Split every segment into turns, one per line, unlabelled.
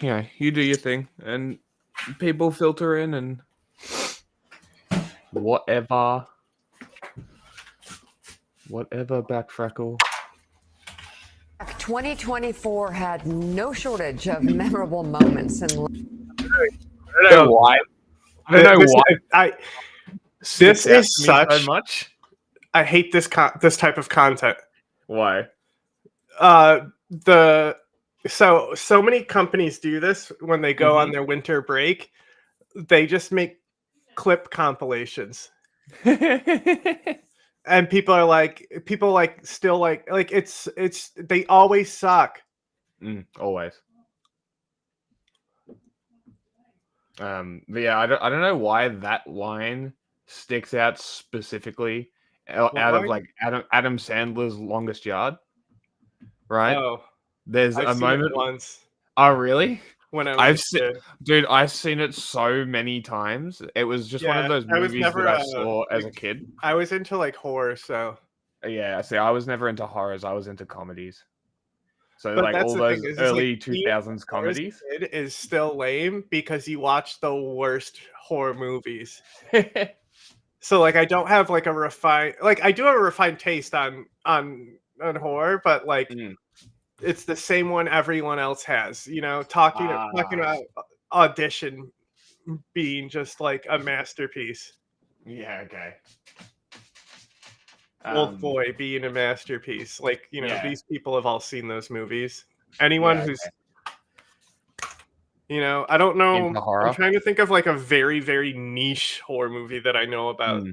Yeah, you do your thing, and people filter in and whatever back Freckle.
2024 had no shortage of memorable moments in life.
I don't know why. I don't know why.
This is such.
So much.
I hate this type of content.
Why?
So many companies do this when they go on their winter break. They just make clip compilations. And people still it's they always suck.
Always. But yeah, I don't know why that line sticks out specifically out of like Adam Sandler's Longest Yard. Right?
Oh,
there's
I've
a
seen
moment
it once.
Oh, really?
When I was a kid.
Dude, I've seen it so many times. It was just one of those movies that I saw as a kid.
I was into like horror, so
yeah. See, I was never into horrors. I was into comedies. So
but
like all those early 2000s comedies
is still lame because you watch the worst horror movies. So like I don't have like a refined I do have a refined taste on horror, but like it's the same one everyone else has, you know, talking about Audition being just like a masterpiece.
Yeah, okay.
Old Boy being a masterpiece. Like, you know, these people have all seen those movies. Anyone who's you know, I don't know. I'm trying to think of like a very, very niche horror movie that I know about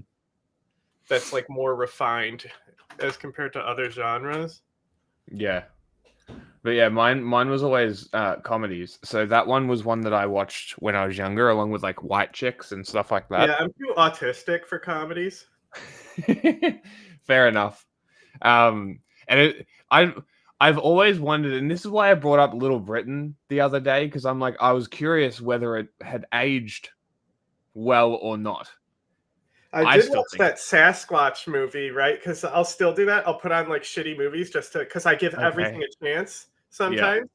that's like more refined as compared to other genres.
Yeah. But yeah, mine was always comedies. So that one was one that I watched when I was younger, along with like White Chicks and stuff like that.
Yeah, I'm too autistic for comedies.
Fair enough. And I've always wondered, and this is why I brought up Little Britain the other day, because I was curious whether it had aged well or not.
I did watch that Sasquatch movie, right? Because I'll still do that. I'll put on like shitty movies just because I give everything a chance sometimes. Yeah.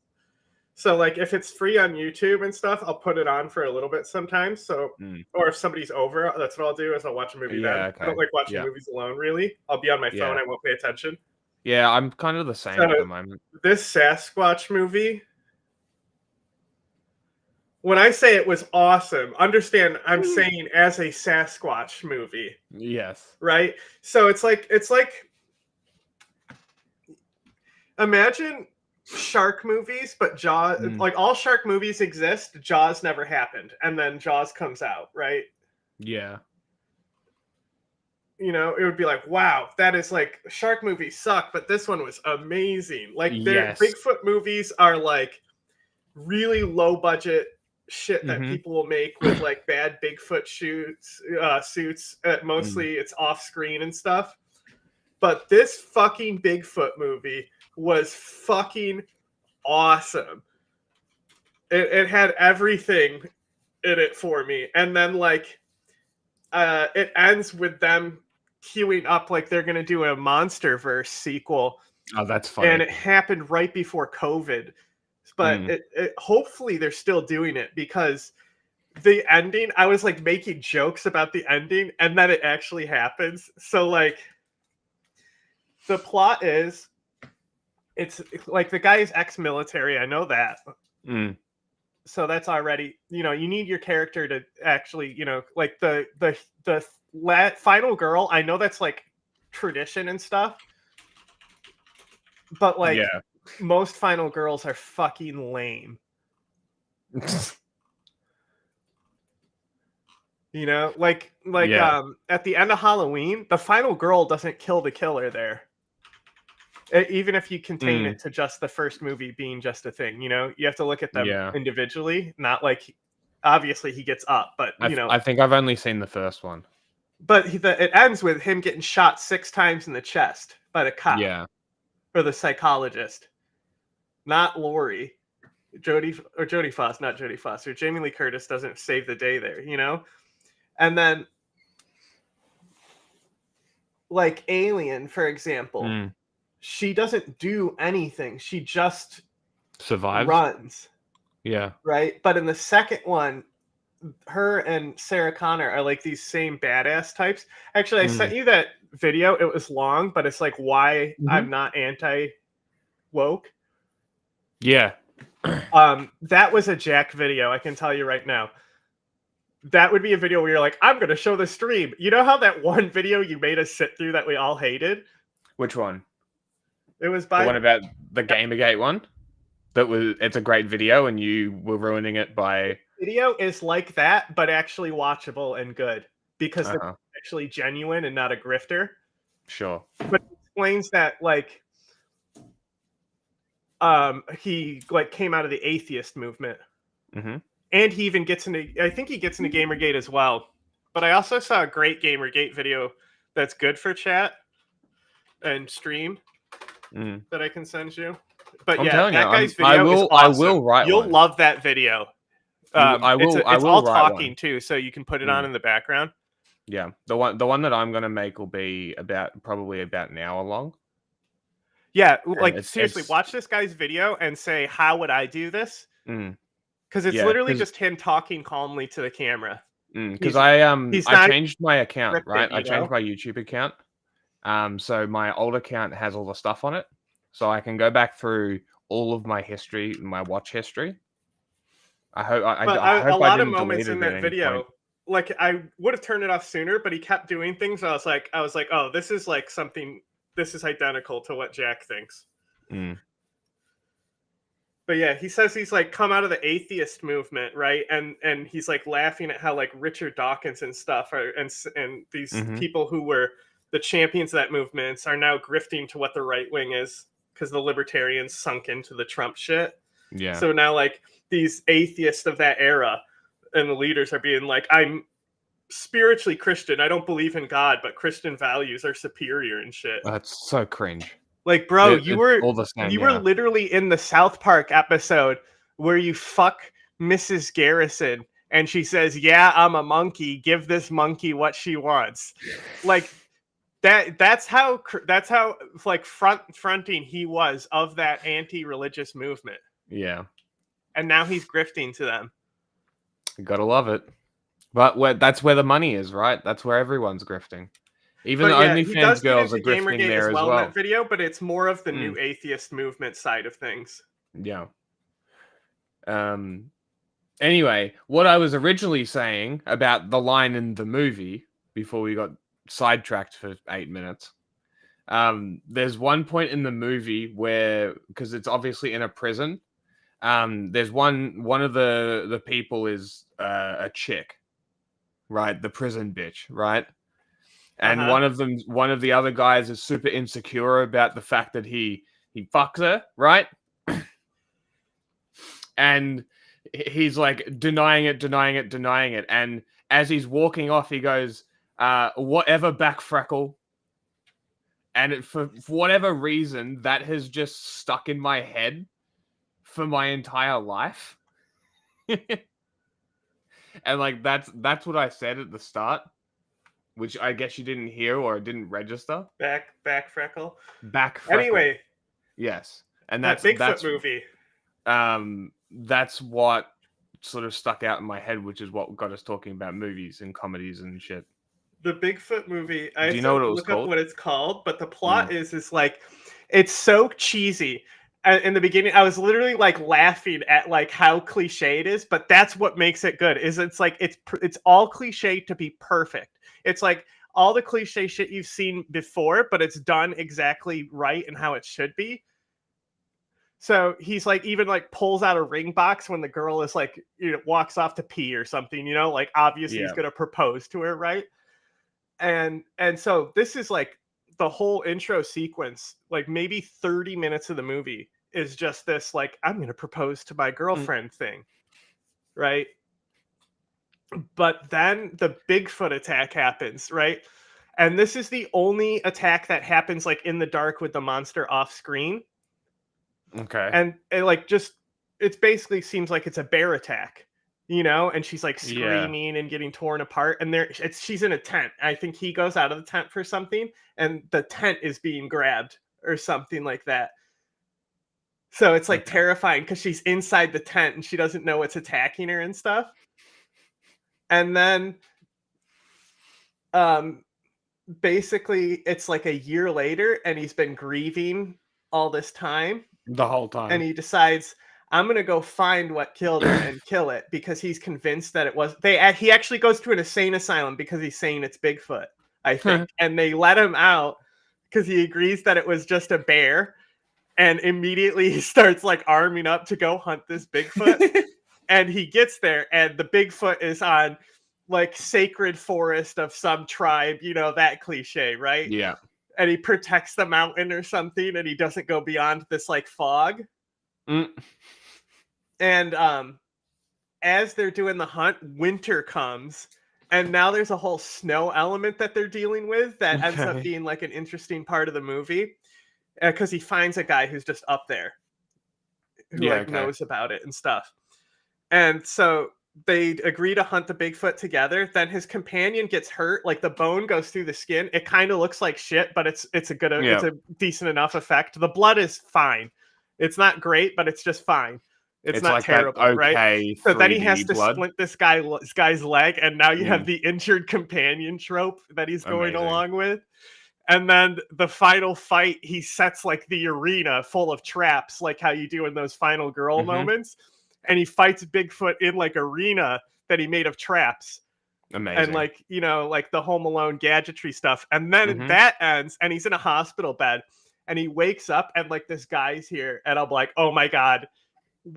So like if it's free on YouTube and stuff, I'll put it on for a little bit sometimes. So or if somebody's over, that's what I'll do is I'll watch a movie then. Okay. I don't like watching movies alone, really. I'll be on my phone. I won't pay attention.
Yeah, I'm kind of the same at the moment.
This Sasquatch movie, when I say it was awesome, understand I'm saying as a Sasquatch movie.
Yes.
Right? So it's like imagine shark movies, but Jaws, like all shark movies exist, Jaws never happened, and then Jaws comes out, right?
Yeah.
You know, it would be like, wow, that is like shark movies suck, but this one was amazing. Like their Bigfoot movies are like really low budget shit that people will make with like bad Bigfoot suits. Mostly it's off screen and stuff. But this fucking Bigfoot movie was fucking awesome. It had everything in it for me. And then like it ends with them queuing up like they're gonna do a MonsterVerse sequel.
Oh, that's funny.
And it happened right before COVID. But it hopefully they're still doing it, because the ending, I was like making jokes about the ending and then it actually happens. So like the plot is it's like the guy is ex-military, I know that. So that's already, you know, you need your character to actually, you know, like the final girl, I know that's like tradition and stuff. But like most final girls are fucking lame. You know, like at the end of Halloween, the final girl doesn't kill the killer there. Even if you contain it to just the first movie being just a thing, you know, you have to look at them individually, not like obviously he gets up, but you know,
I think I've only seen the first one.
But it ends with him getting shot 6 times in the chest by the cop.
Yeah.
Or the psychologist. Not Lori. Jodie Foster, not Jodie Foster. Jamie Lee Curtis doesn't save the day there, you know? And then like Alien, for example, she doesn't do anything. She just
survives.
Runs.
Yeah.
Right? But in the second one, her and Sarah Connor are like these same badass types. Actually, I sent you that video. It was long, but it's like why I'm not anti woke.
Yeah.
That was a Jack video, I can tell you right now. That would be a video where you're like, I'm gonna show the stream. You know how that one video you made us sit through that we all hated?
Which one?
It was
The one about the Gamergate one? It's a great video and you were ruining it by...
Video is like that, but actually watchable and good because they're actually genuine and not a grifter.
Sure.
But it explains that like he like came out of the atheist movement. And he even gets into, I think he gets into Gamergate as well. But I also saw a great Gamergate video that's good for chat and stream that I can send you. But that guy's video is awesome. I will write You'll love that video. It's all talking too, so you can put it on in the background.
Yeah, the one that I'm gonna make will be probably about an hour long.
Yeah, like seriously, watch this guy's video and say, "How would I do this?" Because it's literally just him talking calmly to the camera.
Because I changed my account, right? I changed my YouTube account. So my old account has all the stuff on it, so I can go back through all of my history, my watch history. I hope
a lot of moments in that video, like I would have turned it off sooner, but he kept doing things. I was like, oh, this is like something. This is identical to what Jack thinks. But yeah, he says he's like come out of the atheist movement, right? And he's like laughing at how like Richard Dawkins and stuff are, and these people who were the champions of that movement are now grifting to what the right wing is because the libertarians sunk into the Trump shit.
Yeah.
So now like these atheists of that era and the leaders are being like, I'm spiritually Christian. I don't believe in God, but Christian values are superior and shit.
That's so cringe.
Like, bro, you were literally in the South Park episode where you fuck Mrs. Garrison and she says, "Yeah, I'm a monkey. Give this monkey what she wants." Like that's how like fronting he was of that anti-religious movement.
Yeah.
And now he's grifting to them.
You gotta love it. But that's where the money is, right? That's where everyone's grifting. Even the OnlyFans girls are grifting there as well. In that
video, but it's more of the new atheist movement side of things.
Yeah. Anyway, what I was originally saying about the line in the movie before we got sidetracked for 8 minutes. There's one point in the movie where, because it's obviously in a prison, there's one of the people is a chick, right? The prison bitch, right? And one of the other guys is super insecure about the fact that he fucks her, right? And he's like denying it. And as he's walking off, he goes, whatever, back freckle. And for whatever reason, that has just stuck in my head for my entire life. And like that's what I said at the start, which I guess you didn't hear or didn't register.
Back freckle.
Back freckle.
Anyway.
Yes. And that's
Bigfoot movie.
That's what sort of stuck out in my head, which is what got us talking about movies and comedies and shit.
The Bigfoot movie.
Do you know what it was
look
called?
up what it's called, but the plot is like, it's so cheesy. In the beginning, I was literally like laughing at like how cliche it is, but that's what makes it good. It's like it's all cliche to be perfect. It's like all the cliche shit you've seen before, but it's done exactly right and how it should be. So he's like even like pulls out a ring box when the girl is like, walks off to pee or something, like obviously he's gonna propose to her, right? And so this is like the whole intro sequence, like maybe 30 minutes of the movie is just this, like, I'm going to propose to my girlfriend thing. Right. But then the Bigfoot attack happens. Right. And this is the only attack that happens like in the dark with the monster off screen.
Okay.
And it like it basically seems like it's a bear attack. And she's like screaming and getting torn apart. And she's in a tent. I think he goes out of the tent for something, and the tent is being grabbed or something like that. So it's like terrifying because she's inside the tent and she doesn't know what's attacking her and stuff. And then basically it's like a year later and he's been grieving all this time.
The whole time.
And he decides, I'm going to go find what killed him and kill it because he's convinced that it was he actually goes to an insane asylum because he's saying it's Bigfoot, I think. And they let him out because he agrees that it was just a bear. And immediately he starts like arming up to go hunt this Bigfoot. And he gets there and the Bigfoot is on like sacred forest of some tribe, you know, that cliche, right?
Yeah.
And he protects the mountain or something and he doesn't go beyond this like fog. And as they're doing the hunt, winter comes and now there's a whole snow element that they're dealing with that ends up being like an interesting part of the movie because he finds a guy who's just up there who knows about it and stuff. And so they agree to hunt the Bigfoot together. Then his companion gets hurt, like the bone goes through the skin. It kind of looks like shit, but it's a decent enough effect. The blood is fine. It's not great, but it's just fine. It's not like terrible, right? So then he has to splint this guy's leg, and now you have the injured companion trope that he's going along with. And then the final fight, he sets like the arena full of traps, like how you do in those final girl moments. And he fights Bigfoot in like arena that he made of traps.
Amazing.
And like, you know, like the Home Alone gadgetry stuff. And then that ends and he's in a hospital bed and he wakes up and like this guy's here. And I'm like, oh my God.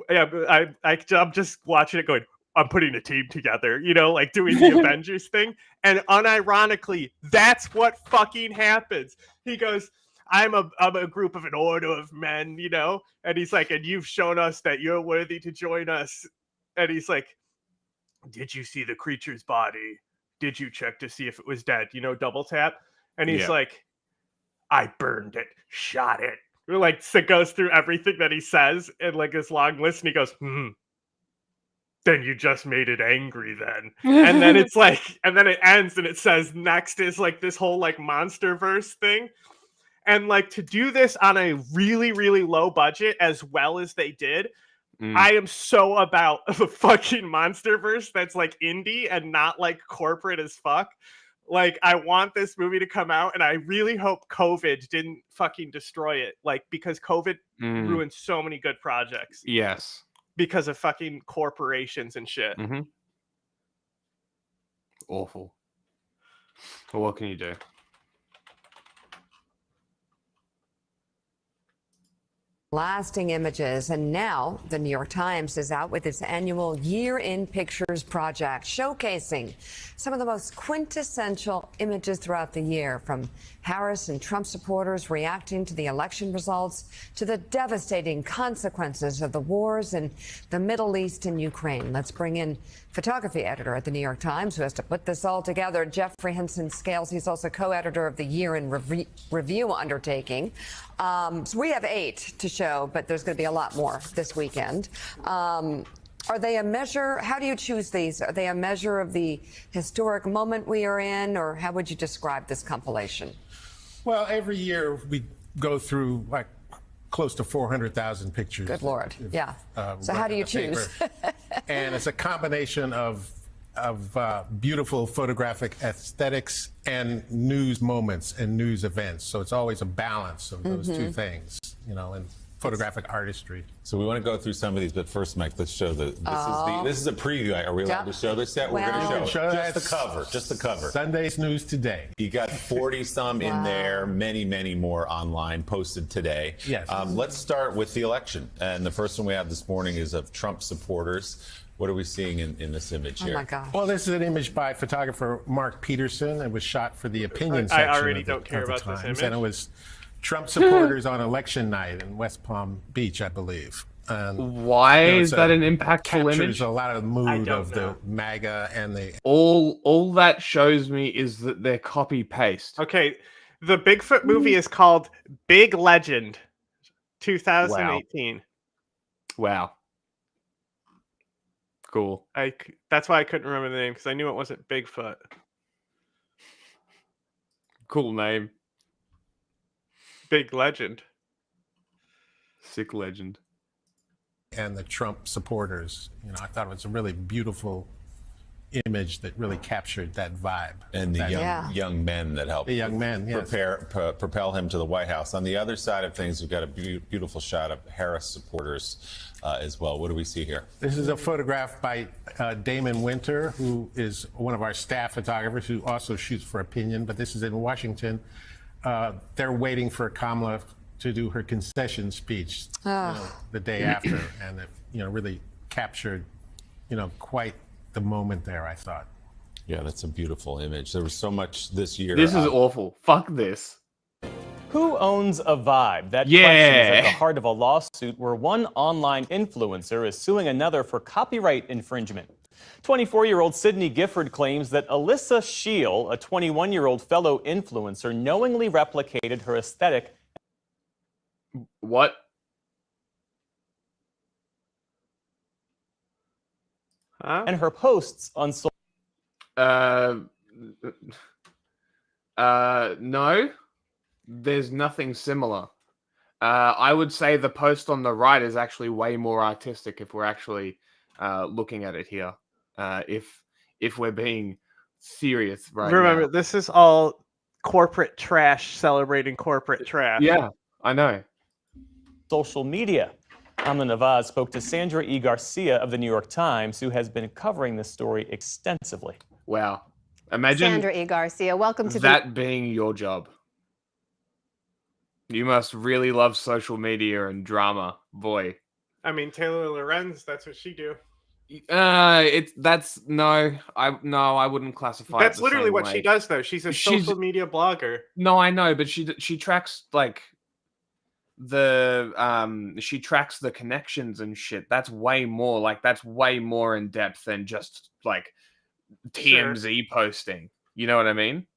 I'm just watching it going, I'm putting a team together, you know, like doing the Avengers thing. And unironically, that's what fucking happens. He goes, I'm a group of an order of men, you know? And he's like, and you've shown us that you're worthy to join us. And he's like, did you see the creature's body? Did you check to see if it was dead? You know, double tap. And he's like, I burned it, shot it. Like, so goes through everything that he says in like this long list. And he goes, then you just made it angry then. And then it's like, and then it ends and it says next is like this whole like monster verse thing. And like to do this on a really, really low budget as well as they did, I am so about the fucking Monsterverse that's like indie and not like corporate as fuck. Like I want this movie to come out and I really hope COVID didn't fucking destroy it. Like because COVID ruined so many good projects.
Yes.
Because of fucking corporations and shit.
Awful. Well, what can you do?
Lasting images. And now the New York Times is out with its annual Year in Pictures project, showcasing some of the most quintessential images throughout the year, from Harris and Trump supporters reacting to the election results to the devastating consequences of the wars in the Middle East and Ukraine. Let's bring in photography editor at the New York Times who has to put this all together, Jeffrey Henson Scales. He's also co-editor of the Year in Review undertaking. So we have 8 to show, but there's going to be a lot more this weekend. Are they a measure? How do you choose these? Are they a measure of the historic moment we are in, or how would you describe this compilation?
Well, every year we go through like close to 400,000 pictures.
Good Lord. Yeah. So how do you choose?
And it's a combination of beautiful photographic aesthetics and news moments and news events. So it's always a balance of those two things, you know, and photographic artistry.
So we want to go through some of these, but first, Mike, let's show this is a preview. Are we allowed to show this yet? We're going to show it. Just the cover.
Sunday's news today.
You got 40 some in there, many more online posted today.
Yes.
Let's start with the election. And the first one we have this morning is of Trump supporters. What are we seeing in this image here?
Oh my God.
Well, this is an image by photographer Mark Peterson. It was shot for the opinion section.
I already don't care about this image.
And it was Trump supporters on election night in West Palm Beach, I believe.
Why is that an impactful image?
Captures a lot of the mood of the MAGA and the...
All that shows me is that they're copy paste.
Okay, the Bigfoot movie is called Big Legend, 2018.
Wow. Cool.
That's why I couldn't remember the name, because I knew it wasn't Bigfoot.
Cool name.
Big Legend.
Sick legend.
and the Trump supporters. I thought it was a really beautiful image that really captured that vibe.
And the young men that helped propel him to the White House. On the other side of things, we've got a beautiful shot of Harris supporters as well. What do we see here?
This is a photograph by Damon Winter, who is one of our staff photographers who also shoots for Opinion, but this is in Washington. They're waiting for Kamala to do her concession speech the day after, and it really captured quite the moment there, I thought.
Yeah, that's a beautiful image. There was so much this year.
This is awful. Fuck this.
Who owns a vibe? That question is at the heart of a lawsuit where one online influencer is suing another for copyright infringement. 24-year-old Sydney Gifford claims that Alyssa Shield, a 21-year-old fellow influencer, knowingly replicated her aesthetic.
What?
Huh? And her posts on social.
No. There's nothing similar. I would say the post on the right is actually way more artistic if we're actually looking at it here. If we're being serious right
Remember,
now.
this is all corporate trash celebrating corporate trash.
Yeah, I know.
Social media. Amna Nawaz spoke to Sandra E. Garcia of the New York Times, who has been covering this story extensively.
Wow. Imagine
Sandra E. Garcia, welcome to
that being your job. You must really love social media and drama, boy.
I mean, Taylor Lorenz, that's what she do.
I wouldn't classify
That's
it the
literally
same
what
way.
she does, though. She's a social media blogger.
No, I know, but she tracks she tracks the connections and shit. That's way more in depth than just TMZ posting. You know what I mean?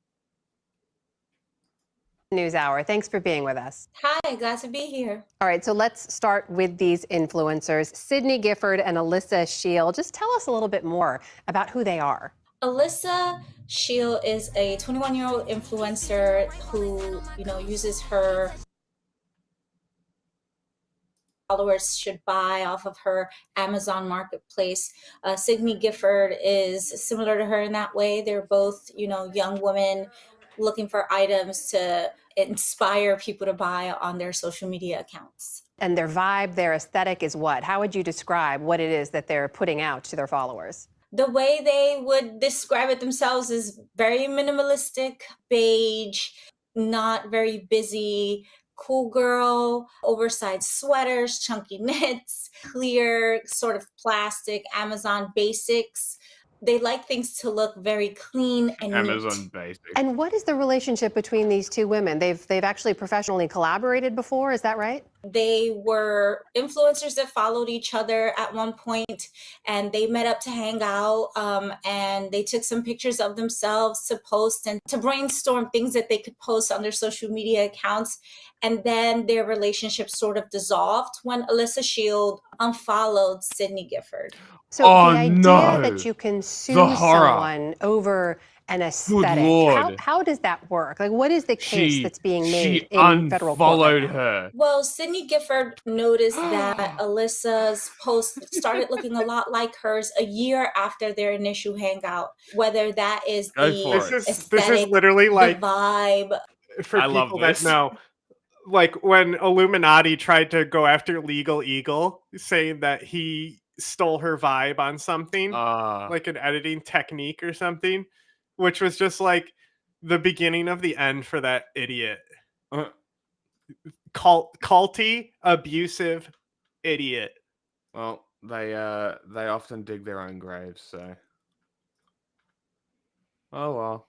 NewsHour. Thanks for being with us.
Hi, glad to be here.
All right, so let's start with these influencers, Sydney Gifford and Alyssa Shield. Just tell us a little bit more about who they are.
Alyssa Shield is a 21-year-old influencer who, uses her followers should buy off of her Amazon marketplace. Sydney Gifford is similar to her in that way. They're both, young women looking for items to inspire people to buy on their social media accounts.
And their vibe, their aesthetic is what? How would you describe what it is that they're putting out to their followers?
The way they would describe it themselves is very minimalistic, beige, not very busy, cool girl, oversized sweaters, chunky knits, clear sort of plastic Amazon basics. They like things to look very clean and
Amazon
neat.
basic.
And what is the relationship between these two women? They've actually professionally collaborated before, is that right?
They were influencers that followed each other at one point, and they met up to hang out, and they took some pictures of themselves to post and to brainstorm things that they could post on their social media accounts. And then their relationship sort of dissolved when Alyssa Shield unfollowed Sydney Gifford.
So the idea that you can sue someone over an aesthetic, how does that work? What is the case that's being made in federal court?
Unfollowed her.
Well, Sydney Gifford noticed that Alyssa's post started looking a lot like hers a year after their initial hangout. Whether that is the aesthetic,
this is literally like
the vibe.
For people that know, like when Illuminati tried to go after Legal Eagle, saying that he stole her vibe on something, like an editing technique or something, which was just like the beginning of the end for that idiot. Culty, abusive idiot.
Well, they often dig their own graves, so. Oh well.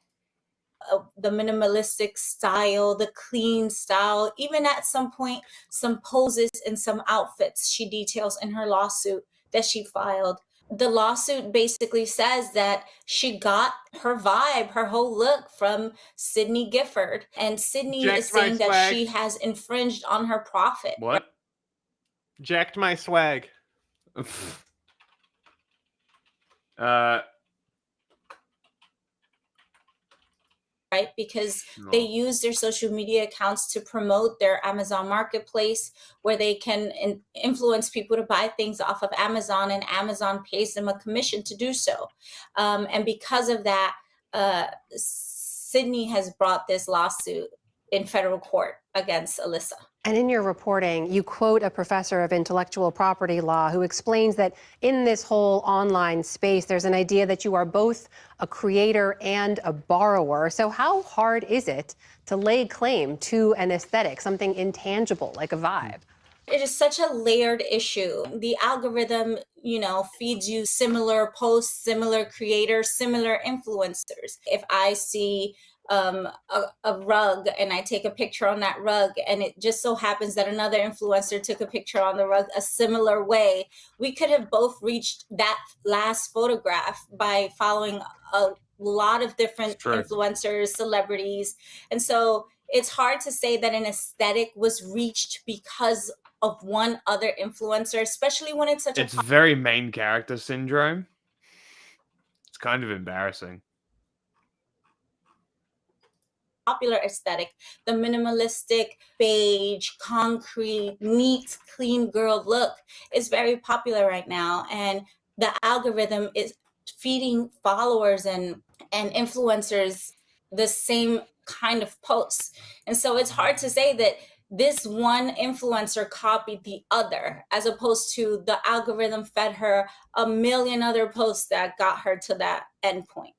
The minimalistic style, the clean style, even at some point, some poses and some outfits she details in her lawsuit that she filed. The lawsuit basically says that she got her vibe, her whole look from Sydney Gifford. And Sydney is saying that she has infringed on her profit.
What?
Jacked my swag.
right? Because they use their social media accounts to promote their Amazon marketplace, where they can influence people to buy things off of Amazon, and Amazon pays them a commission to do so. And because of that, Sydney has brought this lawsuit in federal court against Alyssa.
And in your reporting, you quote a professor of intellectual property law who explains that in this whole online space, there's an idea that you are both a creator and a borrower. So how hard is it to lay claim to an aesthetic, something intangible like a vibe?
It is such a layered issue. The algorithm, feeds you similar posts, similar creators, similar influencers. If I see a rug and I take a picture on that rug, and it just so happens that another influencer took a picture on the rug a similar way, we could have both reached that last photograph by following a lot of different influencers, celebrities. And so it's hard to say that an aesthetic was reached because of one other influencer, especially when it's such
It's very main character syndrome. It's kind of embarrassing.
Popular aesthetic, the minimalistic, beige, concrete, neat, clean girl look is very popular right now. And the algorithm is feeding followers and influencers the same kind of posts. And so it's hard to say that this one influencer copied the other, as opposed to the algorithm fed her a million other posts that got her to that endpoint.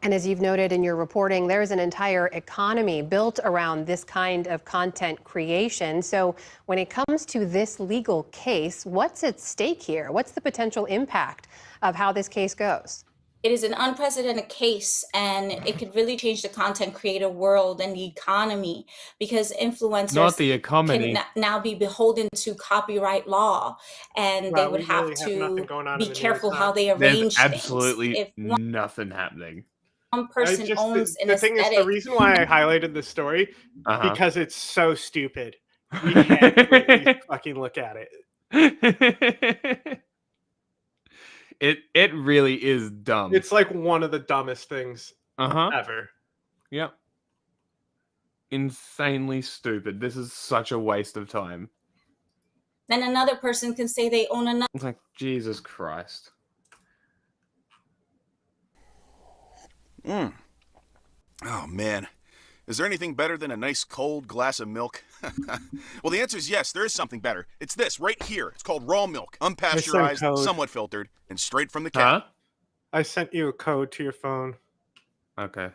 And as you've noted in your reporting, there is an entire economy built around this kind of content creation. So when it comes to this legal case, what's at stake here? What's the potential impact of how this case goes?
It is an unprecedented case, and it could really change the content creator world and the economy, because influencers can now be beholden to copyright law, and they would have to be careful how they arrange
things. There's absolutely nothing happening.
One person owns an
the thing
aesthetic.
is, the reason why I highlighted this story, because it's so stupid. We can't really fucking look at it.
It really is dumb.
It's like one of the dumbest things ever.
Yep. Insanely stupid. This is such a waste of time.
Then another person can say they own another.
It's like, Jesus Christ.
Oh, man. Is there anything better than a nice cold glass of milk? Well, the answer is yes, there is something better. It's this right here. It's called raw milk, unpasteurized, somewhat filtered, and straight from the cow.
I sent you a code to your phone.
Okay.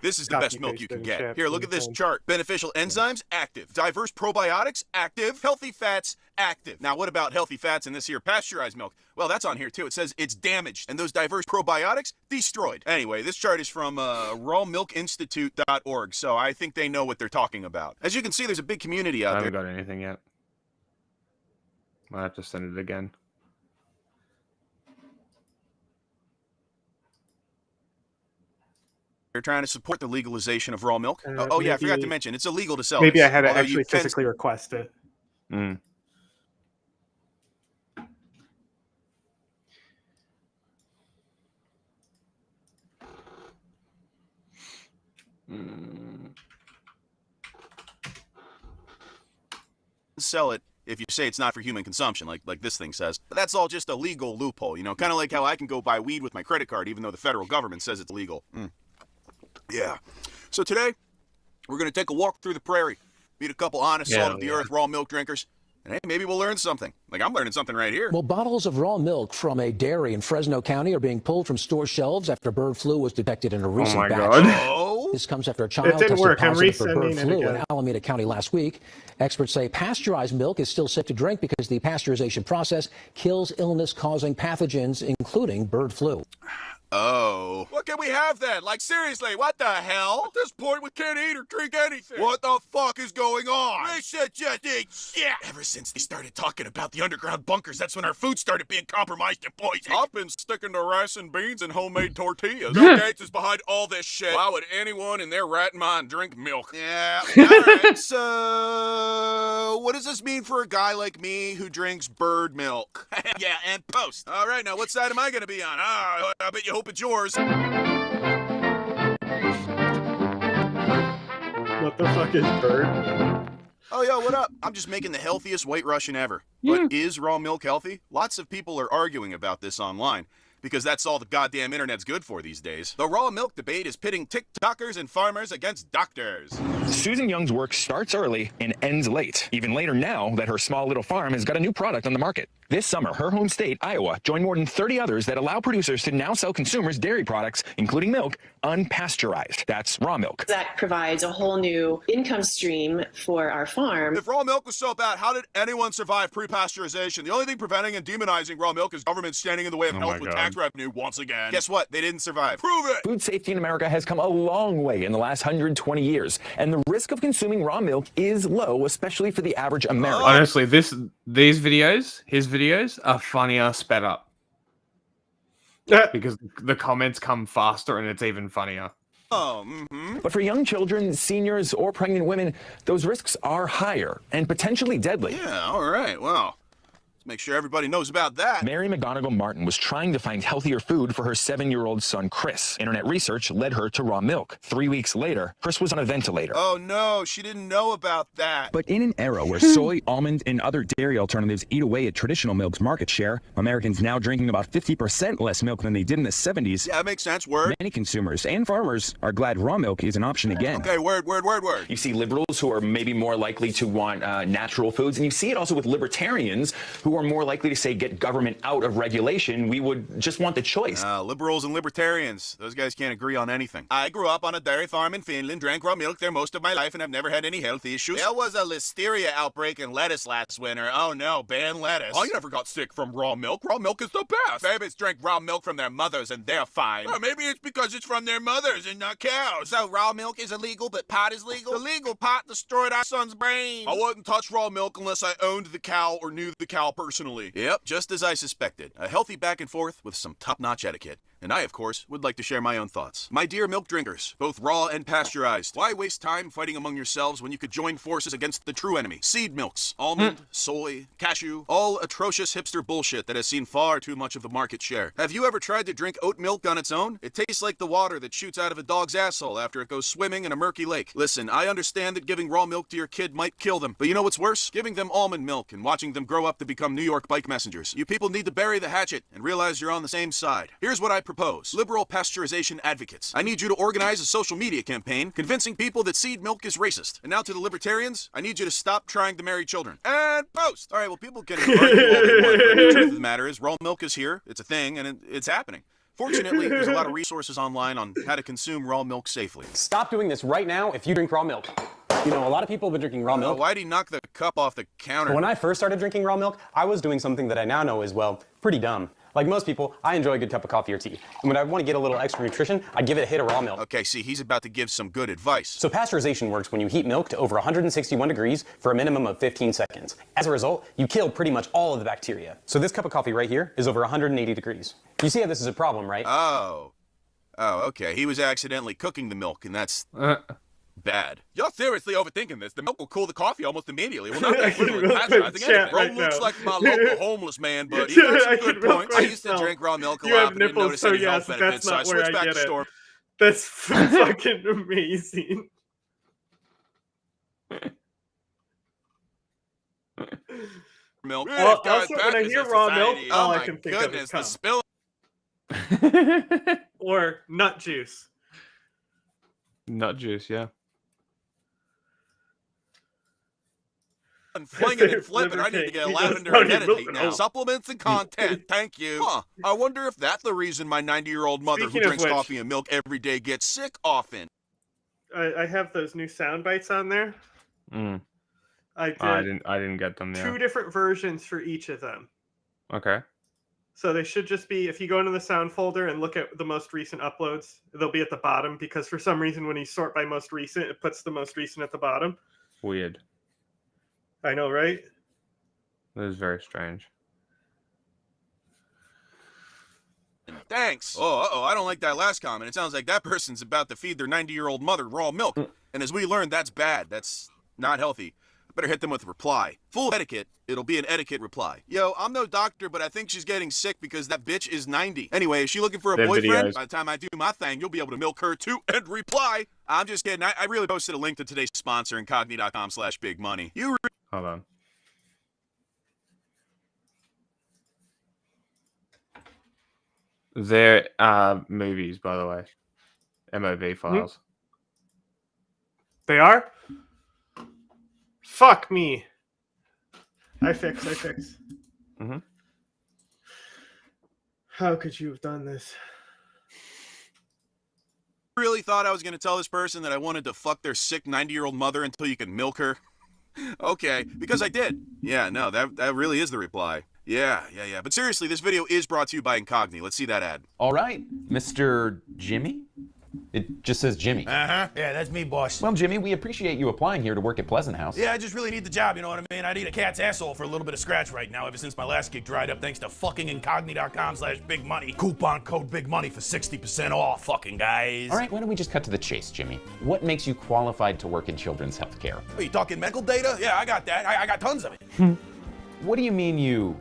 This is the best milk you can get. Here, look at this chart. Beneficial enzymes, active. Diverse probiotics, active. Healthy fats, active. Now, what about healthy fats in this here pasteurized milk? Well, that's on here, too. It says it's damaged, and those diverse probiotics, destroyed. Anyway, this chart is from rawmilkinstitute.org, so I think they know what they're talking about. As you can see, there's a big community out there.
I haven't got anything yet. I'll have to send it again.
They're trying to support the legalization of raw milk. Oh, yeah, I forgot to mention, it's illegal to sell
Maybe
this,
I had to actually physically request it.
Sell it if you say it's not for human consumption, like this thing says. But that's all just a legal loophole, kind of like how I can go buy weed with my credit card even though the federal government says it's illegal. Yeah. So today, we're going to take a walk through the prairie, meet a couple honest, salt-of-the-earth raw milk drinkers, and hey, maybe we'll learn something. Like, I'm learning something right here.
Well, bottles of raw milk from a dairy in Fresno County are being pulled from store shelves after bird flu was detected in a recent batch. This comes after a child tested positive for bird flu in Alameda County last week. Experts say pasteurized milk is still safe to drink because the pasteurization process kills illness-causing pathogens, including bird flu.
Oh. What can we have then? Like, seriously, what the hell? At this point, we can't eat or drink anything. What the fuck is going on? We should just eat shit. Ever since they started talking about the underground bunkers, that's when our food started being compromised and poisoned. I've been sticking to rice and beans and homemade tortillas. Bill Gates is behind all this shit. Why would anyone in their right mind drink milk? Yeah, all right. So, what does this mean for a guy like me who drinks bird milk? Yeah, and post. All right, now what side am I going to be on? I bet you hope it's yours.
What the fuck is bird?
Oh, yo, what up? I'm just making the healthiest White Russian ever. But is raw milk healthy? Lots of people are arguing about this online, because that's all the goddamn internet's good for these days. The raw milk debate is pitting TikTokers and farmers against doctors.
Susan Young's work starts early and ends late. Even later now that her small little farm has got a new product on the market. This summer, her home state, Iowa, joined more than 30 others that allow producers to now sell consumers dairy products, including milk, unpasteurized. That's raw milk.
That provides a whole new income stream for our farm.
If raw milk was so bad, how did anyone survive pre-pasteurization? The only thing preventing and demonizing raw milk is government standing in the way of health with tax revenue once again. Guess what? They didn't survive. Prove it!
Food safety in America has come a long way in the last 120 years, and the risk of consuming raw milk is low, especially for the average American.
Honestly, his videos are funnier sped up. Because the comments come faster and it's even funnier.
But for young children, seniors, or pregnant women, those risks are higher and potentially deadly.
Yeah, all right, well, let's make sure everybody knows about that.
Mary McGonigal Martin was trying to find healthier food for her 7-year-old son, Chris. Internet research led her to raw milk. 3 weeks later, Chris was on a ventilator.
Oh no, she didn't know about that.
But in an era where soy, almond, and other dairy alternatives eat away at traditional milk's market share, Americans now drinking about 50% less milk than they did in the 70s.
Yeah, that makes sense. Word.
Many consumers and farmers are glad raw milk is an option again.
Okay, word.
You see liberals who are maybe more likely to want natural foods, and you see it also with libertarians who are more likely to say get government out of regulation. We would just want the choice.
Liberals and libertarians, those guys can't agree on anything. I grew up on a dairy farm in Finland, drank raw milk there most of my life, and I've never had any health issues. There was a listeria outbreak in lettuce last winter. Oh no, ban lettuce. I never got sick from raw milk. Raw milk is the best. Babies drink raw milk from their mothers and they're fine. Well, maybe it's because it's from their mothers and not cows. So raw milk is illegal, but pot is legal? The legal pot destroyed our son's brain. I wouldn't touch raw milk unless I owned the cow or knew the cow personally. Yep, just as I suspected. A healthy back and forth with some top-notch etiquette. And I, of course, would like to share my own thoughts. My dear milk drinkers, both raw and pasteurized, why waste time fighting among yourselves when you could join forces against the true enemy? Seed milks, almond, soy, cashew, all atrocious hipster bullshit that has seen far too much of the market share. Have you ever tried to drink oat milk on its own? It tastes like the water that shoots out of a dog's asshole after it goes swimming in a murky lake. Listen, I understand that giving raw milk to your kid might kill them, but you know what's worse? Giving them almond milk and watching them grow up to become New York bike messengers. You people need to bury the hatchet and realize you're on the same side. Here's what I propose. Liberal pasteurization advocates, I need you to organize a social media campaign convincing people that seed milk is racist. And now to the libertarians, I need you to stop trying to marry children. And post! Alright, well, people can argue all they want, but the truth of the matter is raw milk is here, it's a thing, and it's happening. Fortunately, there's a lot of resources online on how to consume raw milk safely.
Stop doing this right now if you drink raw milk. You know, a lot of people have been drinking raw milk.
Why'd he knock the cup off the counter?
When I first started drinking raw milk, I was doing something that I now know is, well, pretty dumb. Like most people, I enjoy a good cup of coffee or tea. And when I want to get a little extra nutrition, I give it a hit of raw milk.
Okay, see, he's about to give some good advice.
So pasteurization works when you heat milk to over 161 degrees for a minimum of 15 seconds. As a result, you kill pretty much all of the bacteria. So this cup of coffee right here is over 180 degrees. You see how this is a problem, right?
Oh, okay. He was accidentally cooking the milk, and that's bad. You're seriously overthinking this. The milk will cool the coffee almost immediately. Well, not that literally pasteurizing anything. Rome looks like my local homeless man, but he got some good points. I used to drink raw milk a lot, but didn't notice any health benefits, so I switched back to store.
That's fucking amazing.
Milk.
Also, when I hear raw milk, all I can think of is cum.
Spill.
Or nut juice.
Nut juice, yeah.
And flinging and flipping. I need to get a lavender and meditate now. Supplements and content. Thank you. Huh. I wonder if that's the reason my 90-year-old mother who drinks coffee and milk every day gets sick often.
I have those new sound bites on there. I
didn't get them.
Two different versions for each of them.
Okay.
So they should just be, if you go into the sound folder and look at the most recent uploads, they'll be at the bottom, because for some reason when you sort by most recent, it puts the most recent at the bottom.
Weird.
I know, right?
That is very strange.
Thanks. Oh, I don't like that last comment. It sounds like that person's about to feed their 90-year-old mother raw milk. And as we learned, that's bad. That's not healthy. Better hit them with a reply. Full etiquette, it'll be an etiquette reply. Yo, I'm no doctor, but I think she's getting sick because that bitch is 90. Anyway, is she looking for a boyfriend? By the time I do my thing, you'll be able to milk her too and reply. I'm just kidding. I really posted a link to today's sponsor, incogni.com/bigmoney.
Hold on. There are movies, by the way. MOV files.
They are? Fuck me. I fix.
Mm-hmm.
How could you have done this?
Really thought I was going to tell this person that I wanted to fuck their sick 90-year-old mother until you could milk her? Okay, because I did. Yeah, no, that really is the reply. Yeah. But seriously, this video is brought to you by Incogni. Let's see that ad.
All right, Mr. Jimmy? It just says Jimmy.
Uh-huh. Yeah, that's me, boss.
Well, Jimmy, we appreciate you applying here to work at Pleasant House.
Yeah, I just really need the job, you know what I mean? I need a cat's asshole for a little bit of scratch right now ever since my last gig dried up thanks to fucking incogni.com/bigmoney. Coupon code BIGMONEY for 60% off, fucking guys.
All right, why don't we just cut to the chase, Jimmy? What makes you qualified to work in children's health care?
Are you talking medical data? Yeah, I got that. I got tons of it.
What do you mean you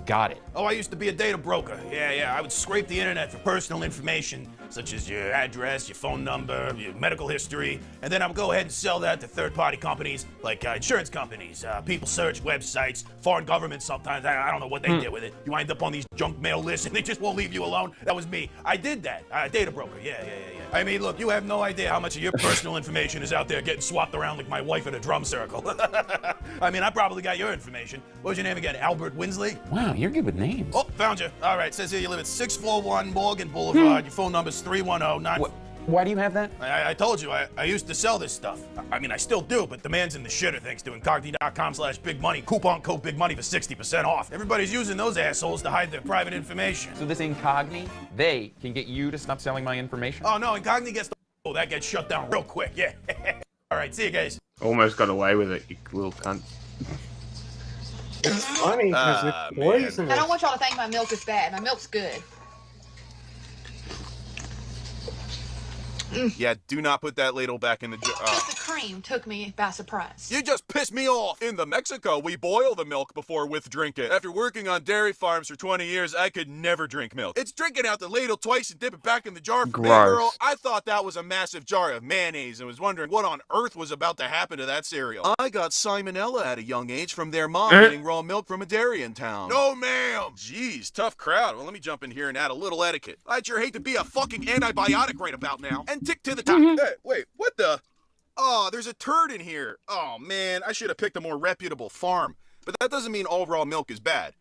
got it?
Oh, I used to be a data broker. Yeah, I would scrape the internet for personal information, such as your address, your phone number, your medical history, and then I would go ahead and sell that to third-party companies, like insurance companies, people search websites, foreign governments sometimes. I don't know what they did with it. You wind up on these junk mail lists, and they just won't leave you alone. That was me. I did that. Data broker, yeah. I mean, look, you have no idea how much of your personal information is out there getting swapped around like my wife at a drum circle. I mean, I probably got your information. What was your name again? Albert Winsley?
Wow, you're good with names.
Oh, found you. All right, says here you live at 641 Morgan Boulevard. Your phone number's 310-9...
Why do you have that?
I told you, I used to sell this stuff. I mean, I still do, but the man's in the shitter thanks to incogni.com/bigmoney. Coupon code BIGMONEY for 60% off. Everybody's using those assholes to hide their private information.
So this Incogni, they can get you to stop selling my information?
Oh, no, Incogni gets the... Oh, that gets shut down real quick, yeah. All right, see you guys.
Almost got away with it, you little cunt.
It's funny because it's poisonous.
I don't want y'all to think my milk is bad. My milk's good.
Yeah, do not put that ladle back in the jar.
Just the cream took me by surprise.
You just pissed me off. In Mexico, we boil the milk before we drink it. After working on dairy farms for 20 years, I could never drink milk. It's drinking out the ladle twice and dip it back in the jar for me, girl. I thought that was a massive jar of mayonnaise and was wondering what on earth was about to happen to that cereal. I got salmonella at a young age from their mom getting raw milk from a dairy in town. No, ma'am. Jeez, tough crowd. Well, let me jump in here and add a little etiquette. I'd sure hate to be a fucking antibiotic right about now. And tick to the top. Hey, wait, what the? Oh, there's a turd in here. Oh, man, I should have picked a more reputable farm. But that doesn't mean all raw milk is bad.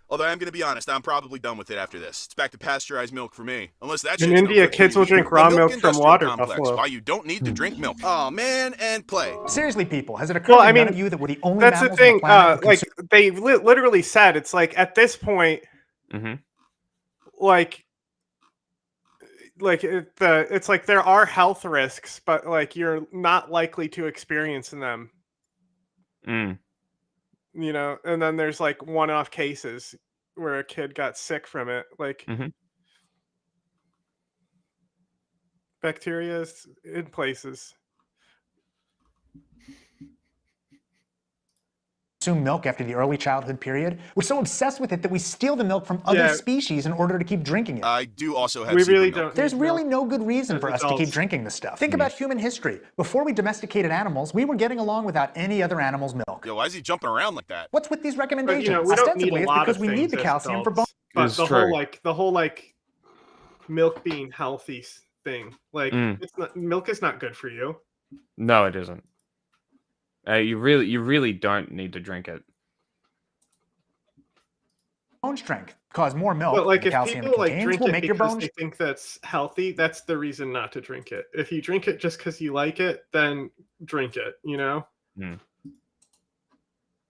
Although I'm going to be honest, I'm probably done with it after this. It's back to pasteurized milk for me. Unless that's
in India, kids will drink raw milk from water buffalo.
Why you don't need to drink milk. Oh, man, and play.
Seriously, people, has it occurred to none of you that we're the only
that's
mammals
the thing,
on the planet
like, they literally said, it's like, at this point, it's like there are health risks, but like you're not likely to experience them. You know, and then there's like one-off cases where a kid got sick from it, like bacteria in places.
Consume milk after the early childhood period. We're so obsessed with it that we steal the milk from other species in order to keep drinking it.
I do also have
milk. There's really no good reason for us to keep drinking this stuff. Think about human history. Before we domesticated animals, we were getting along without any other animal's milk.
Yo, why is he jumping around like that?
What's with these recommendations?
But, you know, we don't need a lot
because
of
we need the calcium for bones.
But the whole milk being healthy thing, like milk is not good for you.
No, it isn't. You really don't need to drink it.
Bone strength, cause more milk.
But like,
the
if
calcium
people like
contains
drink
will
it
make your
because
bones.
they think that's healthy, that's the reason not to drink it. If you drink it just because you like it, then drink it. You know.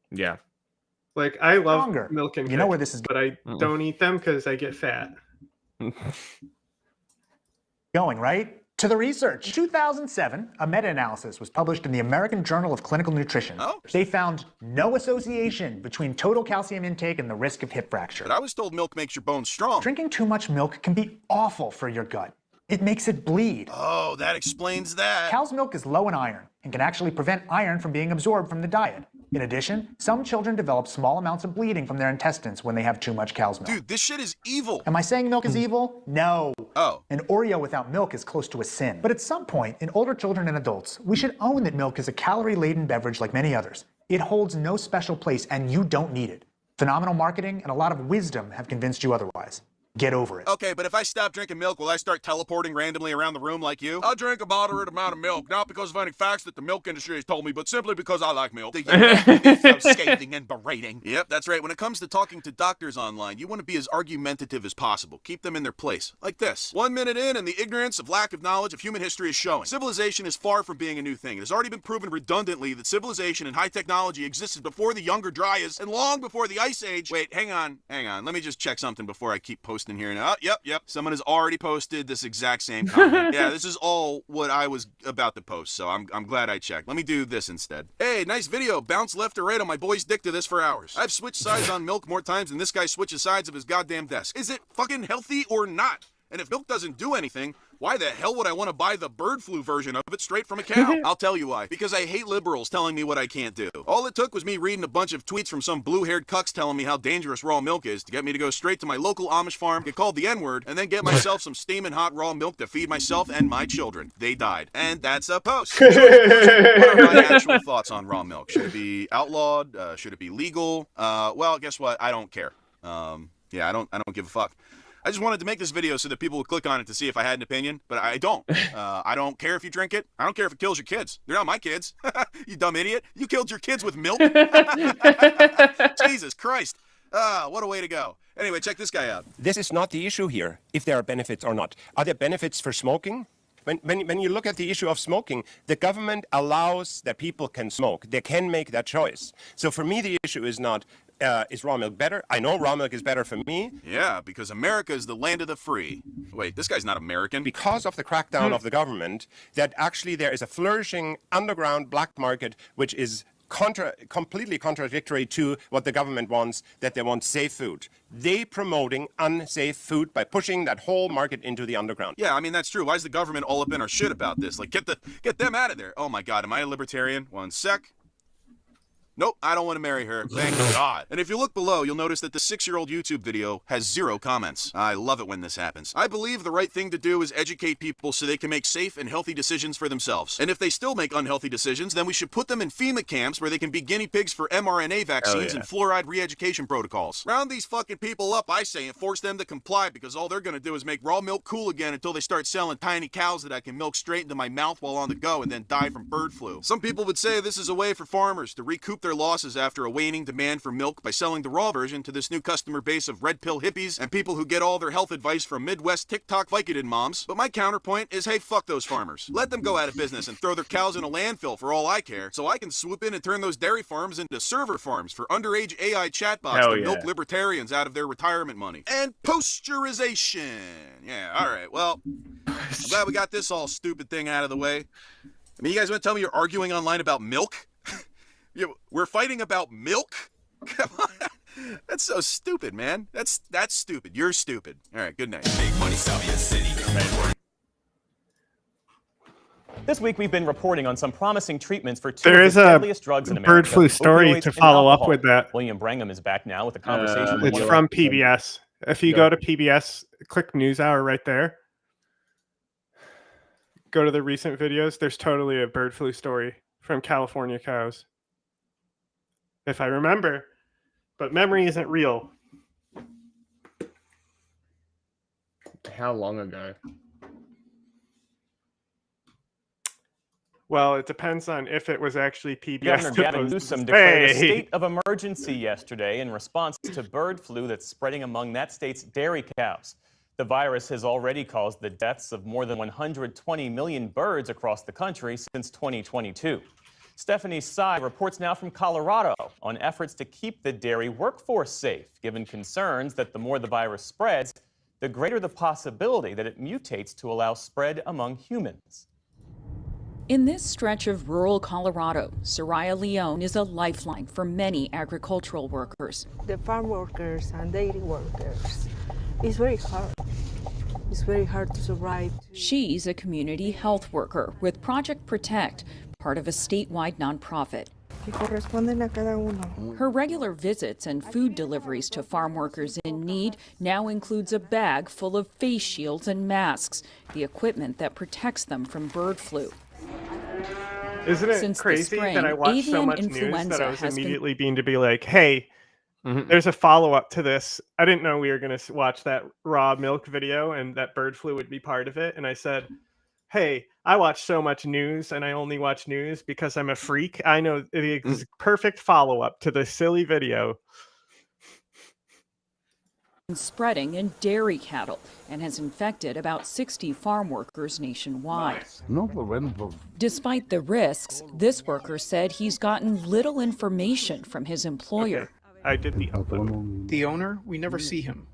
Yeah.
Like, I love
Stronger.
milk and
You know where this is
but I don't eat them because I get fat.
Going, right? To the research. In 2007, a meta-analysis was published in the American Journal of Clinical Nutrition. They found no association between total calcium intake and the risk of hip fracture.
But I was told milk makes your bones strong.
Drinking too much milk can be awful for your gut. It makes it bleed.
Oh, that explains that.
Cow's milk is low in iron and can actually prevent iron from being absorbed from the diet. In addition, some children develop small amounts of bleeding from their intestines when they have too much cow's milk.
Dude, this shit is evil.
Am I saying milk is evil? No.
Oh.
An Oreo without milk is close to a sin. But at some point, in older children and adults, we should own that milk is a calorie-laden beverage like many others. It holds no special place, and you don't need it. Phenomenal marketing and a lot of wisdom have convinced you otherwise. Get over it.
Okay, but if I stop drinking milk, will I start teleporting randomly around the room like you? I'll drink a moderate amount of milk, not because of any facts that the milk industry has told me, but simply because I like milk. It's so scathing and berating. Yep, that's right. When it comes to talking to doctors online, you want to be as argumentative as possible. Keep them in their place. Like this. 1 minute in, and the ignorance of lack of knowledge of human history is showing. Civilization is far from being a new thing. It has already been proven redundantly that civilization and high technology existed before the Younger Dryas and long before the Ice Age. Wait, hang on. Let me just check something before I keep posting here now. Oh, yep. Someone has already posted this exact same comment. Yeah, this is all what I was about to post, so I'm glad I checked. Let me do this instead. Hey, nice video. Bounce left or right on my boy's dick to this for hours. I've switched sides on milk more times than this guy switches sides of his goddamn desk. Is it fucking healthy or not? And if milk doesn't do anything, why the hell would I want to buy the bird flu version of it straight from a cow? I'll tell you why. Because I hate liberals telling me what I can't do. All it took was me reading a bunch of tweets from some blue-haired cucks telling me how dangerous raw milk is to get me to go straight to my local Amish farm, get called the N-word, and then get myself some steaming hot raw milk to feed myself and my children. They died. And that's a post. What are my actual thoughts on raw milk? Should it be outlawed? Should it be legal? Well, guess what? I don't care. Yeah, I don't give a fuck. I just wanted to make this video so that people would click on it to see if I had an opinion, but I don't. I don't care if you drink it. I don't care if it kills your kids. They're not my kids. You dumb idiot. You killed your kids with milk? Jesus Christ. What a way to go. Anyway, check this guy out.
This is not the issue here, if there are benefits or not. Are there benefits for smoking? When you look at the issue of smoking, the government allows that people can smoke. They can make that choice. So for me, the issue is not, is raw milk better? I know raw milk is better for me.
Yeah, because America is the land of the free. Wait, this guy's not American.
Because of the crackdown of the government, that actually there is a flourishing underground black market, which is completely contradictory to what the government wants, that they want safe food. They promoting unsafe food by pushing that whole market into the underground.
Yeah, I mean, that's true. Why is the government all up in our shit about this? Like, get them out of there. Oh my God, am I a libertarian? One sec. Nope, I don't want to marry her. Thank God. And if you look below, you'll notice that the 6-year-old YouTube video has 0 comments. I love it when this happens. I believe the right thing to do is educate people so they can make safe and healthy decisions for themselves. And if they still make unhealthy decisions, then we should put them in FEMA camps where they can be guinea pigs for mRNA vaccines and fluoride re-education protocols. Round these fucking people up, I say, and force them to comply, because all they're going to do is make raw milk cool again until they start selling tiny cows that I can milk straight into my mouth while on the go and then die from bird flu. Some people would say this is a way for farmers to recoup their losses after a waning demand for milk by selling the raw version to this new customer base of red pill hippies and people who get all their health advice from Midwest TikTok Vicodin moms. But my counterpoint is, hey, fuck those farmers. Let them go out of business and throw their cows in a landfill for all I care, so I can swoop in and turn those dairy farms into server farms for underage AI chatbots to milk libertarians out of their retirement money. And posturization. Yeah, all right, well, I'm glad we got this all stupid thing out of the way. I mean, you guys want to tell me you're arguing online about milk? We're fighting about milk? Come on. That's so stupid, man. That's stupid. You're stupid. All right, good night. Big money, Salvia City.
This week, we've been reporting on some promising treatments for two of the deadliest drugs in America.
Bird flu story to follow up with that.
William Brangham is back now with a conversation.
It's from PBS. If you go to PBS, click News Hour right there. Go to the recent videos. There's totally a bird flu story from California cows. If I remember, but memory isn't real.
How long ago?
Well, it depends on if it was actually PBS.
Governor Gavin Newsom declared a state of emergency yesterday in response to bird flu that's spreading among that state's dairy cows. The virus has already caused the deaths of more than 120 million birds across the country since 2022. Stephanie Tsai reports now from Colorado on efforts to keep the dairy workforce safe, given concerns that the more the virus spreads, the greater the possibility that it mutates to allow spread among humans.
In this stretch of rural Colorado, Soraya Leone is a lifeline for many agricultural workers.
The farm workers and dairy workers, it's very hard. It's very hard to survive.
She's a community health worker with Project Protect, part of a statewide nonprofit.
que corresponden a cada uno.
Her regular visits and food deliveries to farm workers in need now includes a bag full of face shields and masks, the equipment that protects them from bird flu.
Isn't it
Since the
crazy
spring,
that I watched so
avian
much news that
influenza
I was
has been
immediately being to be like, hey, there's a follow-up to this. I didn't know we were going to watch that raw milk video and that bird flu would be part of it. And I said, hey, I watch so much news and I only watch news because I'm a freak. I know the perfect follow-up to the silly video.
Spreading in dairy cattle and has infected about 60 farm workers nationwide. Despite the risks, this worker said he's gotten little information from his employer.
I did the upload.
The owner, we never see him.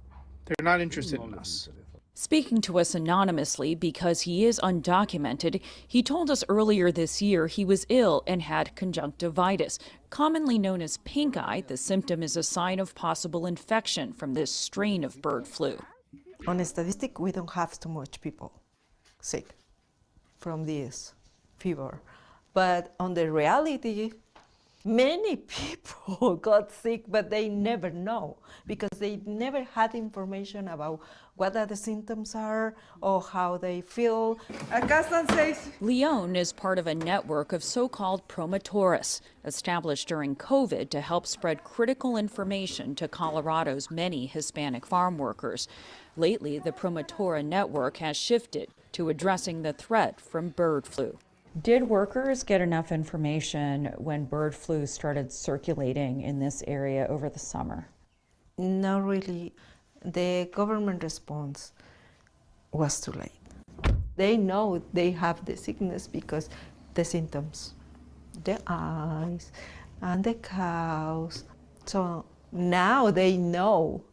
They're not interested in us.
Speaking to us anonymously because he is undocumented, he told us earlier this year he was ill and had conjunctivitis. Commonly known as pink eye, the symptom is a sign of possible infection from this strain of bird flu.
On a statistic, we don't have too much people sick from this fever. But on the reality, many people got sick, but they never know because they never had information about what the symptoms are or how they feel.
Leon is part of a network of so-called promotores established during COVID to help spread critical information to Colorado's many Hispanic farm workers. Lately, the Promotora network has shifted to addressing the threat from bird flu.
Did workers get enough information when bird flu started circulating in this area over the summer?
Not really. The government response was too late. They know they have the sickness because the symptoms, the eyes and the cows. So now they know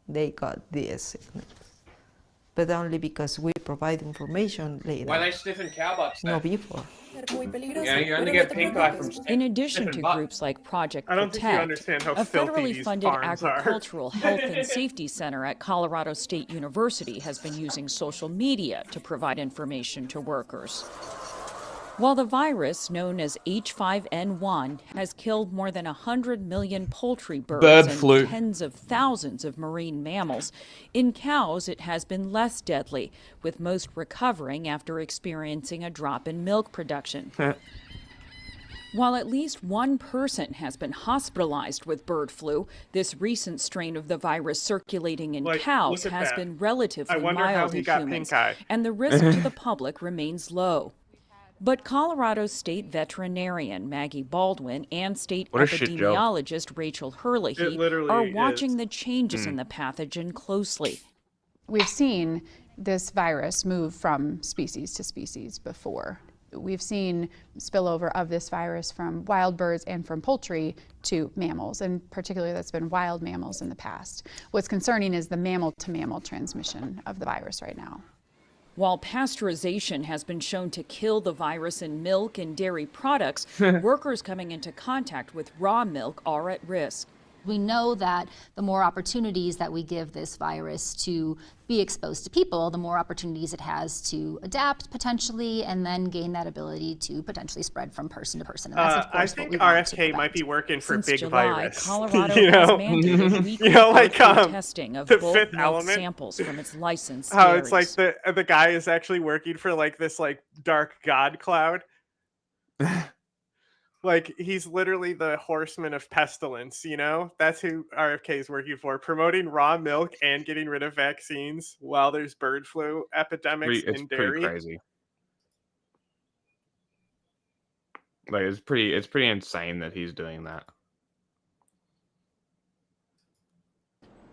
they got this sickness, but only because we provide information later.
Why are they sniffing cow butts?
No, before.
Yeah, you only get pink eye from
In addition to groups like Project Protect, a federally funded agricultural health and safety center at Colorado State University has been using social media to provide information to workers. While the virus, known as H5N1, has killed more than 100 million poultry birds and tens of thousands of marine mammals, in cows it has been less deadly, with most recovering after experiencing a drop in milk production. While at least one person has been hospitalized with bird flu, this recent strain of the virus circulating in cows has been relatively mild in humans, and the risk to the public remains low. But Colorado state veterinarian Maggie Baldwin and state epidemiologist Rachel Herlihy are watching the changes in the pathogen closely.
We've seen this virus move from species to species before. We've seen spillover of this virus from wild birds and from poultry to mammals, and particularly that's been wild mammals in the past. What's concerning is the mammal-to-mammal transmission of the virus right now.
While pasteurization has been shown to kill the virus in milk and dairy products, workers coming into contact with raw milk are at risk.
We know that the more opportunities that we give this virus to be exposed to people, the more opportunities it has to adapt potentially and then gain that ability to potentially spread from person to person. And that's, of course,
I think
what we want to
RFK might be working for
Since
big
July,
virus.
Colorado
you know?
has mandated weekly testing of
the
bulk
Fifth
milk
Element.
samples from its licensed
How
dairies.
it's like the guy is actually working for like this like dark god cloud. Like he's literally the horseman of pestilence, you know? That's who RFK is working for, promoting raw milk and getting rid of vaccines while there's bird flu epidemics in dairy.
Pretty crazy. Like it's pretty insane that he's doing that.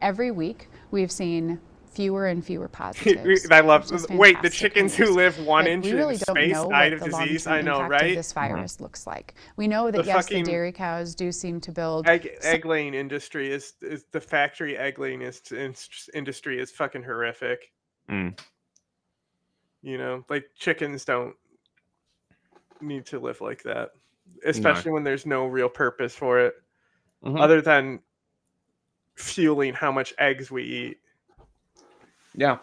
Every week, we've seen fewer and fewer positives.
I love. Wait, the chickens who live 1 inch
we really
in
don't
space
know
died
what
of
the
disease.
long-term
I know,
impact
right?
of this virus looks like. We know that the dairy cows do seem to build.
Egg laying industry is the factory egg laying industry is fucking horrific. You know, like chickens don't need to live like that, especially when there's no real purpose for it, other than fueling how much eggs we eat.
Yeah,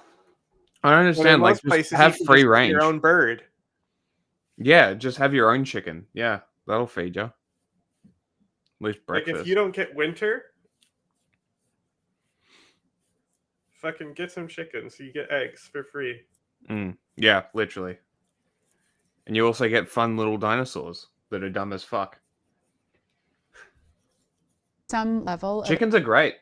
I don't understand. Like, just have free range.
Your own bird.
Yeah, just have your own chicken. Yeah, that'll feed you. At least breakfast.
Like if you don't get winter, fucking get some chickens. So you get eggs for free.
Yeah, literally. And you also get fun little dinosaurs that are dumb as fuck.
Some level.
Chickens are great.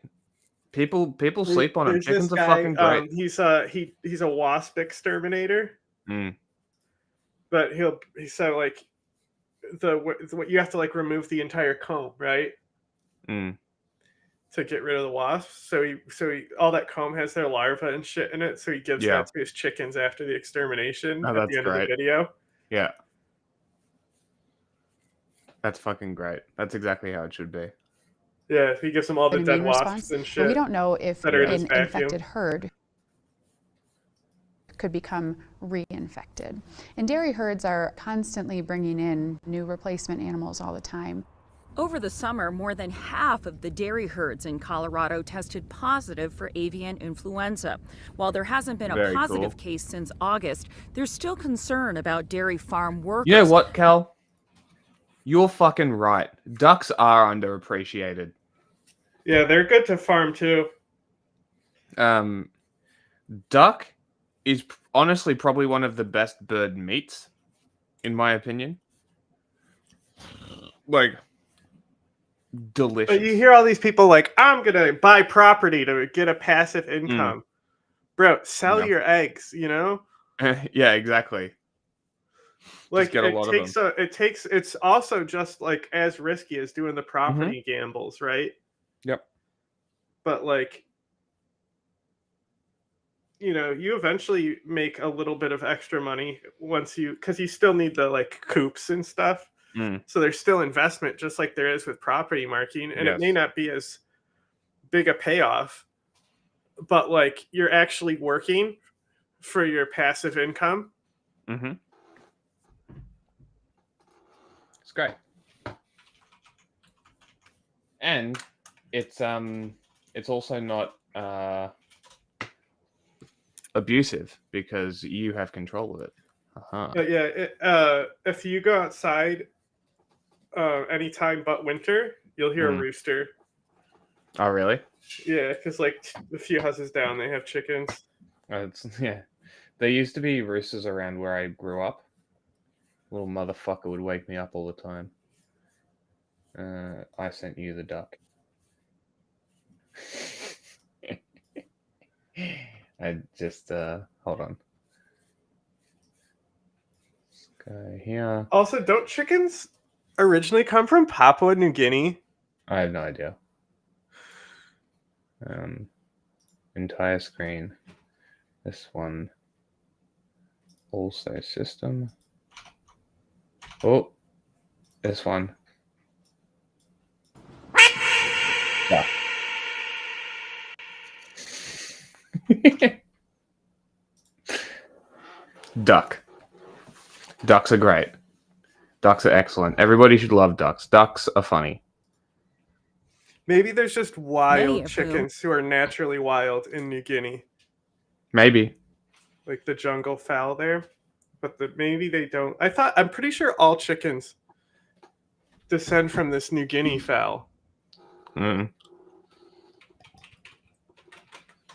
People sleep on them. Chickens are fucking great.
He's a wasp exterminator. But he's so like you have to like remove the entire comb, right? To get rid of the wasps. So he all that comb has their larvae and shit in it. So he gives that to his chickens after the extermination at the end of the video.
Yeah. That's fucking great. That's exactly how it should be.
Yeah, he gives them all the dead wasps and shit.
But we don't know if
an
infected herd could become reinfected. And dairy herds are constantly bringing in new replacement animals all the time.
Over the summer, more than half of the dairy herds in Colorado tested positive for avian influenza. While there hasn't been a positive case since August, there's still concern about dairy farm workers.
You know what, Cal? You're fucking right. Ducks are underappreciated.
Yeah, they're good to farm too.
Duck is honestly probably one of the best bird meats, in my opinion. Like, delicious.
But you hear all these people like, I'm gonna buy property to get a passive income. Bro, sell your eggs, you know?
Yeah, exactly.
Like it's also just like as risky as doing the property gambles, right?
Yep.
But like, you know, you eventually make a little bit of extra money because you still need the like coops and stuff. So there's still investment, just like there is with property marketing, and it may not be as big a payoff, but like you're actually working for your passive income.
It's great. And it's also not abusive because you have control of it.
But yeah, if you go outside anytime but winter, you'll hear a rooster.
Oh, really?
Yeah, because like a few houses down, they have chickens.
There used to be roosters around where I grew up. Little motherfucker would wake me up all the time. I sent you the duck. I just hold on. This guy here.
Also, don't chickens originally come from Papua New Guinea?
I have no idea. Entire screen. This one. Also system. Oh, this one. Yeah. Duck. Ducks are great. Ducks are excellent. Everybody should love ducks. Ducks are funny.
Maybe there's just wild chickens who are naturally wild in New Guinea.
Maybe.
Like the jungle fowl there. But maybe they don't. I'm pretty sure all chickens descend from this New Guinea fowl.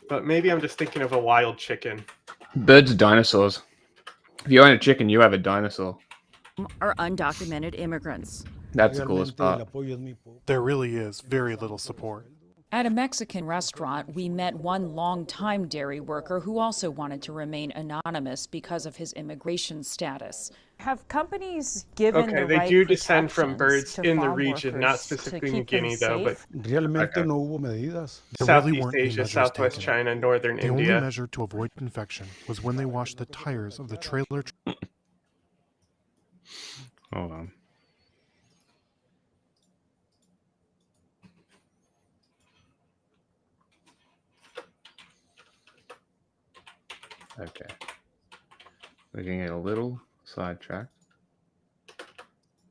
But maybe I'm just thinking of a wild chicken.
Birds are dinosaurs. If you own a chicken, you have a dinosaur.
Are undocumented immigrants.
That's the coolest part.
There really is very little support.
At a Mexican restaurant, we met one longtime dairy worker who also wanted to remain anonymous because of his immigration status.
Have companies given the
they
right
do descend from birds
to
in the
farm
region, not
workers
specifically
to
New
keep them
Guinea, though. But
Realmente no hubo medidas.
Southeast Asia, Southwest China, Northern
The
India.
only measure to avoid infection was when they washed the tires of the trailer.
Hold on. Okay. We're getting a little sidetracked.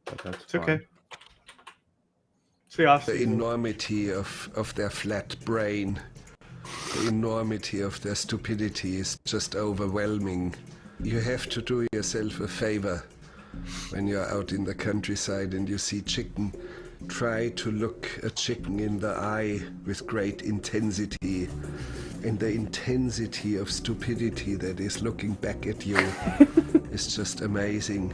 But that's
It's okay.
The enormity of their flat brain, the enormity of their stupidity is just overwhelming. You have to do yourself a favor when you're out in the countryside and you see chicken try to look a chicken in the eye with great intensity, and the intensity of stupidity that is looking back at you is just amazing.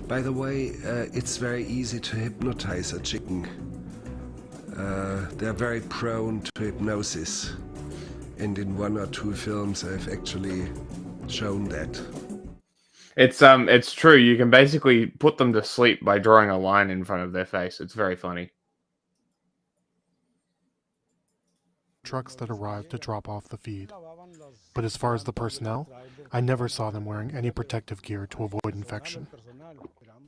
By the way, it's very easy to hypnotize a chicken. They're very prone to hypnosis, and in 1 or 2 films I've actually shown that.
It's true. You can basically put them to sleep by drawing a line in front of their face. It's very funny.
Trucks that arrived to drop off the feed. But as far as the personnel, I never saw them wearing any protective gear to avoid infection.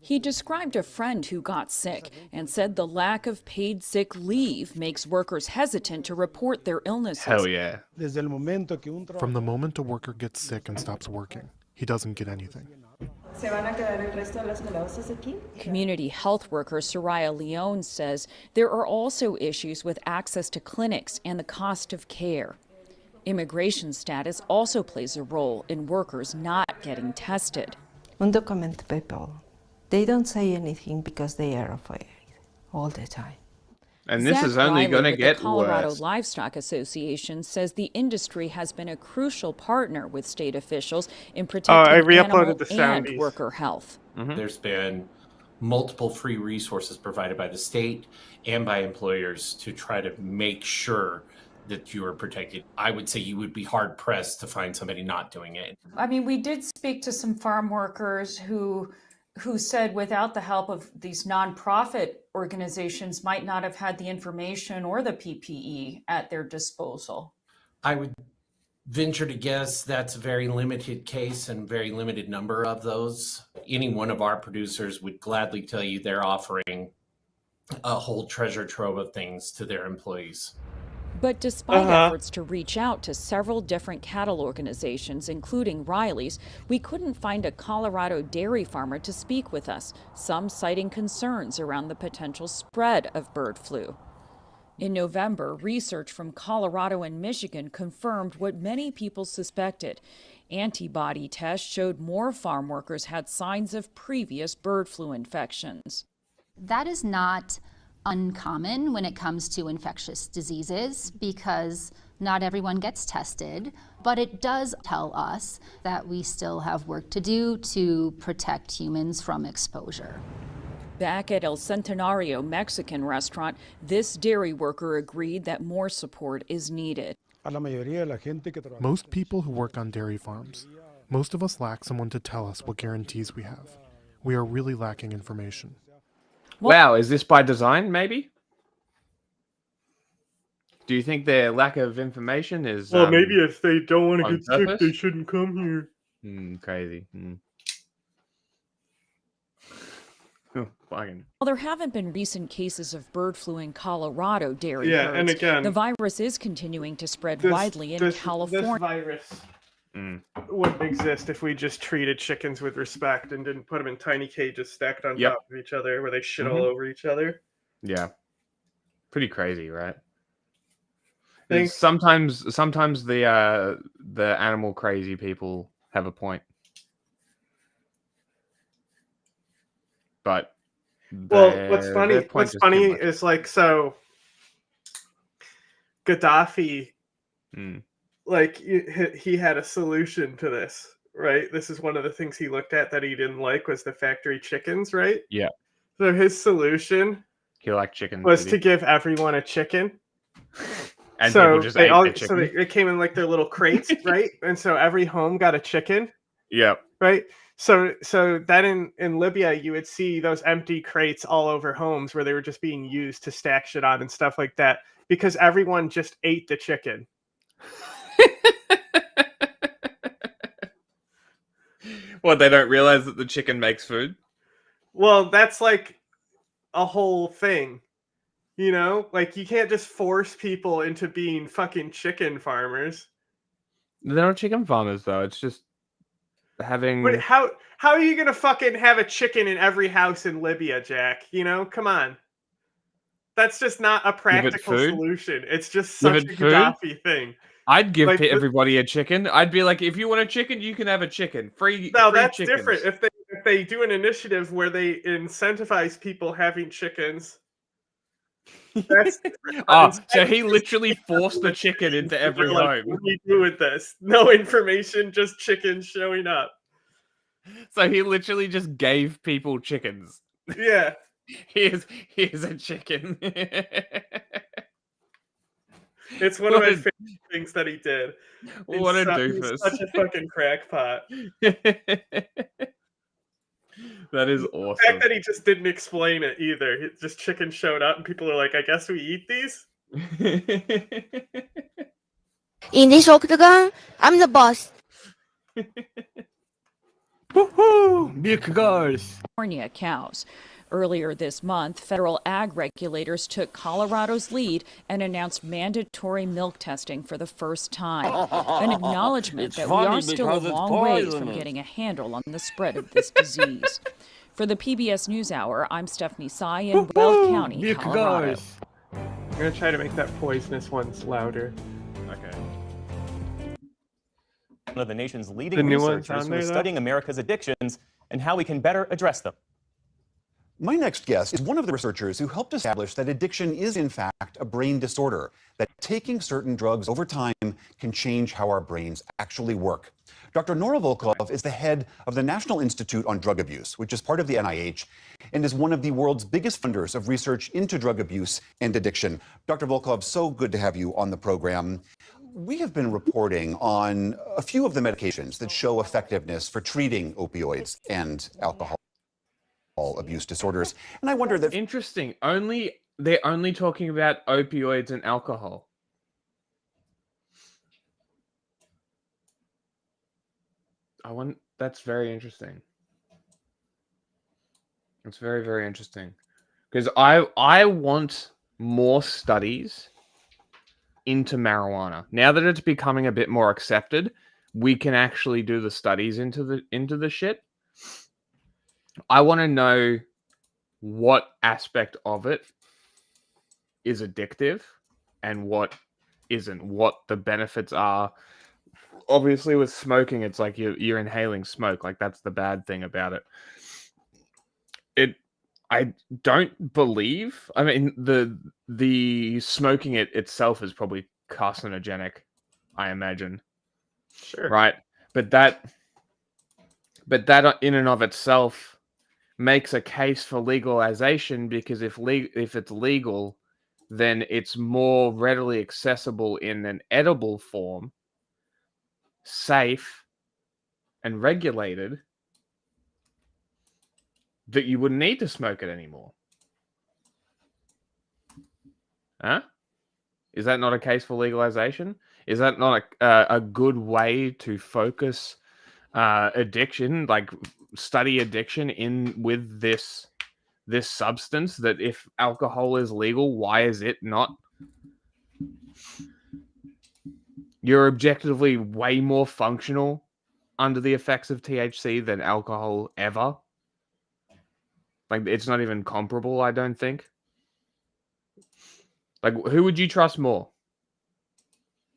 He described a friend who got sick and said the lack of paid sick leave makes workers hesitant to report their illnesses.
Hell yeah.
From the moment a worker gets sick and stops working, he doesn't get anything.
Community health worker Soraya Leone says there are also issues with access to clinics and the cost of care. Immigration status also plays a role in workers not getting tested.
Undocumented people, they don't say anything because they are afraid all the time.
And this is only going to get
the Colorado
worse.
Livestock Association says the industry has been a crucial partner with state officials in protecting animal and worker health.
There's been multiple free resources provided by the state and by employers to try to make sure that you are protected. I would say you would be hard pressed to find somebody not doing it.
I mean, we did speak to some farm workers who said without the help of these nonprofit organizations might not have had the information or the PPE at their disposal.
I would venture to guess that's a very limited case and very limited number of those. Any one of our producers would gladly tell you they're offering a whole treasure trove of things to their employees.
But despite efforts to reach out to several different cattle organizations, including Riley's, we couldn't find a Colorado dairy farmer to speak with us, some citing concerns around the potential spread of bird flu. In November, research from Colorado and Michigan confirmed what many people suspected. Antibody tests showed more farm workers had signs of previous bird flu infections.
That is not uncommon when it comes to infectious diseases because not everyone gets tested, but it does tell us that we still have work to do to protect humans from exposure.
Back at El Centenario Mexican restaurant, this dairy worker agreed that more support is needed.
Most people who work on dairy farms, most of us lack someone to tell us what guarantees we have. We are really lacking information.
Wow, is this by design, maybe? Do you think their lack of information is...
Well, maybe if they don't want to get sick, they shouldn't come here.
Crazy. Oh, fine.
Well, there haven't been recent cases of bird flu in Colorado dairy herds.
And again,
the virus is continuing to spread widely in California.
This virus wouldn't exist if we just treated chickens with respect and didn't put them in tiny cages stacked on top of each other where they shit all over each other.
Yeah. Pretty crazy, right?
Thanks.
Sometimes the animal crazy people have a point. But
what's funny is like, so Gaddafi like he had a solution to this, right? This is one of the things he looked at that he didn't like was the factory chickens, right?
Yeah.
So his solution
he liked chicken
was to give everyone a chicken.
And
so
people just ate the chicken.
So they came in like their little crates, right? And so every home got a chicken.
Yep.
Right. So then in Libya, you would see those empty crates all over homes where they were just being used to stack shit on and stuff like that because everyone just ate the chicken.
What, they don't realize that the chicken makes food?
Well, that's like a whole thing. You know, like you can't just force people into being fucking chicken farmers.
They're not chicken farmers though. It's just having.
But how are you gonna fucking have a chicken in every house in Libya, Jack? You know, come on. That's just not a practical solution. It's just such a Gaddafi thing.
I'd give everybody a chicken. I'd be like, if you want a chicken, you can have a chicken. Free.
No,
free
that's
chickens.
different. If they do an initiative where they incentivize people having chickens,
That's
so he literally forced the chicken into every home.
What do we do with this? No information, just chickens showing up.
So he literally just gave people chickens.
Yeah.
Here's a chicken.
It's one of my favorite things that he did.
What a doofus.
He's such a fucking crackpot.
That is
The
awesome.
fact that he just didn't explain it either. Just chicken showed up and people are like, I guess we eat these?
In this octagon, I'm the boss.
Woohoo! Milk girls. California cows. Earlier this month, federal ag regulators took Colorado's lead and announced mandatory milk testing for the first time. An acknowledgement that we are still a long ways from getting a handle on the spread of this disease. For the PBS NewsHour, I'm Stephanie Sy in Weld County, Colorado.
I'm going to try to make that poisonous ones louder.
Okay.
One of the nation's leading researchers who is studying America's addictions and how we can better address them.
My next guest is one of the researchers who helped establish that addiction is in fact a brain disorder, that taking certain drugs over time can change how our brains actually work. Dr. Nora Volkov is the head of the National Institute on Drug Abuse, which is part of the NIH, and is one of the world's biggest funders of research into drug abuse and addiction. Dr. Volkov, so good to have you on the program. We have been reporting on a few of the medications that show effectiveness for treating opioids and alcohol abuse disorders. And I wonder that...
Interesting. They're only talking about opioids and alcohol. That's very interesting. It's very, very interesting. Because I want more studies into marijuana. Now that it's becoming a bit more accepted, we can actually do the studies into the shit. I want to know what aspect of it is addictive and what isn't, what the benefits are. Obviously with smoking, it's like you're inhaling smoke. Like that's the bad thing about it. I don't believe, I mean, the smoking itself is probably carcinogenic, I imagine.
Sure.
Right. But that in and of itself makes a case for legalization, because if it's legal, then it's more readily accessible in an edible form, safe and regulated, that you wouldn't need to smoke it anymore. Huh? Is that not a case for legalization? Is that not a good way to focus addiction, like study addiction with this substance, that if alcohol is legal, why is it not? You're objectively way more functional under the effects of THC than alcohol ever. Like, it's not even comparable, I don't think. Like, who would you trust more?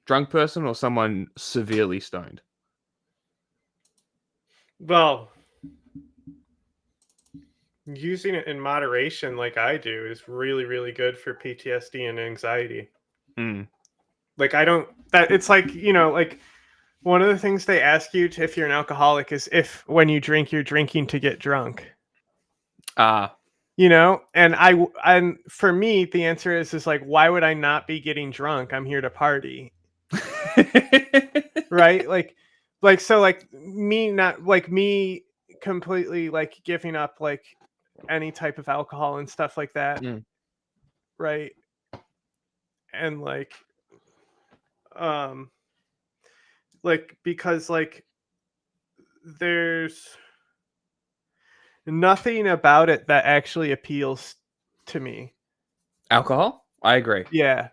Drunk person or someone severely stoned?
Well, using it in moderation like I do is really, really good for PTSD and anxiety. Like, it's like, like one of the things they ask you if you're an alcoholic is if when you drink, you're drinking to get drunk. And for me, the answer is like, why would I not be getting drunk? I'm here to party. Right? Me completely like giving up like any type of alcohol and stuff like that. Right. And because there's nothing about it that actually appeals to me.
Alcohol? I agree.
Yeah.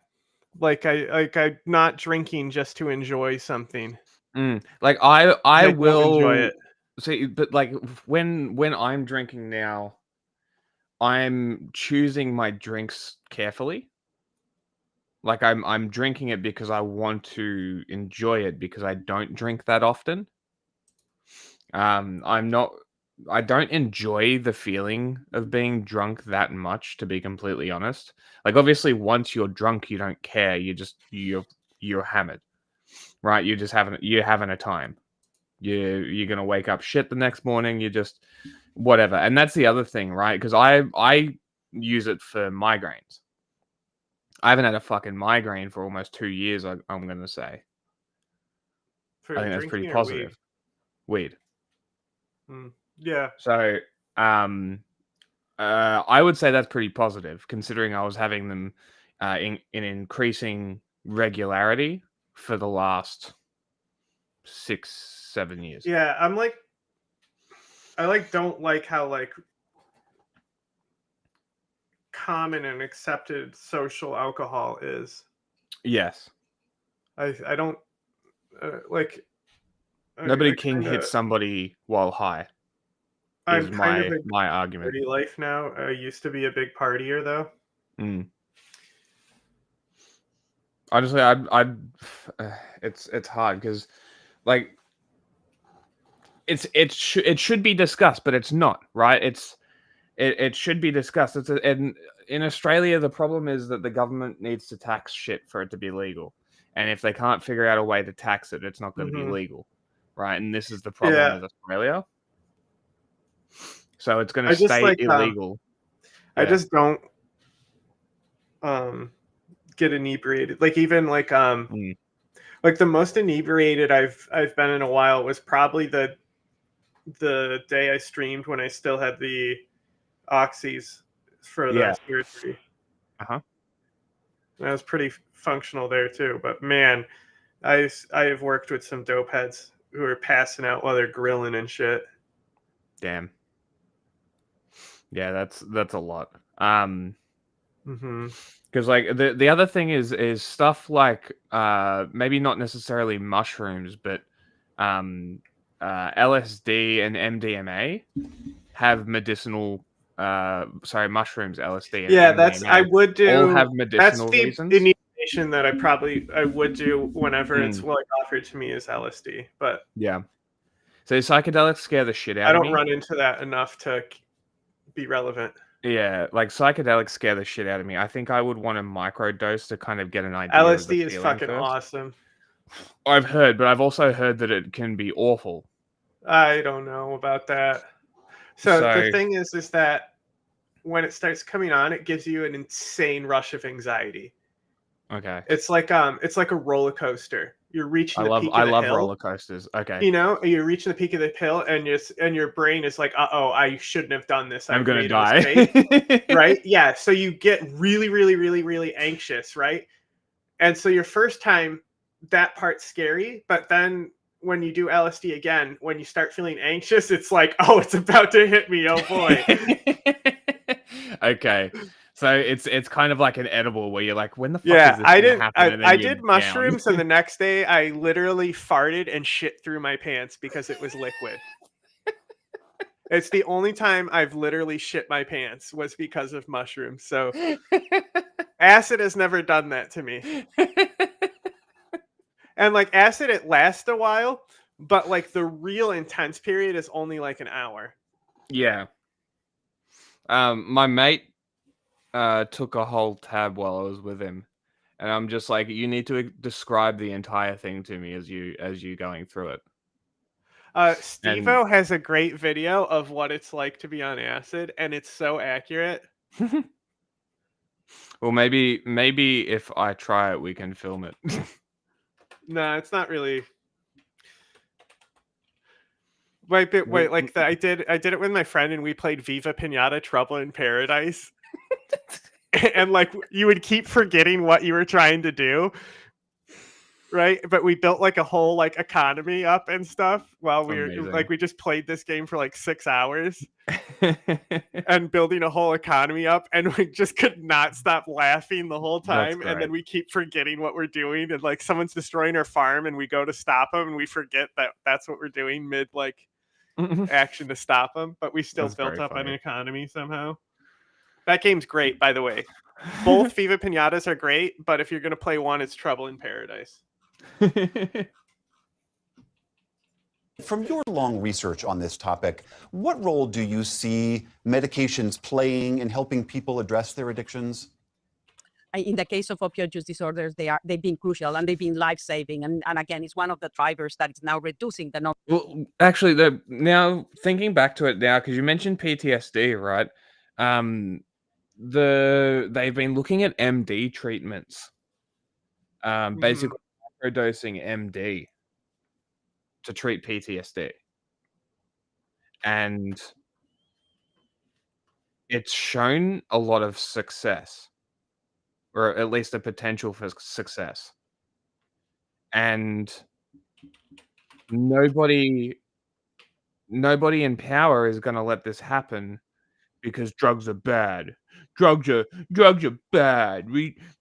I'm not drinking just to enjoy something.
Like I will
enjoy it.
See, but like when I'm drinking now, I'm choosing my drinks carefully. Like I'm drinking it because I want to enjoy it, because I don't drink that often. I'm not don't enjoy the feeling of being drunk that much, to be completely honest. Like, obviously, once you're drunk, you don't care. You're hammered, right? You're having a time. You're gonna wake up shit the next morning. You just whatever, and that's the other thing, right? Because I use it for migraines. I haven't had a fucking migraine for almost 2 years. I'm gonna say.
For
I think that's pretty
drinking or
positive. Weed.
Yeah.
So, I would say that's pretty positive, considering I was having them in increasing regularity for the last 6-7 years.
Yeah, I don't like how like common and accepted social alcohol is.
Yes.
I don't like.
Nobody can hit somebody while high.
I'm
Is
kind of in
my argument.
party life now. I used to be a big partier though.
Honestly, it's hard because, like, it should be discussed, but it's not, right? It should be discussed. In Australia, the problem is that the government needs to tax shit for it to be legal, and if they can't figure out a way to tax it, it's not going to be legal, right? And this is the problem with Australia. So it's going to stay illegal.
I just don't get inebriated. Like even like like the most inebriated I've been in a while was probably the day I streamed when I still had the oxys for the surgery.
Uh-huh.
I was pretty functional there too, but man, I have worked with some dope heads who are passing out while they're grilling and shit.
Damn. Yeah, that's a lot. Because like the other thing is stuff like maybe not necessarily mushrooms, but LSD and MDMA have medicinal. Mushrooms, LSD. And MDMA
I would do.
All have medicinal reasons.
That's the initiation that I would do whenever it's like offered to me is LSD. But
yeah, so psychedelics scare the shit out of me.
I don't run into that enough to be relevant.
Yeah, like psychedelics scare the shit out of me. I think I would want a microdose to kind of get an idea.
LSD is fucking awesome.
I've heard, but I've also heard that it can be awful.
I don't know about that. So the thing is that when it starts coming on, it gives you an insane rush of anxiety.
Okay.
It's like a roller coaster. You're reaching the peak of the hill.
I love roller coasters. Okay.
You know, you're reaching the peak of the hill, and your brain is like, "Uh-oh, I shouldn't have done this.
I'm gonna die."
Right? Yeah. So you get really, really, really, really anxious, right? And so your first time, that part's scary, but then when you do LSD again, when you start feeling anxious, it's like, oh, it's about to hit me. Oh boy.
Okay. So it's kind of like an edible where you're like, when the fuck is this gonna happen?
I did mushrooms and the next day I literally farted and shit through my pants because it was liquid. It's the only time I've literally shit my pants was because of mushrooms. So acid has never done that to me. And like acid, it lasts a while, but like the real intense period is only like an hour.
Yeah. My mate took a whole tab while I was with him, and I'm just like, you need to describe the entire thing to me as you going through it.
Steve-O has a great video of what it's like to be on acid, and it's so accurate.
Well, maybe if I try it, we can film it.
No, it's not really. Wait, like I did it with my friend, and we played Viva Pinata Trouble in Paradise. And like you would keep forgetting what you were trying to do, right? But we built like a whole like economy up and stuff while we were like, we just played this game for like 6 hours and building a whole economy up, and we just could not stop laughing the whole time. And then we keep forgetting what we're doing, and like someone's destroying our farm, and we go to stop them, and we forget that that's what we're doing mid like action to stop them, but we still built up an economy somehow. That game's great, by the way. Both Viva Pinatas are great, but if you're going to play one, it's Trouble in Paradise.
From your long research on this topic, what role do you see medications playing in helping people address their addictions?
In the case of opioid use disorders, they've been crucial and they've been life-saving. And again, it's one of the drivers that is now reducing the number.
Well, actually, now thinking back to it now, because you mentioned PTSD, right? They've been looking at MD treatments, basically microdosing MD to treat PTSD, and it's shown a lot of success, or at least a potential for success, and nobody in power is going to let this happen because drugs are bad. Drugs are bad.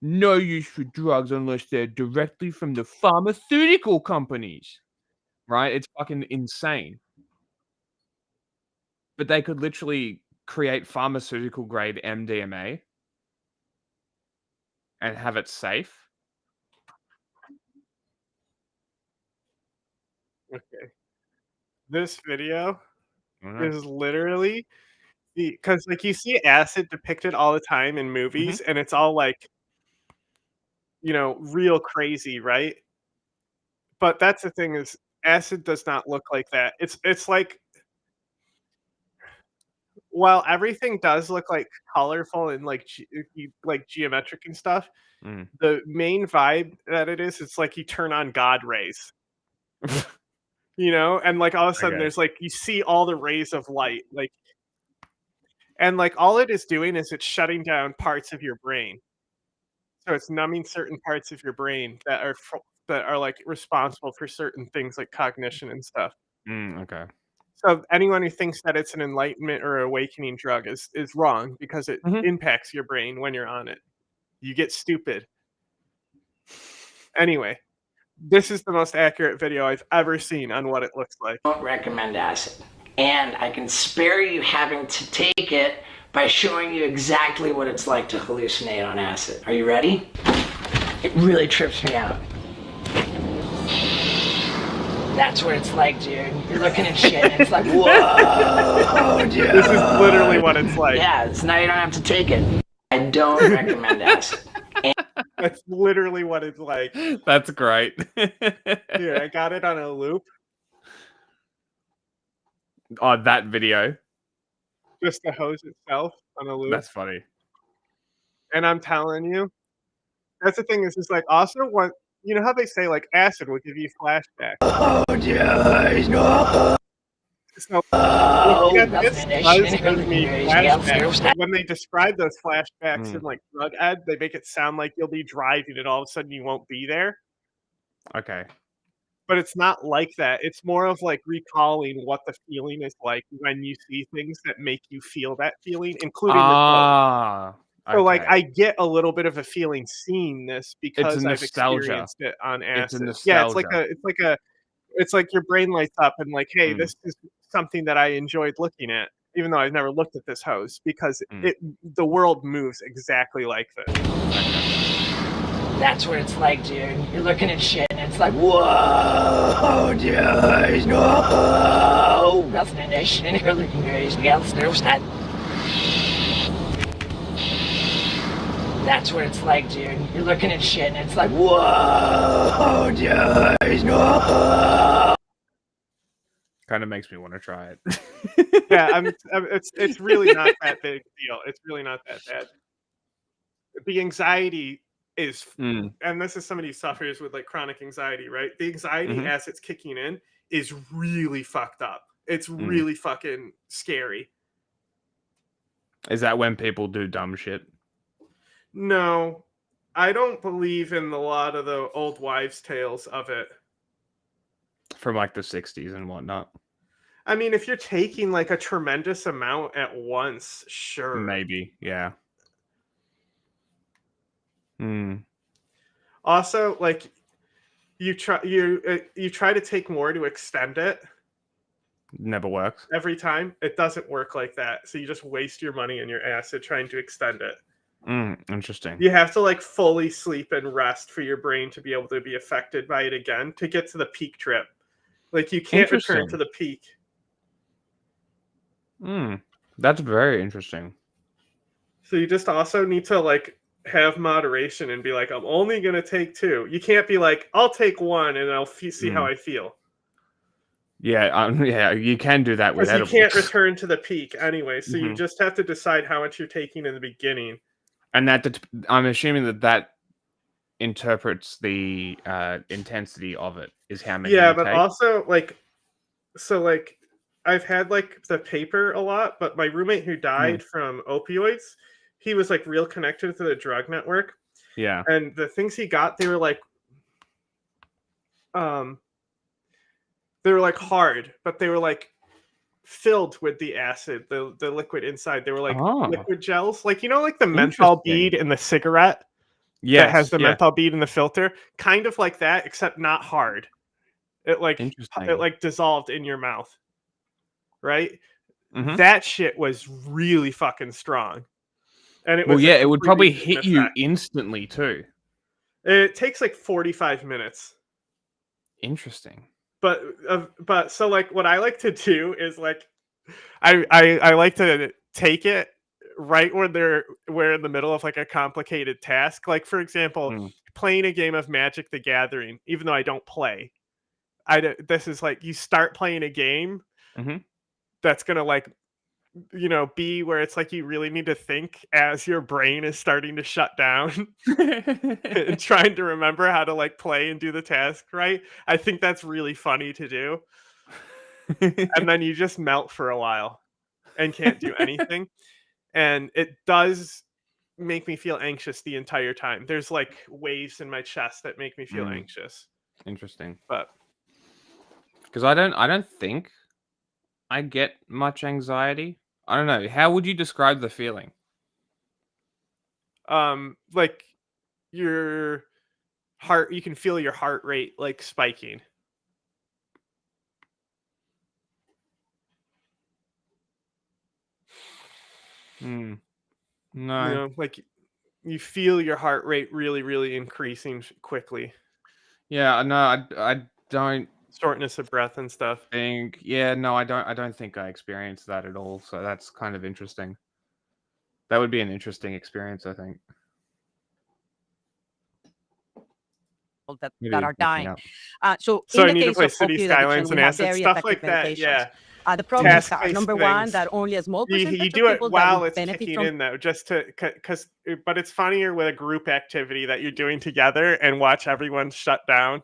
No use for drugs unless they're directly from the pharmaceutical companies. Right? It's fucking insane. But they could literally create pharmaceutical grade MDMA and have it safe.
Okay. This video is literally because like you see acid depicted all the time in movies and it's all like, you know, real crazy, right? But that's the thing is acid does not look like that. It's like while everything does look like colorful and like like geometric and stuff, the main vibe that it is, it's like you turn on God rays. You know, and like all of a sudden there's like you see all the rays of light, like, and like all it is doing is it's shutting down parts of your brain. So it's numbing certain parts of your brain that are like responsible for certain things like cognition and stuff.
Okay.
So anyone who thinks that it's an enlightenment or awakening drug is wrong because it impacts your brain when you're on it. You get stupid. Anyway, this is the most accurate video I've ever seen on what it looks like.
I don't recommend acid. And I can spare you having to take it by showing you exactly what it's like to hallucinate on acid. Are you ready? It really trips me out. That's what it's like, dude. You're looking at shit and it's like, whoa, dude.
This is literally what it's like.
Yeah, so now you don't have to take it. I don't recommend acid.
That's literally what it's like.
That's great.
Here, I got it on a loop.
Oh, that video.
Just the hose itself on a loop.
That's funny.
And I'm telling you, that's the thing is just like also what you know how they say like acid will give you flashbacks.
Oh, dude, no.
So this does give me flashbacks. But when they describe those flashbacks in like drug ads, they make it sound like you'll be driving and all of a sudden you won't be there.
Okay.
But it's not like that. It's more of like recalling what the feeling is like when you see things that make you feel that feeling, including the quote. So like I get a little bit of a feeling seeing this because I've experienced it on acid. Yeah, it's like your brain lights up and like, hey, this is something that I enjoyed looking at, even though I've never looked at this hose because the world moves exactly like this.
That's what it's like, dude. You're looking at shit and it's like, whoa, dude, no. Nothing in this shit. You're looking at That's what it's like, dude. You're looking at shit and it's like, whoa, dude, no.
Kind of makes me want to try it.
Yeah, it's really not that big a deal. It's really not that bad. The anxiety is, and this is somebody who suffers with like chronic anxiety, right? The anxiety as it's kicking in is really fucked up. It's really fucking scary.
Is that when people do dumb shit?
No, I don't believe in a lot of the old wives' tales of it.
From like the 60s and whatnot.
I mean, if you're taking like a tremendous amount at once, sure.
Maybe, yeah.
Also, like you try to take more to extend it.
Never works.
Every time. It doesn't work like that. So you just waste your money and your acid trying to extend it.
Interesting.
You have to like fully sleep and rest for your brain to be able to be affected by it again to get to the peak trip.
Like you can't return to the peak.
That's very interesting.
So you just also need to like have moderation and be like, I'm only going to take 2. You can't be like, I'll take 1 and I'll see how I feel.
Yeah, you can do that with edibles.
You can't return to the peak anyway, so you just have to decide how much you're taking in the beginning.
And I'm assuming that interprets the intensity of it, is how many you
but
take.
Also I've had like the paper a lot, but my roommate who died from opioids, he was like real connected to the drug network.
Yeah.
And the things he got, they were like hard, but they were like filled with the acid, the liquid inside. They were like liquid gels, like like the menthol bead in the cigarette. That has the menthol bead in the filter, kind of like that, except not hard. It like dissolved in your mouth, right? That shit was really fucking strong, and it was
it would probably hit you instantly too.
It takes like 45 minutes.
Interesting.
But so like what I like to do is like I like to take it right when we're in the middle of like a complicated task. Like for example, playing a game of Magic the Gathering, even though I don't play. This is like you start playing a game that's gonna like be where it's like you really need to think as your brain is starting to shut down and trying to remember how to like play and do the task right. I think that's really funny to do. And then you just melt for a while and can't do anything. And it does make me feel anxious the entire time. There's like waves in my chest that make me feel anxious.
Interesting.
But
because I don't think I get much anxiety. I don't know. How would you describe the feeling?
Like your heart, you can feel your heart rate like spiking.
No.
Like you feel your heart rate really, really increasing quickly.
Yeah, no, I don't.
Shortness of breath and stuff.
I don't think I experienced that at all. So that's kind of interesting. That would be an interesting experience, I think.
That are dying. So
I
in the
need
case
to play
of
City
opioid
Skylines
addiction, we
and
have
acid
very
stuff
effective
like that.
medications.
Yeah.
The problems are
Task-based
number one,
things.
that only a small percentage
You
of
do it
people
while
that
it's
benefit
kicking
from
in though, but it's funnier with a group activity that you're doing together and watch everyone shut down.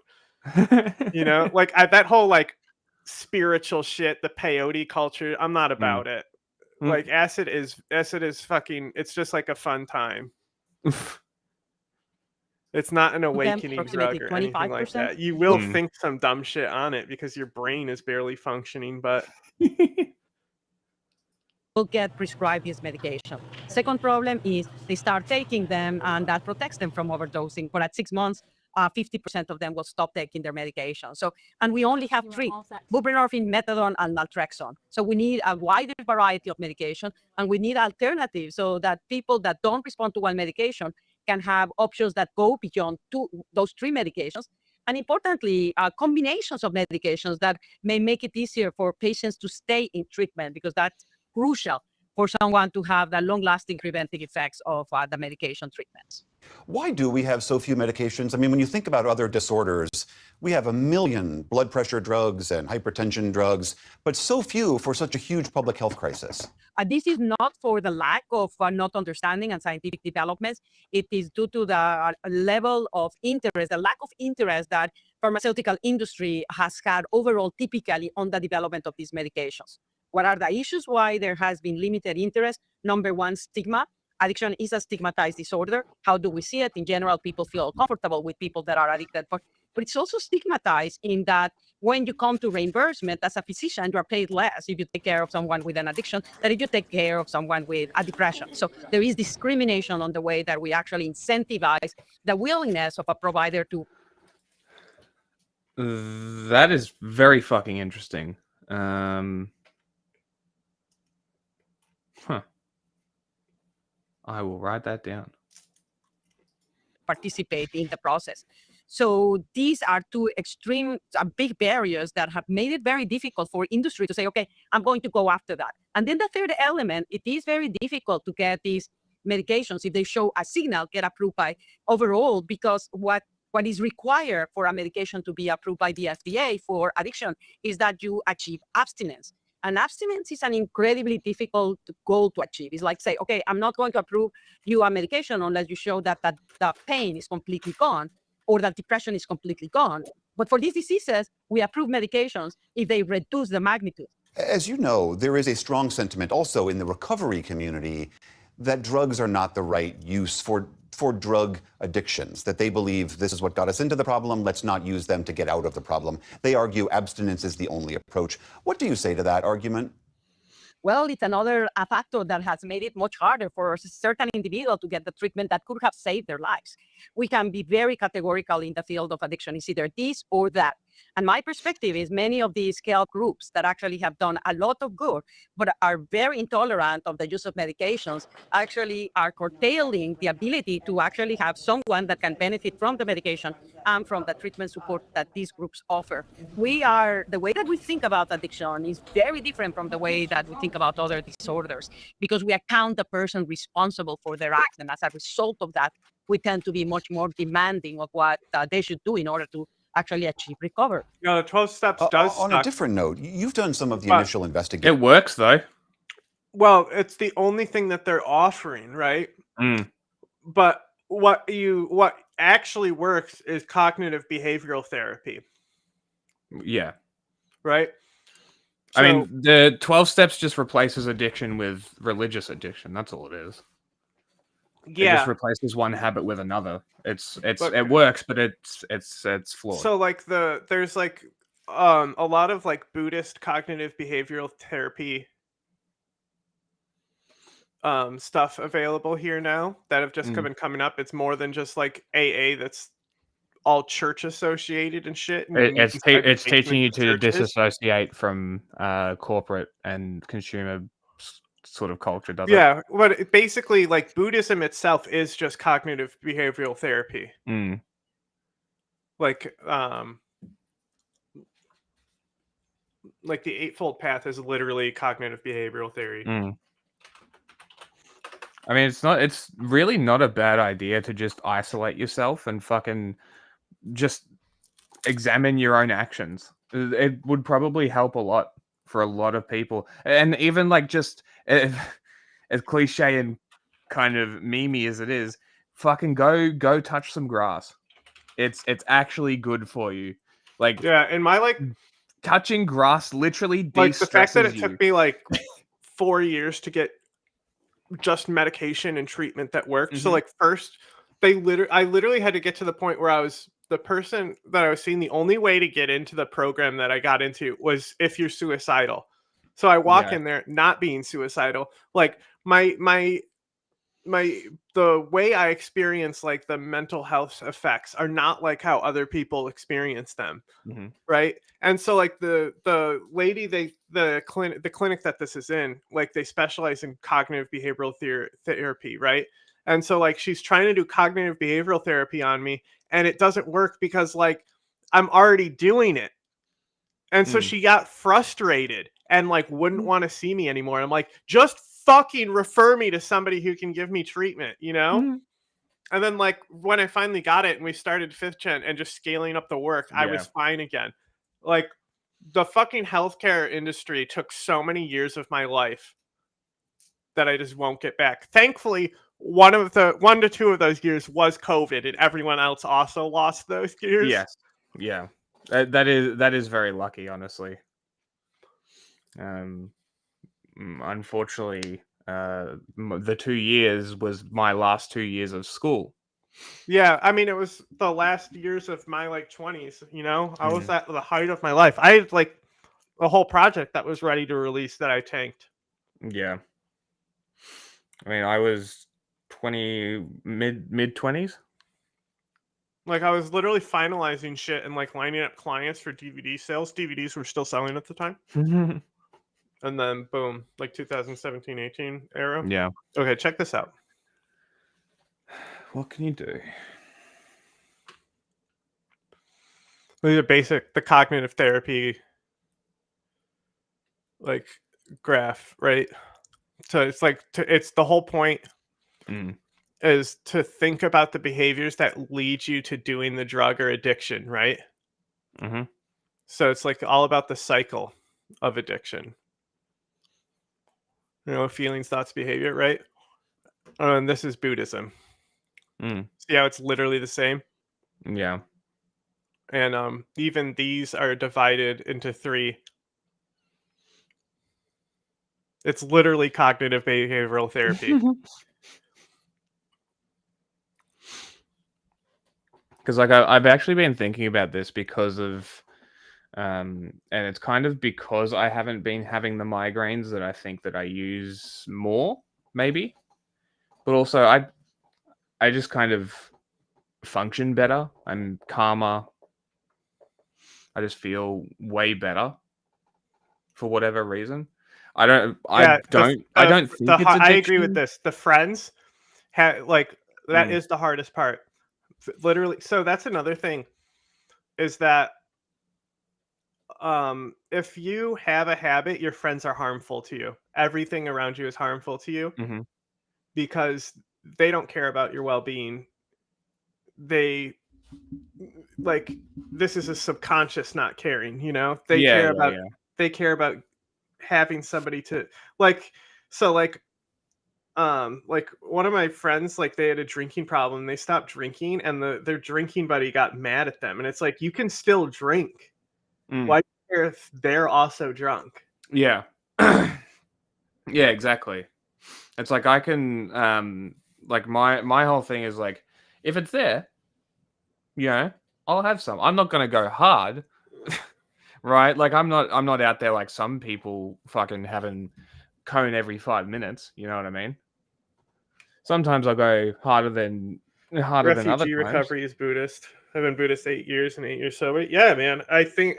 Like that whole like spiritual shit, the peyote culture. I'm not about it. Like acid is fucking. It's just like a fun time. It's not an awakening drug or anything like that. You will think some dumb shit on it because your brain is barely functioning, but
will get prescribed this medication. Second problem is they start taking them and that protects them from overdosing. But at 6 months, 50% of them will stop taking their medication. And we only have 3, buprenorphine, methadone, and naltrexone. So we need a wider variety of medication, and we need alternatives so that people that don't respond to one medication can have options that go beyond those 3 medications. And importantly, combinations of medications that may make it easier for patients to stay in treatment, because that's crucial for someone to have the long-lasting preventive effects of the medication treatments.
Why do we have so few medications? I mean, when you think about other disorders, we have 1 million blood pressure drugs and hypertension drugs, but so few for such a huge public health crisis.
This is not for the lack of not understanding and scientific developments. It is due to the level of interest, the lack of interest that pharmaceutical industry has had overall typically on the development of these medications. What are the issues why there has been limited interest? Number one, stigma. Addiction is a stigmatized disorder. How do we see it? In general, people feel comfortable with people that are addicted, but it's also stigmatized in that when you come to reimbursement as a physician, you are paid less if you take care of someone with an addiction than if you take care of someone with a depression. So there is discrimination on the way that we actually incentivize the willingness of a provider to.
That is very fucking interesting. I will write that down.
Participate in the process. So these are two extreme, big barriers that have made it very difficult for industry to say, okay, I'm going to go after that. And then the third element, it is very difficult to get these medications, if they show a signal, get approved by overall, because what is required for a medication to be approved by the FDA for addiction is that you achieve abstinence. And abstinence is an incredibly difficult goal to achieve. It's like say, okay, I'm not going to approve you a medication unless you show that the pain is completely gone or that depression is completely gone. But for these diseases, we approve medications if they reduce the magnitude.
As you know, there is a strong sentiment also in the recovery community that drugs are not the right use for drug addictions, that they believe this is what got us into the problem, let's not use them to get out of the problem. They argue abstinence is the only approach. What do you say to that argument?
Well, it's another factor that has made it much harder for a certain individual to get the treatment that could have saved their lives. We can be very categorical in the field of addiction. It's either this or that. And my perspective is many of these health groups that actually have done a lot of good, but are very intolerant of the use of medications, actually are curtailing the ability to actually have someone that can benefit from the medication and from the treatment support that these groups offer. The way that we think about addiction is very different from the way that we think about other disorders, because we account the person responsible for their act. And as a result of that, we tend to be much more demanding of what they should do in order to actually achieve recovery.
No, the 12 steps does
on
suck.
a different note, you've done some of the initial investigation.
It works though.
Well, it's the only thing that they're offering, right? But what actually works is cognitive behavioral therapy.
Yeah.
Right?
I mean, the 12 steps just replaces addiction with religious addiction. That's all it is.
Yeah.
It just replaces one habit with another. It works, but it's flawed.
So like there's like a lot of like Buddhist cognitive behavioral therapy stuff available here now that have just been coming up. It's more than just like AA that's all church associated and shit.
It's teaching you to disassociate from corporate and consumer sort of culture, doesn't it?
Yeah, but basically, like Buddhism itself is just cognitive behavioral therapy. Like the Eightfold Path is literally cognitive behavioral theory.
I mean, it's really not a bad idea to just isolate yourself and fucking just examine your own actions. It would probably help a lot for a lot of people. And even like just as cliche and kind of memey as it is, fucking go touch some grass. It's actually good for you. Like,
yeah, and my like
touching grass literally de-stresses
like the fact that it
you.
took me like 4 years to get just medication and treatment that worked. So like first I literally had to get to the point where I was the person that I was seeing. The only way to get into the program that I got into was if you're suicidal. So I walk in there not being suicidal. Like the way I experience like the mental health effects are not like how other people experience them. Right. And so like the lady, the clinic that this is in, like they specialize in cognitive behavioral therapy. Right. And so like she's trying to do cognitive behavioral therapy on me and it doesn't work because like I'm already doing it. And so she got frustrated and like wouldn't want to see me anymore. I'm like, just fucking refer me to somebody who can give me treatment, you know? And then like when I finally got it and we started 5th Gen and just scaling up the work, I was fine again. Like the fucking healthcare industry took so many years of my life that I just won't get back. Thankfully, 1 to 2 of those years was COVID and everyone else also lost those years.
Yes. Yeah. That is very lucky, honestly. Unfortunately, the 2 years was my last 2 years of school.
Yeah, I mean, it was the last years of my like 20s, you know? I was at the height of my life. I had like a whole project that was ready to release that I tanked.
Yeah. I mean, I was 20, mid-20s.
Like, I was literally finalizing shit and like lining up clients for DVD sales. DVDs were still selling at the time. And then, boom, like 2017, 18 era.
Yeah.
Okay, check this out.
What can you do?
the cognitive therapy like graph, right? So it's like it's the whole point is to think about the behaviors that lead you to doing the drug or addiction, right?
Mm-hmm.
So it's like all about the cycle of addiction. You know, feelings, thoughts, behavior, right? And this is Buddhism. See how it's literally the same?
Yeah.
And even these are divided into 3. It's literally cognitive behavioral therapy.
Because like I've actually been thinking about this because of, and it's kind of because I haven't been having the migraines that I think that I use more, maybe. But also I just kind of function better. I'm calmer. I just feel way better for whatever reason. I don't think it's addiction.
I agree with this. The friends that is the hardest part. Literally. So that's another thing is that if you have a habit, your friends are harmful to you. Everything around you is harmful to you because they don't care about your well-being. They like this is a subconscious not caring, you know? They care about having somebody to like one of my friends, like they had a drinking problem, they stopped drinking and their drinking buddy got mad at them, and it's like you can still drink. Why do you care if they're also drunk?
Yeah. Yeah, exactly. It's like I can like my whole thing is like if it's there, I'll have some. I'm not gonna go hard. Right? Like I'm not out there like some people fucking having cone every 5 minutes, you know what I mean? Sometimes I'll go harder than other times.
Refugee recovery is Buddhist. I've been Buddhist 8 years and 8 years sober. Yeah, man. I think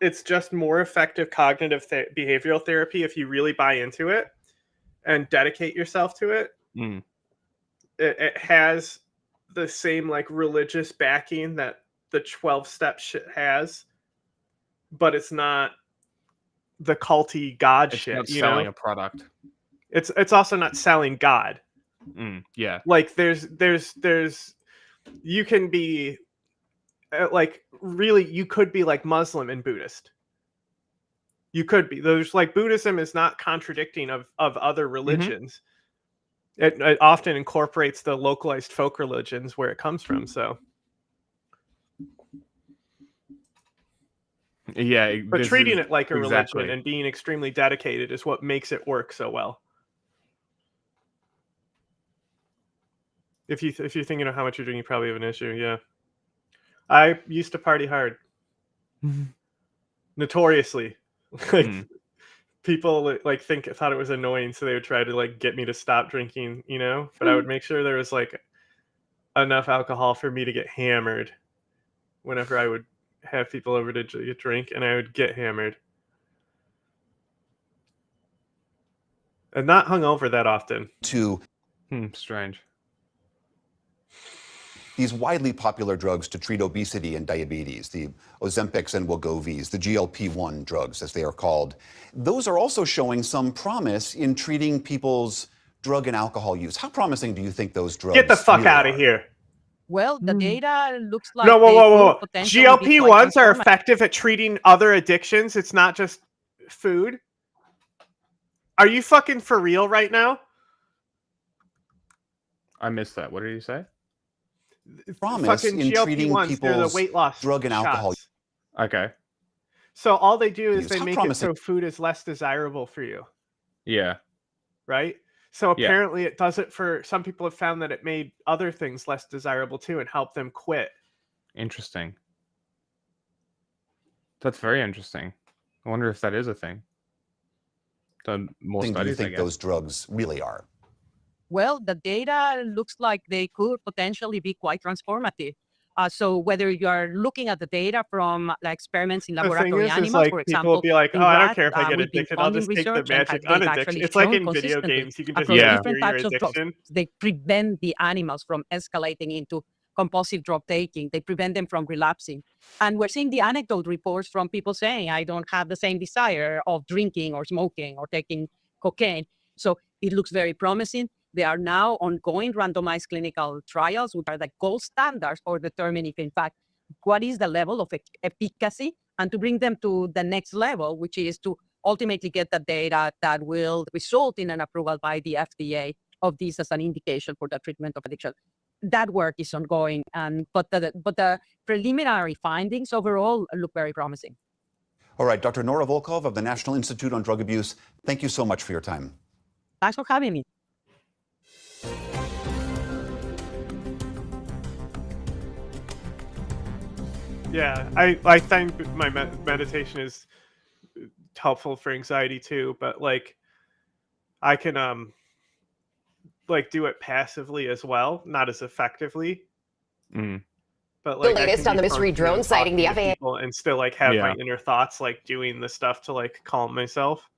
it's just more effective cognitive behavioral therapy if you really buy into it and dedicate yourself to it. It has the same like religious backing that the 12-step shit has, but it's not the culty God shit.
It's not selling a product.
It's also not selling God.
Yeah.
Like there's you can be like really you could be like Muslim and Buddhist. You could be. There's like Buddhism is not contradicting of other religions. It often incorporates the localized folk religions where it comes from. So
yeah,
but treating it like a religion and being extremely dedicated is what makes it work so well. If you're thinking of how much you're doing, you probably have an issue. Yeah, I used to party hard, notoriously. Like people like thought it was annoying, so they would try to like get me to stop drinking, you know. But I would make sure there was like enough alcohol for me to get hammered whenever I would have people over to drink, and I would get hammered. And not hungover that often.
Strange.
These widely popular drugs to treat obesity and diabetes, the Ozempics and Wegovy's, the GLP-1 drugs, as they are called, those are also showing some promise in treating people's drug and alcohol use. How promising do you think those drugs
Get the fuck
really
out of
are?
here.
Well, the data looks like
No, whoa. GLP-1s are effective at treating other addictions. It's not just food. Are you fucking for real right now?
I missed that. What did you say?
Promise in
GLP-1s,
treating people's
the weight loss
drug and alcohol.
shots.
Okay.
So all they do is they
How
make
promising.
it so food is less desirable for you.
Yeah.
Right? So apparently it does it for some people have found that it made other things less desirable too and helped them quit.
Interesting. That's very interesting. I wonder if that is a thing. Done more
Do
studies,
you
I
think
guess.
those drugs really are?
Well, the data looks like they could potentially be quite transformative. So whether you are looking at the data from like experiments in laboratory animals,
like,
for
people
example,
will be like,
in
oh, I don't
rats,
care if I get
we've been
addicted. I'll just
funding
take the
research and
magic
they've
unaddiction.
actually
It's like
shown
in video
consistently
games. You can just
across
cure
different
your
types of drugs,
addiction.
they prevent the animals from escalating into compulsive drug taking. They prevent them from relapsing. And we're seeing the anecdote reports from people saying, I don't have the same desire of drinking or smoking or taking cocaine. So it looks very promising. There are now ongoing randomized clinical trials, which are the gold standards for determining, if in fact, what is the level of efficacy, and to bring them to the next level, which is to ultimately get the data that will result in an approval by the FDA of this as an indication for the treatment of addiction. That work is ongoing, but the preliminary findings overall look very promising.
All right, Dr. Nora Volkov of the National Institute on Drug Abuse, thank you so much for your time.
Thanks for having me.
Yeah, I think my meditation is helpful for anxiety too, but like I can like do it passively as well, not as effectively. But like
the latest on the mystery drone sighting, the FAA,
and still like have my inner thoughts, like doing the stuff to like calm myself,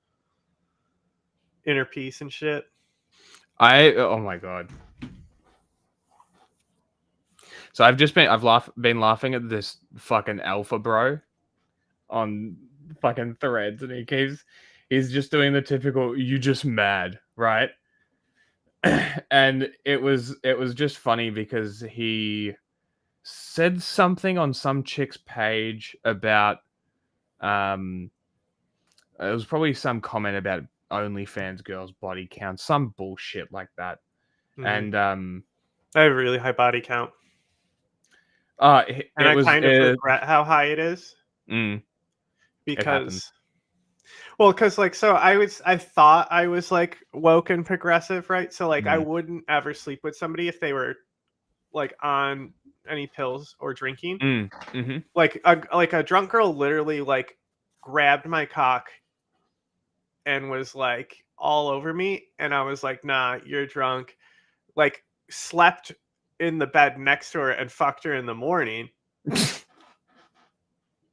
inner peace and shit.
Oh my god. So I've been laughing at this fucking alpha bro on fucking threads, and he's just doing the typical "you just mad," right? And it was just funny because he said something on some chick's page about it was probably some comment about OnlyFans girls' body count, some bullshit like that. And
I have a really high body count.
And
I kind of regret how high it is. Because like, so I thought I was like woke and progressive, right? So like I wouldn't ever sleep with somebody if they were like on any pills or drinking. Like a drunk girl literally like grabbed my cock and was like all over me, and I was like, nah, you're drunk. Like slept in the bed next to her and fucked her in the morning.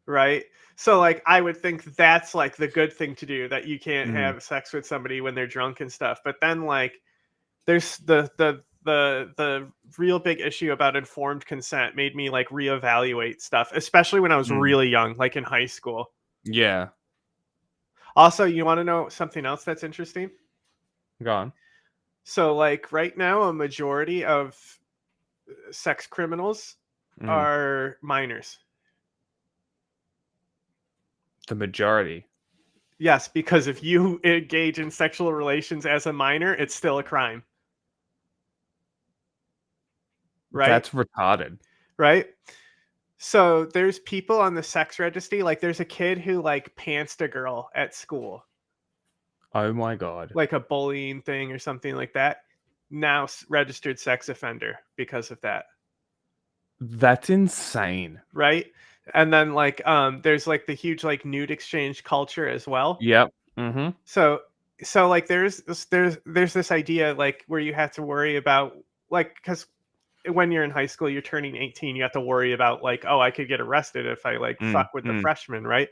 Right? So like I would think that's like the good thing to do, that you can't have sex with somebody when they're drunk and stuff. But then like there's the real big issue about informed consent made me like reevaluate stuff, especially when I was really young, like in high school.
Yeah.
Also, you want to know something else that's interesting?
Go on.
So like right now, a majority of sex criminals are minors.
The majority?
Yes, because if you engage in sexual relations as a minor, it's still a crime. Right?
That's retarded.
Right? So there's people on the sex registry, like there's a kid who like pantsed a girl at school.
Oh my god.
Like a bullying thing or something like that. Now registered sex offender because of that.
That's insane.
Right? And then like there's like the huge like nude exchange culture as well.
Yep.
So like there's this idea like where you have to worry about like, because when you're in high school, you're turning 18, you have to worry about like, oh, I could get arrested if I like fuck with the freshman, right?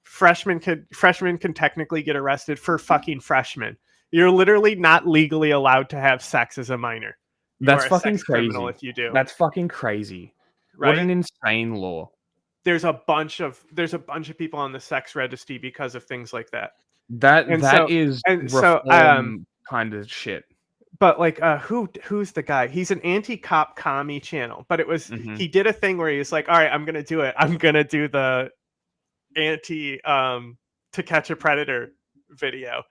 Freshmen can technically get arrested for fucking freshmen. You're literally not legally allowed to have sex as a minor.
That's fucking crazy.
If you do.
That's fucking crazy.
Right?
What an insane law.
There's a bunch of people on the sex registry because of things like that.
That is reform kind of shit.
But like who's the guy? He's an anti-cop commie channel, but it was he did a thing where he was like, all right, I'm gonna do it. I'm gonna do the anti To Catch a Predator video.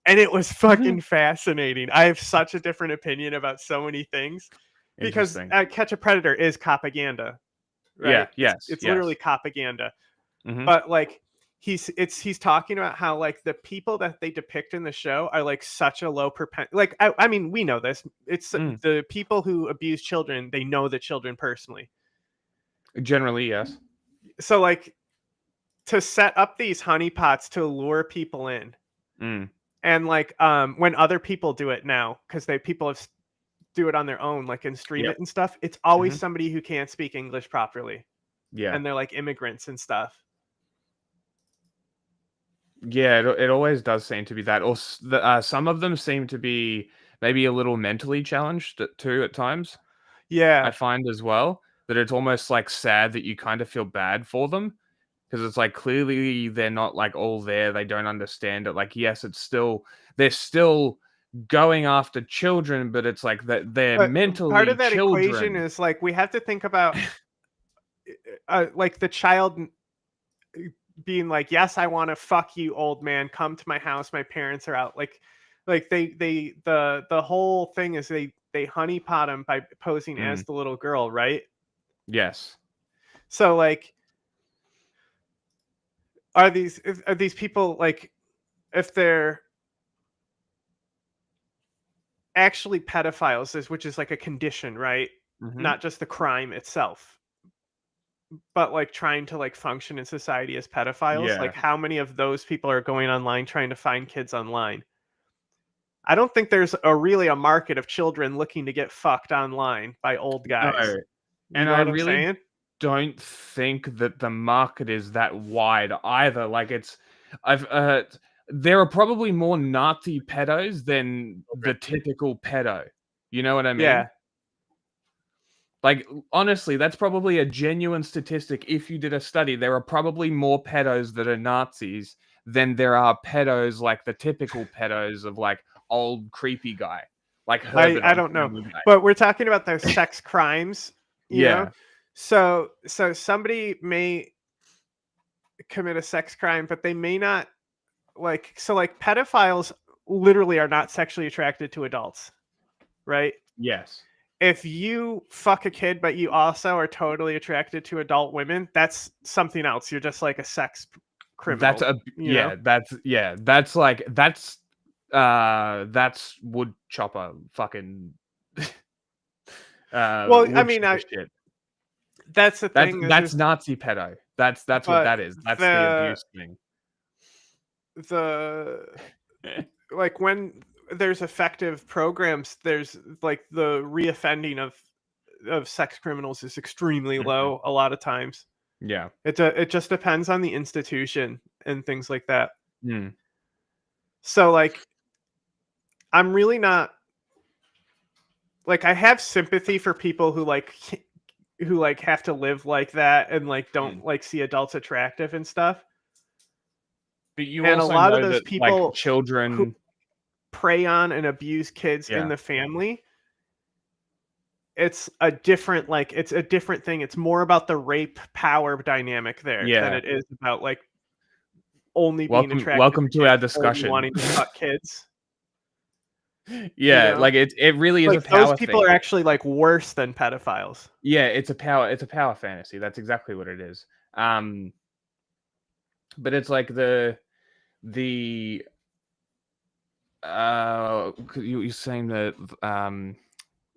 And it was fucking fascinating. I have such a different opinion about so many things because Catch a Predator is propaganda. Right?
Yeah,
it's literally propaganda. But like he's talking about how like the people that they depict in the show are like such a low like I mean, we know this. It's the people who abuse children, they know the children personally.
Generally, yes.
So like to set up these honeypots to lure people in. And like when other people do it now, because people do it on their own, like and stream it and stuff, it's always somebody who can't speak English properly.
Yeah.
And they're like immigrants and stuff.
Yeah, it always does seem to be that. Or some of them seem to be maybe a little mentally challenged too at times.
Yeah.
I find as well. that it's almost like sad that you kind of feel bad for them, because it's like clearly they're not like all there. They don't understand it. Like, yes, they're still going after children, but it's like that they're mentally
part of that
children.
equation is like we have to think about like the child being like, yes, I want to fuck you, old man, come to my house, my parents are out. Like the whole thing is they honeypot him by posing as the little girl, right?
Yes.
So like, are these people, like, if they're actually pedophiles, which is like a condition, right? Not just the crime itself, but like trying to like function in society as pedophiles.
Yeah.
Like, how many of those people are going online trying to find kids online? I don't think there's really a market of children looking to get fucked online by old guys.
No. And I really don't think that the market is that wide either. Like, there are probably more Nazi pedos than the typical pedo. You know what I mean?
Yeah.
Like, honestly, that's probably a genuine statistic. If you did a study, there are probably more pedos that are Nazis than there are pedos, like the typical pedos of like old creepy guy. Like Herbert
I don't know, but we're talking about those sex crimes. You know? So somebody may commit a sex crime, but they may not, like, so like pedophiles literally are not sexually attracted to adults, right?
Yes.
If you fuck a kid, but you also are totally attracted to adult women, that's something else. You're just like a sex criminal.
That's wood chopper fucking.
Well, I mean,
shit.
That's the thing.
That's Nazi pedo. That's what that is. That's the abuse thing.
Like, when there's effective programs, there's like the reoffending of sex criminals is extremely low a lot of times.
Yeah.
It just depends on the institution and things like that. So like, I'm really not, like, I have sympathy for people who have to live like that and like don't like see adults attractive and stuff.
But you
and
also
a lot
know
of those
that,
people
like, children
who prey on and abuse kids in the family, it's a different thing. It's more about the rape power dynamic there than it is about like only being attracted.
Welcome to our
kids,
discussion.
Wanting to fuck kids.
Yeah, like it really is
like
a power
those people
thing.
are actually like worse than pedophiles.
Yeah, it's a power fantasy. That's exactly what it is. But it's like you're saying that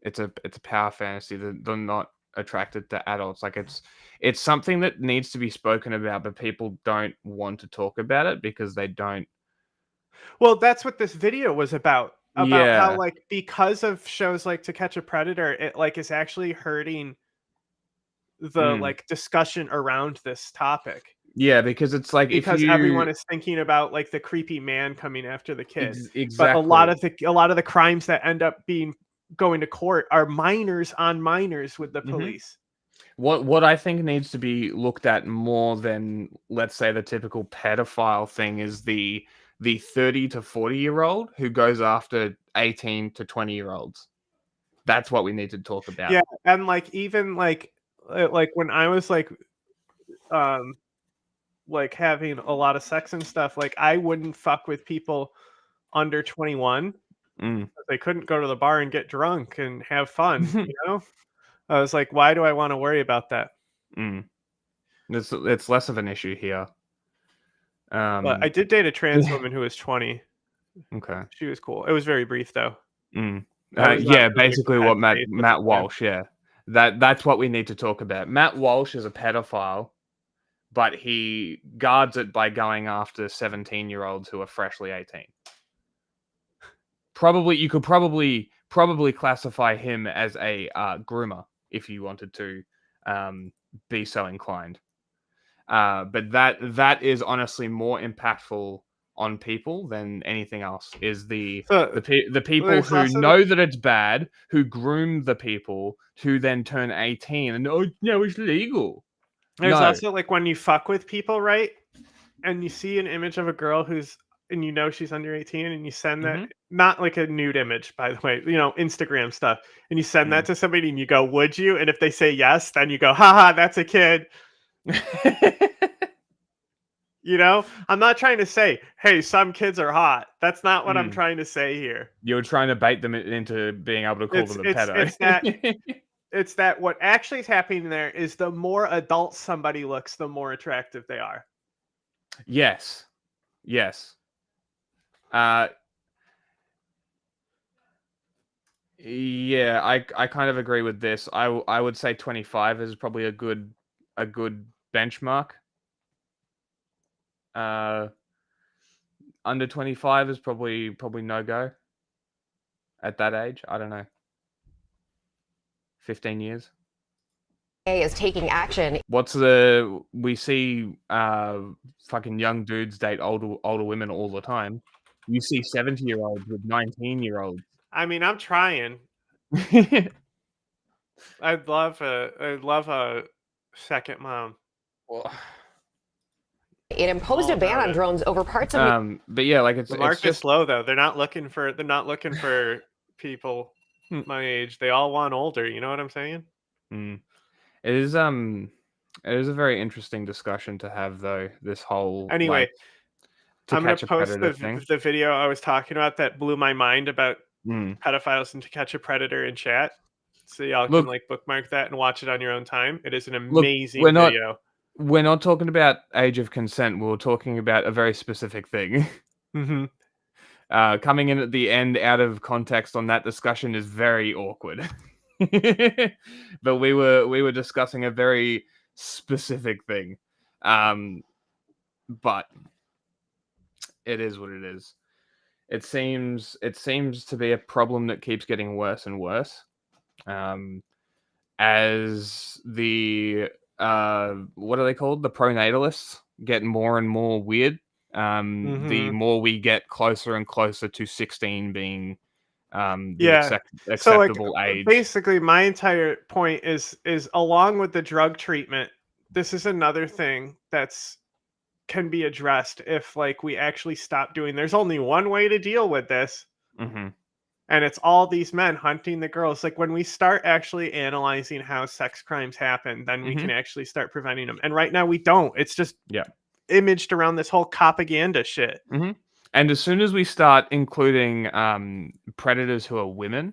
it's a power fantasy, that they're not attracted to adults. Like, it's something that needs to be spoken about, but people don't want to talk about it because they don't.
Well, that's what this video was about how,
Yeah.
like, because of shows like To Catch a Predator, it like is actually hurting the like discussion around this topic.
Yeah, because it's like,
because everyone is thinking about like the creepy man coming after the kid.
Exactly.
But a lot of the crimes that end up going to court are minors on minors with the police.
What I think needs to be looked at more than, let's say, the typical pedophile thing is the 30 to 40-year-old who goes after 18 to 20-year-olds. That's what we need to talk about.
Yeah, and like even like when I was like having a lot of sex and stuff, like I wouldn't fuck with people under 21. They couldn't go to the bar and get drunk and have fun. You know, I was like, why do I want to worry about that?
It's less of an issue here.
But I did date a trans woman who was 20.
Okay,
she was cool. It was very brief though.
Basically what Matt Walsh. Yeah, that's what we need to talk about. Matt Walsh is a pedophile, but he guards it by going after 17-year-olds who are freshly 18. You could probably classify him as a groomer if you wanted to be so inclined. But that is honestly more impactful on people than anything else is the
So,
people
there's
who
also
know that it's bad, who groom the people who then turn 18 and no, it's legal.
There's
No.
also like when you fuck with people, right? And you see an image of a girl and you know she's under 18, and you send that, not like a nude image, by the way, Instagram stuff, and you send that to somebody and you go, would you? And if they say yes, then you go, haha, that's a kid. I'm not trying to say, hey, some kids are hot. That's not what I'm trying to say here.
You're trying to bait them into being able to call them a pedo.
It's that what actually is happening there is the more adult somebody looks, the more attractive they are.
Yes. Yeah, I kind of agree with this. I would say 25 is probably a good benchmark. Under 25 is probably no go at that age. I don't know. 15 years.
Is taking action.
We see fucking young dudes date older women all the time. You see 70-year-olds with 19-year-olds.
I mean, I'm trying. I'd love a second mom.
It imposed a ban on drones over parts of.
But yeah, like it's
just low though. They're not looking for people my age. They all want older. You know what I'm saying?
It is a very interesting discussion to have though. This whole
anyway. I'm gonna post the video I was talking about that blew my mind about pedophiles and To Catch a Predator in chat. So y'all can like bookmark that and watch it on your own time. It is an amazing video.
We're not talking about age of consent. We're talking about a very specific thing. Coming in at the end out of context on that discussion is very awkward. But we were discussing a very specific thing. But it is what it is. It seems to be a problem that keeps getting worse and worse. As the what are they called? The pronatalists get more and more weird. The more we get closer and closer to 16 being the acceptable age.
Basically, my entire point is along with the drug treatment, this is another thing that's can be addressed if like we actually stop doing. There's only one way to deal with this. And it's all these men hunting the girls. Like when we start actually analyzing how sex crimes happen, then we can actually start preventing them. And right now we don't. It's just imaged around this whole propaganda shit.
And as soon as we start including predators who are women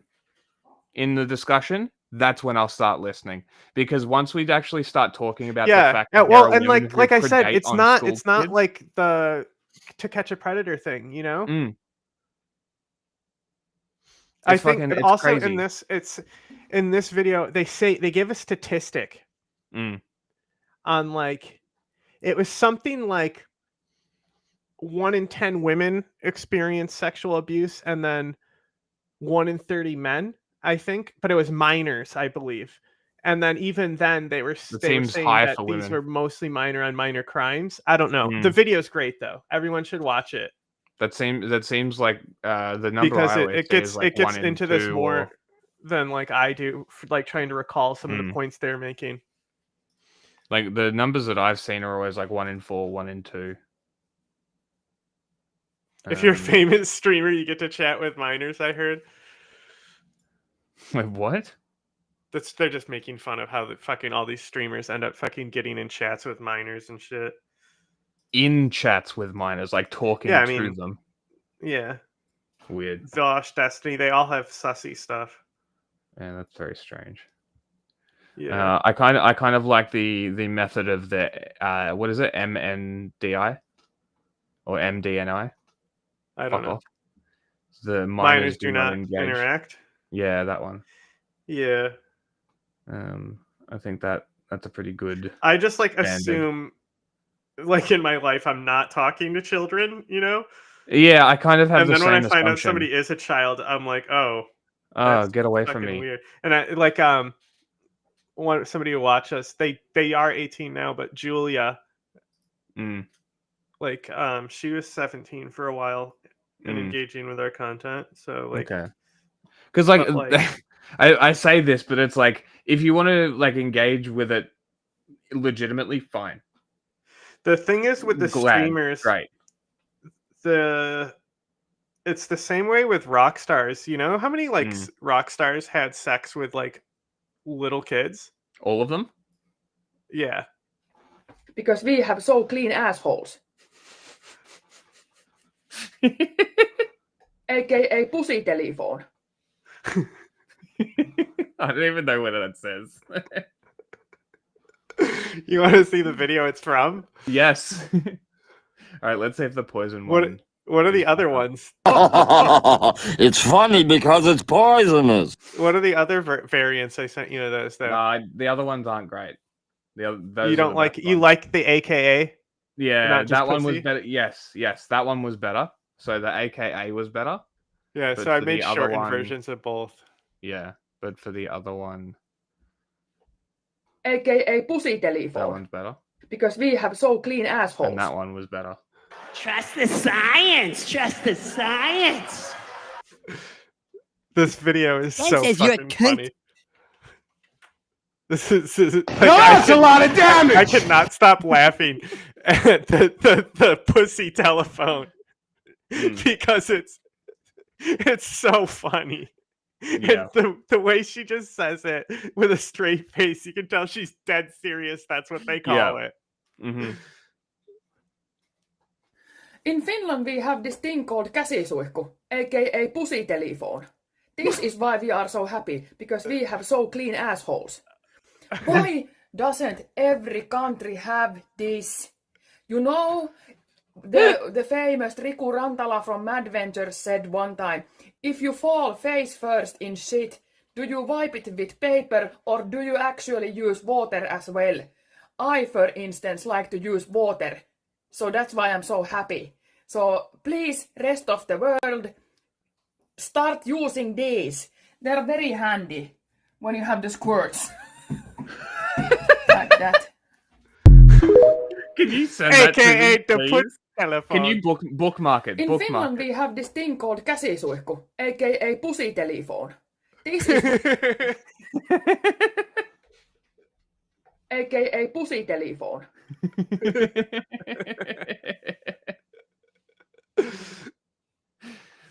in the discussion, that's when I'll start listening. Because once we actually start talking about the fact that
and like I said, it's not like the To Catch a Predator thing, I think also crazy. In this video, they give a statistic on like it was something like 1 in 10 women experience sexual abuse, and then 1 in 30 men, I think, but it was minors, I believe. And then even then, they were saying that these were mostly minor on minor crimes. I don't know. The video's great though. Everyone should watch it.
That seems like the number
because
I
it gets into this more than like I do, like trying to recall some of the points they're making.
Like the numbers that I've seen are always like 1 in 4, 1 in 2.
If you're a famous streamer, you get to chat with minors. I heard.
Wait, what?
They're just making fun of how all these streamers end up fucking getting in chats with minors and shit.
In chats with minors, like talking to them.
Yeah.
Weird.
Zosh, Destiny, they all have sussy stuff.
Yeah, that's very strange.
Yeah.
I kind of like the method of the what is it? MNDI or MDNI?
I don't know.
The
minors do not interact.
Yeah, that one.
Yeah.
I think that's a pretty good.
I just assume, like in my life, I'm not talking to children.
Yeah, I kind of have.
And
the
then
same
when I find out
assumption.
somebody is a child, I'm like, oh,
get away from me.
Weird. And I want somebody to watch us. They are 18 now, but Julia Like, she was 17 for a while and engaging with our content. So, like,
okay, because like, I say this, but it's like if you want to like engage with it legitimately, fine.
The thing is with the streamers,
right?
It's the same way with rock stars. You know how many like rock stars had sex with like little kids?
All of them?
Yeah.
Because we have so clean assholes. AKA pussy telephone.
I don't even know what that says.
You want to see the video it's from?
Yes. All right, let's see if the poison one.
What are the other ones?
It's funny because it's poisonous.
What are the other variants I sent you of those though?
The other ones aren't great. Those
you don't like you like the AKA?
Yeah, that one was better. Yes, that one was better. So the AKA was better.
Yeah, so I made shortened versions of both.
Yeah, but for the other one,
AKA pussy telephone.
That one's better.
Because we have so clean assholes.
And that one was better.
Trust the science. Trust the science.
This video is so fucking funny. This is like,
that's a lot of damage.
I cannot stop laughing at the pussy telephone because it's so funny.
Yeah.
And the way she just says it with a straight face, you can tell she's dead serious. That's what they call it.
Mm-hmm.
In Finland, we have this thing called käsisuihku, aka pussy telephone. This is why we are so happy, because we have so clean assholes. Why doesn't every country have this? You know, the famous Riku Rantala from Mad Ventures said one time, if you fall face first in shit, do you wipe it with paper or do you actually use water as well? I, for instance, like to use water. So that's why I'm so happy. So please, rest of the world, start using these. They're very handy when you have the squirts. Like that.
Can you send that to me,
the
please?
pussy telephone.
Can you bookmark it?
In Finland, we have this thing called käsisuihku, aka pussy telephone. This is aka pussy telephone.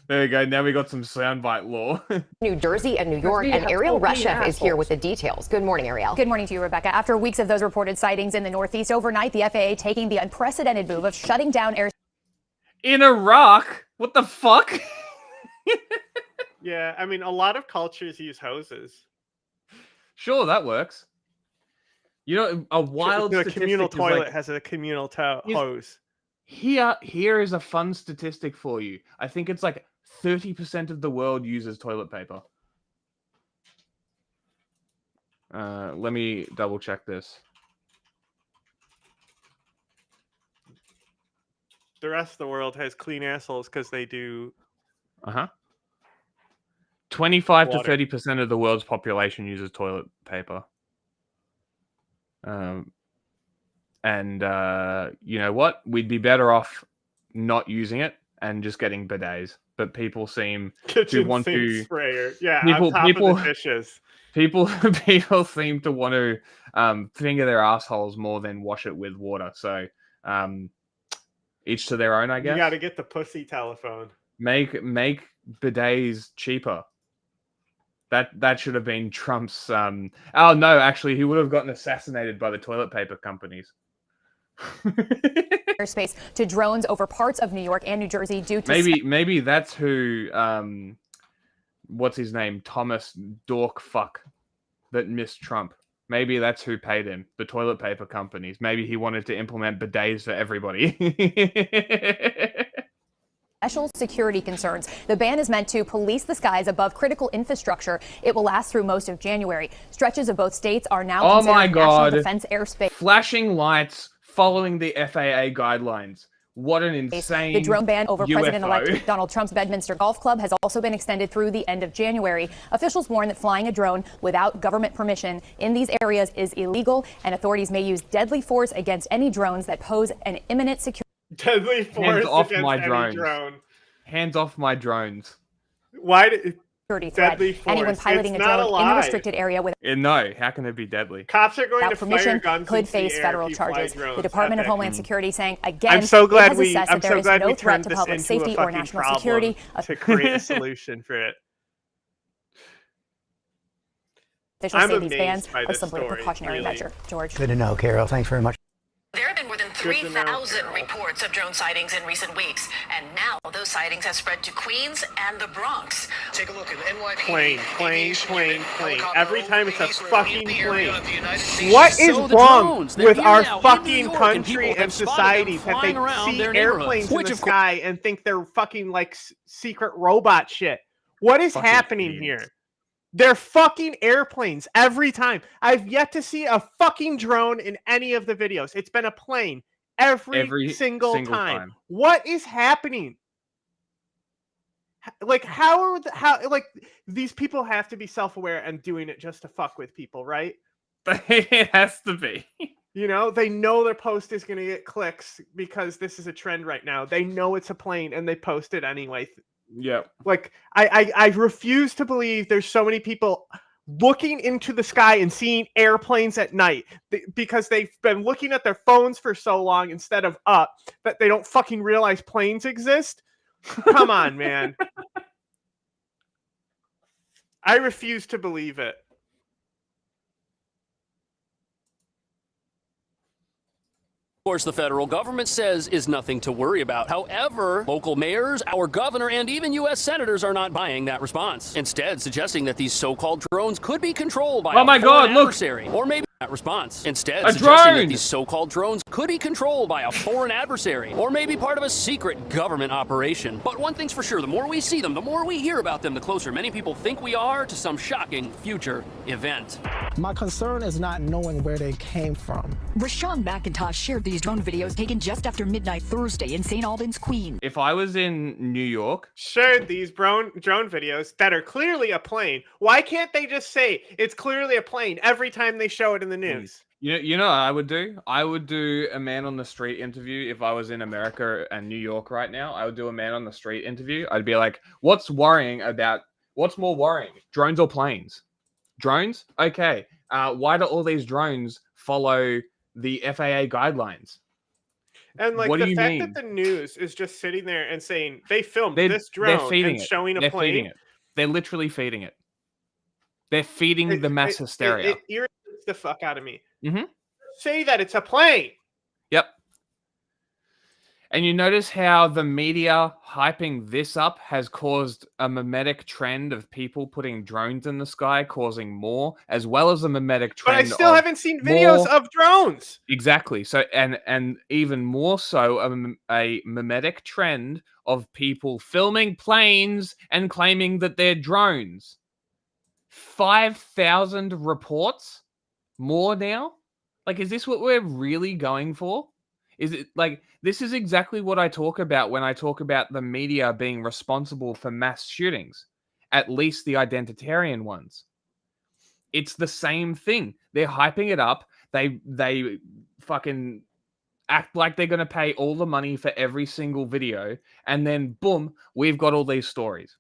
There you go. Now we got some soundbite law.
New Jersey and New York, and Ariel Reshef is here with the details. Good morning, Ariel.
Good morning to you, Rebecca. After weeks of those reported sightings in the Northeast overnight, the FAA taking the unprecedented move of shutting down air.
In Iraq? What the fuck?
Yeah, I mean, a lot of cultures use hoses.
Sure, that works. You know, a wild
the
statistic
communal
is
toilet
like,
has a communal hose.
Here is a fun statistic for you. I think it's like 30% of the world uses toilet paper. Let me double check this.
The rest of the world has clean assholes because they do.
25 to
Water.
30% of the world's population uses toilet paper. And you know what? We'd be better off not using it and just getting bidets. But people seem to want to
sprayer. Yeah,
people
on top of the dishes.
People seem to want to finger their assholes more than wash it with water. So each to their own, I guess.
You got to get the pussy telephone.
Make bidets cheaper. That should have been Trump's. Oh no, actually, he would have gotten assassinated by the toilet paper companies.
Airspace to drones over parts of New York and New Jersey due to
maybe that's who what's his name, Thomas Dorkfuck, that missed Trump. Maybe that's who paid him, the toilet paper companies. Maybe he wanted to implement bidets for everybody.
special security concerns. The ban is meant to police the skies above critical infrastructure. It will last through most of January. Stretches of both states are now
oh my
considered
God.
national defense airspace.
Flashing lights following the FAA guidelines. What an insane
The drone ban over
UFO.
President-elect Donald Trump's Bedminster Golf Club has also been extended through the end of January. Officials warn that flying a drone without government permission in these areas is illegal, and authorities may use deadly force against any drones that pose an imminent security
Deadly force
off
against
my
any
drones.
drone.
Hands off my drones.
Why did
security threat.
deadly force?
Anyone piloting
It's
a
not
drone in the
alive.
restricted area without
No, how can it be deadly?
Cops are going to fire
permission
guns
could
into the
face
air
federal
if you fly
charges.
drones.
The Department of
Epic.
Homeland Security saying again,
I'm so glad
it has assessed
I'm
that there
so
is
glad
no
we
threat
turned
to
this
public
into
safety
a
or
fucking
national
problem
security.
to create a solution for it.
Officials
I'm
say these
amazed
bans
by
are
this
simply a
story,
precautionary
really.
measure. George.
Good to know, Carol. Thanks very much.
There have been more than
Good to know,
3,000
Carol.
reports of drone sightings in recent weeks, and now those sightings have spread to Queens and the Bronx.
Take a look at NYPD.
Plane. Every time it's a fucking plane. What is wrong with our fucking country and society that they see airplanes in the sky and think they're fucking like secret robot shit? What is happening here? They're fucking airplanes every time. I've yet to see a fucking drone in any of the videos. It's been a plane every single time. What is happening? Like how like these people have to be self-aware and doing it just to fuck with people, right?
It has to be.
You know, they know their post is going to get clicks because this is a trend right now. They know it's a plane and they post it anyway.
Yeah.
Like I refuse to believe there's so many people looking into the sky and seeing airplanes at night because they've been looking at their phones for so long instead of up that they don't fucking realize planes exist. Come on, man. I refuse to believe it.
Of course, the federal government says is nothing to worry about. However, local mayors, our governor, and even U.S. senators are not buying that response. Instead, suggesting that these so-called drones could be controlled by a foreign adversary, or maybe that response. Instead, suggesting that these so-called drones could be controlled by a foreign adversary, or maybe part of a secret government operation. But one thing's for sure, the more we see them, the more we hear about them, the closer many people think we are to some shocking future event.
My concern is not knowing where they came from.
Rashawn McIntosh shared these drone videos taken just after midnight Thursday in St. Albans, Queens.
If I was in New York,
shared these drone videos that are clearly a plane, why can't they just say it's clearly a plane every time they show it in the news?
You know what I would do? I would do a man on the street interview if I was in America and New York right now. I would do a man on the street interview. I'd be like, what's more worrying? Drones or planes? Drones? Okay. Why do all these drones follow the FAA guidelines?
And like the fact that the news is just sitting there and saying they filmed this drone and showing a plane.
Feeding it. They're literally feeding it. They're feeding the mass hysteria.
It irritates the fuck out of me.
Mm-hmm.
Say that it's a plane.
Yep. And you notice how the media hyping this up has caused a mimetic trend of people putting drones in the sky, causing more, as well as a mimetic trend.
But I still haven't seen videos of drones.
Exactly. So, and even more so, a mimetic trend of people filming planes and claiming that they're drones. 5,000 reports more now? Like, is this what we're really going for? Is it like, this is exactly what I talk about when I talk about the media being responsible for mass shootings, at least the identitarian ones. It's the same thing. They're hyping it up. They fucking act like they're going to pay all the money for every single video. And then boom, we've got all these stories.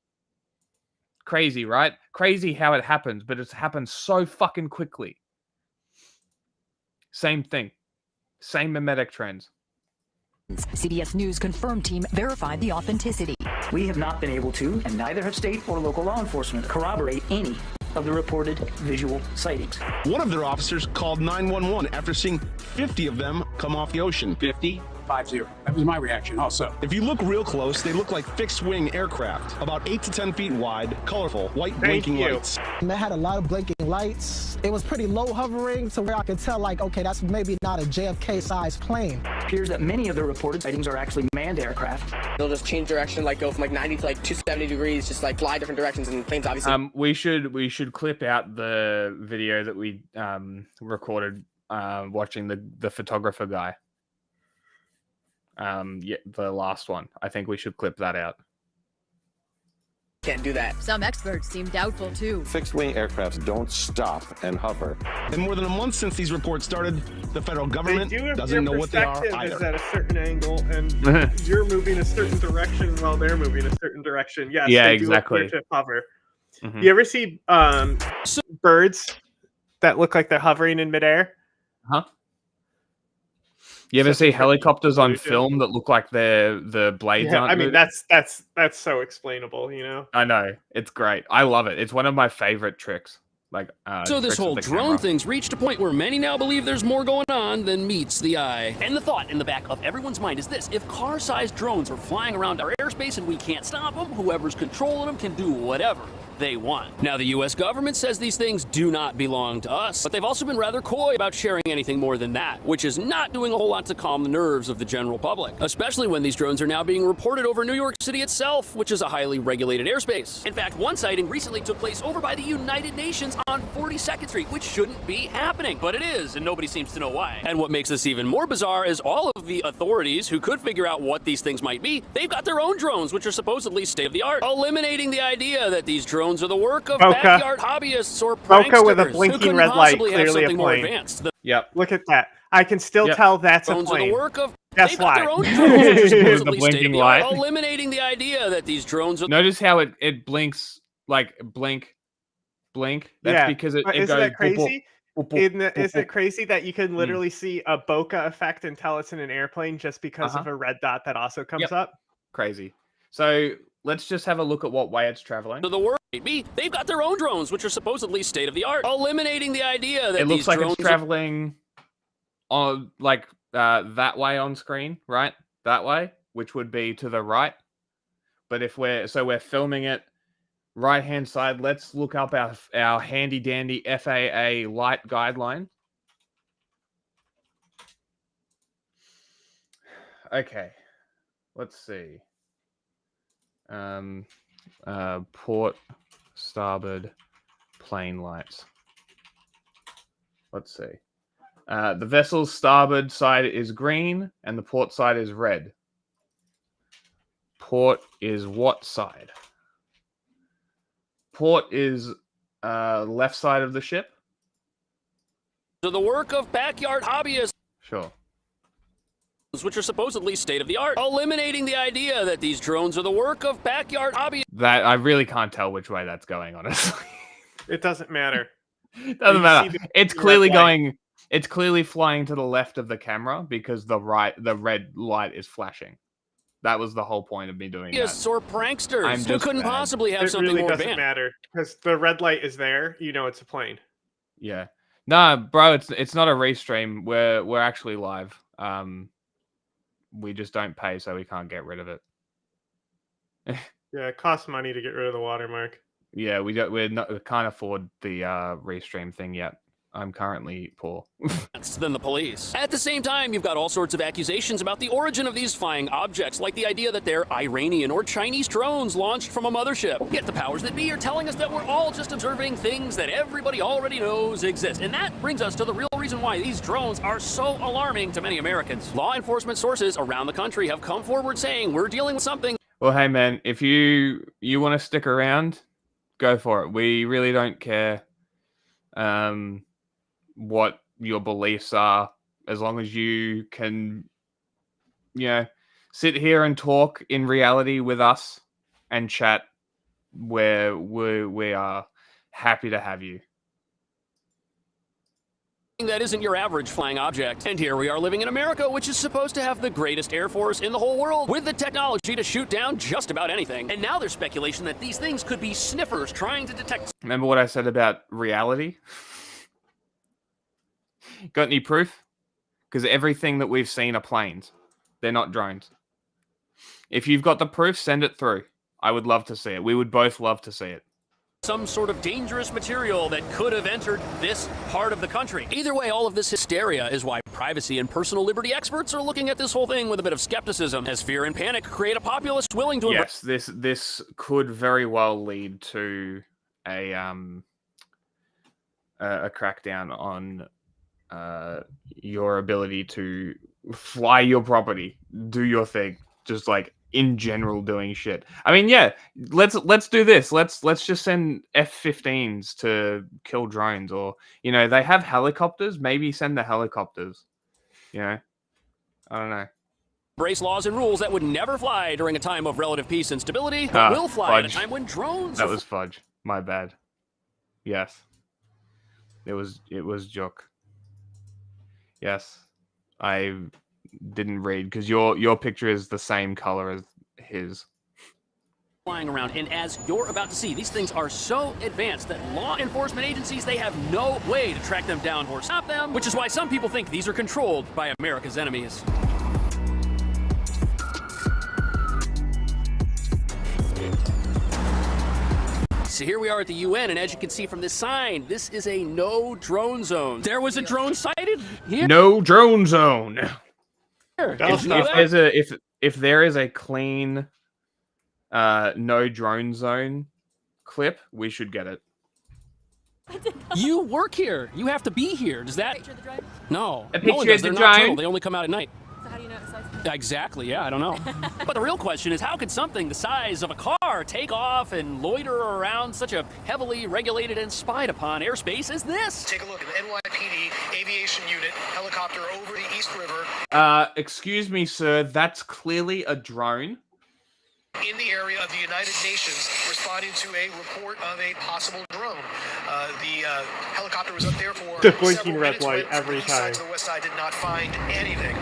Crazy, right? Crazy how it happens, but it's happened so fucking quickly. Same thing. Same mimetic trends.
CBS News confirmed team verified the authenticity.
We have not been able to, and neither have state or local law enforcement, corroborate any of the reported visual sightings.
One of their officers called 911 after seeing 50 of them come off the ocean.
50? 50. That was my reaction also.
If you look real close, they look like fixed-wing aircraft, about 8 to 10 feet wide, colorful, white blinking lights.
And they had a lot of blinking lights. It was pretty low hovering to where I could tell, like, okay, that's maybe not a JFK-sized plane.
It appears that many of the reported sightings are actually manned aircraft.
They'll just change direction, like go from like 90 to like 270 degrees, just like fly different directions, and planes obviously.
We should clip out the video that we recorded watching the photographer guy. Yeah, the last one. I think we should clip that out.
Can't do that.
Some experts seem doubtful too.
Fixed-wing aircrafts don't stop and hover. In more than a month since these reports started, the federal government doesn't know what they are either.
Is at a certain angle, and you're moving a certain direction while they're moving a certain direction. Yes,
yeah,
they
exactly.
Do appear to hover. You ever see birds that look like they're hovering in midair?
Huh? You ever see helicopters on film that look like the blades aren't
I mean,
moving?
that's so explainable, you know?
I know. It's great. I love it. It's one of my favorite tricks. Like,
so this whole drone thing's reached a point where many now believe there's more going on than meets the eye. And the thought in the back of everyone's mind is this: if car-sized drones are flying around our airspace and we can't stop them, whoever's controlling them can do whatever they want. Now, the U.S. government says these things do not belong to us, but they've also been rather coy about sharing anything more than that, which is not doing a whole lot to calm the nerves of the general public, especially when these drones are now being reported over New York City itself, which is a highly regulated airspace. In fact, one sighting recently took place over by the United Nations on 42nd Street, which shouldn't be happening, but it is, and nobody seems to know why. And what makes this even more bizarre is all of the authorities who could figure out what these things might be, they've got their own drones, which are supposedly state-of-the-art, eliminating the idea that these drones are the work of backyard hobbyists or pranksters
with a blinking red light, clearly a plane.
Yep.
Look at that. I can still tell that's a plane. Guess why?
The blinking light.
Eliminating the idea that these drones are...
Notice how it blinks, like blink. That's because it goes...
Isn't that crazy? Is it crazy that you can literally see a bokeh effect and tell it's in an airplane just because of a red dot that also comes up?
Crazy. So let's just have a look at what way it's traveling.
To the world, they've got their own drones, which are supposedly state of the art, eliminating the idea that
it looks
these
like
drones
it's traveling on that way on screen, right? That way, which would be to the right. But if we're filming it right hand side, let's look up our handy dandy FAA light guideline. Okay, let's see. Port starboard plane lights. Let's see. The vessel's starboard side is green and the port side is red. Port is what side? Port is left side of the ship.
To the work of backyard hobbyists.
Sure.
Which are supposedly state-of-the-art, eliminating the idea that these drones are the work of backyard hobbyists.
That I really can't tell which way that's going, honestly.
It doesn't matter.
It doesn't matter. It's clearly going. It's clearly flying to the left of the camera because the red light is flashing. That was the whole point of me doing that.
Or pranksters who couldn't possibly have something
really
more
doesn't matter because the red light is there. You know it's a plane.
Yeah. No, bro, it's not a restream. We're actually live. We just don't pay, so we can't get rid of it.
Yeah, it costs money to get rid of the watermark.
Yeah, we can't afford the restream thing yet. I'm currently poor.
Than the police. At the same time, you've got all sorts of accusations about the origin of these flying objects, like the idea that they're Iranian or Chinese drones launched from a mothership. Yet the powers that be are telling us that we're all just observing things that everybody already knows exist. And that brings us to the real reason why these drones are so alarming to many Americans. Law enforcement sources around the country have come forward saying we're dealing with something.
Well, hey man, if you want to stick around, go for it. We really don't care what your beliefs are, as long as you can, sit here and talk in reality with us and chat. Where we are happy to have you.
That isn't your average flying object. And here we are living in America, which is supposed to have the greatest air force in the whole world, with the technology to shoot down just about anything. And now there's speculation that these things could be sniffers trying to detect...
Remember what I said about reality? Got any proof? Because everything that we've seen are planes. They're not drones. If you've got the proof, send it through. I would love to see it. We would both love to see it.
Some sort of dangerous material that could have entered this part of the country. Either way, all of this hysteria is why privacy and personal liberty experts are looking at this whole thing with a bit of skepticism, as fear and panic create a populace willing to...
Yes, this could very well lead to a crackdown on your ability to fly your property, do your thing, just like in general doing shit. I mean, yeah, let's do this. Let's just send F-15s to kill drones, or they have helicopters. Maybe send the helicopters. I don't know.
Brace laws and rules that would never fly during a time of relative peace and stability, but will fly at a time when drones.
That was fudge. My bad. Yes. It was Jook. Yes. I didn't read because your picture is the same color as his.
Flying around, and as you're about to see, these things are so advanced that law enforcement agencies, they have no way to track them down or stop them, which is why some people think these are controlled by America's enemies. So here we are at the UN, and as you can see from this sign, this is a no drone zone. There was a drone sighted here.
No drone zone. If there is a clean no drone zone clip, we should get it.
You work here. You have to be here. Does that? Picture the drone? No.
A picture
of
the
drone.
drone.
They only come out at night.
So how do you know it's size?
Exactly, yeah, I don't know. But the real question is, how could something the size of a car take off and loiter around such a heavily regulated and spied upon airspace as this?
Take a look at the NYPD aviation unit helicopter over the East River.
Excuse me, sir, that's clearly a drone.
In the area of the United Nations, responding to a report of a possible drone. The helicopter was up there for
the blinking red light every time.
To the west side did not find anything.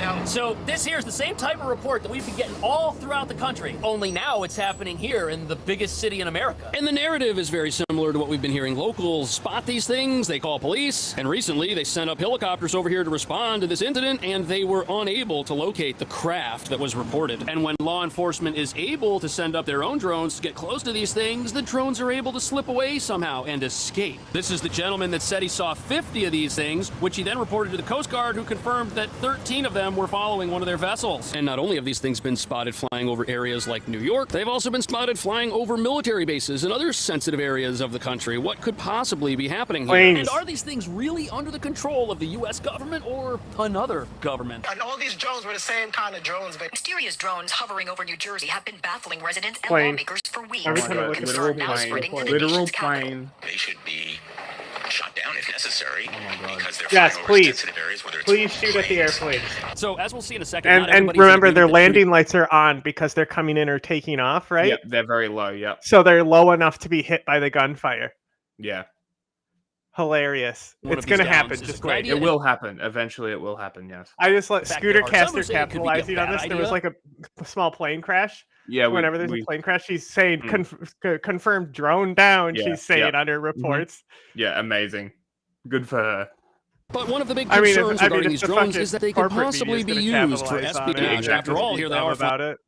Now,
so this here is the same type of report that we've been getting all throughout the country. Only now it's happening here in the biggest city in America. And the narrative is very similar to what we've been hearing. Locals spot these things, they call police, and recently they sent up helicopters over here to respond to this incident, and they were unable to locate the craft that was reported. And when law enforcement is able to send up their own drones to get close to these things, the drones are able to slip away somehow and escape. This is the gentleman that said he saw 50 of these things, which he then reported to the Coast Guard, who confirmed that 13 of them were following one of their vessels. And not only have these things been spotted flying over areas like New York, they've also been spotted flying over military bases and other sensitive areas of the country. What could possibly be happening here?
Planes.
And are these things really under the control of the U.S. government or another government?
and all these drones were the same kind of drones, but
Mysterious drones hovering over New Jersey have been baffling residents and
Plane.
lawmakers for weeks.
Every time I look at
Concern
literal
now
plane.
spreading to the
Literal
nation's capital.
plane.
they should be shot down if necessary. Because they're
Yes,
flying over
please.
sensitive areas, whether it's
Please shoot at the airplanes.
So as we'll see in a second,
And
not everybody's
remember,
agreed
their
that
landing lights are on because they're coming in or taking off, right?
Yep, they're very low. Yep.
So they're low enough to be hit by the gunfire.
Yeah.
Hilarious.
One
It's
of these
going to happen.
downs is a
Just
good
wait.
idea.
It will happen. Eventually, it will happen. Yes.
I just let
In fact,
Scooter
there are some
Caster
who say it could be a
capitalizing on
bad
this. There was
idea.
like a small plane crash.
Yeah.
Whenever there's a plane crash, she's saying confirmed drone down.
Yeah,
She's saying
yep.
on her reports.
Yeah. Amazing. Good for her.
But one of the big
I mean,
concerns
I mean,
regarding
it's
these
the
drones
fucking
is that they could
corporate
possibly be
media's gonna
used for
capitalize on it.
espionage.
Exactly.
After all,
Be
here they
dumb
are
about it.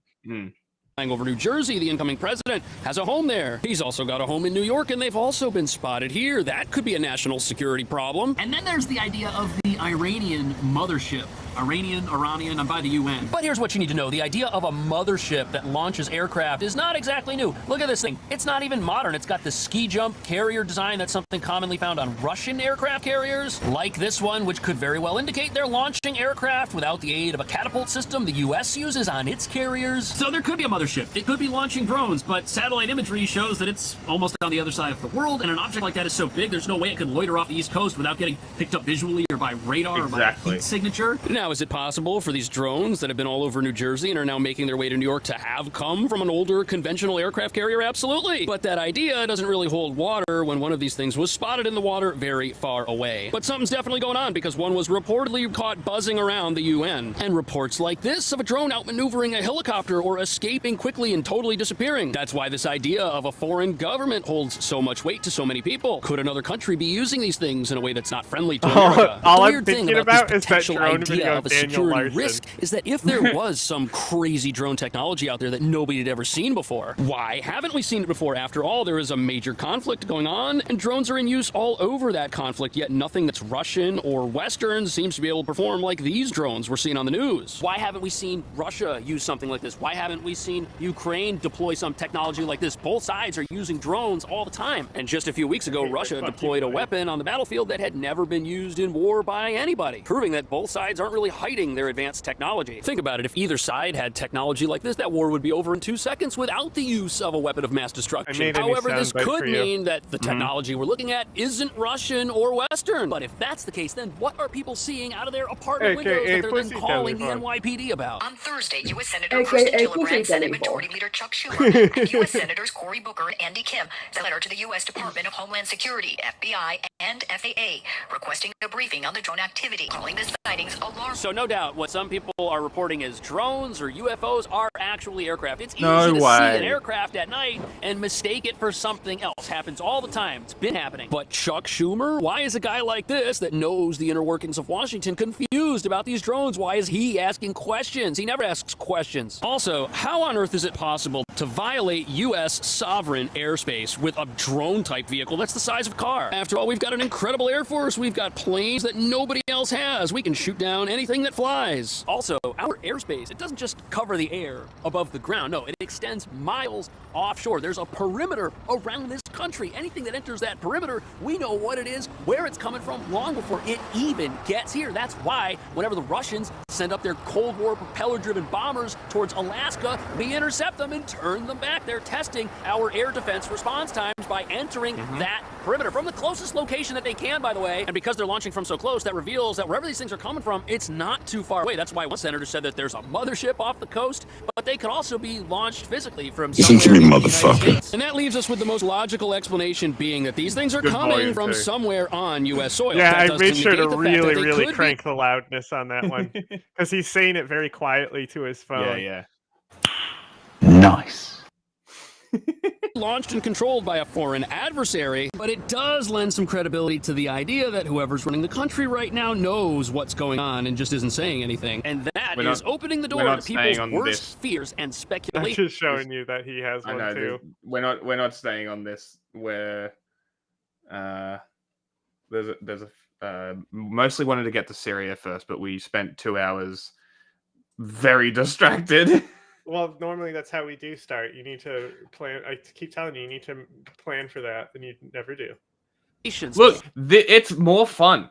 flying over New Jersey. The incoming president has a home there. He's also got a home in New York, and they've also been spotted here. That could be a national security problem.
And then there's the idea of the Iranian mothership. Iranian, I'm by the UN.
But here's what you need to know. The idea of a mothership that launches aircraft is not exactly new. Look at this thing. It's not even modern. It's got the ski jump carrier design. That's something commonly found on Russian aircraft carriers, like this one, which could very well indicate they're launching aircraft without the aid of a catapult system the U.S. uses on its carriers.
So there could be a mothership. It could be launching drones, but satellite imagery shows that it's almost on the other side of the world, and an object like that is so big, there's no way it could loiter off the East Coast without getting picked up visually or by radar or by a heat signature.
Now, is it possible for these drones that have been all over New Jersey and are now making their way to New York to have come from an older conventional aircraft carrier? Absolutely. But that idea doesn't really hold water when one of these things was spotted in the water very far away. But something's definitely going on because one was reportedly caught buzzing around the UN. And reports like this of a drone outmaneuvering a helicopter or escaping quickly and totally disappearing. That's why this idea of a foreign government holds so much weight to so many people. Could another country be using these things in a way that's not friendly to America?
All
The
I'm
weird thing
thinking
about
about
this
is that
potential
drone
idea
video
of a
of Daniel
security
Larson.
risk is that if there was some crazy drone technology out there that nobody had ever seen before, why haven't we seen it before? After all, there is a major conflict going on, and drones are in use all over that conflict, yet nothing that's Russian or Western seems to be able to perform like these drones we're seeing on the news. Why haven't we seen Russia use something like this? Why haven't we seen Ukraine deploy some technology like this? Both sides are using drones all the time. And just a few weeks ago, Russia deployed a weapon on the battlefield that had never been used in war by anybody, proving that both sides aren't really literally hiding their advanced technology. Think about it. If either side had technology like this, that war would be over in 2 seconds without the use of a weapon of mass destruction. However, this could mean that the technology we're looking at isn't Russian or Western. But if that's the case, then what are people seeing out of their apartment windows that they're then calling the NYPD about?
On Thursday, U.S. Senator Kirsten Gillibrand, Senate Majority Leader Chuck Schumer, and U.S. Senators Cory Booker and Andy Kim sent a letter to the U.S. Department of Homeland Security, FBI, and FAA requesting a briefing on the drone activity, calling the sightings alarming.
So no doubt, what some people are reporting as drones or UFOs are actually aircraft. It's easy
No
to see
way.
an aircraft at night and mistake it for something else. Happens all the time. It's been happening. But Chuck Schumer? Why is a guy like this that knows the inner workings of Washington confused about these drones? Why is he asking questions? He never asks questions. Also, how on earth is it possible to violate U.S. sovereign airspace with a drone-type vehicle that's the size of a car? After all, we've got an incredible Air Force. We've got planes that nobody else has. We can shoot down anything that flies. Also, our airspace, it doesn't just cover the air above the ground. No, it extends miles offshore. There's a perimeter around this country. Anything that enters that perimeter, we know what it is, where it's coming from, long before it even gets here. That's why whenever the Russians send up their Cold War propeller-driven bombers towards Alaska, we intercept them and turn them back. They're testing our air defense response times by entering that perimeter from the closest location that they can, by the way. And because they're launching from so close, that reveals that wherever these things are coming from, it's not too far away. That's why one senator said that there's a mothership off the coast, but they could also be launched physically from
Listen to me,
somewhere in the United
motherfucker.
States. And that leaves us with the most logical explanation being that these things are coming from somewhere on U.S. soil.
Yeah,
That
I
does
made sure
negate
to
the fact that
really,
they
really
could
crank the loudness on that one because he's saying it very quietly to his phone.
Yeah.
Nice.
launched and controlled by a foreign adversary, but it does lend some credibility to the idea that whoever's running the country right now knows what's going on and just isn't saying anything. And that is opening the door to people's worst fears and speculation.
I'm just showing you that he has one too.
We're not staying on this where there's a mostly wanted to get to Syria first, but we spent 2 hours very distracted.
Well, normally that's how we do start. You need to plan. I keep telling you, you need to plan for that, and you never do.
Look, it's more fun.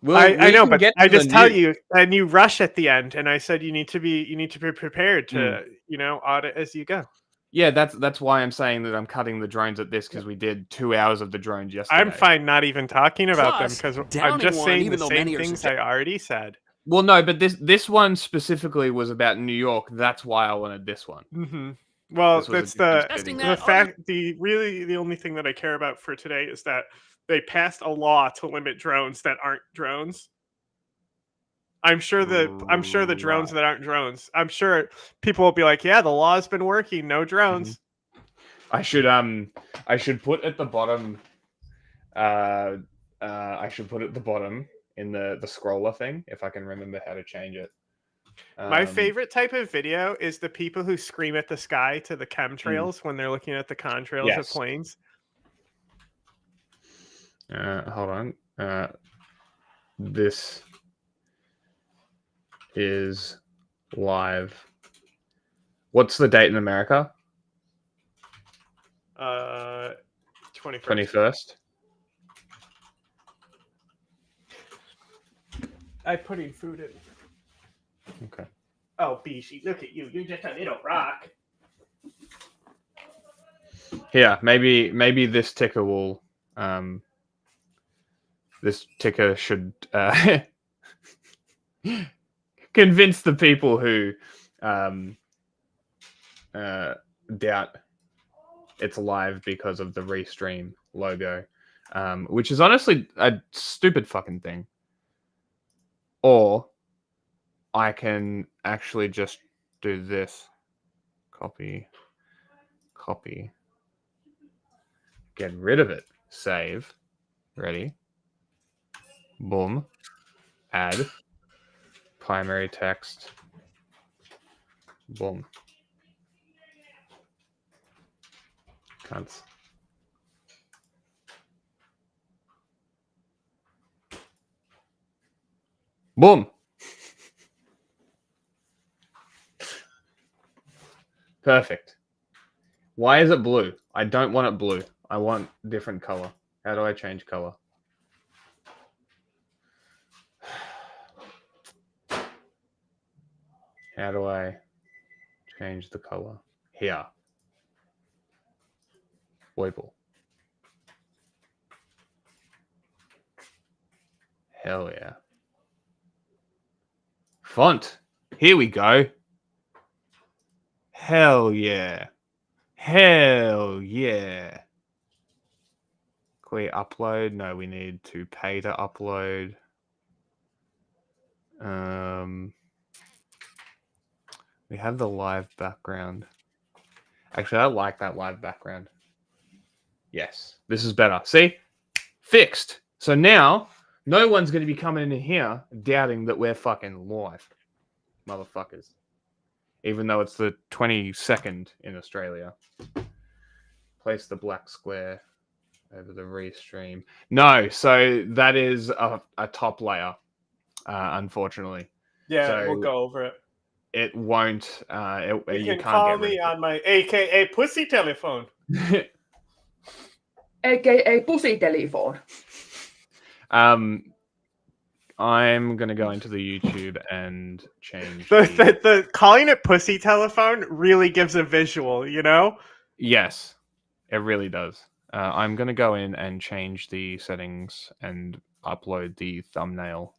I know, but I just tell you, and you rush at the end. And I said you need to be prepared to audit as you go.
Yeah, that's why I'm saying that I'm cutting the drones at this because we did 2 hours of the drones yesterday.
I'm fine not even talking about them because I'm just saying the same things I already said.
Well, no, but this one specifically was about New York. That's why I wanted this one.
Mm-hmm. Well, that's the fact. The only thing that I care about for today is that they passed a law to limit drones that aren't drones. I'm sure the drones that aren't drones. I'm sure people will be like, "Yeah, the law's been working. No drones."
I should put at the bottom. I should put at the bottom in the scroller thing if I can remember how to change it.
My favorite type of video is the people who scream at the sky to the chemtrails when they're looking at the contrails of planes.
Hold on. This is live. What's the date in America? 21st.
I'm putting food in.
Okay.
Oh, Bishi, look at you. You're just a little rock.
Yeah, maybe this ticker will this ticker should convince the people who doubt it's live because of the Restream logo, which is honestly a stupid fucking thing. Or I can actually just do this. Copy. Get rid of it. Save. Ready. Boom. Add. Primary text. Boom. Cunts. Boom. Perfect. Why is it blue? I don't want it blue. I want different color. How do I change color? How do I change the color? Here. Weeble. Hell yeah. Font. Here we go. Hell yeah. Hell yeah. Can we upload? No, we need to pay to upload. We have the live background. Actually, I like that live background. Yes, this is better. See? Fixed. So now, no one's going to be coming in here doubting that we're fucking live. Motherfuckers. Even though it's the 22nd in Australia. Place the black square over the restream. No, so that is a top layer, unfortunately.
Yeah,
so
we'll go over it.
It won't.
You
can't
call
get
me on my AKA pussy telephone.
AKA pussy telephone.
I'm gonna go into the YouTube and change
the calling it pussy telephone really gives a visual, you know?
Yes, it really does. I'm gonna go in and change the settings and upload the thumbnail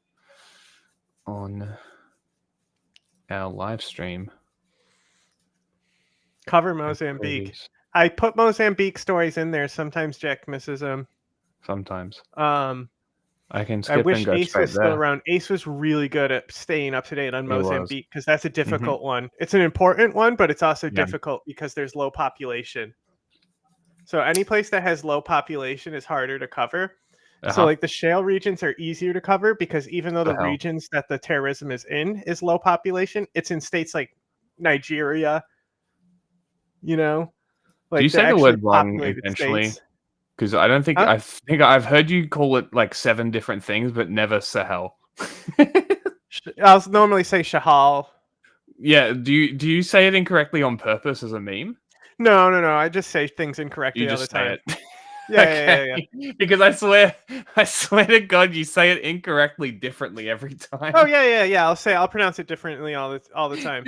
on our live stream.
Cover Mozambique. I put Mozambique stories in there. Sometimes Jack misses them.
Sometimes. I can skip
I wish
and go
Ace
straight
was
there.
still around. Ace was really good at staying up to date on Mozambique because that's a difficult one. It's an important one, but it's also difficult because there's low population. So any place that has low population is harder to cover. So like the shale regions are easier to cover because even though the regions that the terrorism is in is low population, it's in states like Nigeria, you know? Like
Do you say the word wrong eventually? Because I don't think I think I've heard you call it like 7 different things, but never Sahel.
I'll normally say Shahal.
Yeah, do you say it incorrectly on purpose as a meme?
No. I just say things incorrectly all the time. Yeah.
Because I swear to God, you say it incorrectly differently every time.
Oh yeah. I'll pronounce it differently all the time.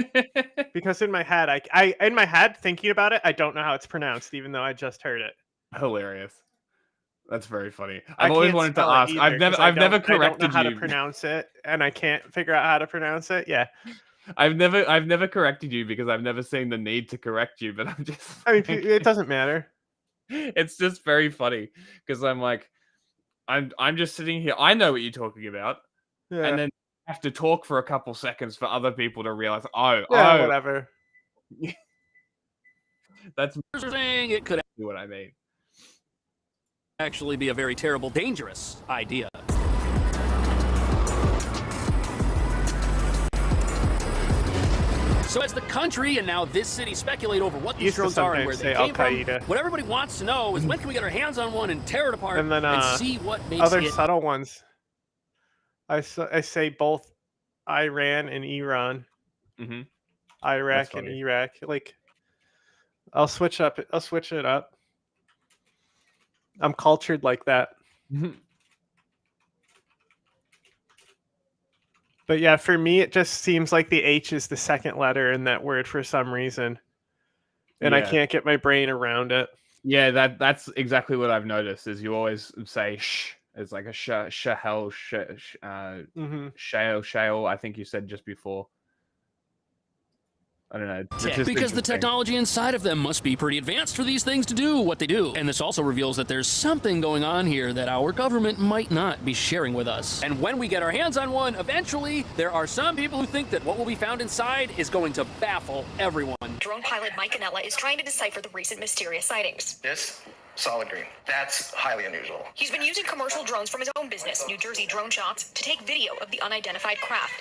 Because in my head, I thinking about it, I don't know how it's pronounced, even though I just heard it.
Hilarious. That's very funny. I've always wanted to ask. I've never corrected you.
I don't know how to pronounce it, and I can't figure out how to pronounce it. Yeah.
I've never corrected you because I've never seen the need to correct you, but I'm just.
I mean, it doesn't matter.
It's just very funny because I'm like, I'm just sitting here. I know what you're talking about, and then have to talk for a couple seconds for other people to realize.
Whatever.
That's
saying it could
be what I mean.
Actually be a very terrible, dangerous idea. So as the country and now this city speculate over what these drones are and where they came from, what everybody wants to know is when can we get our hands on one and tear it apart
and then,
see what makes
other
it...
subtle ones. I say both Iran and Iran.
Mm-hmm.
Iraq and Iraq. Like, I'll switch it up. I'm cultured like that. But yeah, for me, it just seems like the H is the second letter in that word for some reason. And I can't get my brain around it.
Yeah, that's exactly what I've noticed is you always say sh. It's like a shale, shale, I think you said just before. I don't know.
Because the technology inside of them must be pretty advanced for these things to do what they do. And this also reveals that there's something going on here that our government might not be sharing with us. And when we get our hands on one, eventually, there are some people who think that what will be found inside is going to baffle everyone.
Drone pilot Mike Canella is trying to decipher the recent mysterious sightings.
This? Solid green. That's highly unusual.
He's been using commercial drones from his own business, New Jersey Drone Shots, to take video of the unidentified craft.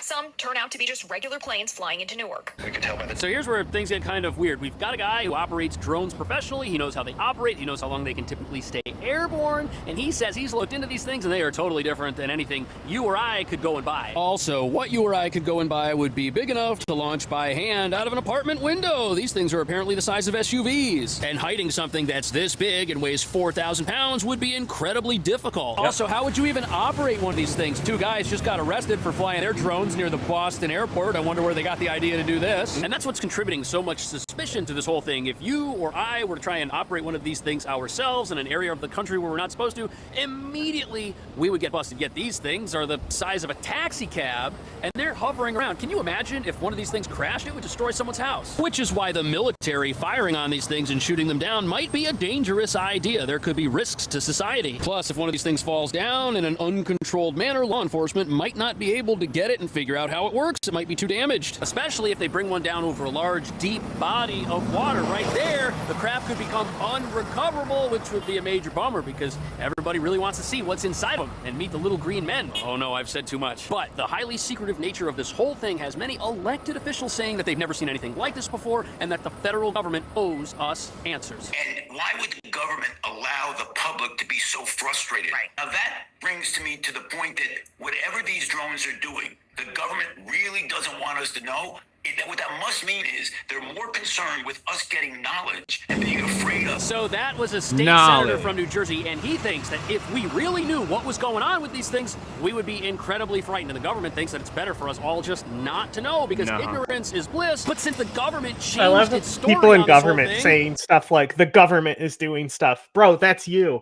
Some turn out to be just regular planes flying into Newark.
We could tell by the...
So here's where things get kind of weird. We've got a guy who operates drones professionally. He knows how they operate. He knows how long they can typically stay airborne. And he says he's looked into these things and they are totally different than anything you or I could go and buy. Also, what you or I could go and buy would be big enough to launch by hand out of an apartment window. These things are apparently the size of SUVs. And hiding something that's this big and weighs 4,000 pounds would be incredibly difficult. Also, how would you even operate one of these things? 2 guys just got arrested for flying their drones drones near the Boston airport. I wonder where they got the idea to do this. And that's what's contributing so much suspicion to this whole thing. If you or I were to try and operate one of these things ourselves in an area of the country where we're not supposed to, immediately we would get busted. Yet these things are the size of a taxi cab, and they're hovering around. Can you imagine if one of these things crashed? It would destroy someone's house. Which is why the military firing on these things and shooting them down might be a dangerous idea. There could be risks to society. Plus, if one of these things falls down in an uncontrolled manner, law enforcement might not be able to get it and figure out how it works. It might be too damaged. Especially if they bring one down over a large, deep body of water. Right there, the craft could become unrecoverable, which would be a major bummer because everybody really wants to see what's inside them and meet the little green men. Oh no, I've said too much. But the highly secretive nature of this whole thing has many elected officials saying that they've never seen anything like this before and that the federal government owes us answers.
And why would the government allow the public to be so frustrated? Right. Now that brings to me to the point that whatever these drones are doing, the government really doesn't want us to know. What that must mean is they're more concerned with us getting knowledge and being afraid of.
So that was a state senator from New Jersey, and he thinks that if we really knew what was going on with these things, we would be incredibly frightened. And the government thinks that it's better for us all just not to know because ignorance is bliss. But since the government changed its story
people in
on this whole
government
thing,
saying stuff like the government is doing stuff. Bro, that's you.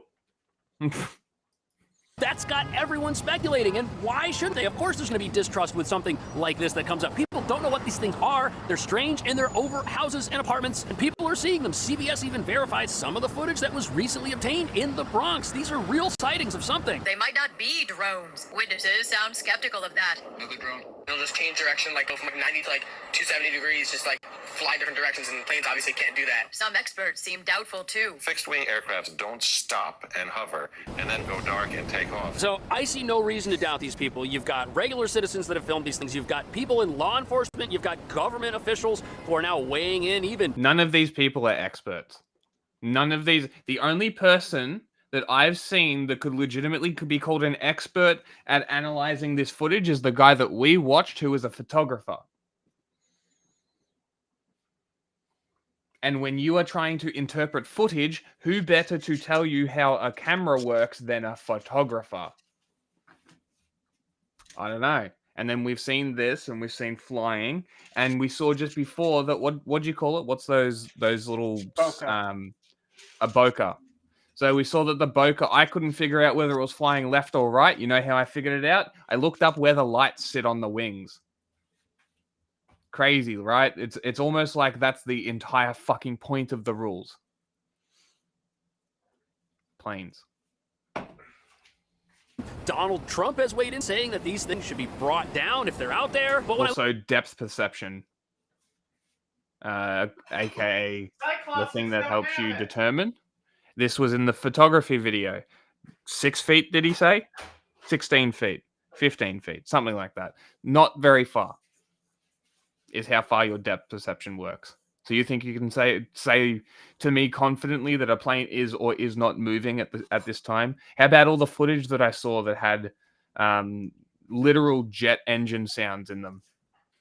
that's got everyone speculating, and why shouldn't they? Of course there's going to be distrust with something like this that comes up. People don't know what these things are. They're strange, and they're over houses and apartments, and people are seeing them. CBS even verified some of the footage that was recently obtained in the Bronx. These are real sightings of something.
They might not be drones. Witnesses sound skeptical of that.
Another drone. They'll just change direction, like go from like 90 to like 270 degrees, just like fly different directions, and planes obviously can't do that.
Some experts seem doubtful too.
Fixed-wing aircrafts don't stop and hover and then go dark and take off.
So I see no reason to doubt these people. You've got regular citizens that have filmed these things. You've got people in law enforcement. You've got government officials who are now weighing in. Even
none of these people are experts. None of these. The only person that I've seen that could legitimately be called an expert at analyzing this footage is the guy that we watched, who was a photographer. And when you are trying to interpret footage, who better to tell you how a camera works than a photographer? I don't know. And then we've seen this, and we've seen flying, and we saw just before that. What do you call it? What's those little a bokeh? So we saw that the bokeh. I couldn't figure out whether it was flying left or right. You know how I figured it out? I looked up where the lights sit on the wings. Crazy, right? It's almost like that's the entire fucking point of the rules. Planes.
Donald Trump has weighed in saying that these things should be brought down if they're out there. But
also depth perception, aka the thing that helps you determine. This was in the photography video. 6 feet, did he say? 16 feet, 15 feet, something like that. Not very far is how far your depth perception works. So you think you can say to me confidently that a plane is or is not moving at this time? How about all the footage that I saw that had literal jet engine sounds in them?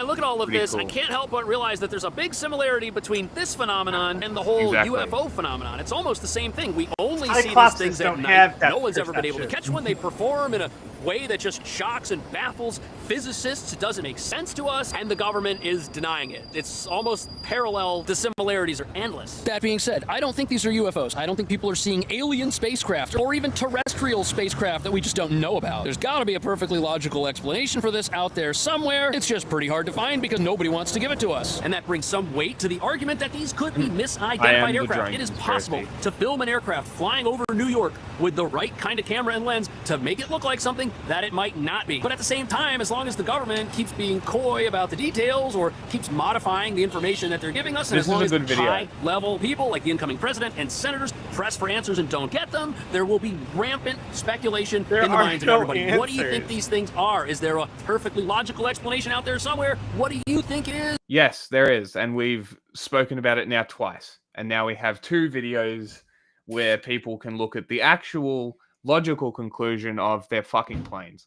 I look at all of this, cool. I can't help but realize that there's a big similarity between this phenomenon and the whole UFO phenomenon. It's almost the same thing. We only see these things at night. No one's ever been able to catch one. They perform in a way that just shocks and baffles physicists. It doesn't make sense to us, and the government is denying it. It's almost parallel. The similarities are endless. That being said, I don't think these are UFOs. I don't think people are seeing alien spacecraft or even terrestrial spacecraft that we just don't know about. There's got to be a perfectly logical explanation for this out there somewhere. It's just pretty hard to find because nobody wants to give it to us. And that brings some weight to the argument that these could be misidentified aircraft. It is possible to film an aircraft flying over New York with the right kind of camera and lens to make it look like something that it might not be. But at the same time, as long as the government keeps being coy about the details or keeps modifying the information that they're giving us, and as long as high-level people like the incoming president and senators press for answers and don't get them, there will be rampant speculation in the minds of everybody. What do you think these things are? Is there a perfectly logical explanation out there somewhere? What do you think it is?
Yes, there is, and we've spoken about it now twice. And now we have 2 videos where people can look at the actual logical conclusion of their fucking planes.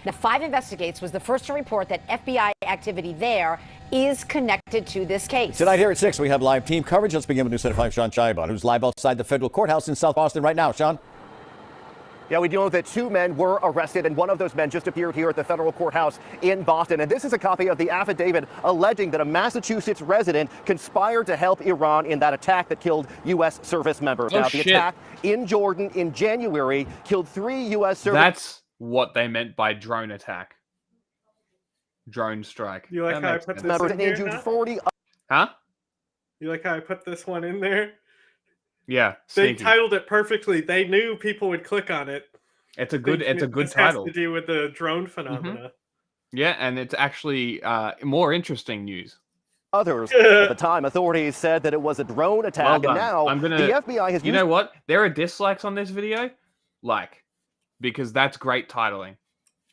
Now, 5 Investigates was the first to report that FBI activity there is connected to this case.
Tonight here at 6, we have live team coverage. Let's begin with News Center 5's Sean Chaiban, who's live outside the federal courthouse in South Boston right now. Sean?
Yeah, we know that 2 men were arrested, and one of those men just appeared here at the federal courthouse in Boston. And this is a copy of the affidavit alleging that a Massachusetts resident conspired to help Iran in that attack that killed U.S. service members.
Oh,
now, the attack in Jordan in January killed 3 U.S. service.
That's what they meant by drone attack. Drone strike.
You like how I put this in here?
40.
Huh?
You like how I put this one in there?
Yeah,
they titled it perfectly. They knew people would click on it.
It's a good
this
title.
Has to do with the drone phenomena.
Yeah, and it's actually more interesting news.
Others at the time, authorities said that it was a drone attack, and now the FBI has.
You know what? There are dislikes on this video, because that's great titling.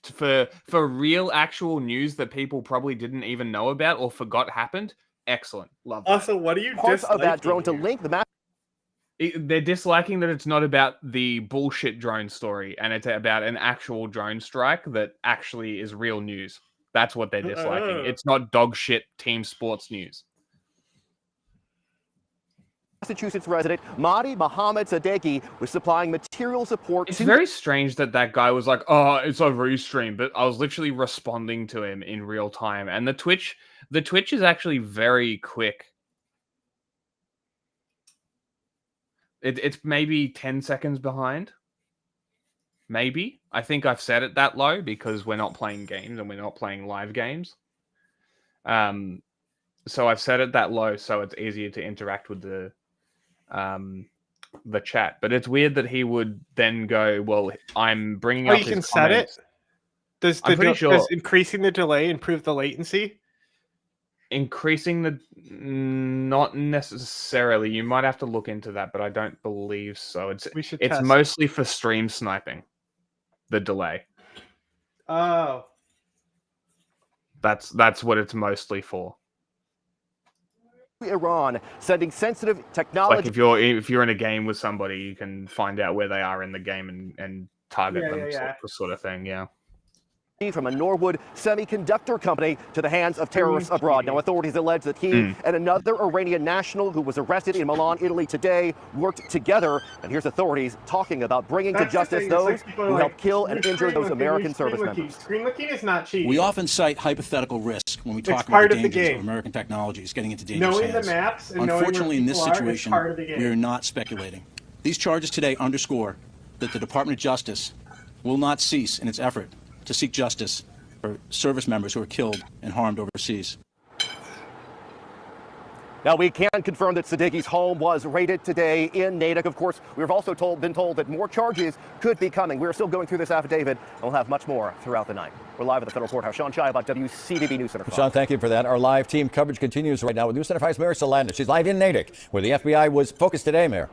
For real, actual news that people probably didn't even know about or forgot happened. Excellent, love that.
Also, what do you
parts of that drone to link the map?
They're disliking that it's not about the bullshit drone story, and it's about an actual drone strike that actually is real news. That's what they're disliking. It's not dog shit team sports news.
Massachusetts resident Mahdi Mohammed Sadeghi was supplying material support.
It's very strange that guy was like, "Oh, it's over Ustream," but I was literally responding to him in real time, and the Twitch is actually very quick. It's maybe 10 seconds behind. Maybe. I think I've set it that low because we're not playing games and we're not playing live games. So I've set it that low so it's easier to interact with the chat. But it's weird that he would then go, well, I'm bringing up his comments.
Set it?
Does
increasing the delay improve the latency?
Increasing the... Not necessarily. You might have to look into that, but I don't believe so. It's mostly for stream sniping. The delay.
Oh.
That's what it's mostly for.
Iran sending sensitive technology.
Like if you're in a game with somebody, you can find out where they are in the game and target them, sort of thing. Yeah.
From a Norwood semiconductor company to the hands of terrorists abroad. Now, authorities allege that he and another Iranian national who was arrested in Milan, Italy today worked together. And here's authorities talking about bringing to justice those who helped kill and injure those American service members.
Screen looking is not cheating.
We often cite hypothetical risk when we talk about the dangers of American technologies getting into dangerous hands.
Knowing the maps and
Unfortunately, in this situation,
we
are not speculating. These charges today underscore that the Department of Justice will not cease in its effort to seek justice for service members who are killed and harmed overseas.
Now, we can confirm that Sadeghi's home was raided today in Natick. Of course, we've also been told that more charges could be coming. We're still going through this affidavit, and we'll have much more throughout the night. We're live at the federal courthouse. Sean Chai about WCDB News Center.
Sean, thank you for that. Our live team coverage continues right now with News Center 5's Mary Salandis. She's live in Natick, where the FBI was focused today, Mayor.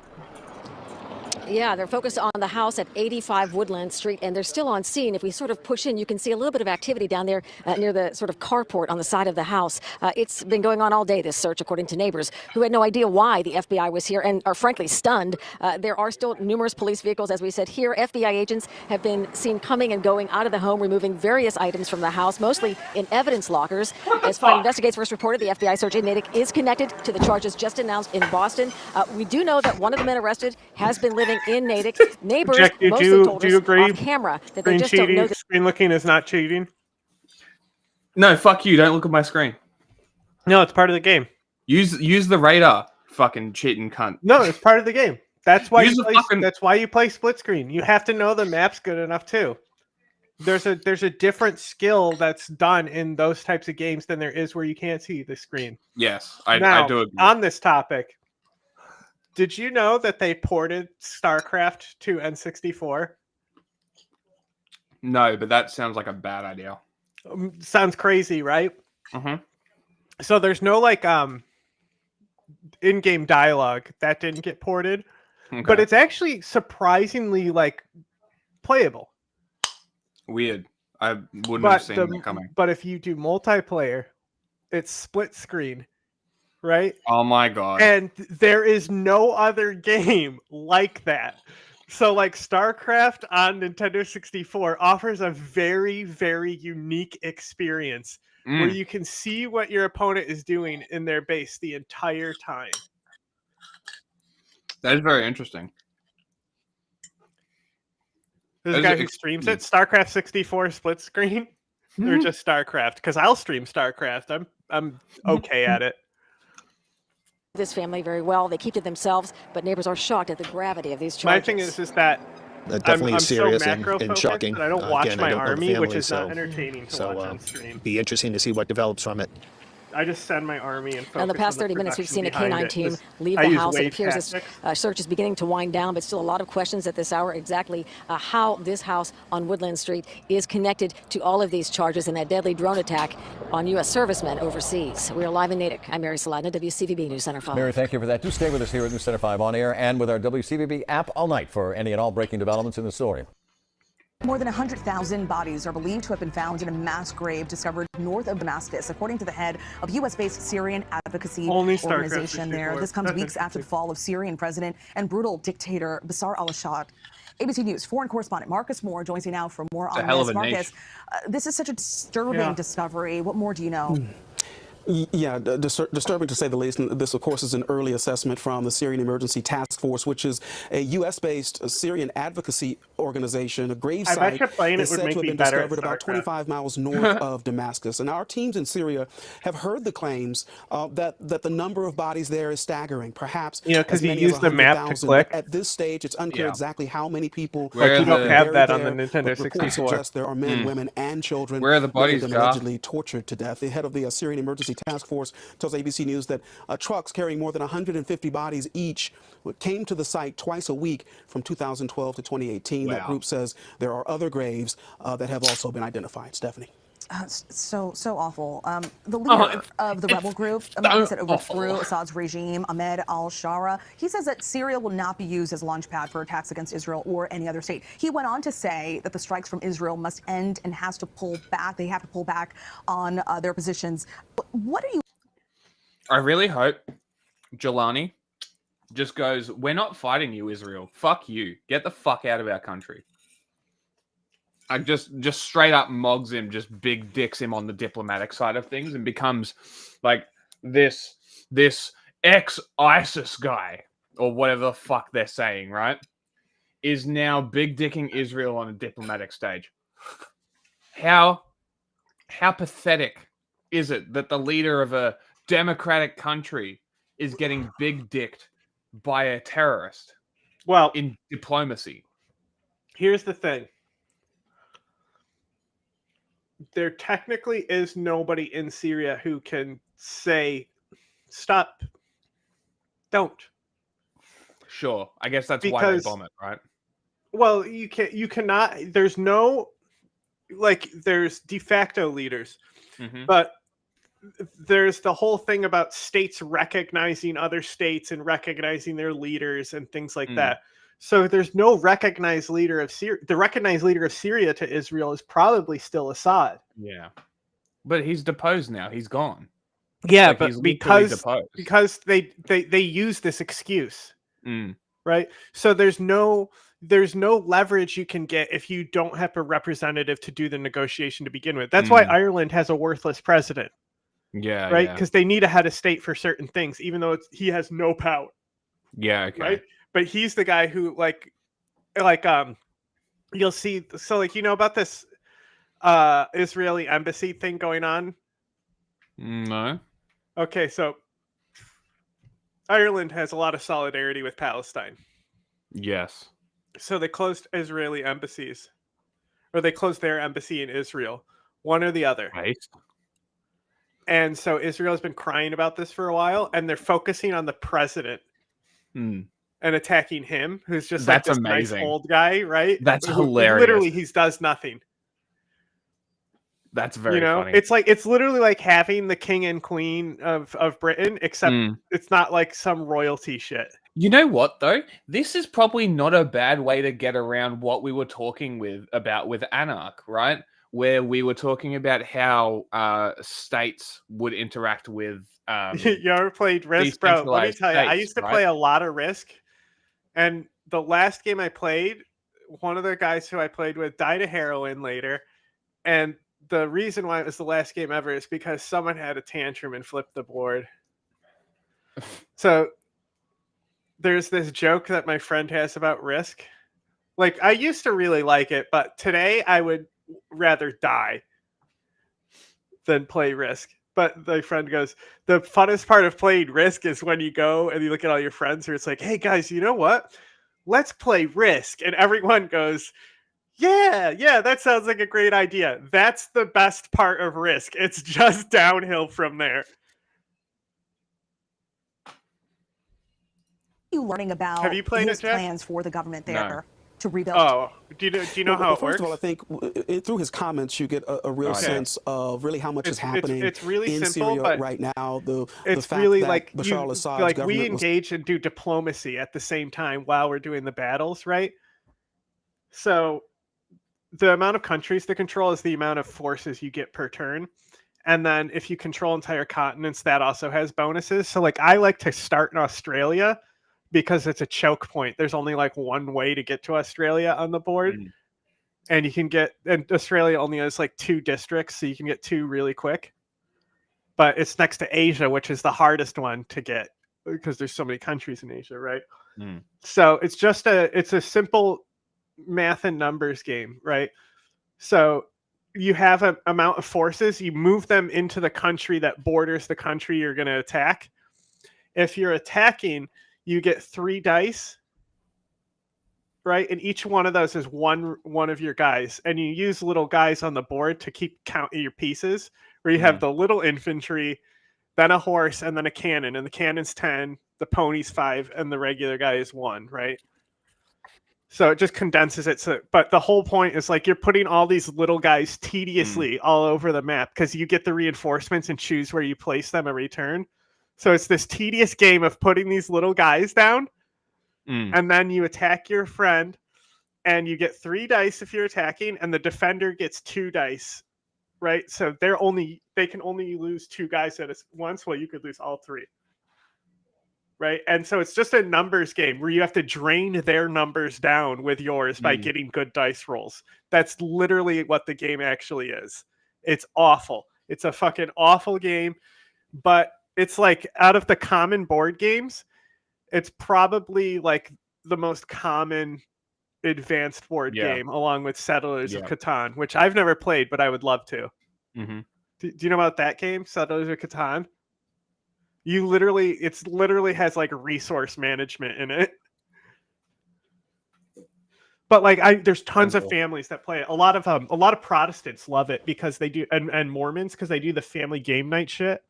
Yeah, they're focused on the house at 85 Woodland Street, and they're still on scene. If we sort of push in, you can see a little bit of activity down there near the sort of carport on the side of the house. It's been going on all day, this search, according to neighbors who had no idea why the FBI was here and are frankly stunned. There are still numerous police vehicles, as we said here. FBI agents have been seen coming and going out of the home, removing various items from the house, mostly in evidence lockers. As Fine Investigates first reported, the FBI search in Natick is connected to the charges just announced in Boston. We do know that one of the men arrested has been living in Natick. Neighbors mostly told us off camera that they just don't know that
screen looking is not cheating.
No, fuck you. Don't look at my screen.
No, it's part of the game.
Use the radar, fucking cheating cunt.
No, it's part of the game. That's why that's why you play split screen. You have to know the map's good enough too. There's a different skill that's done in those types of games than there is where you can't see the screen.
Yes, I do agree.
On this topic, did you know that they ported StarCraft to N64?
No, but that sounds like a bad idea.
Sounds crazy, right?
Mm-hmm.
So there's no like in-game dialogue that didn't get ported, but it's actually surprisingly like playable.
Weird. I wouldn't have seen that coming.
But if you do multiplayer, it's split screen. Right?
Oh my god.
And there is no other game like that. So like StarCraft on Nintendo 64 offers a very, very unique experience where you can see what your opponent is doing in their base the entire time.
That is very interesting.
There's a guy who streams it. StarCraft 64 split screen, or just StarCraft? Because I'll stream StarCraft. I'm okay at it.
This family very well. They keep to themselves, but neighbors are shocked at the gravity of these charges.
My thing is that
definitely
I'm
serious
so
and shocking.
I don't watch
Again,
my
I don't know the
army,
family,
which is not entertaining to watch on stream.
Be interesting to see what develops from it.
I just send my army and focus
in the past 30 minutes, we've seen a K-9 team leave the house. It appears this search is beginning to wind down, but still a lot of questions at this hour exactly how this house on Woodland Street is connected to all of these charges in that deadly drone attack on U.S. servicemen overseas. We are live in Natick. I'm Mary Saladna, WCVB News Center 5.
Mary, thank you for that. Do stay with us here at News Center 5 on air and with our WCVB app all night for any and all breaking developments in the story.
More than 100,000 bodies are believed to have been found in a mass grave discovered north of Damascus, according to the head of U.S.-based Syrian advocacy organization there. This comes weeks after the fall of Syrian president and brutal dictator Bashar al-Assad. ABC News foreign correspondent Marcus Moore joins me now for more on this. Marcus, this is such a disturbing discovery. What more do you know?
Yeah, disturbing to say the least. And this, of course, is an early assessment from the Syrian Emergency Task Force, which is a U.S.-based Syrian advocacy organization. A grave site is said to have been discovered about 25 miles north of Damascus. And our teams in Syria have heard the claims that the number of bodies there is staggering. Perhaps
because you use the map to click.
At this stage, it's unclear exactly how many people.
You don't have that on the Nintendo 64.
Reports suggest there are men, women, and children.
Where are the bodies
allegedly tortured to death. The head of the Syrian Emergency Task Force tells ABC News that trucks carrying more than 150 bodies each came to the site twice a week from 2012 to 2018. That group says there are other graves that have also been identified. Stephanie.
So awful. The leader of the rebel group, that overthrew Assad's regime, Ahmed al-Shara, he says that Syria will not be used as a launch pad for attacks against Israel or any other state. He went on to say that the strikes from Israel must end and has to pull back. They have to pull back on their positions. What are you?
I really hope Jelani just goes, we're not fighting you, Israel. Fuck you. Get the fuck out of our country. I just straight up mogs him, just big dicks him on the diplomatic side of things and becomes like this ex-ISIS guy or whatever the fuck they're saying, right? Is now big dicking Israel on a diplomatic stage. How pathetic is it that the leader of a democratic country is getting big dicked by a terrorist?
Well,
in diplomacy.
Here's the thing. There technically is nobody in Syria who can say, stop, don't.
Sure. I guess that's why they bomb it, right?
Well, you cannot, there's no, there's de facto leaders, but there's the whole thing about states recognizing other states and recognizing their leaders and things like that. So there's no recognized leader of Syria. The recognized leader of Syria to Israel is probably still Assad.
Yeah. But he's deposed now. He's gone.
Yeah, but because they use this excuse. Right? So there's no leverage you can get if you don't have a representative to do the negotiation to begin with. That's why Ireland has a worthless president.
Yeah.
Right? Because they need a head of state for certain things, even though he has no power.
Yeah, okay.
Right? But he's the guy who you'll see. So you know about this Israeli embassy thing going on?
No.
Okay, so Ireland has a lot of solidarity with Palestine.
Yes.
So they closed Israeli embassies, or they closed their embassy in Israel, one or the other.
Right.
And so Israel has been crying about this for a while, and they're focusing on the president. And attacking him, who's just
that's
this
amazing.
Nice old guy, right?
That's hilarious.
Literally, he does nothing.
That's very funny.
It's literally like having the king and queen of Britain, except it's not like some royalty shit.
You know what though? This is probably not a bad way to get around what we were talking about with Anarch, right? Where we were talking about how states would interact with.
You ever played Risk, bro? Let me tell you, I used to play a lot of Risk. And the last game I played, one of the guys who I played with died of heroin later. And the reason why it was the last game ever is because someone had a tantrum and flipped the board. So there's this joke that my friend has about Risk Like, I used to really like it, but today I would rather die than play Risk. But my friend goes, the funnest part of playing Risk is when you go and you look at all your friends who it's like, hey guys, you know what? Let's play Risk. And everyone goes, yeah, that sounds like a great idea. That's the best part of Risk. It's just downhill from there.
You learning about
Have you played
his
it, Jack?
plans for the government there
No.
to rebuild?
Oh, do you know how it
First
works?
of all, I think through his comments, you get a real sense of really how much is happening
it's really
in
simple,
Syria
but
right now. The
it's
fact
really
that
like
Bashar al-Assad's
we
government was
engage and do diplomacy at the same time while we're doing the battles, right? So the amount of countries to control is the amount of forces you get per turn. And then if you control entire continents, that also has bonuses. So like I like to start in Australia because it's a choke point. There's only like one way to get to Australia on the board. And you can get, and Australia only has like 2 districts, so you can get 2 really quick. But it's next to Asia, which is the hardest one to get because there's so many countries in Asia, right? So it's just it's a simple math and numbers game, right? So you have an amount of forces, you move them into the country that borders the country you're going to attack. If you're attacking, you get 3 dice, right? And each one of those is one of your guys. And you use little guys on the board to keep counting your pieces, where you have the little infantry, then a horse, and then a cannon. And the cannon's 10, the pony's 5, and the regular guy is 1, right? So it just condenses it. So, but the whole point is like you're putting all these little guys tediously all over the map because you get the reinforcements and choose where you place them every turn. So it's this tedious game of putting these little guys down, and then you attack your friend, and you get 3 dice if you're attacking, and the defender gets 2 dice, right? So they can only lose 2 guys at once. Well, you could lose all 3. Right. And so it's just a numbers game where you have to drain their numbers down with yours by getting good dice rolls. That's literally what the game actually is. It's awful. It's a fucking awful game. But it's like out of the common board games, it's probably like the most common advanced board game along with Settlers of Catan, which I've never played, but I would love to. Do you know about that game, Settlers of Catan? It literally has like resource management in it. But like there's tons of families that play it. A lot of Protestants love it because they do, and Mormons because they do the family game night shit.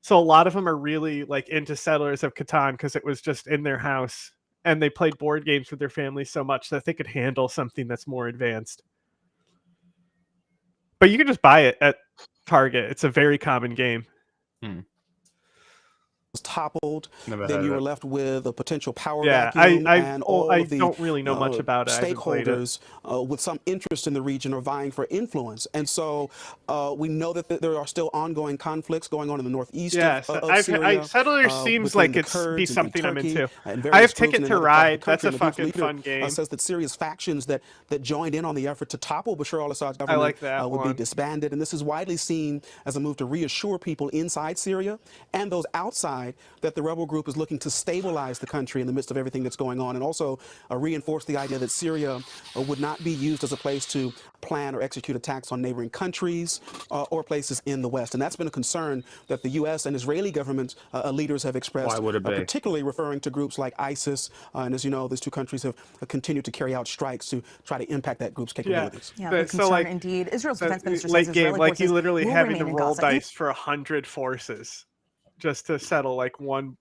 So a lot of them are really like into Settlers of Catan because it was just in their house and they played board games with their family so much that they could handle something that's more advanced. But you can just buy it at Target. It's a very common game.
Toppled,
Never
then
heard
you
of
were
it.
left with a potential power
Yeah,
vacuum,
I
and all of the
don't really know much about it. I haven't played it.
stakeholders with some interest in the region are vying for influence. And so we know that there are still ongoing conflicts going on in the northeast of Syria.
Settlers seems
between
like
the
it's
Kurds
be
and
something I'm
Turkey
into.
and
I
various
have
groups
Ticket
in
to
other parts of
Ride.
the
That's
country.
a
And the group's
fucking
leader,
fun game.
says that Syria's factions that joined in on the effort to topple Bashar al-Assad's government
like that
would be
one.
disbanded. And this is widely seen as a move to reassure people inside Syria and those outside that the rebel group is looking to stabilize the country in the midst of everything that's going on, and also reinforce the idea that Syria would not be used as a place to plan or execute attacks on neighboring countries or places in the West. And that's been a concern that the U.S. and Israeli government leaders have expressed,
Why would it be?
particularly referring to groups like ISIS. And as you know, these 2 countries have continued to carry out strikes to try to impact that group's capabilities.
Yeah, big concern indeed. Israel's defense minister
late
says
game,
Israeli
like
forces
you literally
will
having to
remain in
roll
Gaza.
dice for 100 forces just to settle like one,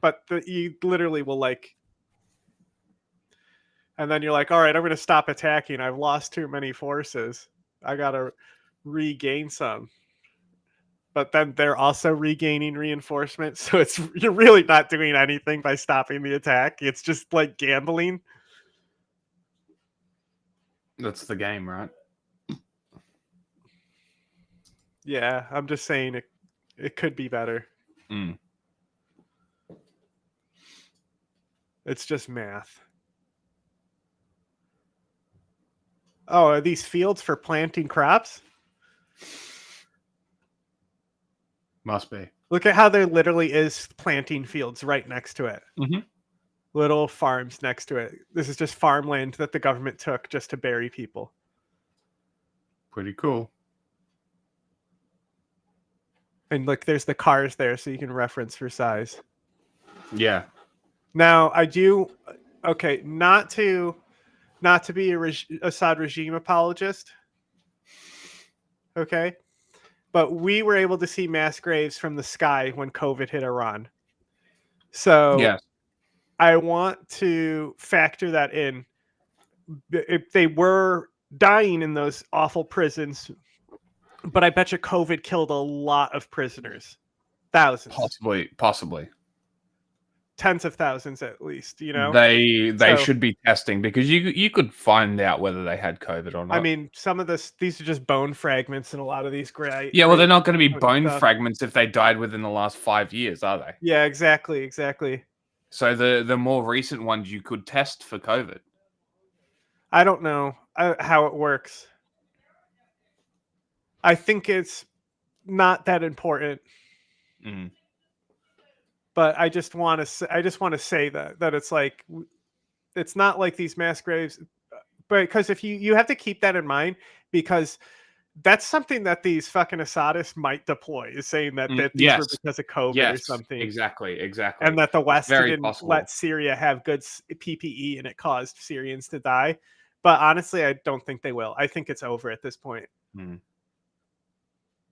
but you literally will like, and then you're like, all right, I'm going to stop attacking. I've lost too many forces. I got to regain some. But then they're also regaining reinforcements. So you're really not doing anything by stopping the attack. It's just like gambling.
That's the game, right?
Yeah, I'm just saying it could be better. It's just math. Oh, are these fields for planting crops?
Must be.
Look at how there literally is planting fields right next to it. little farms next to it. This is just farmland that the government took just to bury people.
Pretty cool.
And look, there's the cars there, so you can reference for size.
Yeah.
Now, I do... Okay, not to be a Assad regime apologist. Okay? But we were able to see mass graves from the sky when COVID hit Iran. So
yes.
I want to factor that in. If they were dying in those awful prisons, but I bet you COVID killed a lot of prisoners. Thousands.
Possibly.
Tens of thousands at least, you know?
They should be testing, because you could find out whether they had COVID or not.
I mean, some of these are just bone fragments, and a lot of these great.
Yeah, well, they're not going to be bone fragments if they died within the last 5 years, are they?
Yeah, exactly.
So the more recent ones you could test for COVID.
I don't know how it works. I think it's not that important.
Mm.
But I just want to say that it's like, it's not like these mass graves, but because if you have to keep that in mind, because that's something that these fucking Assadists might deploy, is saying that these were because of COVID or something.
Exactly.
And that the West didn't
possible.
let Syria have good PPE and it caused Syrians to die. But honestly, I don't think they will. I think it's over at this point.
Mm.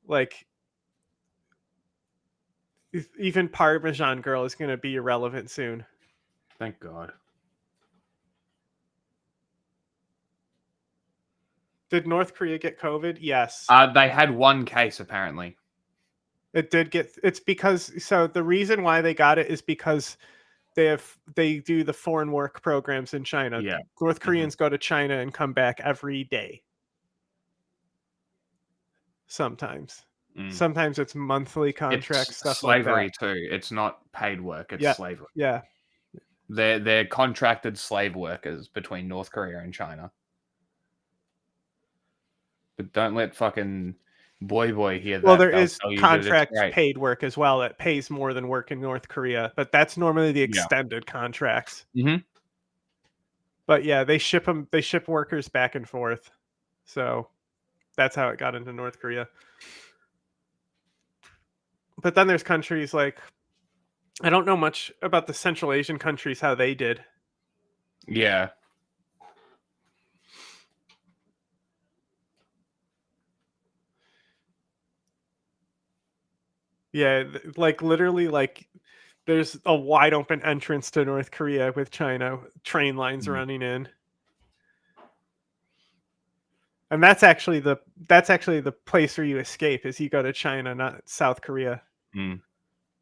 Like, even Parmesan Girl is going to be irrelevant soon.
Thank God.
Did North Korea get COVID? Yes.
They had one case, apparently.
It did get... It's because... So the reason why they got it is because they do the foreign work programs in China.
Yeah.
North Koreans go to China and come back every day. Sometimes. Sometimes it's monthly contracts, stuff like that.
Slavery too. It's not paid work. It's slavery.
Yeah.
They're contracted slave workers between North Korea and China. But don't let fucking boy hear that.
Well, there is contract paid work as well that pays more than work in North Korea, but that's normally the extended contracts.
Mm-hmm.
But yeah, they ship workers back and forth. So that's how it got into North Korea. But then there's countries like, I don't know much about the Central Asian countries, how they did.
Yeah.
Yeah, like literally, like there's a wide open entrance to North Korea with China, train lines running in. And that's actually the place where you escape, is you go to China, not South Korea.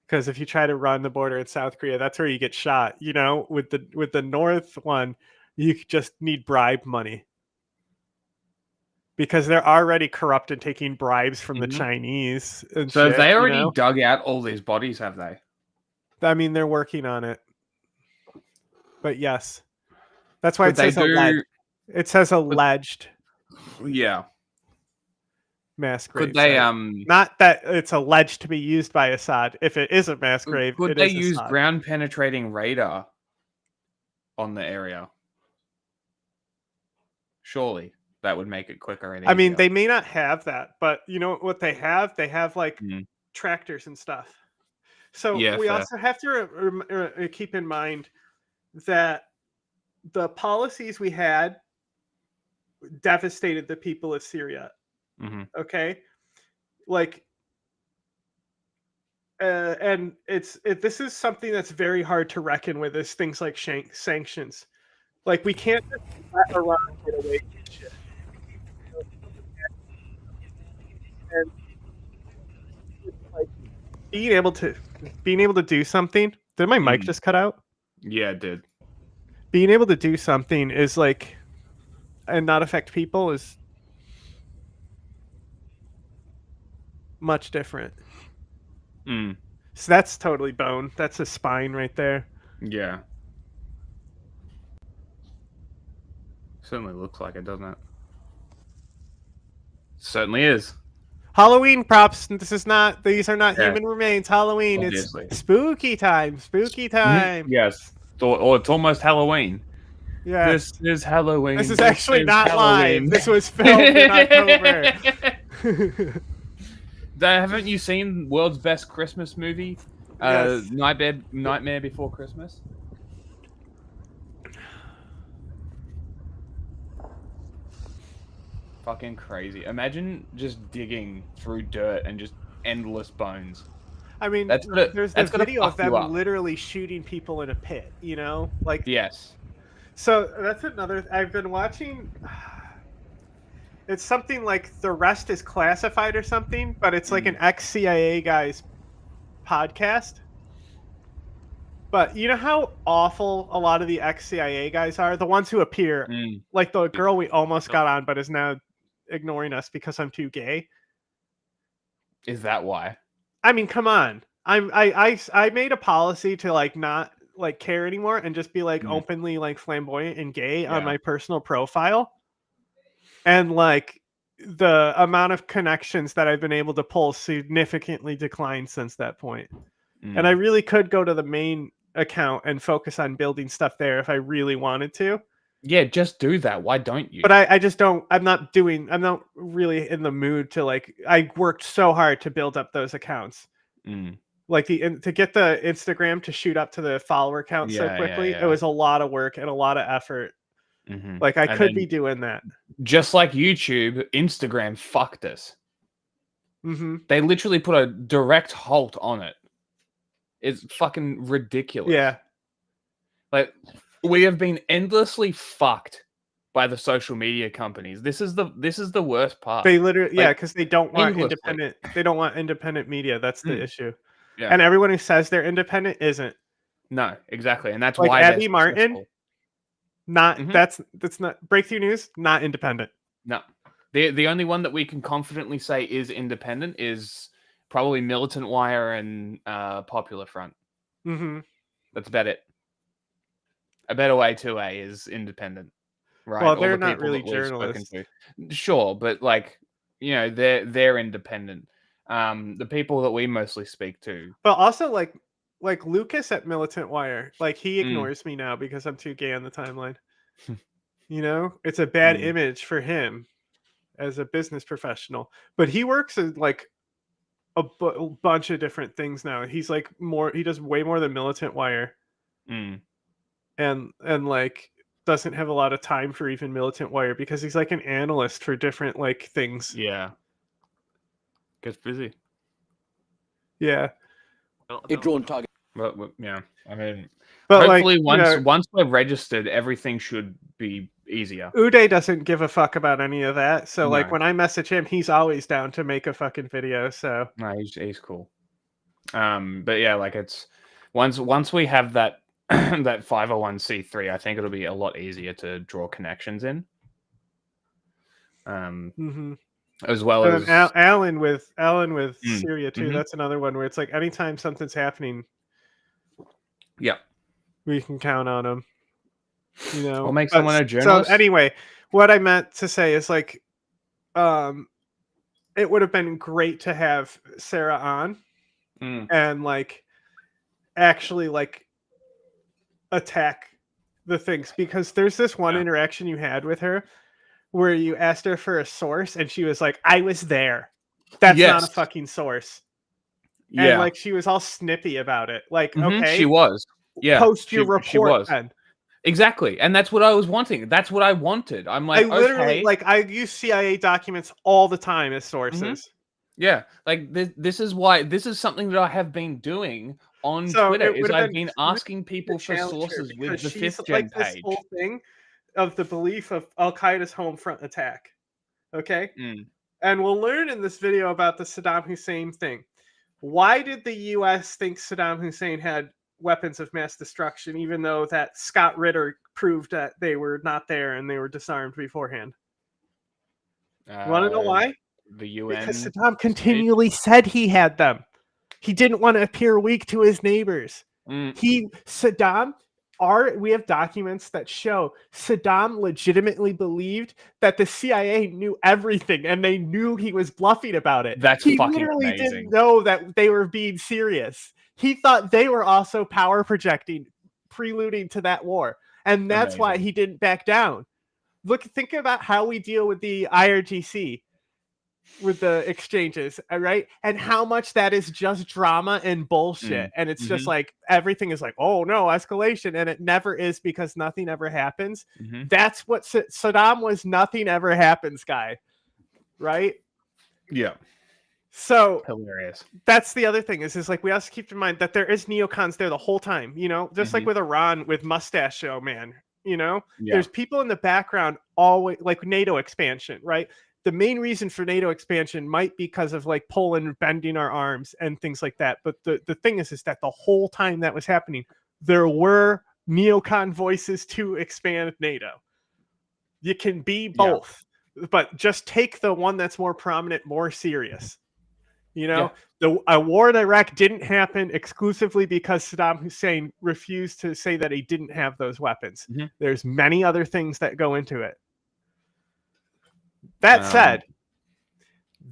Because if you try to run the border in South Korea, that's where you get shot. You know, with the North one, you just need bribe money. Because they're already corrupt and taking bribes from the Chinese. And
so they already dug out all these bodies, have they?
I mean, they're working on it. But yes. That's why it says alleged. It says alleged.
Yeah.
Mass grave.
Could they
not that it's alleged to be used by Assad. If it is a mass grave,
could they use ground penetrating radar on the area? Surely that would make it quicker and easier.
I mean, they may not have that, but you know what they have? They have like tractors and stuff. So we also have to keep in mind that the policies we had devastated the people of Syria. Okay, like, and this is something that's very hard to reckon with, is things like sanctions. Like, we can't just let Iran get away with shit. And like, being able to do something. Did my mic just cut out?
Yeah, it did.
Being able to do something is like, and not affect people, is much different. So that's totally bone. That's a spine right there.
Yeah. Certainly looks like it, doesn't it? Certainly is.
Halloween props. These are not human remains. Halloween. Obviously. It's spooky time. Spooky time.
Yes. or it's almost Halloween.
Yeah.
This is Halloween.
This is actually not live. This was filmed in October.
Haven't you seen World's Best Christmas Movie?
Yes.
Nightmare Before Christmas? Fucking crazy. Imagine just digging through dirt and just endless bones.
I mean,
there's
the video of them literally shooting people in a pit, you know? Like,
yes.
So that's another, I've been watching, it's something like The Rest is Classified or something, but it's like an ex-CIA guy's podcast. But you know how awful a lot of the ex-CIA guys are? The ones who appear, like the girl we almost got on, but is now ignoring us because I'm too gay.
Is that why?
I mean, come on. I made a policy to like not like care anymore and just be like openly like flamboyant and gay on my personal profile. And like the amount of connections that I've been able to pull significantly declined since that point. And I really could go to the main account and focus on building stuff there if I really wanted to.
Yeah, just do that. Why don't you?
But I just don't, I'm not really in the mood to like, I worked so hard to build up those accounts. Like to get the Instagram to shoot up to the follower count so quickly, it was a lot of work and a lot of effort. Like I could be doing that.
Just like YouTube, Instagram fucked us. They literally put a direct halt on it. It's fucking ridiculous.
Yeah.
Like we have been endlessly fucked by the social media companies. This is the worst part.
They literally, because they don't want independent. They don't want independent media. That's the issue.
Yeah.
And everyone who says they're independent isn't.
No, exactly, and that's
like
why
Abby Martin. Not that's not breakthrough news. Not independent.
No, the only one that we can confidently say is independent is probably Militant Wire and Popular Front. That's about it. A Better Way 2A is independent, right?
Well, they're not really journalists.
Sure, but like they're independent. The people that we mostly speak to,
but also like Lucas at Militant Wire, like he ignores me now because I'm too gay on the timeline. You know, it's a bad image for him as a business professional. But he works in like a bunch of different things now. He's like he does way more than Militant Wire, and like doesn't have a lot of time for even Militant Wire because he's like an analyst for different like things.
Yeah. Gets busy.
Yeah.
It drone target.
Well, yeah. I mean,
but
hopefully once we're registered, everything should be easier.
Uday doesn't give a fuck about any of that. So like when I message him, he's always down to make a fucking video. So
no, he's cool. But yeah, like it's once we have that that 501c3, I think it'll be a lot easier to draw connections in. As well as
Alan with Syria too. That's another one where it's like anytime something's happening, we can count on him. You know,
we'll make someone a journalist.
So anyway, what I meant to say is like, it would have been great to have Sarah on and like actually like attack the things, because there's this one interaction you had with her where you asked her for a source and she was like, I was there. That's not a fucking source. And like she was all snippy about it. Like, okay.
She was. Yeah.
Post your report.
She was.
Then.
Exactly. And that's what I was wanting. That's what I wanted. I'm like,
I literally I use CIA documents all the time as sources.
Yeah. Like this is why this is something that I have been doing on Twitter is I've been asking people for sources with the 5th gen page.
This whole thing of the belief of Al-Qaeda's home front attack. Okay? And we'll learn in this video about the Saddam Hussein thing. Why did the US think Saddam Hussein had weapons of mass destruction, even though that Scott Ritter proved that they were not there and they were disarmed beforehand? You want to know why?
The UN.
Because Saddam continually said he had them. He didn't want to appear weak to his neighbors. We have documents that show Saddam legitimately believed that the CIA knew everything and they knew he was bluffing about it.
He fucking
literally
amazing.
Didn't know that they were being serious. He thought they were also power projecting
preluding to that war. And that's why he didn't back down. Think about how we deal with the IRGC, with the exchanges, right? And how much that is just drama and bullshit. And it's just like, everything is like, oh no, escalation. And it never is, because nothing ever happens. That's what Saddam was, nothing ever happens guy. Right?
Yeah.
So
hilarious.
That's the other thing is like, we also keep in mind that there is neocons there the whole time, you know, just like with Iran, with Mustache Show Man, you know, there's people in the background always, like NATO expansion, right? The main reason for NATO expansion might be because of like Poland bending our arms and things like that. But the thing is that the whole time that was happening, there were neocon voices to expand NATO. You can be both, but just take the one that's more prominent, more serious. You know, a war in Iraq didn't happen exclusively because Saddam Hussein refused to say that he didn't have those weapons. There's many other things that go into it. That said,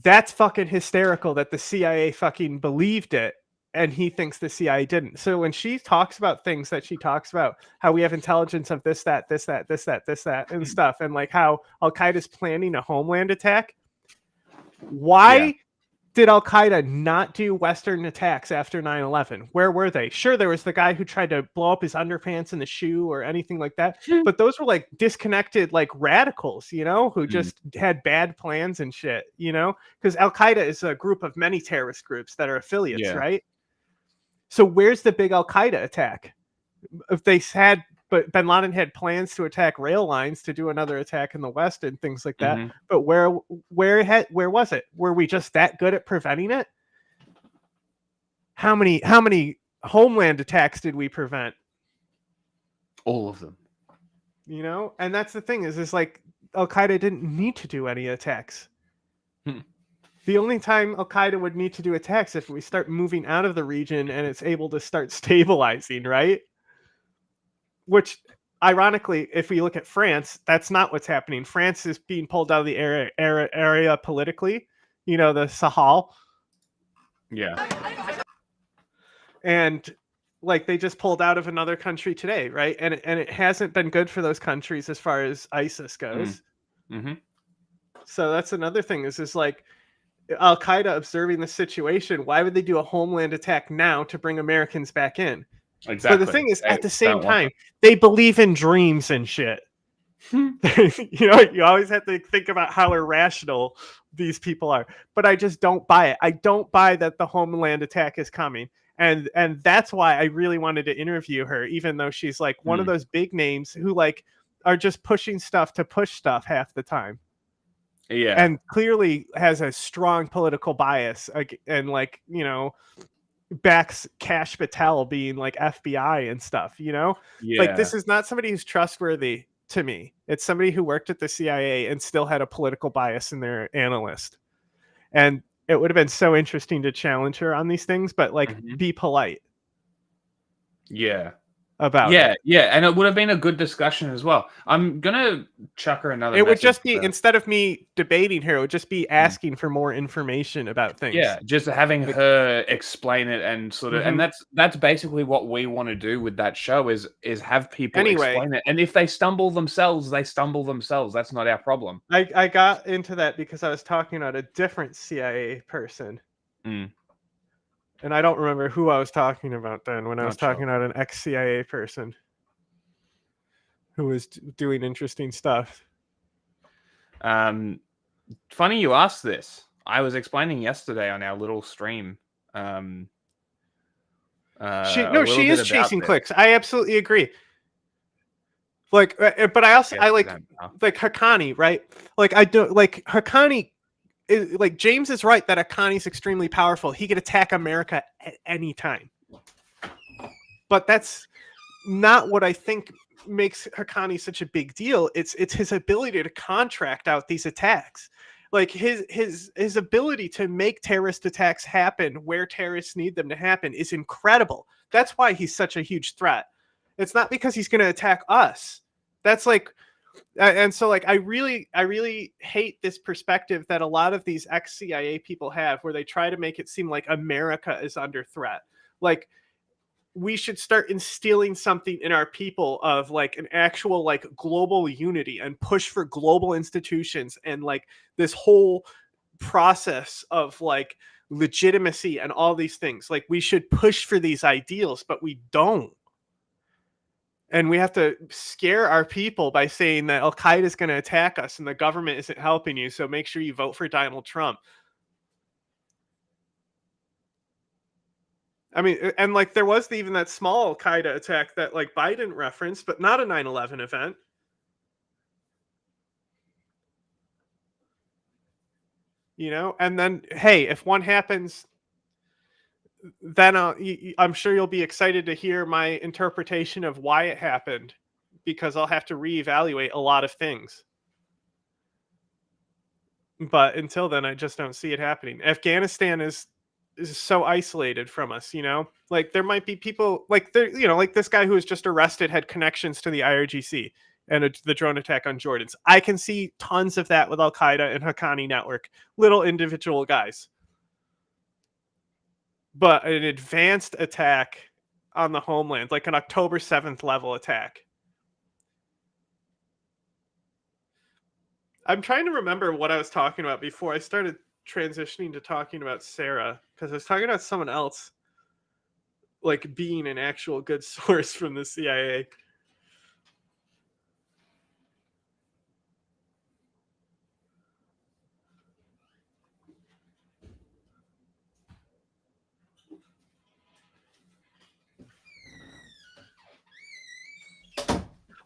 that's fucking hysterical that the CIA fucking believed it and he thinks the CIA didn't. So when she talks about things that she talks about, how we have intelligence of this, that, and stuff, and like how Al-Qaeda's planning a homeland attack, why did Al-Qaeda not do Western attacks after 9/11? Where were they? Sure, there was the guy who tried to blow up his underpants in the shoe or anything like that, but those were like disconnected, like radicals, you know, who just had bad plans and shit, you know, because Al-Qaeda is a group of many terrorist groups that are affiliates, right? So where's the big Al-Qaeda attack? If they had, but Bin Laden had plans to attack rail lines to do another attack in the West and things like that. But where was it? Were we just that good at preventing it? How many homeland attacks did we prevent?
All of them.
You know, and that's the thing is like Al-Qaeda didn't need to do any attacks. The only time Al-Qaeda would need to do attacks if we start moving out of the region and it's able to start stabilizing, right? Which, ironically, if we look at France, that's not what's happening. France is being pulled out of the area politically, you know, the Sahel.
Yeah.
And like they just pulled out of another country today, right? And it hasn't been good for those countries as far as ISIS goes. So that's another thing is like Al-Qaeda observing the situation. Why would they do a homeland attack now to bring Americans back in?
Exactly.
But the thing is, at the same time, they believe in dreams and shit. You know, you always have to think about how irrational these people are. But I just don't buy it. I don't buy that the homeland attack is coming. And that's why I really wanted to interview her, even though she's like one of those big names who like are just pushing stuff to push stuff half the time.
Yeah.
And clearly has a strong political bias and like, you know, backs Kash Patel being like FBI and stuff, you know? Like this is not somebody who's trustworthy to me. It's somebody who worked at the CIA and still had a political bias in their analyst. And it would have been so interesting to challenge her on these things, but like be polite. About it.
And it would have been a good discussion as well. I'm gonna chuck her another.
It would just be instead of me debating her, it would just be asking for more information about things.
Yeah, just having her explain it and sort of, and that's basically what we want to do with that show is have people explain it. And if they stumble themselves, they stumble themselves. That's not our problem.
I got into that because I was talking about a different CIA person. And I don't remember who I was talking about then when I was talking about an ex-CIA person who was doing interesting stuff.
Funny you asked this. I was explaining yesterday on our little stream.
She is chasing clicks. I absolutely agree. Like, but I also I like Haqqani, right? Like I do like Haqqani. Like James is right that Haqqani's extremely powerful. He could attack America at any time. But that's not what I think makes Haqqani such a big deal. It's his ability to contract out these attacks. Like his ability to make terrorist attacks happen where terrorists need them to happen is incredible. That's why he's such a huge threat. It's not because he's going to attack us. That's like and so like I really hate this perspective that a lot of these ex-CIA people have where they try to make it seem like America is under threat. Like we should start instilling something in our people of like an actual like global unity and push for global institutions and like this whole process of like legitimacy and all these things. Like we should push for these ideals, but we don't. And we have to scare our people by saying that Al-Qaeda is going to attack us and the government isn't helping you, so make sure you vote for Donald Trump. I mean, and like there was even that small Al-Qaeda attack that like Biden referenced, but not a 9/11 event. You know, and then, hey, if one happens, then I'm sure you'll be excited to hear my interpretation of why it happened, because I'll have to reevaluate a lot of things. But until then, I just don't see it happening. Afghanistan is so isolated from us, you know? Like there might be people like there, you know, like this guy who was just arrested had connections to the IRGC and the drone attack on Jordans. I can see tons of that with Al-Qaeda and Haqqani network, little individual guys. But an advanced attack on the homeland, like an October 7th level attack. I'm trying to remember what I was talking about before I started transitioning to talking about Sarah, because I was talking about someone else like being an actual good source from the CIA.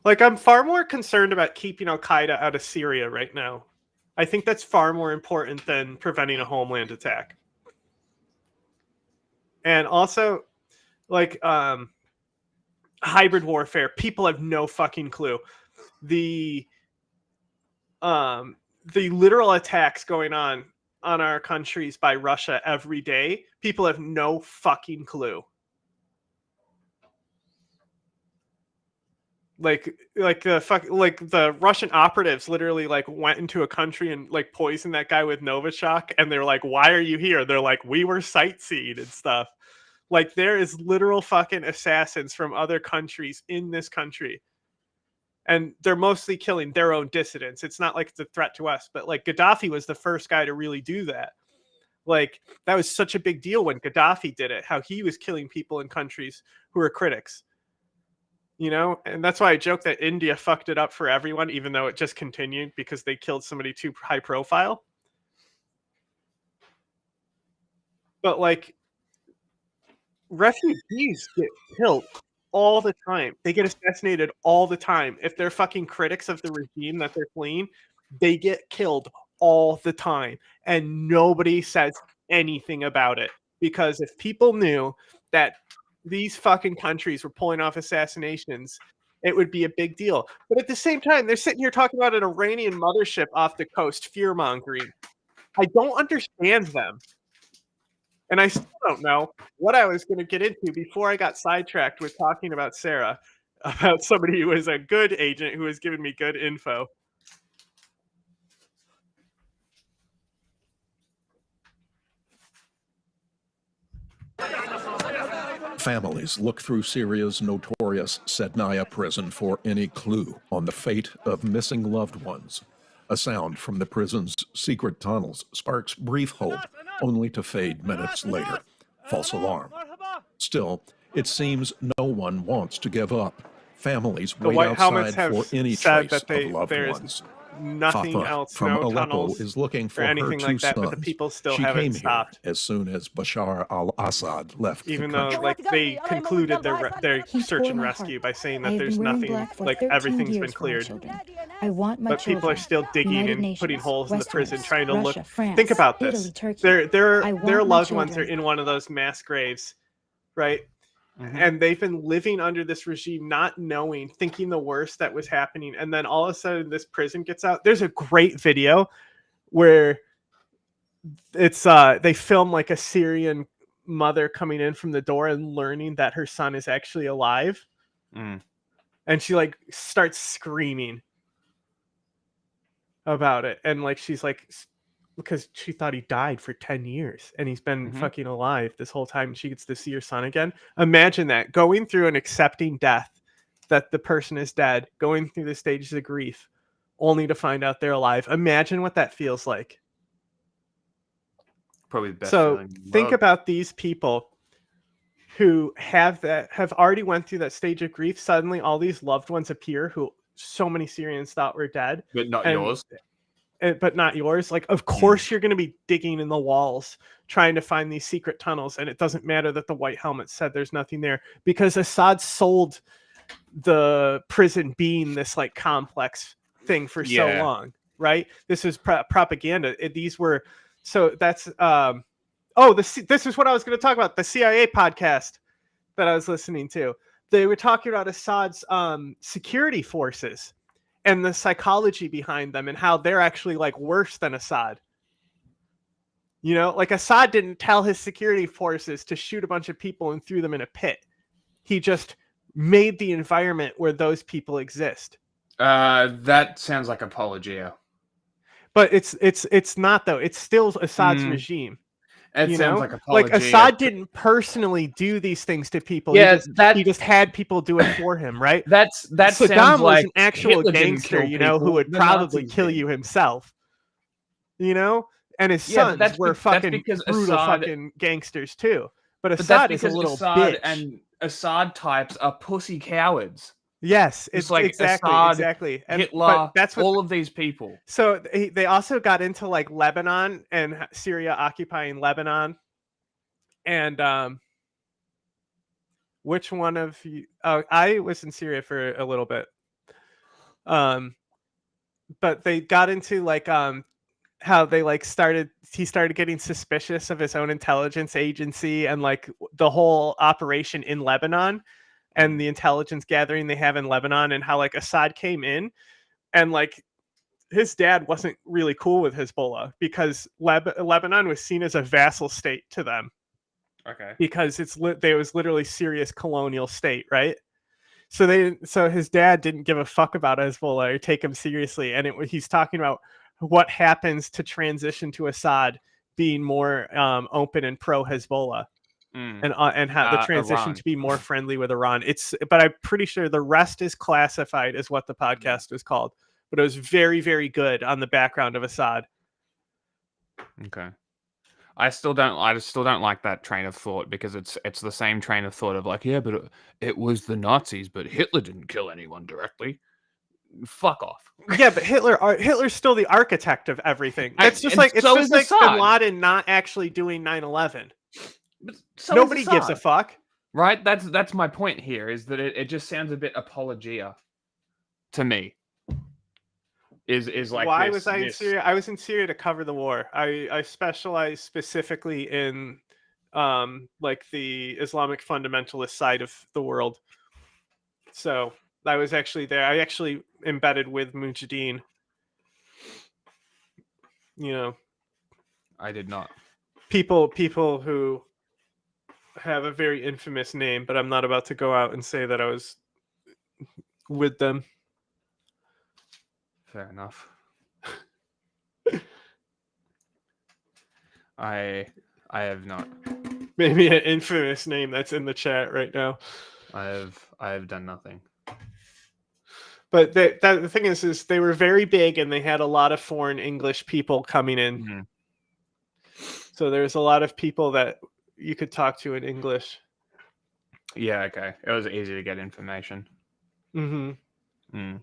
Like, I'm far more concerned about keeping Al-Qaeda out of Syria right now. I think that's far more important than preventing a homeland attack. And also, like, hybrid warfare. People have no fucking clue. The literal attacks going on our countries by Russia every day, people have no fucking clue. Like the Russian operatives literally like went into a country and like poisoned that guy with Novichok, and they're like, "Why are you here?" They're like, "We were sightseeing and stuff." Like there is literal fucking assassins from other countries in this country, and they're mostly killing their own dissidents. It's not like it's a threat to us, but like Gaddafi was the first guy to really do that. Like that was such a big deal when Gaddafi did it, how he was killing people in countries who were critics. You know, and that's why I joke that India fucked it up for everyone, even though it just continued because they killed somebody too high profile. But like refugees get killed all the time. They get assassinated all the time. If they're fucking critics of the regime that they're fleeing, they get killed all the time. And nobody says anything about it. Because if people knew that these fucking countries were pulling off assassinations, it would be a big deal. But at the same time, they're sitting here talking about an Iranian mothership off the coast, fear-mongering. I don't understand them. And I still don't know what I was going to get into before I got sidetracked with talking about Sarah, about somebody who was a good agent who was giving me good info.
Families look through Syria's notorious Sednaya prison for any clue on the fate of missing loved ones. A sound from the prison's secret tunnels sparks brief hope, only to fade minutes later. False alarm. Still, it seems no one wants to give up. Families wait outside for any trace of loved ones.
Nothing
Fatma
else,
from
no
Aleppo
tunnels
is looking for
or
her
anything
two
like that,
sons.
but the people still
She
haven't
came
stopped.
here as soon as Bashar al-Assad left
Even
the
though,
country.
like, they concluded their search and rescue by saying that there's nothing, like, everything's been cleared.
I want my
But people are still digging
United
and
Nations,
putting holes in the prison, trying to
Russia,
look.
France,
Think about
Italy,
this:
Turkey.
their
I want my
loved ones are
children.
in one of those mass graves, right?
Mm-hmm.
And they've been living under this regime, not knowing, thinking the worst that was happening, and then all of a sudden, this prison gets out. There's a great video where it's they film like a Syrian mother coming in from the door and learning that her son is actually alive.
Mm.
And she like starts screaming about it, and like she's like
because she thought he died for 10 years and he's been fucking alive this whole time. She gets to see her son again. Imagine that, going through and accepting death, that the person is dead, going through the stages of grief, only to find out they're alive. Imagine what that feels like.
Probably the best
So
feeling in the
think
world.
about these people who have already went through that stage of grief. Suddenly all these loved ones appear who so many Syrians thought were dead.
But not yours.
But not yours. Like, of course you're going to be digging in the walls trying to find these secret tunnels, and it doesn't matter that the white helmet said there's nothing there, because Assad sold the prison being this like complex thing for so long, right? This is propaganda. These were, so that's this is what I was going to talk about, the CIA podcast that I was listening to. They were talking about Assad's security forces and the psychology behind them, and how they're actually like worse than Assad. You know, like Assad didn't tell his security forces to shoot a bunch of people and threw them in a pit. He just made the environment where those people exist.
That sounds like apologia.
But it's not though. It's still Assad's regime.
It sounds like apologia.
Like Assad didn't personally do these things to people.
Yeah,
he just had people do it for him, right?
That
Saddam
sounds
was
like
an actual
Hitler didn't
gangster,
kill
you know, who
people,
would
the
probably
Nazis
kill
did.
you himself. You know, and his
Yeah, but
sons were
that's
fucking
because
brutal
Assad-
fucking gangsters too. But
But
Assad
that's
is a
because
little
Assad
bitch.
and Assad types are pussy cowards.
Yes,
It's
it's
like
exactly,
Assad,
exactly.
Hitler,
but that's what,
all of these people.
So they also got into like Lebanon and Syria occupying Lebanon. And which one of you? Oh, I was in Syria for a little bit. But they got into like how they like he started getting suspicious of his own intelligence agency and like the whole operation in Lebanon and the intelligence gathering they have in Lebanon, and how like Assad came in and like his dad wasn't really cool with Hezbollah because Lebanon was seen as a vassal state to them.
Okay.
Because they was literally Syria's colonial state, right? So his dad didn't give a fuck about Hezbollah or take him seriously, and he's talking about what happens to transition to Assad being more open and pro Hezbollah, and how the transition
Iran.
to be more friendly with Iran. But I'm pretty sure the rest is classified as what the podcast was called. But it was very, very good on the background of Assad.
Okay. I just still don't like that train of thought, because it's the same train of thought of like, yeah, but it was the Nazis, but Hitler didn't kill anyone directly. Fuck off.
Yeah, but Hitler's still the architect of everything. It's just
and
like
so is
Bin
Assad.
Laden not actually doing 9/11.
So
Nobody
is
gives a
Assad.
fuck.
Right? That's my point here, is that it just sounds a bit apologia to me. Is like,
Why was I in Syria? I was in Syria to cover the war. I specialize specifically in like the Islamic fundamentalist side of the world. So I was actually there. I actually embedded with Mujahideen. You know,
I did not.
People who have a very infamous name, but I'm not about to go out and say that I was with them.
Fair enough. I have not.
Maybe an infamous name that's in the chat right now.
I have done nothing.
But the thing is they were very big and they had a lot of foreign English people coming in.
Mm-hmm.
So there's a lot of people that you could talk to in English.
Yeah, okay. It was easy to get information.
Mm-hmm.
Mm.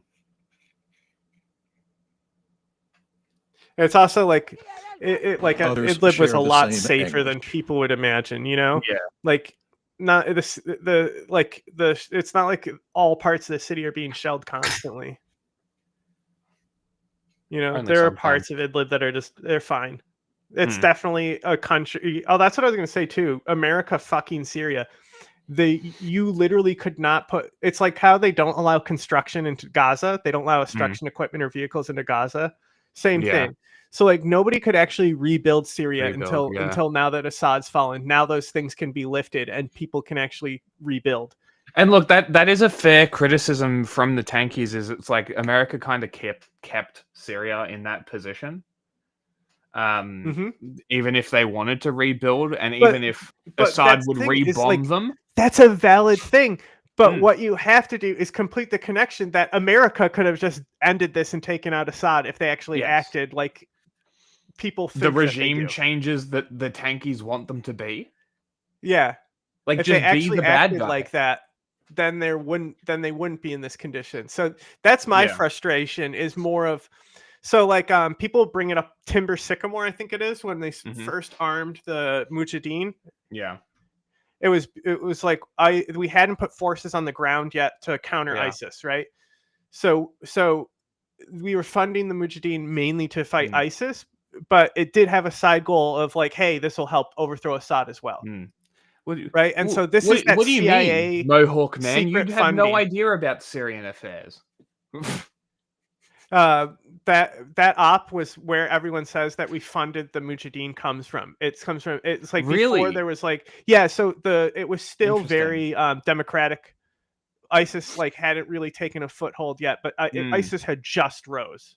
It's also like
Others
Idlib
share
was a
the
lot
same
safer than people would imagine, you know?
Yeah.
Like not it's not like all parts of the city are being shelled constantly. You know,
Only
there are
sometimes.
parts of Idlib that they're fine. It's definitely a country. Oh, that's what I was going to say too. America fucking Syria. You literally could not put. It's like how they don't allow construction into Gaza. They don't allow construction equipment or vehicles into Gaza. Same thing. So like nobody could actually rebuild Syria until now that Assad's fallen. Now those things can be lifted and people can actually rebuild.
And look, that is a fair criticism from the tankies. Is it's like America kind of kept Syria in that position. even if they wanted to rebuild, and even if Assad would re-bomb them.
That's a valid thing. But what you have to do is complete the connection that America could have just ended this and taken out Assad if they actually acted like people think
the regime changes that the tankies want them to be.
Yeah.
Like,
if
just
they actually
be the bad
acted
guy.
like that, then they wouldn't be in this condition. So that's my frustration, is more of, so like people bring it up, Timber Sycamore, I think it is, when they first armed the Mujahideen.
Yeah.
It was like we hadn't put forces on the ground yet to counter ISIS, right? So we were funding the Mujahideen mainly to fight ISIS, but it did have a side goal of like, hey, this will help overthrow Assad as well. Right? And so this is that
what do you
CIA
mean, Mohawk man? You
secret
have no
funding.
idea about Syrian affairs.
That op was where everyone says that we funded the Mujahideen comes from. It's like
Really?
before there was like, so it was still very democratic. ISIS like hadn't really taken a foothold yet, but ISIS had just rose.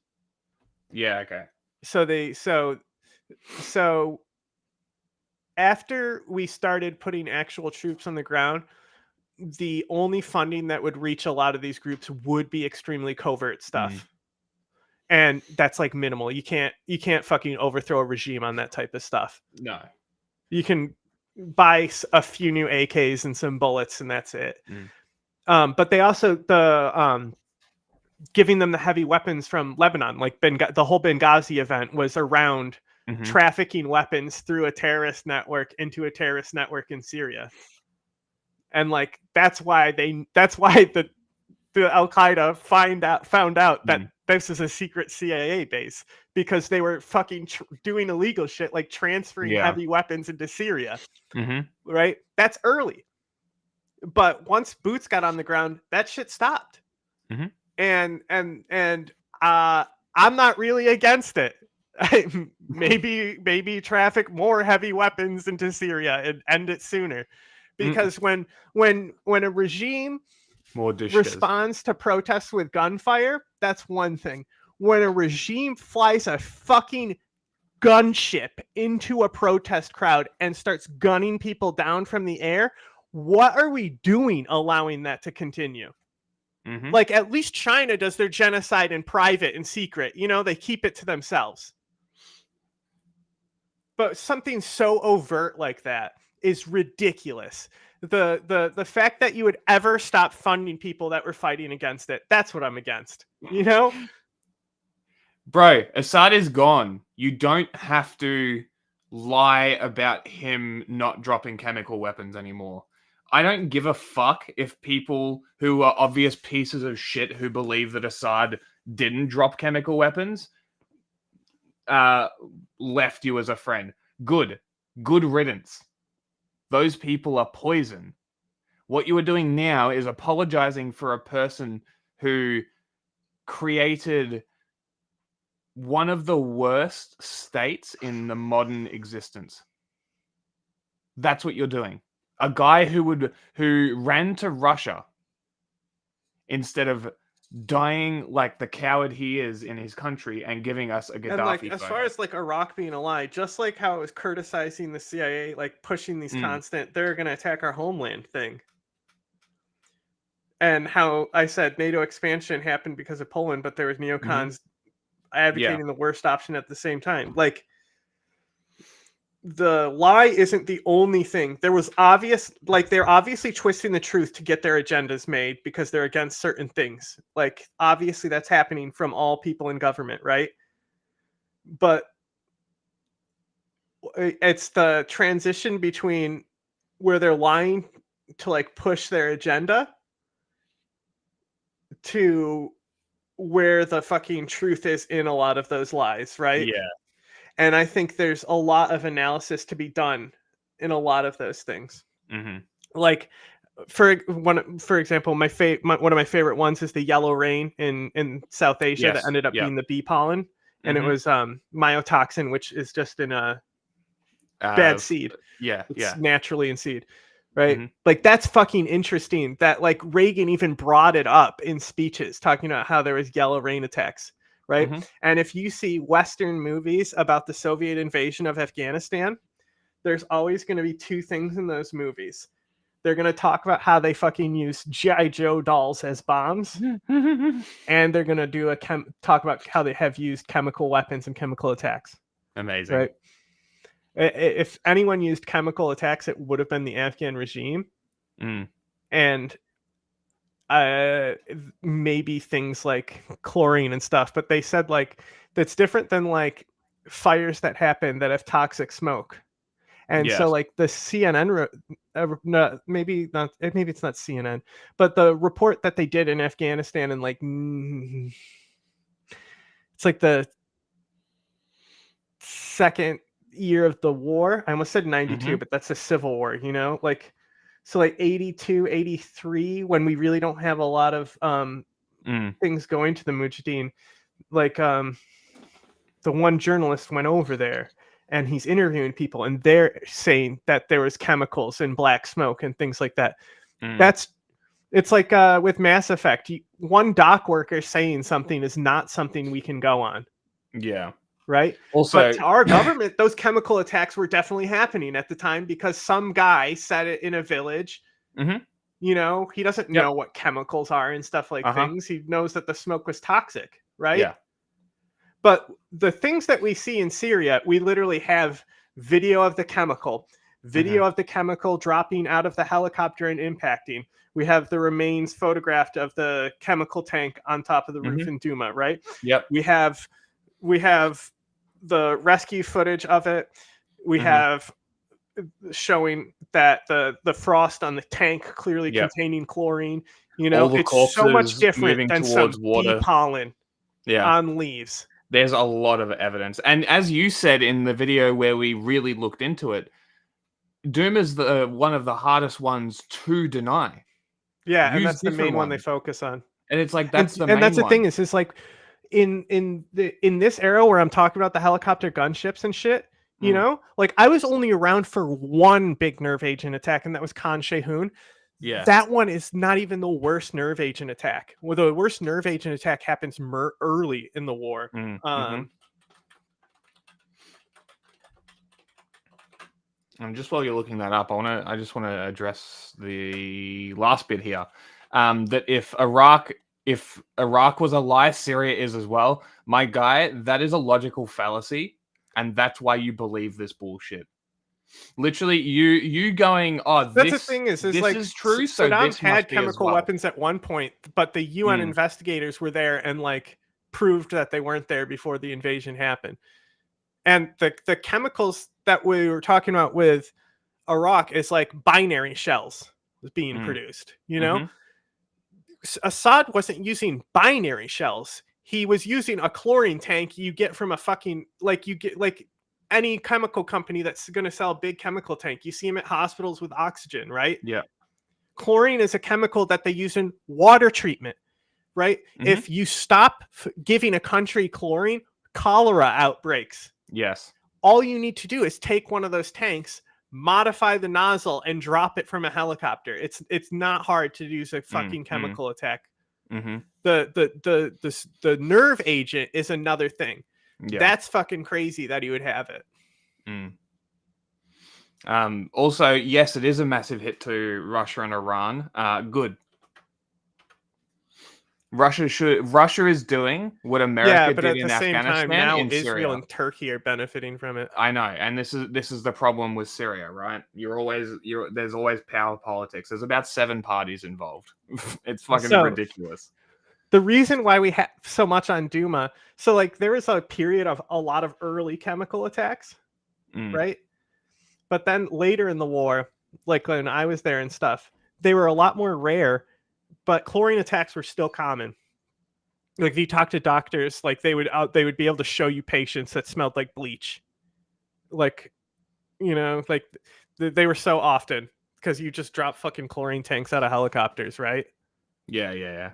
Yeah, okay.
So after we started putting actual troops on the ground, the only funding that would reach a lot of these groups would be extremely covert stuff. And that's like minimal. You can't fucking overthrow a regime on that type of stuff.
No.
You can buy a few new AKs and some bullets, and that's it. But they also giving them the heavy weapons from Lebanon, like the whole Benghazi event was around trafficking weapons through a terrorist network into a terrorist network in Syria. And like that's why the Al-Qaeda found out that this is a secret CIA base, because they were fucking doing illegal shit like transferring heavy weapons into Syria. Right? That's early. But once boots got on the ground, that shit stopped. And I'm not really against it. maybe traffic more heavy weapons into Syria and end it sooner. Because when a regime responds to protests with gunfire, that's one thing. When a regime flies a fucking gunship into a protest crowd and starts gunning people down from the air, what are we doing allowing that to continue? Like, at least China does their genocide in private and secret. You know, they keep it to themselves. But something so overt like that is ridiculous. The fact that you would ever stop funding people that were fighting against it, that's what I'm against. You know?
Bro, Assad is gone. You don't have to lie about him not dropping chemical weapons anymore. I don't give a fuck if people who are obvious pieces of shit who believe that Assad didn't drop chemical weapons left you as a friend. Good riddance. Those people are poison. What you are doing now is apologizing for a person who created one of the worst states in the modern existence. That's what you're doing. A guy who ran to Russia instead of dying like the coward he is in his country and giving us a Gaddafi.
And like, as far as like Iraq being a lie, just like how it was criticizing the CIA, like pushing these constant, they're going to attack our homeland thing. And how I said NATO expansion happened because of Poland, but there was neocons advocating the worst option at the same time. Like, the lie isn't the only thing. There was they're obviously twisting the truth to get their agendas made because they're against certain things. Like, obviously that's happening from all people in government, right? But it's the transition between where they're lying to like push their agenda to where the fucking truth is in a lot of those lies, right?
Yeah.
And I think there's a lot of analysis to be done in a lot of those things. Like, for example, one of my favorite ones is the yellow rain in South Asia that ended up being the bee pollen, and it was myotoxin, which is just in a bad seed. It's naturally in seed, right? Like, that's fucking interesting. That like Reagan even brought it up in speeches, talking about how there was yellow rain attacks.
right? And if you see Western movies about the Soviet invasion of Afghanistan, there's always going to be two things in those movies. They're going to talk about how they fucking use G.I. Joe dolls as bombs. And they're going to do talk about how they have used chemical weapons and chemical attacks.
Amazing.
Right? If anyone used chemical attacks, it would have been the Afghan regime. And maybe things like chlorine and stuff. But they said like that's different than like fires that happen that have toxic smoke. And so like the CNN, maybe it's not CNN, but the report that they did in Afghanistan and like, it's like the second year of the war. I almost said 92, but that's a civil war, you know, like, so like 82, 83, when we really don't have a lot of things going to the Mujahideen, like the one journalist went over there and he's interviewing people and they're saying that there was chemicals in black smoke and things like that. It's like with Mass Effect, one dock worker saying something is not something we can go on.
Yeah.
Right.
Also,
but to our government, those chemical attacks were definitely happening at the time because some guy said it in a village. You know, he doesn't know what chemicals are and stuff like things. He knows that the smoke was toxic. Right.
Yeah.
But the things that we see in Syria, we literally have video of the chemical, of the chemical dropping out of the helicopter and impacting. We have the remains photographed of the chemical tank on top of the roof in Duma, right?
Yep.
We have the rescue footage of it. We have showing that the frost on the tank clearly containing chlorine. You know, it's so much different than some bee pollen on leaves.
There's a lot of evidence. And as you said in the video where we really looked into it, Doom is one of the hardest ones to deny.
Yeah, and that's the main one they focus on.
And it's like that's the main
and that's the
one.
thing is like in this era where I'm talking about the helicopter gunships and shit, you know, like I was only around for one big nerve agent attack, and that was Khan Shaykhun.
Yeah,
that one is not even the worst nerve agent attack. Well, the worst nerve agent attack happens early in the war.
And just while you're looking that up, I just want to address the last bit here. That if Iraq was a lie, Syria is as well. My guy, that is a logical fallacy, and that's why you believe this bullshit. Literally, you going, oh,
that's the thing is
this is true. So
Saddam
this
had chemical weapons at one point, but the UN investigators were there and like proved that they weren't there before the invasion happened. And the chemicals that we were talking about with Iraq is like binary shells was being produced. You know, Assad wasn't using binary shells. He was using a chlorine tank you get from a fucking any chemical company that's going to sell a big chemical tank. You see them at hospitals with oxygen, right?
Yeah.
Chlorine is a chemical that they use in water treatment, right? If you stop giving a country chlorine, cholera outbreaks.
Yes.
All you need to do is take one of those tanks, modify the nozzle, and drop it from a helicopter. It's not hard to use a fucking chemical attack. The nerve agent is another thing. Yeah. That's fucking crazy that he would have it.
Also, yes, it is a massive hit to Russia and Iran. Good. Russia is doing what America did in Afghanistan.
Now
in
Israel
Syria.
and Turkey are benefiting from it.
I know, and this is the problem with Syria, right? There's always power politics. There's about 7 parties involved. It's fucking ridiculous.
The reason why we have so much on Duma, so like there was a period of a lot of early chemical attacks, right? But then later in the war, like when I was there and stuff, they were a lot more rare, but chlorine attacks were still common. Like if you talk to doctors, like they would be able to show you patients that smelled like bleach. Like, you know, like they were so often because you just drop fucking chlorine tanks out of helicopters, right?
Yeah.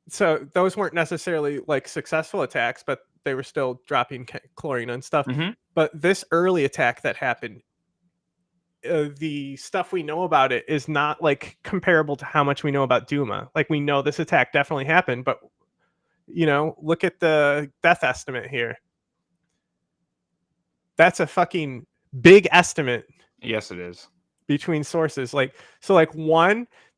So those weren't necessarily like successful attacks, but they were still dropping chlorine and stuff. But this early attack that happened, the stuff we know about it is not like comparable to how much we know about Duma. Like we know this attack definitely happened, but
look at the death estimate here. That's a fucking big estimate.
Yes, it is.
Between sources. The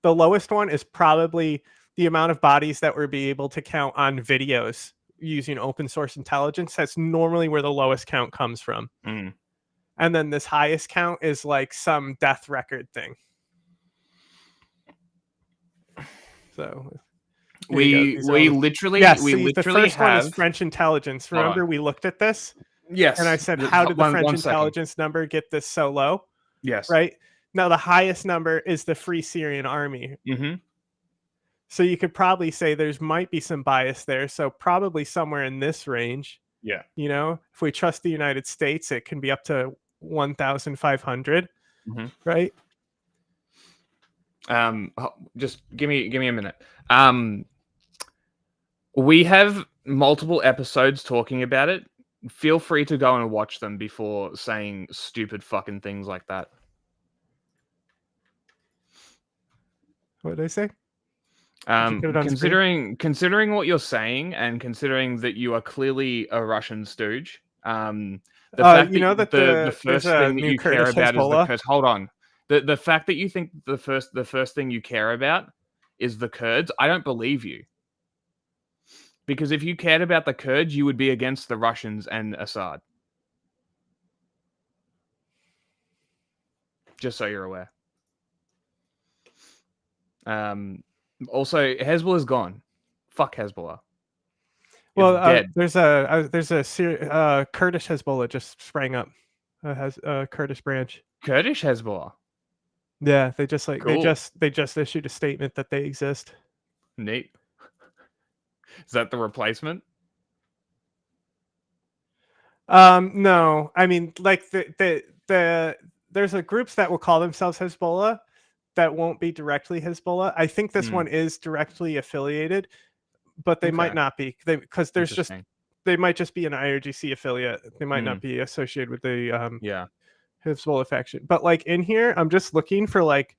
lowest one is probably the amount of bodies that we're be able to count on videos using open source intelligence. That's normally where the lowest count comes from.
Mm.
And then this highest count is like some death record thing. So
we literally
the first
have...
one is French intelligence. Remember, we looked at this?
Yes.
And I said, how did the French intelligence number get this so low?
Yes.
Right? Now, the highest number is the Free Syrian Army.
Mm-hmm.
So you could probably say might be some bias there. So probably somewhere in this range.
Yeah.
If we trust the United States, it can be up to 1,500.
Mm-hmm.
Right?
Just give me a minute. We have multiple episodes talking about it. Feel free to go and watch them before saying stupid fucking things like that.
What did I say?
Considering what you're saying, and considering that you are clearly a Russian stooge, the fact that the first thing that you care about is the Kurds. Hold on. The fact that you think the first thing you care about is the Kurds, I don't believe you. Because if you cared about the Kurds, you would be against the Russians and Assad. Just so you're aware. Also, Hezbollah's gone. Fuck Hezbollah.
Well, there's a Kurdish Hezbollah just sprang up. Has a Kurdish branch.
Kurdish Hezbollah.
Yeah, they just
cool.
they just issued a statement that they exist.
Neat. Is that the replacement?
No, I mean, like there's a groups that will call themselves Hezbollah that won't be directly Hezbollah. I think this one is directly affiliated, but they might not be, because they might just be an IRGC affiliate. They might not be associated with the Hezbollah faction. But like in here, I'm just looking for like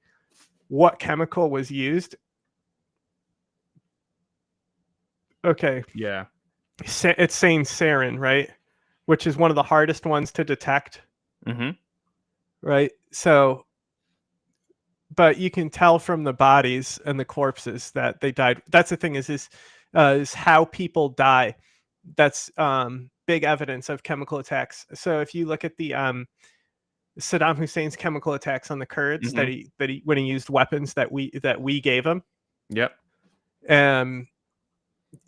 what chemical was used. Okay.
Yeah.
It's saying sarin, right? Which is one of the hardest ones to detect.
Mm-hmm.
Right? So, but you can tell from the bodies and the corpses that they died. That's the thing is how people die. That's big evidence of chemical attacks. So if you look at the Saddam Hussein's chemical attacks on the Kurds that he when he used weapons that we gave him.
Yep.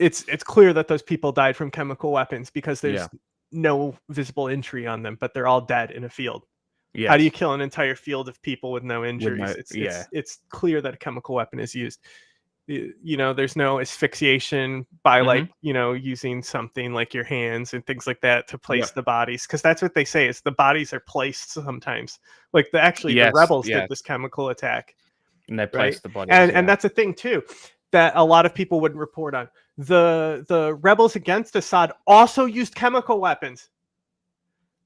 It's clear that those people died from chemical weapons because there's no visible injury on them, but they're all dead in a field.
Yes.
How do you kill an entire field of people with no injuries? It's clear that a chemical weapon is used. There's no asphyxiation by like, using something like your hands and things like that to place the bodies. Because that's what they say is the bodies are placed sometimes. Like the rebels did this chemical attack.
And they placed the bodies.
And that's a thing too that a lot of people wouldn't report on. The rebels against Assad also used chemical weapons.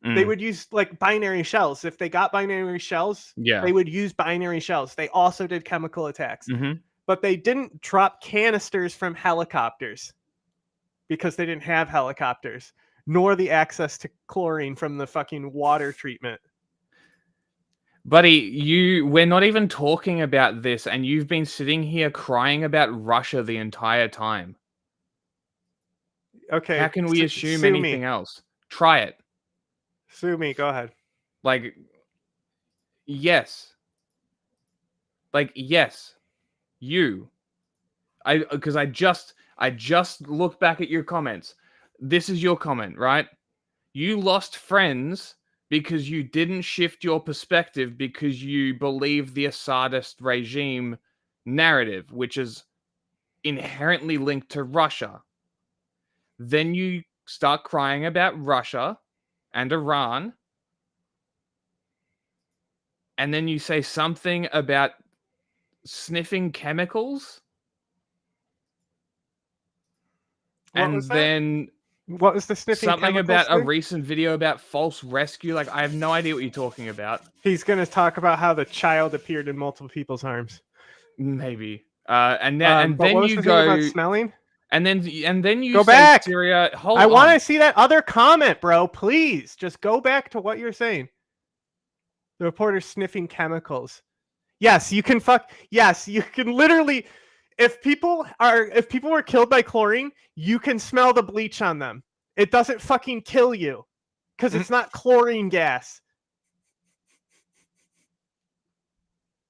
They would use like binary shells. If they got binary shells, they would use binary shells. They also did chemical attacks. But they didn't drop canisters from helicopters because they didn't have helicopters, nor the access to chlorine from the fucking water treatment.
Buddy, we're not even talking about this, and you've been sitting here crying about Russia the entire time.
Okay.
How can we assume anything else? Try it.
Sue me. Go ahead.
Like, yes. Like, yes. Because I just looked back at your comments. This is your comment, right? You lost friends because you didn't shift your perspective because you believe the Assadist regime narrative, which is inherently linked to Russia. Then you start crying about Russia and Iran. And then you say something about sniffing chemicals.
What was the sniffing
something about
thing?
a recent video about false rescue? Like, I have no idea what you're talking about.
He's going to talk about how the child appeared in multiple people's arms.
Maybe. And then
what was
you
the
go
thing about smelling.
And then you
go
say
back.
Syria. Hold
I
on.
want to see that other comment, bro. Please, just go back to what you're saying. The reporter sniffing chemicals. Yes, you can Yes, you can literally. If people were killed by chlorine, you can smell the bleach on them. It doesn't fucking kill you because it's not chlorine gas.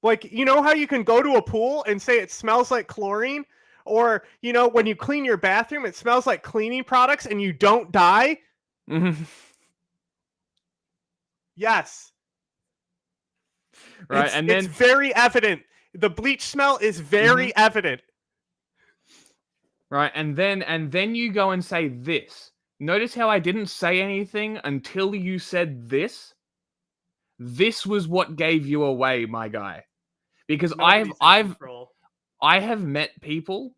Like, you know how you can go to a pool and say it smells like chlorine? Or, you know, when you clean your bathroom, it smells like cleaning products and you don't die? Yes.
Right,
It's very evident. The bleach smell is very evident.
Right, and then you go and say this. Notice how I didn't say anything until you said this? This was what gave you away, my guy. Because I have met people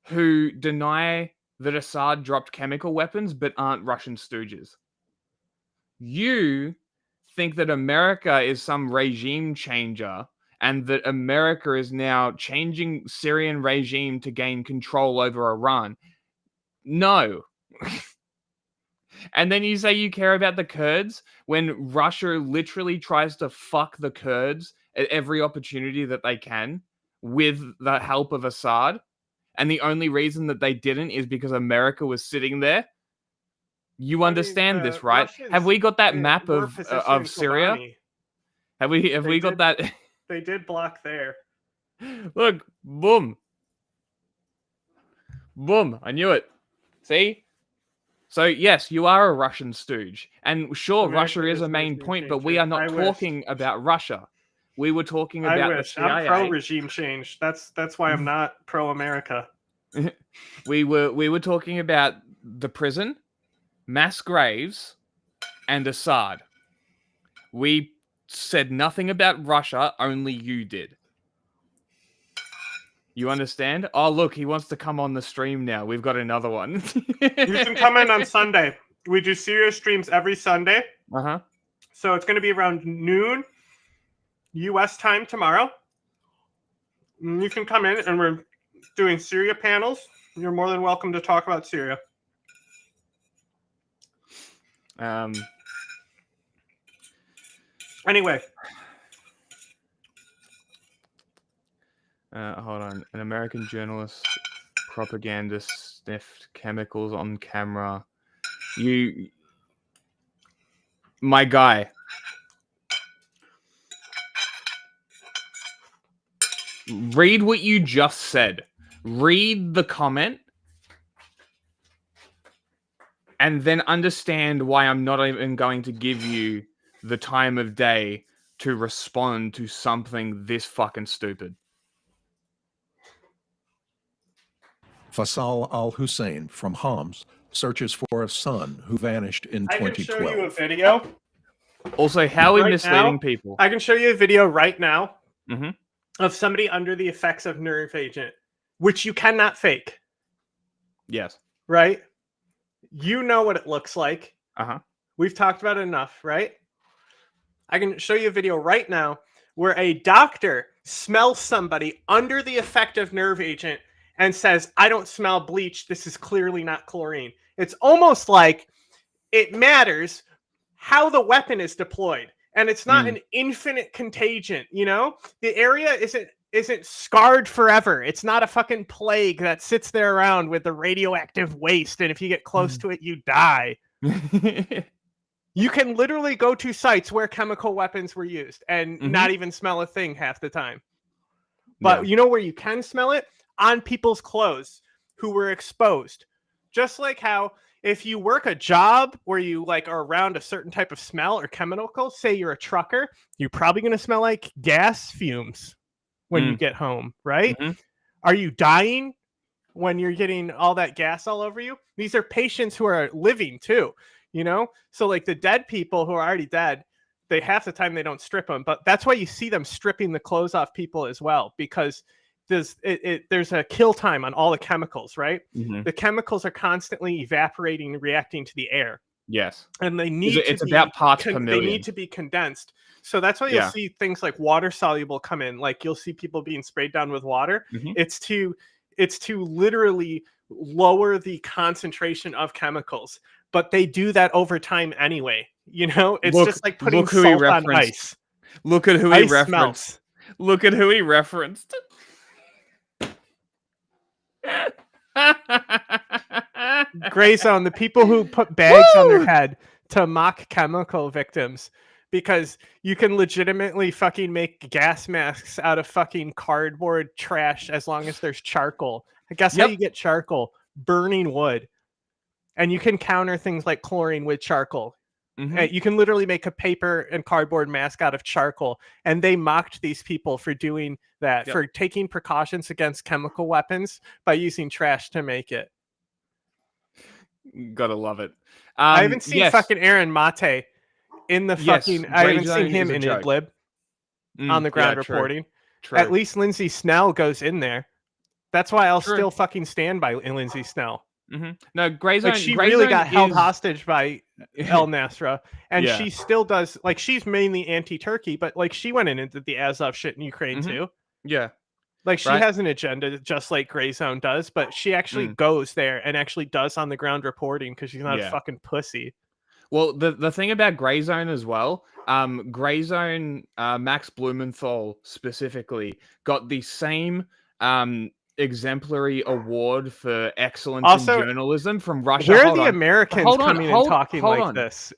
who deny that Assad dropped chemical weapons but aren't Russian stooges. You think that America is some regime changer and that America is now changing Syrian regime to gain control over Iran. No. And then you say you care about the Kurds when Russia literally tries to fuck the Kurds at every opportunity that they can with the help of Assad. And the only reason that they didn't is because America was sitting there. You understand this, right?
Russians,
have we got that map of Syria?
Kobani.
Have we got that?
They did block there.
Look, boom. Boom, I knew it. See? So, yes, you are a Russian stooge. And sure, Russia is a main point, but we are not talking about Russia. We were talking about the CIA.
I'm pro-regime change. That's why I'm not pro-America.
We were talking about the prison, mass graves, and Assad. We said nothing about Russia, only you did. You understand? Oh, look, he wants to come on the stream now. We've got another one.
You can come in on Sunday. We do Syria streams every Sunday.
Uh-huh.
So it's going to be around noon U.S. time tomorrow. You can come in and we're doing Syria panels. You're more than welcome to talk about Syria. Anyway.
Hold on. An American journalist propagandist sniffed chemicals on camera. My guy. Read what you just said. Read the comment. And then understand why I'm not even going to give you the time of day to respond to something this fucking stupid.
Faisal al-Hussein from Homs searches for a son who vanished in 2012.
I can show you a video.
Also, how are we misleading people?
I can show you a video right now of somebody under the effects of nerve agent, which you cannot fake.
Yes.
Right? You know what it looks like.
Uh-huh.
We've talked about it enough, right? I can show you a video right now where a doctor smells somebody under the effect of nerve agent and says, I don't smell bleach. This is clearly not chlorine. It's almost like it matters how the weapon is deployed. And it's not an infinite contagion, you know? The area isn't scarred forever. It's not a fucking plague that sits there around with the radioactive waste. And if you get close to it, you die. You can literally go to sites where chemical weapons were used and not even smell a thing half the time. But you know where you can smell it? On people's clothes who were exposed. Just like how if you work a job where you like are around a certain type of smell or chemical, say you're a trucker, you're probably going to smell like gas fumes when you get home, right? Are you dying when you're getting all that gas all over you? These are patients who are living too, you know? So like the dead people who are already dead, they half the time they don't strip them, but that's why you see them stripping the clothes off people as well, because there's a kill time on all the chemicals, right? The chemicals are constantly evaporating and reacting to the air.
Yes.
And they need
it's about parts per million.
They need to be condensed. So that's why you'll see things like water soluble come in. Like you'll see people being sprayed down with water. It's to literally
lower the concentration of chemicals, but they do that over time anyway. You know, it's just like putting salt on ice.
Look at who he referenced.
Melts.
Look at who he referenced.
Gray Zone, the people who put bags on their head to mock chemical victims, because you can legitimately fucking make gas masks out of fucking cardboard trash as long as there's charcoal. Guess how you get charcoal? Burning wood. And you can counter things like chlorine with charcoal. You can literally make a paper and cardboard mask out of charcoal. And they mocked these people for doing that, for taking precautions against chemical weapons by using trash to make it.
Gotta love it.
I haven't seen fucking Aaron Mate in the fucking... I haven't seen him in Idlib on the ground reporting.
True.
At least Lindsay Snell goes in there. That's why I'll still fucking stand by Lindsay Snell.
No, Gray Zone.
Like she really got held hostage by El Nasra, and she still does. Like she's mainly anti-Turkey, but like she went in and did the Azov shit in Ukraine too.
Yeah,
like she has an agenda just like Gray Zone does, but she actually goes there and actually does on the ground reporting because she's not a fucking pussy.
Well, the thing about Gray Zone as well, Gray Zone, Max Blumenthal specifically got the same exemplary award for excellence in journalism from Russia.
Where are the Americans coming and talking like this?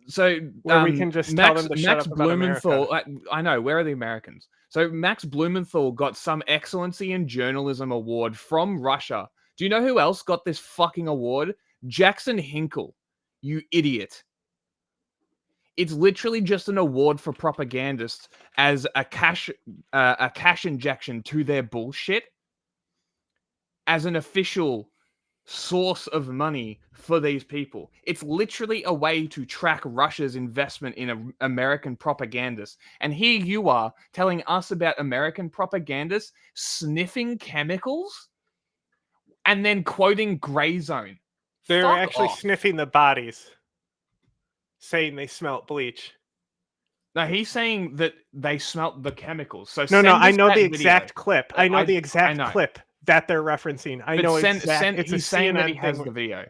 So
where we can just tell them to shut up about
Blumenthal,
America.
I know, where are the Americans? So Max Blumenthal got some excellency in journalism award from Russia. Do you know who else got this fucking award? Jackson Hinkle. You idiot. It's literally just an award for propagandists as a cash injection to their bullshit, as an official source of money for these people. It's literally a way to track Russia's investment in American propagandists. And here you are telling us about American propagandists sniffing chemicals and then quoting Gray Zone.
They're actually sniffing the bodies, saying they smelt bleach.
No, he's saying that they smelt the chemicals. So
no, I know the exact clip. I know the exact clip that they're referencing. I know exactly. It's
he's saying that he has the video.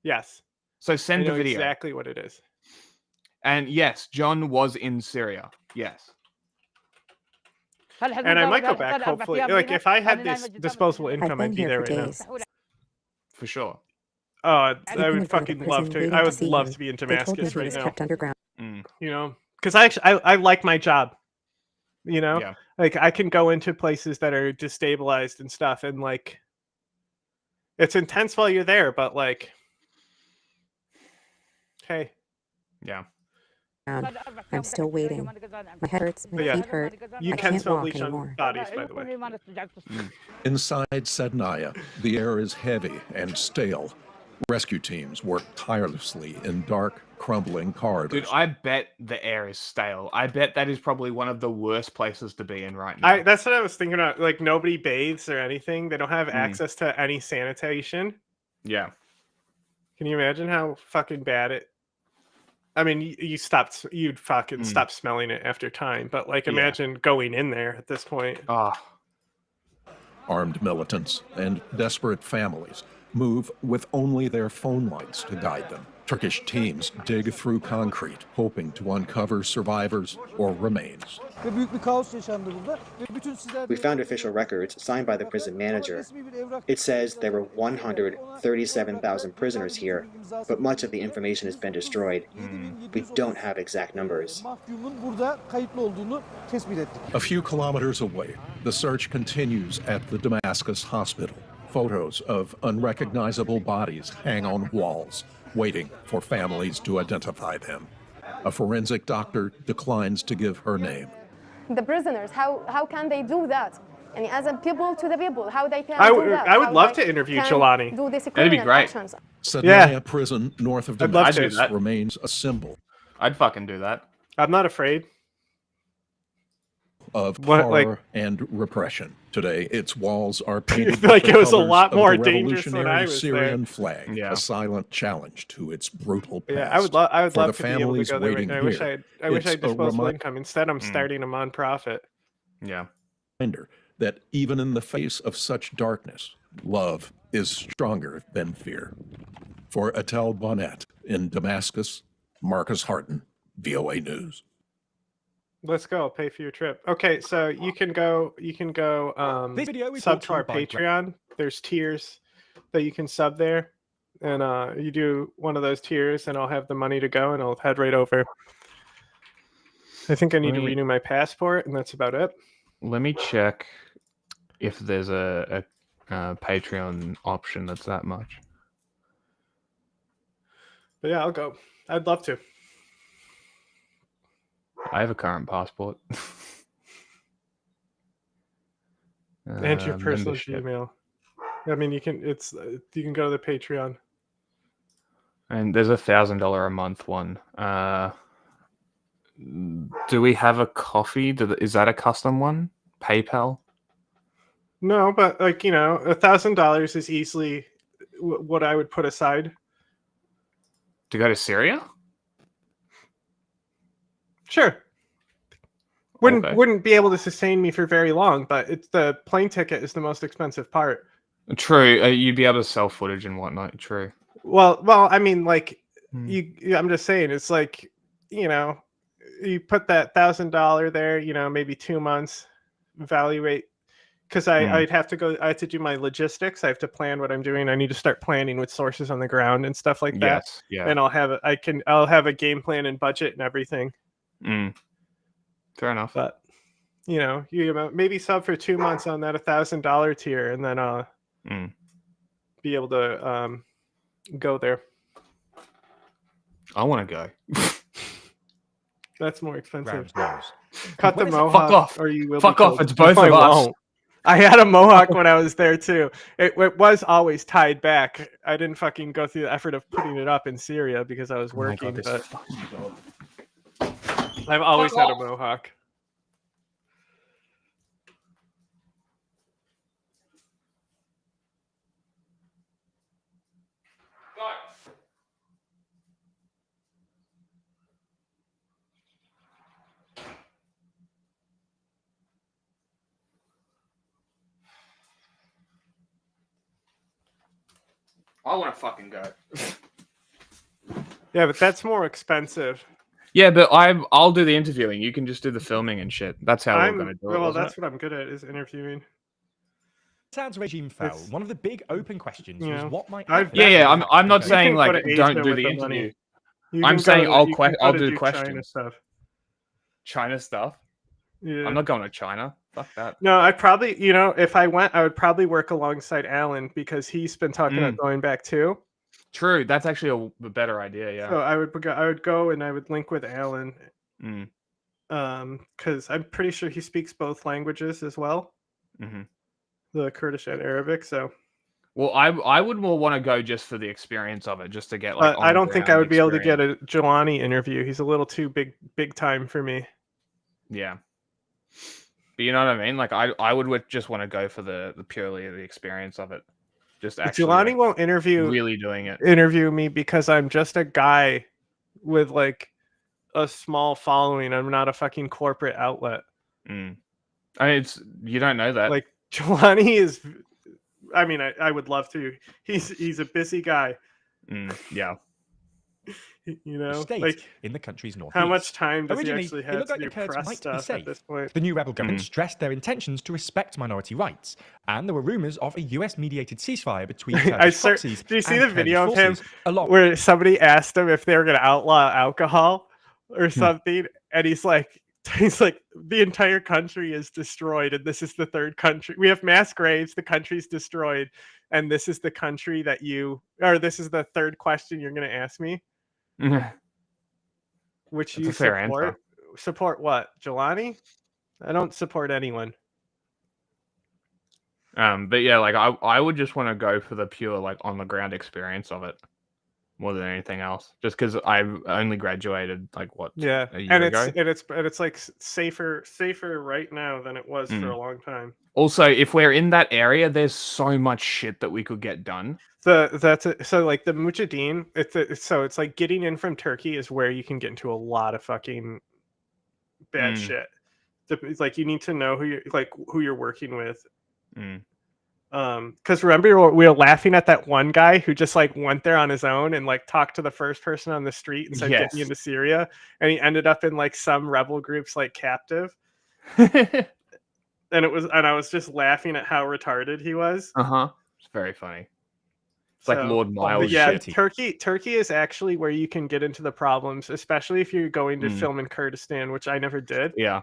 Yes.
So send the video.
Exactly what it is.
And yes, John was in Syria. Yes.
And I might go back, hopefully. Like, if I had this disposable income, I'd be there right now.
For sure.
Oh, I would fucking love to. I would love to be in Damascus right now. You know, because I like my job. You know, like I can go into places that are destabilized and stuff, and like it's intense while you're there, but like, hey,
I'm still waiting. My head hurts, my feet hurt.
You can smell bleach on bodies, by the way.
Inside Sednaya, the air is heavy and stale. Rescue teams work tirelessly in dark, crumbling corridors.
Dude, I bet the air is stale. I bet that is probably one of the worst places to be in right now.
That's what I was thinking about. Like, nobody bathes or anything. They don't have access to any sanitation.
Yeah.
Can you imagine how fucking bad it... I mean, you'd fucking stop smelling it after time, but like, imagine going in there at this point.
Armed militants and desperate families move with only their phone lights to guide them. Turkish teams dig through concrete, hoping to uncover survivors or remains.
We found official records signed by the prison manager. It says there were 137,000 prisoners here, but much of the information has been destroyed. We don't have exact numbers.
A few kilometers away, the search continues at the Damascus hospital. Photos of unrecognizable bodies hang on walls, waiting for families to identify them. A forensic doctor declines to give her name.
The prisoners, how can they do that? And as a people to the people, how they can
do
that?
I would love to interview Jelani.
That'd
be great.
Sednaya prison north of Damascus remains a symbol.
I'd fucking do that.
I'm not afraid.
Of horror and repression. Today, its walls are painted
like
with
it was
the
a lot more
colors of the
dangerous when I was
Syrian
there.
flag, a silent challenge to its brutal past.
Yeah, I would love
For the
to be able to
families
go there.
waiting
I wish I
here,
had
it's a
disposable
reminder
income. Instead, I'm starting a non-profit.
Yeah.
that even in the face of such darkness, love is stronger than fear. For Attell Bonnet in Damascus, Marcus Harton, VOA News.
Let's go. I'll pay for your trip. Okay, so you can go
This video is
sub
brought
to
to you
our
by
Patreon. There's tiers that you can sub there. And you do one of those tiers and I'll have the money to go and I'll head right over. I think I need to renew my passport and that's about it.
Let me check if there's a Patreon option that's that much.
But yeah, I'll go. I'd love to.
I have a current passport.
And your personal
membership.
Gmail. I mean, you can go to the Patreon.
And there's $1,000 a month one. Do we have a coffee? Is that a custom one? PayPal?
No, but like, you know, $1,000 is easily what I would put aside.
To go to Syria?
Sure. Wouldn't be able to sustain me for very long, but it's the plane ticket is the most expensive part.
True. You'd be able to sell footage and whatnot. True.
Well, I mean, like, I'm just saying, it's like, you know, you put that $1,000 there, you know, maybe 2 months, evaluate, because I have to do my logistics. I have to plan what I'm doing. I need to start planning with sources on the ground and stuff like that.
Yes, yeah.
And I'll have a game plan and budget and everything.
Fair enough.
But, you know, you maybe sub for 2 months on that $1,000 tier, and then be able to go there.
I want to go.
That's more expensive.
Knows.
Cut the mohawk.
Fuck off.
Or you will
Fuck
be
off.
killed.
It's both
No,
of
I
us.
won't. I had a mohawk when I was there too. It was always tied back. I didn't fucking go through the effort of putting it up in Syria because I was working.
God,
but I've always had a mohawk.
I want to fucking go.
Yeah, but that's more expensive.
Yeah, but I'll do the interviewing. You can just do the filming and shit. That's how we're going to do it.
Well, that's what I'm good at, is interviewing.
Sounds regime fell. One of the big open questions was what might
I've-
happen.
Yeah. I'm not saying
go
like
to
don't
Asia
do
with
the
the
interview.
money. You
I'm
can
saying
go to-
I'll
to
do
China
questions.
stuff.
China stuff.
Yeah.
I'm not going to China. Fuck that.
No, I'd probably, you know, if I went, I would probably work alongside Alan because he's been talking about going back too.
True. That's actually a better idea. Yeah.
So I would go and I would link with Alan. Because I'm pretty sure he speaks both languages as well. The Kurdish and Arabic. So.
Well, I would more want to go just for the experience of it, just to get like.
I don't think I would be able to get a Jelani interview. He's a little too big time for me.
Yeah. But you know what I mean? Like I would just want to go for the purely the experience of it. Just actually.
Jelani won't
really doing it.
Interview me because I'm just a guy with like a small following. I'm not a fucking corporate outlet.
I mean, you don't know that.
Like Jelani is. I mean, I would love to. He's a busy guy.
Yeah.
You know,
state
like
in the country's north.
how much time does he
Originally,
actually
it
have
looked
to
like
do
the Kurds
press
might be
stuff
safe.
at this point?
The new rebel government stressed their intentions to respect minority rights, and there were rumors of a US-mediated ceasefire between Turkish proxies.
Did you see
and
the video of
Kurdish
him
forces,
where somebody asked him if they were going to outlaw alcohol or something, and he's like, the entire country is destroyed, and this is the third country. We have mass graves. The country's destroyed, and this is the country this is the third question you're going to ask me. Which
That's
you
a fair
support?
answer.
Support what? Jelani? I don't support anyone.
But yeah, like I would just want to go for the pure like on the ground experience of it more than anything else. Just because I've only graduated like what?
Yeah,
a year
and
ago?
it's like safer right now than it was for a long time.
Also, if we're in that area, there's so much shit that we could get done.
So like the Mujahideen, it's like getting in from Turkey is where you can get into a lot of fucking bad shit. It's like you need to know who you're working with. Because remember we were laughing at that one guy who just like went there on his own and like talked to the first person on the street and said, "Get me into Syria," and he ended up in like some rebel group's like captive. And I was just laughing at how retarded he was.
It's very funny. It's like Lord Miles.
Yeah, Turkey is actually where you can get into the problems, especially if you're going to film in Kurdistan, which I never did.
Yeah.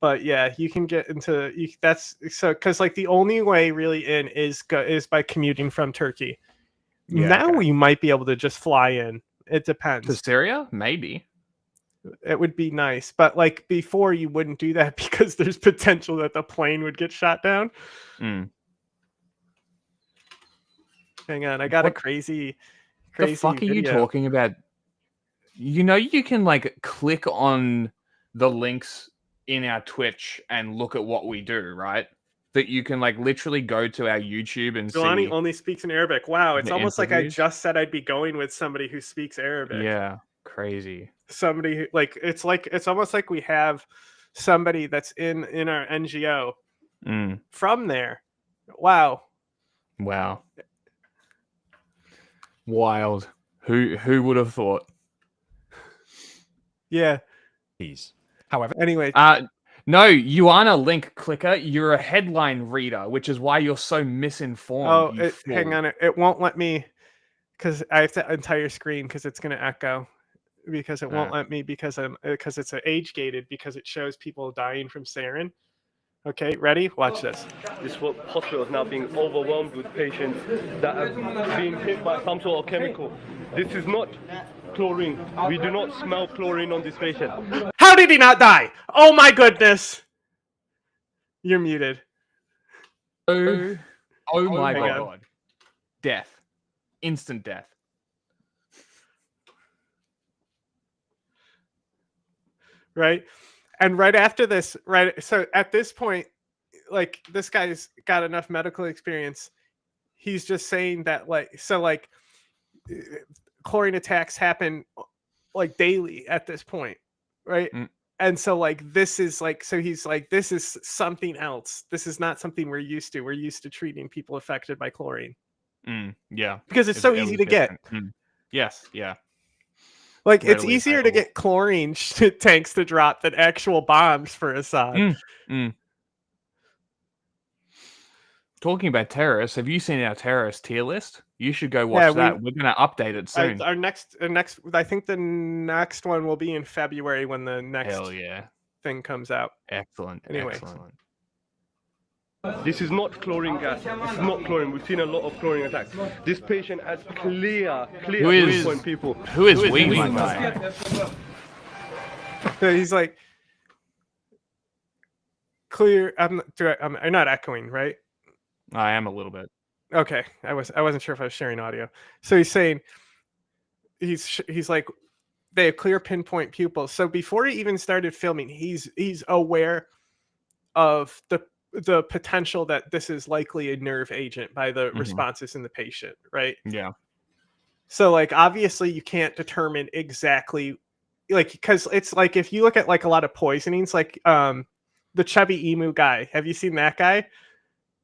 But yeah, you can get into because like the only way really in is by commuting from Turkey. Now you might be able to just fly in. It depends.
To Syria, maybe.
It would be nice, but like before you wouldn't do that because there's potential that the plane would get shot down. Hang on, I got a crazy.
The fuck
video.
are you talking about? You know, you can like click on the links in our Twitch and look at what we do, right? That you can like literally go to our YouTube and
Jelani
see.
only speaks in Arabic. Wow, it's almost like I
interviews.
just said I'd be going with somebody who speaks Arabic.
Yeah, crazy.
Somebody who it's almost like we have somebody that's in our NGO from there. Wow.
Wild. Who would have thought?
Yeah.
However,
anyway.
No, you aren't a link clicker. You're a headline reader, which is why you're so misinformed.
Hang on. It won't let me because I have to entire screen because it's going to echo. Because it won't let me because it's age gated because it shows people dying from sarin. Okay, ready? Watch this.
This hospital is now being overwhelmed with patients that have been hit by some sort of chemical. This is not chlorine. We do not smell chlorine on this patient.
How did he not die? Oh my goodness! You're muted.
Oh my god. Death. Instant death.
Right? And right after this, right? So at this point, like this guy's got enough medical experience. He's just saying that chlorine attacks happen like daily at this point, right? And so like this is like, so he's like, this is something else. This is not something we're used to. We're used to treating people affected by chlorine.
Yeah.
Because it's so easy to get.
Yes, yeah.
Like, it's easier to get chlorine tanks to drop than actual bombs for Assad.
Talking about terrorists, have you seen our terrorist tier list? You should go watch that. We're going to update it soon.
Our next, I think the next one will be in February when the next thing comes out.
Excellent.
Anyway.
Excellent.
This is not chlorine gas. This is not chlorine. We've seen a lot of chlorine attacks. This patient has clear point people.
Who is Wing like that?
He's like, clear. I'm not echoing, right?
I am a little bit.
Okay, I wasn't sure if I was sharing audio. So he's saying, he's like, they have clear pinpoint pupils. So before he even started filming, he's aware of the potential that this is likely a nerve agent by the responses in the patient, right?
Yeah.
So like obviously you can't determine exactly, like, because it's like if you look at like a lot of poisonings, like the chubby emu guy, have you seen that guy?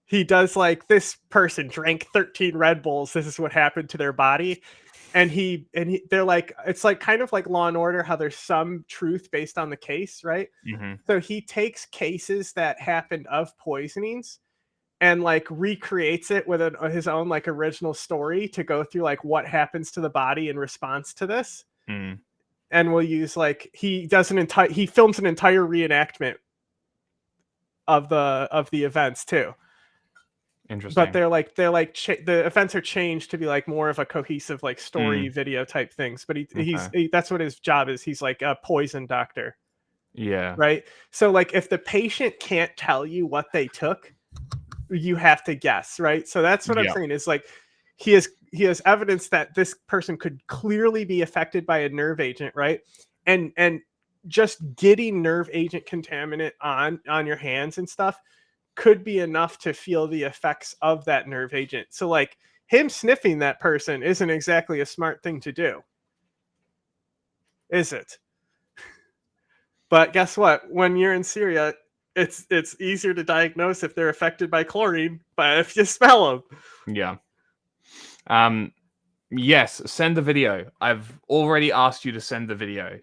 He does like, this person drank 13 Red Bulls, this is what happened to their body. And they're like, it's like kind of like Law and Order, how there's some truth based on the case, right? So he takes cases that happened of poisonings and like recreates it with his own like original story to go through like what happens to the body in response to this. And we'll use like, he films an entire reenactment of the events too.
Interesting.
But they're like the events are changed to be like more of a cohesive like story video type things. But he's that's what his job is. He's like a poison doctor.
Yeah.
Right. So like if the patient can't tell you what they took, you have to guess. Right. So that's what I'm saying is like he has evidence that this person could clearly be affected by a nerve agent. Right. And just getting nerve agent contaminant on your hands and stuff could be enough to feel the effects of that nerve agent. So like him sniffing that person isn't exactly a smart thing to do, is it? But guess what? When you're in Syria, it's easier to diagnose if they're affected by chlorine, but if you smell them.
Yeah. Yes, send the video. I've already asked you to send the video.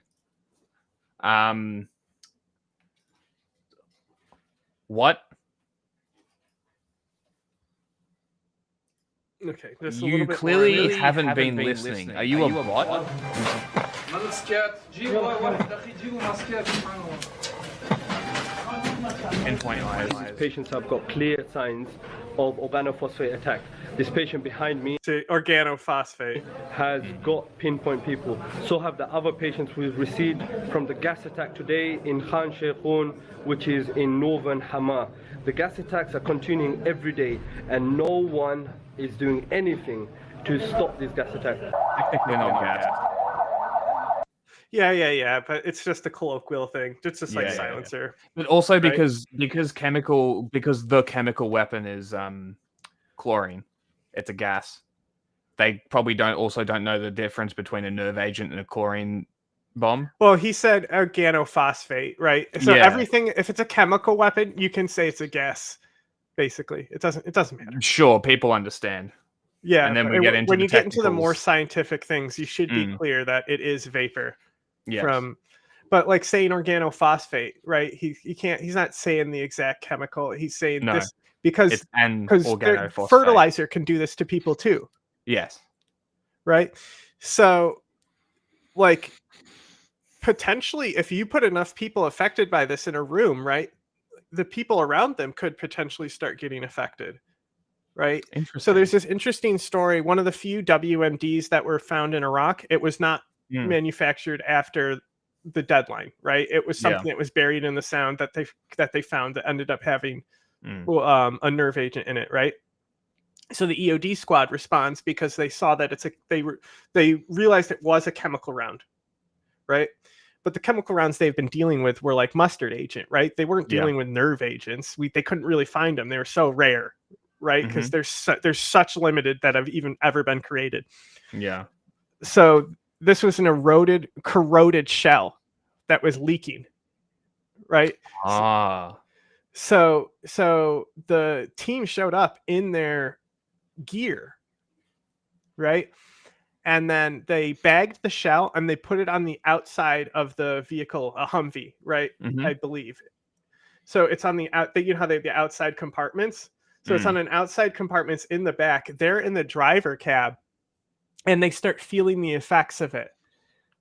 What?
Okay, just a
You
little bit
clearly
more.
haven't been listening. Are you a bot?
These patients have got clear signs of organophosphate attack. This patient behind me
organophosphate
has got pinpoint people. So have the other patients we've received from the gas attack today in Khan Sheikhoun, which is in northern Hama. The gas attacks are continuing every day, and no one is doing anything to stop these gas attacks.
Yeah, but it's just a colloquial thing. It's just like silencer.
But also
right?
because the chemical weapon is chlorine. It's a gas. They probably don't know the difference between a nerve agent and a chlorine bomb.
Well, he said organophosphate, right? So everything, if it's a chemical weapon, you can say it's a gas. Basically, it doesn't matter.
Sure, people understand.
Yeah,
and then
when you get into the more
technicals.
scientific things, you should be clear that it is vapor.
Yes.
But like saying organophosphate, right? He's not saying the exact chemical. He's saying this because
organophosphate.
fertilizer can do this to people too.
Yes.
Right. So, like, potentially, if you put enough people affected by this in a room, right, the people around them could potentially start getting affected. Right. So there's this interesting story. One of the few WMDs that were found in Iraq, it was not manufactured after the deadline, right? It was something that was buried in the sound that they found that ended up having a nerve agent in it, right? So the EOD squad responds because they saw that they realized it was a chemical round, right? But the chemical rounds they've been dealing with were like mustard agent, right? They weren't dealing with nerve agents. They couldn't really find them. They were so rare, right? Because there's such limited that have even ever been created.
Yeah.
So this was an corroded shell that was leaking, right? So the team showed up in their gear, right? And then they bagged the shell and they put it on the outside of the vehicle, a Humvee, right? I believe. So it's on the out. You know how they have the outside compartments. So it's on an outside compartments in the back. They're in the driver cab, and they start feeling the effects of it.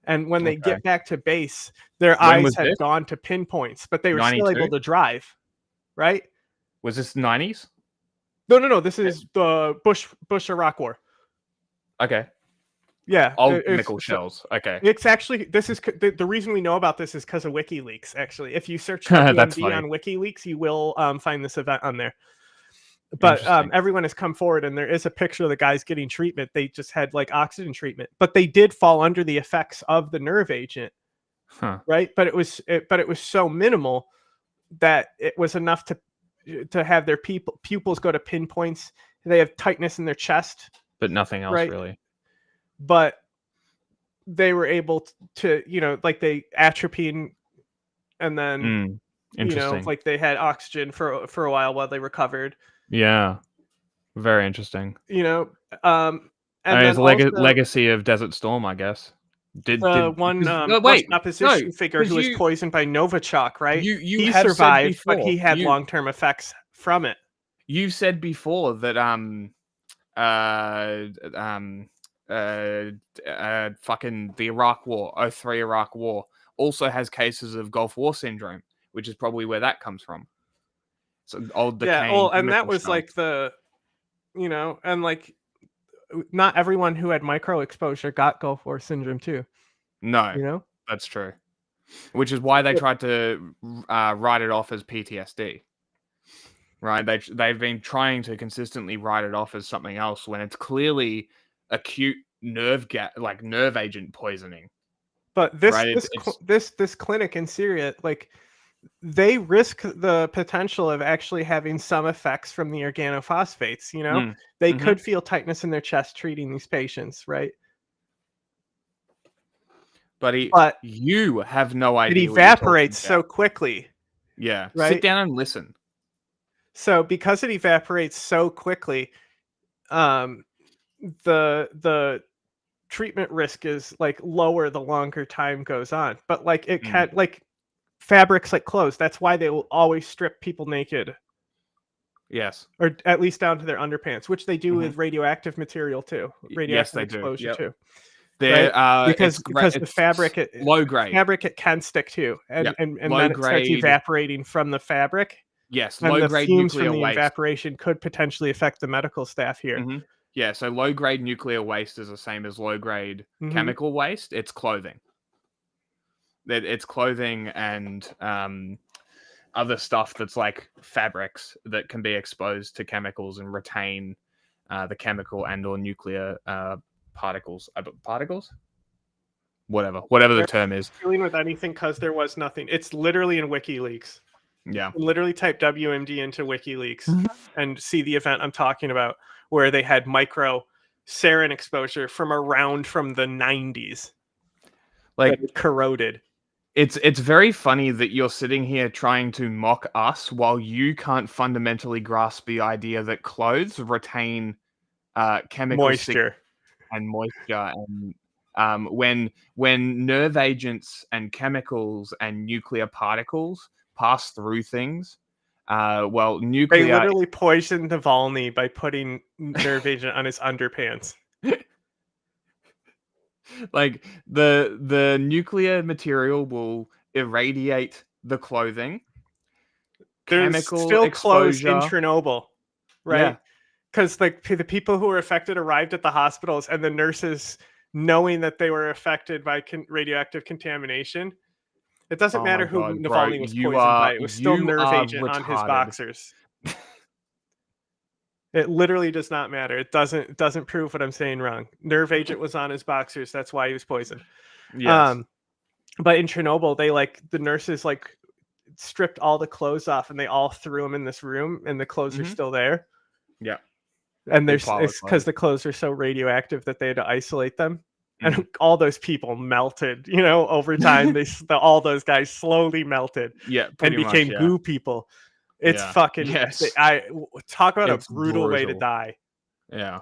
And when they get back to base, their eyes had gone to pinpoints, but they were
92?
still able to drive, right?
Was this 90s?
No. This is the Bush Iraq War.
Okay.
Yeah.
Old chemical shells. Okay.
It's actually, this is the reason we know about this is because of WikiLeaks. Actually, if you search WMD on WikiLeaks, you will find this event on there. But everyone has come forward, and there is a picture of the guys getting treatment. They just had like oxygen treatment, but they did fall under the effects of the nerve agent, right? But it was so minimal that it was enough to have their pupils go to pinpoints. They have tightness in their chest,
but nothing else really.
But they were able to, like they atropine, and then like they had oxygen for a while they recovered.
Yeah, very interesting.
And
it's a legacy of Desert Storm, I guess.
Opposition figure who was poisoned by Novichok, right? He survived, but he had long-term effects from it.
You said before that fucking the Iraq War, 03 Iraq War, also has cases of Gulf War syndrome, which is probably where that comes from. So old
and that was like and like not everyone who had micro exposure got Gulf War syndrome too.
No, that's true. Which is why they tried to write it off as PTSD. Right? They've been trying to consistently write it off as something else when it's clearly acute nerve agent poisoning.
But this clinic in Syria, like, they risk the potential of actually having some effects from the organophosphates. They could feel tightness in their chest treating these patients, right?
Buddy,
but
you have no
it
idea.
evaporates so quickly.
Yeah,
right?
Sit down and listen.
So because it evaporates so quickly, the treatment risk is like lower the longer time goes on. But like it can like fabrics like clothes. That's why they will always strip people naked.
Yes.
Or at least down to their underpants, which they do with radioactive material too.
Yes,
Radioactive
they do.
exposure
Yep.
too.
They're,
Right? Because the
it's
fabric
low grade.
fabric it can stick to, and
Yep.
and
Low
then it starts
grade.
evaporating from the fabric.
Yes,
And
low
the
grade
fumes
nuclear
from the
waste.
evaporation could potentially affect the medical staff here.
Yeah, so low grade nuclear waste is the same as low grade chemical waste. It's clothing. It's clothing and other stuff that's like fabrics that can be exposed to chemicals and retain the chemical and or nuclear particles. Particles? Whatever the term is.
Dealing with anything because there was nothing. It's literally in WikiLeaks.
Yeah.
Literally type WMD into WikiLeaks and see the event I'm talking about, where they had micro sarin exposure from the 90s.
Like
that corroded.
It's very funny that you're sitting here trying to mock us while you can't fundamentally grasp the idea that clothes retain chemical
moisture
and moisture, and when nerve agents and chemicals and nuclear particles pass through things, nuclear.
They literally poisoned Navalny by putting nerve agent on his underpants.
Like the nuclear material will irradiate the clothing.
There's
Chemical
still
exposure.
clothes in Chernobyl, right? Because like the people who were affected arrived at the hospitals, and the nurses, knowing that they were affected by radioactive contamination, it doesn't matter who Navalny was poisoned by. It was still nerve agent on his boxers. It literally does not matter. It doesn't prove what I'm saying wrong. Nerve agent was on his boxers. That's why he was poisoned.
Yes.
But in Chernobyl, the nurses stripped all the clothes off, and they all threw them in this room, and the clothes are still there.
Yeah.
And it's because the clothes are so radioactive that they had to isolate them. And all those people melted, over time. All those guys slowly melted, and became goo people. It's fucking.
Yes.
I talk about
It's
a brutal way to
brutal.
die.
Yeah.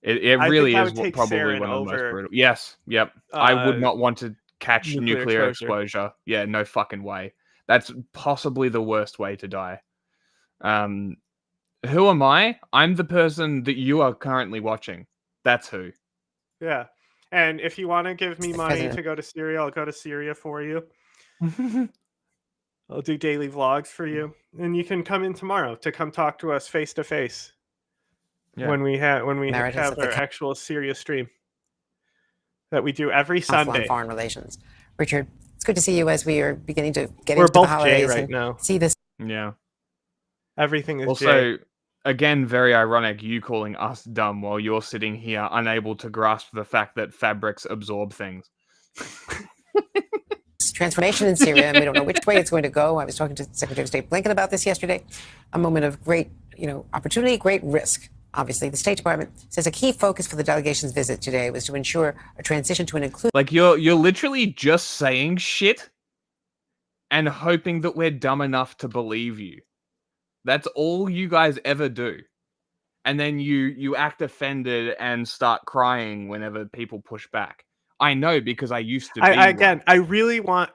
It really is probably one of the most brutal. Yes. Yep. I would not want to catch nuclear exposure. Yeah. No fucking way. That's possibly the worst way to die. Who am I? I'm the person that you are currently watching. That's who.
Yeah. And if you want to give me money to go to Syria, I'll go to Syria for you. I'll do daily vlogs for you, and you can come in tomorrow to come talk to us face to face when we have our actual Syria stream that we do every Sunday.
On foreign relations. Richard, it's good to see you as we are beginning to get
We're
into
both
the holidays
Jay right
and
now.
see this.
Yeah.
Everything is
also,
Jay.
Again, very ironic you calling us dumb while you're sitting here unable to grasp the fact that fabrics absorb things.
Transformation in Syria, and we don't know which way it's going to go. I was talking to Secretary of State Blinken about this yesterday. A moment of great, opportunity, great risk. Obviously, the State Department says a key focus for the delegation's visit today was to ensure a transition to an inclusive.
Like you're literally just saying shit and hoping that we're dumb enough to believe you. That's all you guys ever do. And then you act offended and start crying whenever people push back. I know, because I used to be
I really want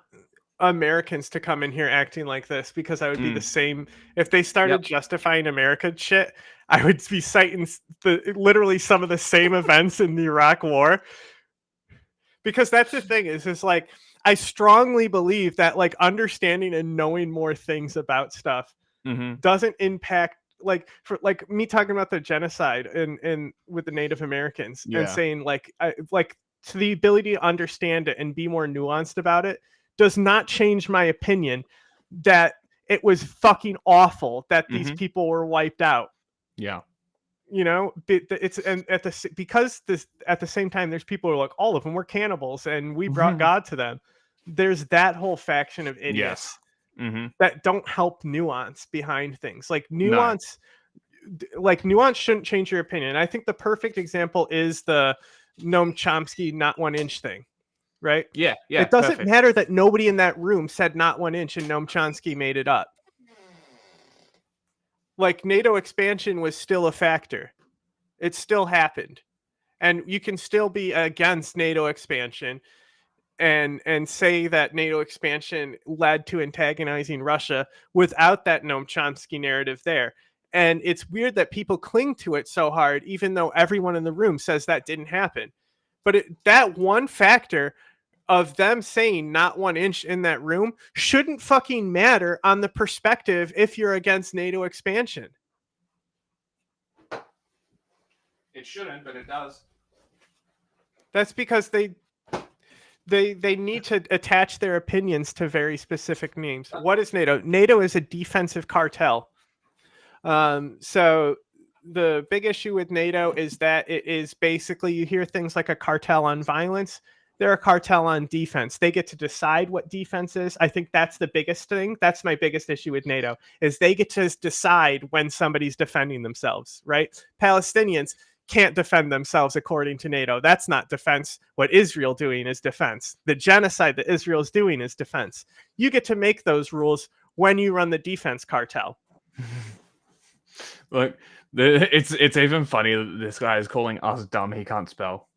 Americans to come in here acting like this, because I would be the same. If they started justifying American shit, I would be citing literally some of the same events in the Iraq War. Because that's the thing is like, I strongly believe that understanding and knowing more things about stuff doesn't impact, for me talking about the genocide in with the Native Americans and saying to the ability to understand it and be more nuanced about it does not change my opinion that it was fucking awful that these people were wiped out.
Yeah.
It's because at the same time there's people who are like, all of them were cannibals and we brought God to them. There's that whole faction of idiots that don't help nuance behind things. Nuance shouldn't change your opinion. I think the perfect example is the Noam Chomsky not 1 inch thing.
right?
Yeah.
It doesn't matter that nobody in that room said not 1 inch and Noam Chomsky made it up. Like, NATO expansion was still a factor. It still happened. And you can still be against NATO expansion and say that NATO expansion led to antagonizing Russia without that Noam Chomsky narrative there. And it's weird that people cling to it so hard, even though everyone in the room says that didn't happen. But that one factor of them saying not 1 inch in that room shouldn't fucking matter on the perspective if you're against NATO expansion.
It shouldn't, but it does.
That's because they need to attach their opinions to very specific names. What is NATO? NATO is a defensive cartel. So the big issue with NATO is that it is basically, you hear things like a cartel on violence. They're a cartel on defense. They get to decide what defense is. I think that's the biggest thing. That's my biggest issue with NATO, is they get to decide when somebody's defending themselves, right? Palestinians can't defend themselves according to NATO. That's not defense. What Israel doing is defense. The genocide that Israel is doing is defense. You get to make those rules when you run the defense cartel.
Look, it's even funny that this guy is calling us dumb. He can't spell.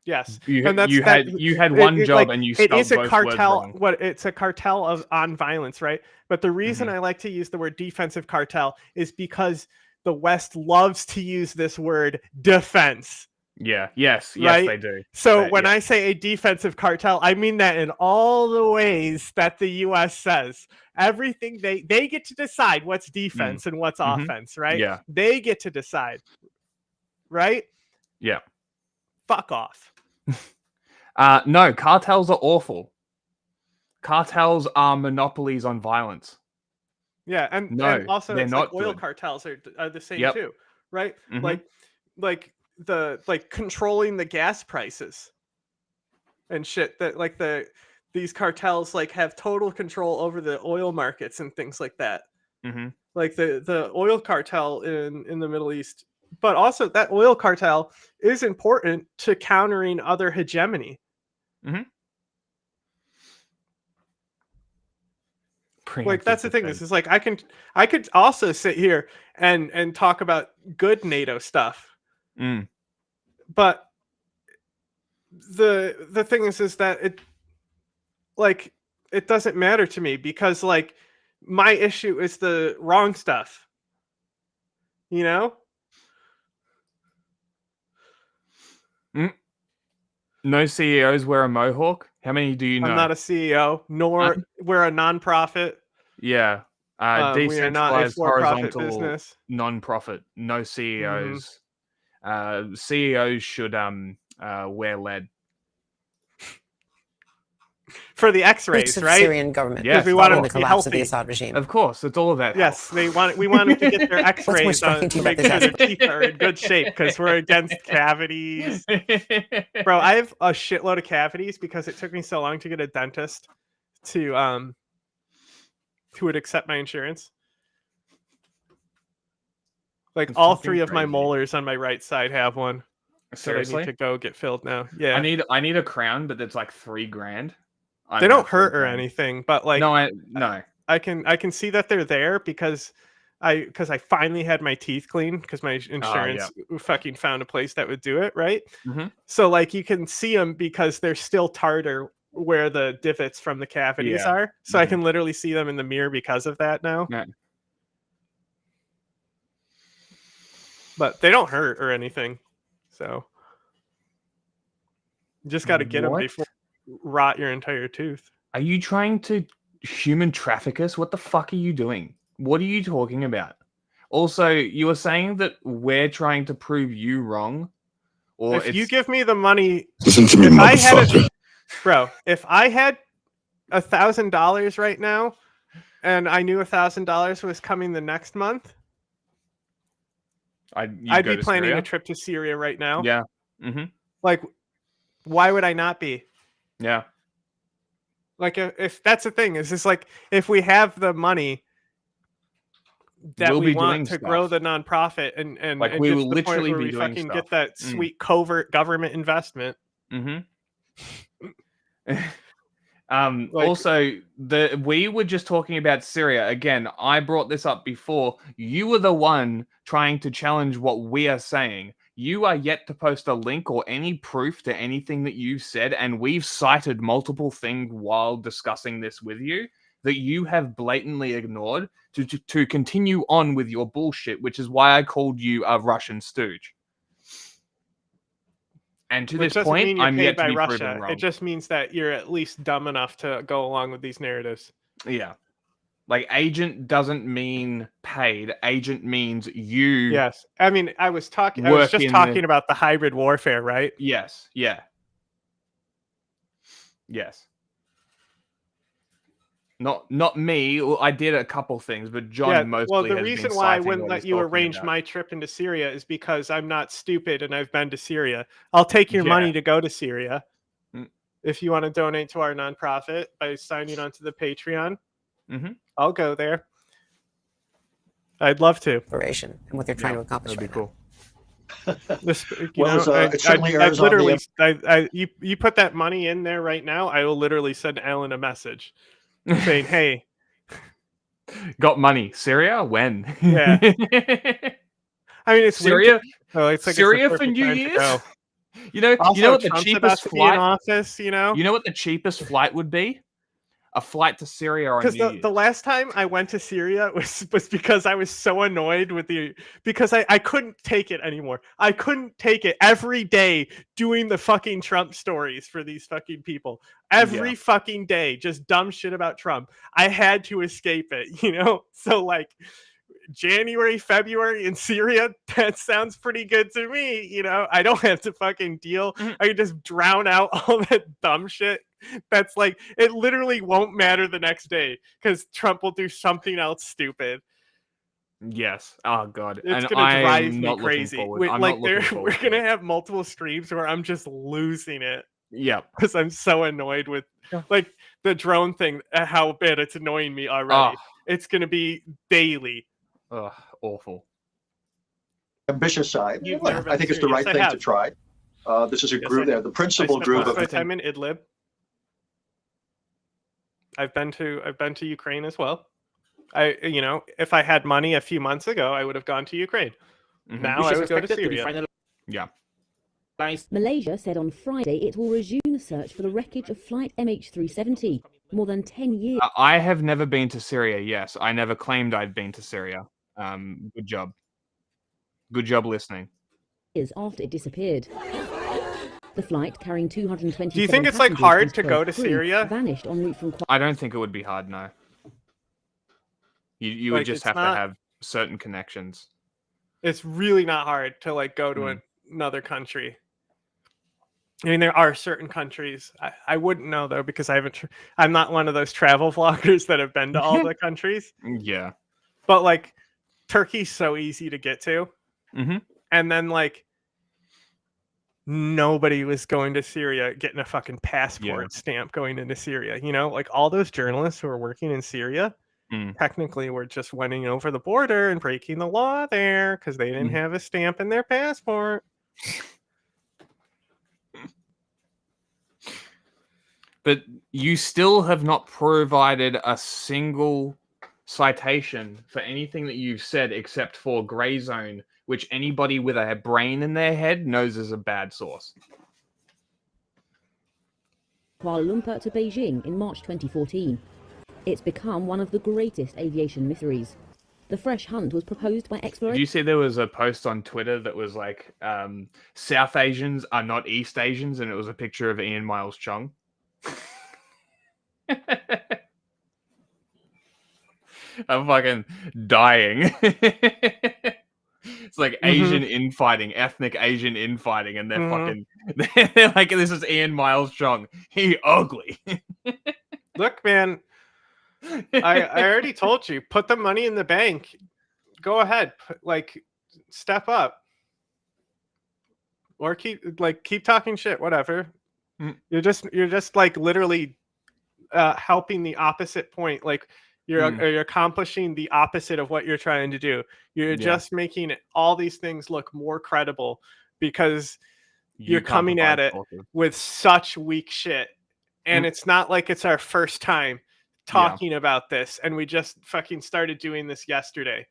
Yes,
you had one job and you spelled
it is a
both
cartel.
words wrong.
It's a cartel on violence, right? But the reason I like to use the word defensive cartel is because the West loves to use this word defense.
Yeah. Yes,
right?
they do.
So when I say a defensive cartel, I mean that in all the ways that the U.S. says. Everything they get to decide what's defense and what's offense, right?
Yeah.
They get to decide, right?
Yeah.
Fuck off.
No, cartels are awful. Cartels are monopolies on violence.
Yeah, and also
they're
it's
not
like oil
good.
cartels are the same
Yep.
too, right? Like controlling the gas prices and shit, that these cartels have total control over the oil markets and things like that. Like the oil cartel in the Middle East, but also that oil cartel is important to countering other hegemony. Like, that's the thing. This is like, I could also sit here and talk about good NATO stuff. But the thing is that it doesn't matter to me, because my issue is the wrong stuff. You know?
No CEOs wear a mohawk. How many do you know?
I'm not a CEO, nor we're a nonprofit.
Yeah.
We are not a
Decentralized,
for-profit
horizontal,
business.
non-profit. No CEOs. CEOs should wear lead.
For the X-rays, right?
Syrian government.
Yeah,
we want them
the
to be
collapse of the
healthy.
Assad regime.
Of course, it's all of that.
Yes, we want them to get their X-rays
What's more
to
striking
make
to
sure
you
their
about this
teeth are in good shape, because we're against cavities. Bro, I have a shitload of cavities because it took me so long to get a dentist who would accept my insurance. Like,
That's
all
fucking
three of my
crazy.
molars on my right side have one.
Seriously?
So I need to go get filled now. Yeah.
I need a crown, but it's like $3,000.
They don't hurt or anything, but like,
no.
I can see that they're there because I finally had my teeth cleaned, because my insurance fucking found a place that would do it, right? So like, you can see them because they're still tartar where the divots from the cavities are. So I can literally see them in the mirror because of that now. But they don't hurt or anything. So you just got to get them before you rot your entire tooth.
Are you trying to human traffic us? What the fuck are you doing? What are you talking about? Also, you were saying that we're trying to prove you wrong. Or
if you give me the money,
Listen to me,
bro, if I had $1,000 right now and I knew $1,000 was coming the next month, I'd be planning a trip to Syria right now.
Yeah.
Like, why would I not be?
Yeah.
Like, if that's the thing, is just like, if we have the money that we want to grow the nonprofit and
like,
and
we
get
will
to the point
literally
where
be
we
doing
fucking
stuff.
get that sweet covert government investment.
Also, we were just talking about Syria. Again, I brought this up before. You were the one trying to challenge what we are saying. You are yet to post a link or any proof to anything that you've said, and we've cited multiple things while discussing this with you that you have blatantly ignored to continue on with your bullshit, which is why I called you a Russian stooge. And to this point, I'm yet to be proven wrong.
It just means that you're at least dumb enough to go along with these narratives.
Yeah. Like, agent doesn't mean paid. Agent means you.
Yes. I mean, I was just talking about the hybrid warfare, right?
Yes. Yeah. Yes. Not me. Well, I did a couple things, but John mostly.
Well, the reason why I wouldn't let you arrange my trip into Syria is because I'm not stupid and I've been to Syria. I'll take your money to go to Syria if you want to donate to our nonprofit by signing on to the Patreon.
Mm-hmm.
I'll go there. I'd love to.
And what they're trying to accomplish.
That'd be cool.
You put that money in there right now, I will literally send Alan a message saying, "Hey,
got money. Syria? When?"
Yeah. I mean, it's
Syria.
So it's like
Syria for New Year's. You know what the cheapest flight?
Office, you know
what the cheapest flight would be? A flight to Syria on New Year's.
The last time I went to Syria was because I was so annoyed with because I couldn't take it anymore. I couldn't take it every day doing the fucking Trump stories for these fucking people. Every fucking day, just dumb shit about Trump. I had to escape it, you know? So like January, February in Syria, that sounds pretty good to me, you know? I don't have to fucking deal. I can just drown out all that dumb shit. That's like, it literally won't matter the next day because Trump will do something else stupid.
Yes. Oh god.
It's gonna drive me crazy. We're gonna have multiple streams where I'm just losing it.
Yeah.
Because I'm so annoyed with like the drone thing, how bad it's annoying me already. It's gonna be daily.
Ugh, awful.
Ambitious side. I think it's the right thing to try. This is a group there. The principal group of
time in Idlib. I've been to Ukraine as well. If I had money a few months ago, I would have gone to Ukraine. Now I would go to Syria.
Yeah.
Malaysia said on Friday it will resume the search for the wreckage of flight MH370. More than 10 years.
I have never been to Syria. Yes, I never claimed I'd been to Syria. Good job. Good job listening.
Years after it disappeared. The flight carrying 220.
Do you think it's like hard to go to Syria?
Vanished en route from.
I don't think it would be hard. No. You would just have to have certain connections.
It's really not hard to like go to another country. I mean, there are certain countries I wouldn't know though because I'm not one of those travel vloggers that have been to all the countries.
Yeah,
but like Turkey's so easy to get to, and then like nobody was going to Syria getting a fucking passport stamp going into Syria. You know, like all those journalists who are working in Syria technically were just winning over the border and breaking the law there because they didn't have a stamp in their passport.
But you still have not provided a single citation for anything that you've said except for Grey Zone, which anybody with a brain in their head knows is a bad source.
Kuala Lumpur to Beijing in March 2014. It's become one of the greatest aviation mysteries. The fresh hunt was proposed by explorers.
Did you see there was a post on Twitter that was like, South Asians are not East Asians, and it was a picture of Ian Miles Chung? I'm fucking dying. It's like Asian infighting, ethnic Asian infighting, and they're fucking they're like, this is Ian Miles Chung. He ugly.
Look, man, I already told you, put the money in the bank. Go ahead, step up. Or keep talking shit, whatever. You're just like literally helping the opposite point. Like you're accomplishing the opposite of what you're trying to do. You're just making all these things look more credible because you're coming at it with such weak shit. and it's not like it's our first time talking about this, and we just fucking started doing this yesterday.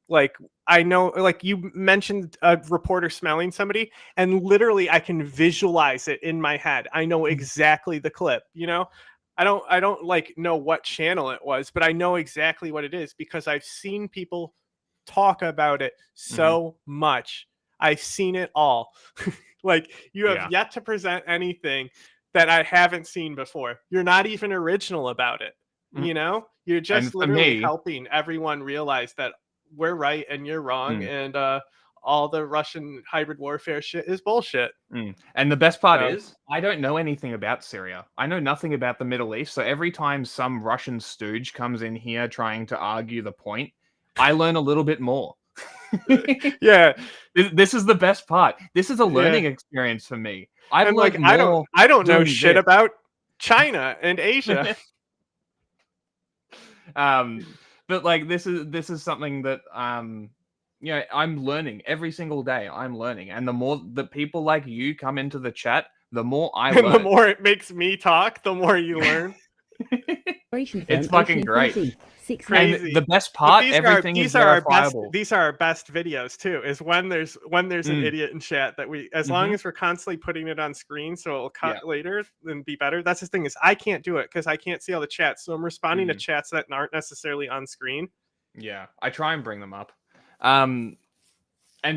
Like, I know, like you mentioned a reporter smelling somebody, and literally I can visualize it in my head. I know exactly the clip, you know? I don't like know what channel it was, but I know exactly what it is because I've seen people talk about it so much. I've seen it all. Like, you have yet to present anything that I haven't seen before. You're not even original about it. You know, you're just literally helping everyone realize that we're right and you're wrong, and all the Russian hybrid warfare shit is bullshit.
And the best part is, I don't know anything about Syria. I know nothing about the Middle East. So every time some Russian stooge comes in here trying to argue the point, I learn a little bit more.
Yeah,
this is the best part. This is a learning experience for me. I've
like, I don't know shit about China and Asia.
But like, this is something that you know, I'm learning every single day. I'm learning, and the more that people like you come into the chat, the more I learn.
The more it makes me talk, the more you learn.
It's fucking great.
Crazy.
And the best part, everything is verifiable.
These are our best videos too. Is when there's an idiot in chat that we, as long as we're constantly putting it on screen, so it'll cut later and be better. That's the thing, is I can't do it because I can't see all the chats, so I'm responding to chats that aren't necessarily on screen.
Yeah, I try and bring them up. And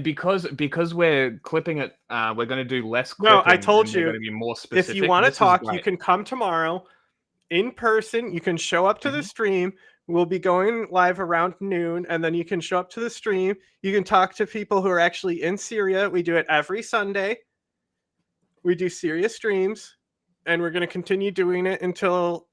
because we're clipping it, we're going to do less clipping.
No, I told you,
going to be more specific.
If you want to talk, you can come tomorrow in person. You can show up to the stream. We'll be going live around noon, and then you can show up to the stream. You can talk to people who are actually in Syria. We do it every Sunday. We do Syria streams, and we're going to continue doing it until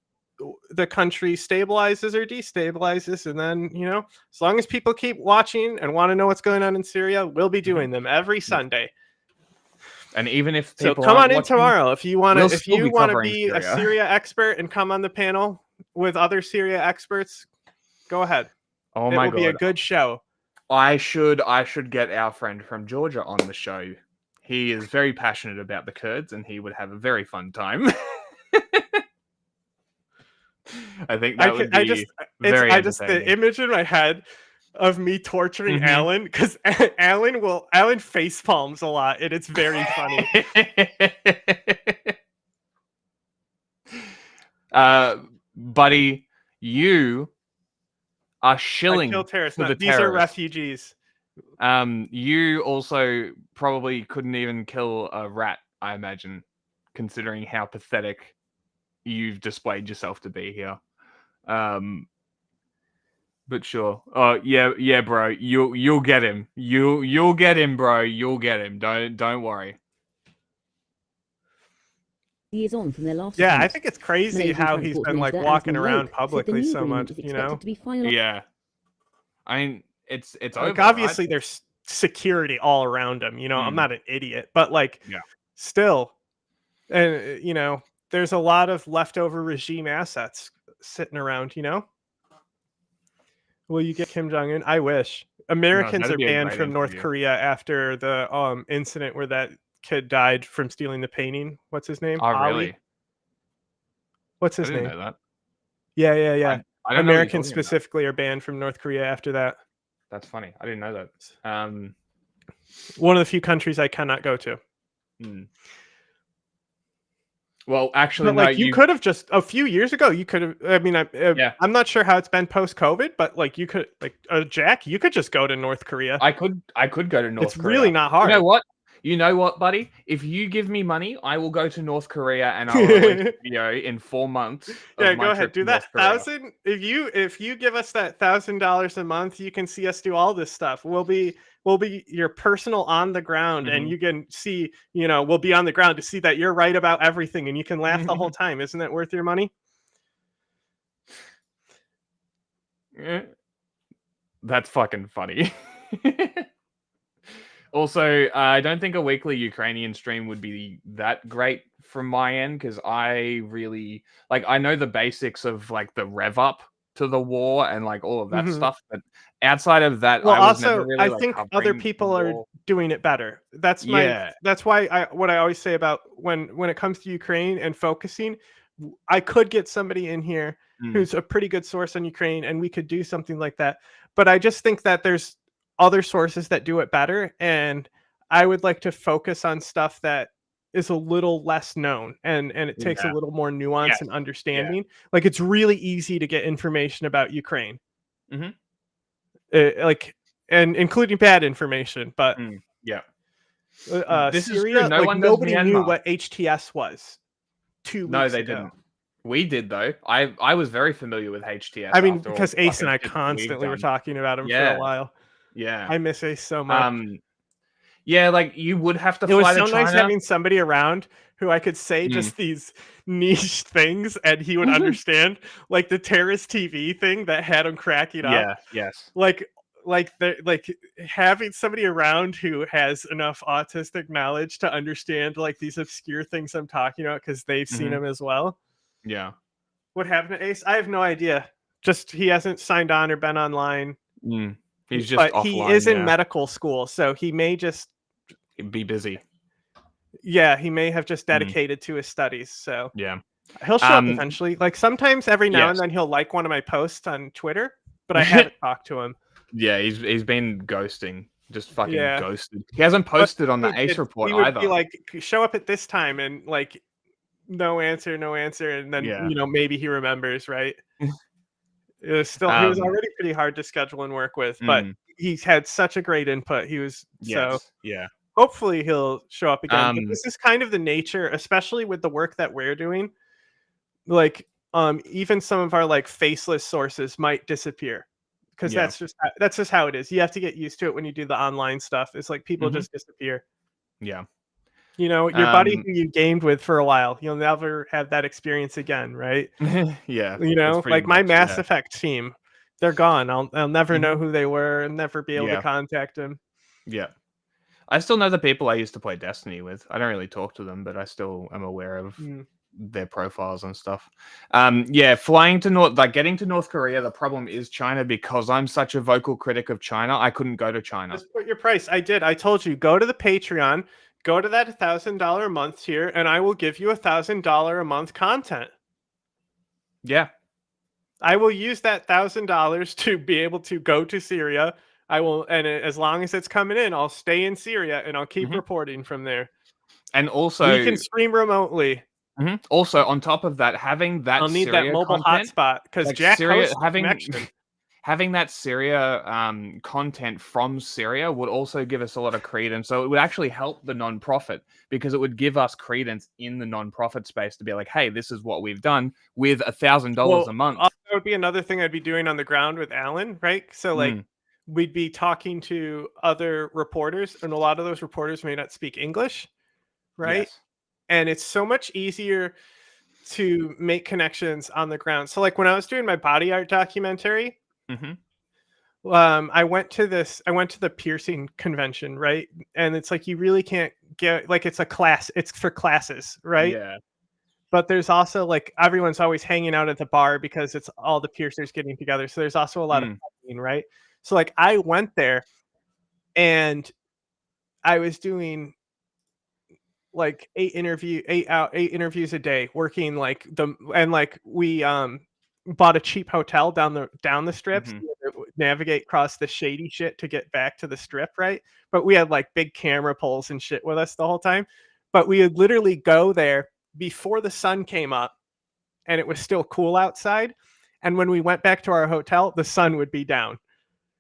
the country stabilizes or destabilizes. And then, you know, as long as people keep watching and want to know what's going on in Syria, we'll be doing them every Sunday.
And even if people
come on in tomorrow if you want to. If you want to be
Syria.
a Syria expert and come on the panel with other Syria experts, go ahead.
Oh my God,
it will be a good show.
I should get our friend from Georgia on the show. He is very passionate about the Kurds, and he would have a very fun time. I think that would be very
the image in my head of me torturing Alan, because Alan face palms a lot, and it's very funny.
Buddy, you are shilling
for the
terrorists.
These are refugees.
You also probably couldn't even kill a rat, I imagine, considering how pathetic you've displayed yourself to be here. But sure. Oh yeah, bro. You'll get him. You'll get him, bro. You'll get him. Don't worry.
Years on from their last
I think it's crazy how he's been like walking around publicly so much, you know?
Yeah. I mean, it's
like,
over.
Obviously there's security all around him, you know. I'm not an idiot, but like still, and you know, there's a lot of leftover regime assets sitting around, you know. Will you get Kim Jong-un? I wish. Americans are banned from North Korea after the incident where that kid died from stealing the painting. What's his name?
Oh,
Ali?
really?
What's his name?
Know that.
Yeah.
I don't
Americans specifically are banned from North Korea after that.
That's funny. I didn't know that.
One of the few countries I cannot go to.
Well, actually,
but like you could have just a few years ago. You could have. I mean, I'm not sure how it's been post-COVID, but like you could, like Jack, you could just go to North Korea.
I could go to North Korea.
It's really not hard.
You know what, buddy? If you give me money, I will go to North Korea and I'll release a video in 4 months.
Yeah, go ahead. Do that 1,000. If you give us that $1,000 a month, you can see us do all this stuff. We'll be your personal on the ground, and you can see, you know, we'll be on the ground to see that you're right about everything, and you can laugh the whole time. Isn't that worth your money?
That's fucking funny. Also, I don't think a weekly Ukrainian stream would be that great from my end, because I really I know the basics of like the rev up to the war and like all of that stuff, but outside of that,
I think other people are doing it better. That's why what I always say about when it comes to Ukraine and focusing, I could get somebody in here who's a pretty good source on Ukraine, and we could do something like that. But I just think that there's other sources that do it better, and I would like to focus on stuff that is a little less known, and it takes a little more nuance and understanding. Like, it's really easy to get information about Ukraine, like, and including bad information. But
this
Syria,
is true. No
like,
one does
nobody knew
Myanmar.
what HTS was 2 weeks
No, they
ago.
didn't. We did though. I was very familiar with HTS.
I mean,
after all
because
the
Ace and I
fucking shit that we've
constantly were
done.
talking about him for
Yeah.
a while.
Yeah.
I miss Ace so much.
Yeah, like you would have to
It was
fly
so
to
nice
China.
having somebody around who I could say just these niche things and he would understand, like the terrorist TV thing that had him cracking up.
Yeah, yes.
Like having somebody around who has enough autistic knowledge to understand like these obscure things I'm talking about because they've seen them as well.
Yeah.
What happened to Ace? I have no idea. Just he hasn't signed on or been online.
He's just
But
offline,
he is in medical school, so he may just
be busy.
Yeah, he may have just dedicated to his studies. So
yeah,
he'll show up eventually. Like sometimes every now and then he'll like one of my posts on Twitter, but I haven't talked to him.
Yeah, he's been ghosting, just fucking
Yeah.
ghosted. He hasn't posted on the
He
Ace
did-
report
he would
either.
Be like, show up at this time, and like, no answer, and then
Yeah.
maybe he remembers, right? It was still he was already pretty hard to schedule and work with, but he's had such a great input. He was so
yeah.
hopefully he'll show up again. But this is kind of the nature, especially with the work that we're doing. Like, even some of our like faceless sources might disappear because
Yeah.
that's just how it is. You have to get used to it when you do the online stuff. It's like people just disappear.
Yeah.
Your buddy who you gamed with for a while, you'll never have that experience again, right?
Yeah.
Like
pretty
my
much,
Mass
yeah.
Effect team, they're gone. I'll never know who they were and never be able to
Yeah.
contact them.
Yeah. I still know the people I used to play Destiny with. I don't really talk to them, but I still am aware of their profiles and stuff. Flying to getting to North Korea, the problem is China, because I'm such a vocal critic of China. I couldn't go to China.
Just put your price. I did. I told you, go to the Patreon, go to that $1,000 a month tier, and I will give you $1,000 a month content.
Yeah.
I will use that $1,000 to be able to go to Syria. I will, and as long as it's coming in, I'll stay in Syria and I'll keep reporting from there.
And also,
we can stream remotely.
Also, on top of that, having that
I'll need
Syria
that mobile
content,
hotspot because
like
Jack
Syria,
hosts connection.
having that Syria content from Syria would also give us a lot of credence. So it would actually help the nonprofit, because it would give us credence in the nonprofit space to be like, hey, this is what we've done with $1,000 a month.
That would be another thing I'd be doing on the ground with Alan, right? So like we'd be talking to other reporters, and a lot of those reporters may not speak English, right?
Yes.
And it's so much easier to make connections on the ground. So like when I was doing my body art documentary, I went to the piercing convention, right? And it's like you really can't get, like, it's a class, it's for classes, right?
Yeah.
But there's also like everyone's always hanging out at the bar because it's all the piercers getting together. So there's also a lot of fighting, right? So like I went there and I was doing like 8 interviews a day, working like we bought a cheap hotel down the strip so to navigate across the shady shit to get back to the strip, right? But we had like big camera poles and shit with us the whole time. But we would literally go there before the sun came up and it was still cool outside. And when we went back to our hotel, the sun would be down.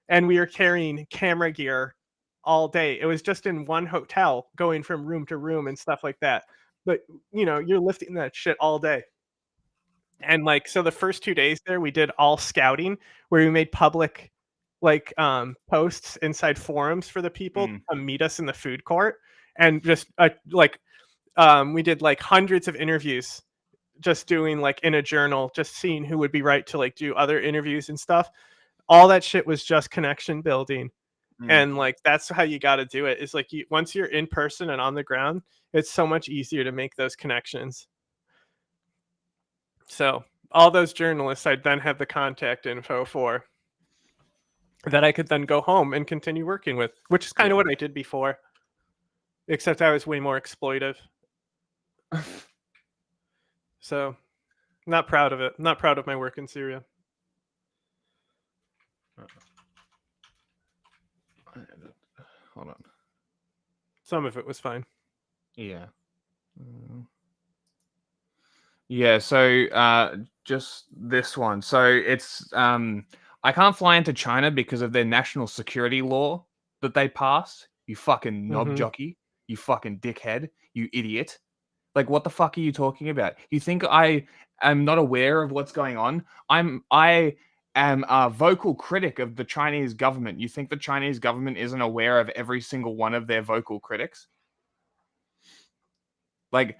And we were carrying camera gear all day. It was just in one hotel, going from room to room and stuff like that. But you're lifting that shit all day. And like, so the first 2 days there, we did all scouting, where we made public like posts inside forums for the people to meet us in the food court, and just we did like hundreds of interviews, just doing like in a journal, just seeing who would be right to like do other interviews and stuff. All that shit was just connection building. And like, that's how you got to do it, is like once you're in person and on the ground, it's so much easier to make those connections. So all those journalists I'd then have the contact info for, that I could then go home and continue working with, which is kind of what I did before, except I was way more exploitive. So Not proud of it. Not proud of my work in Syria.
Hold on.
Some of it was fine.
Yeah. Yeah, so just this one. So it's I can't fly into China because of their national security law that they passed. You fucking knob jockey. You fucking dickhead. You idiot. Like, what the fuck are you talking about? You think I am not aware of what's going on? I am a vocal critic of the Chinese government. You think the Chinese government isn't aware of every single one of their vocal critics? Like,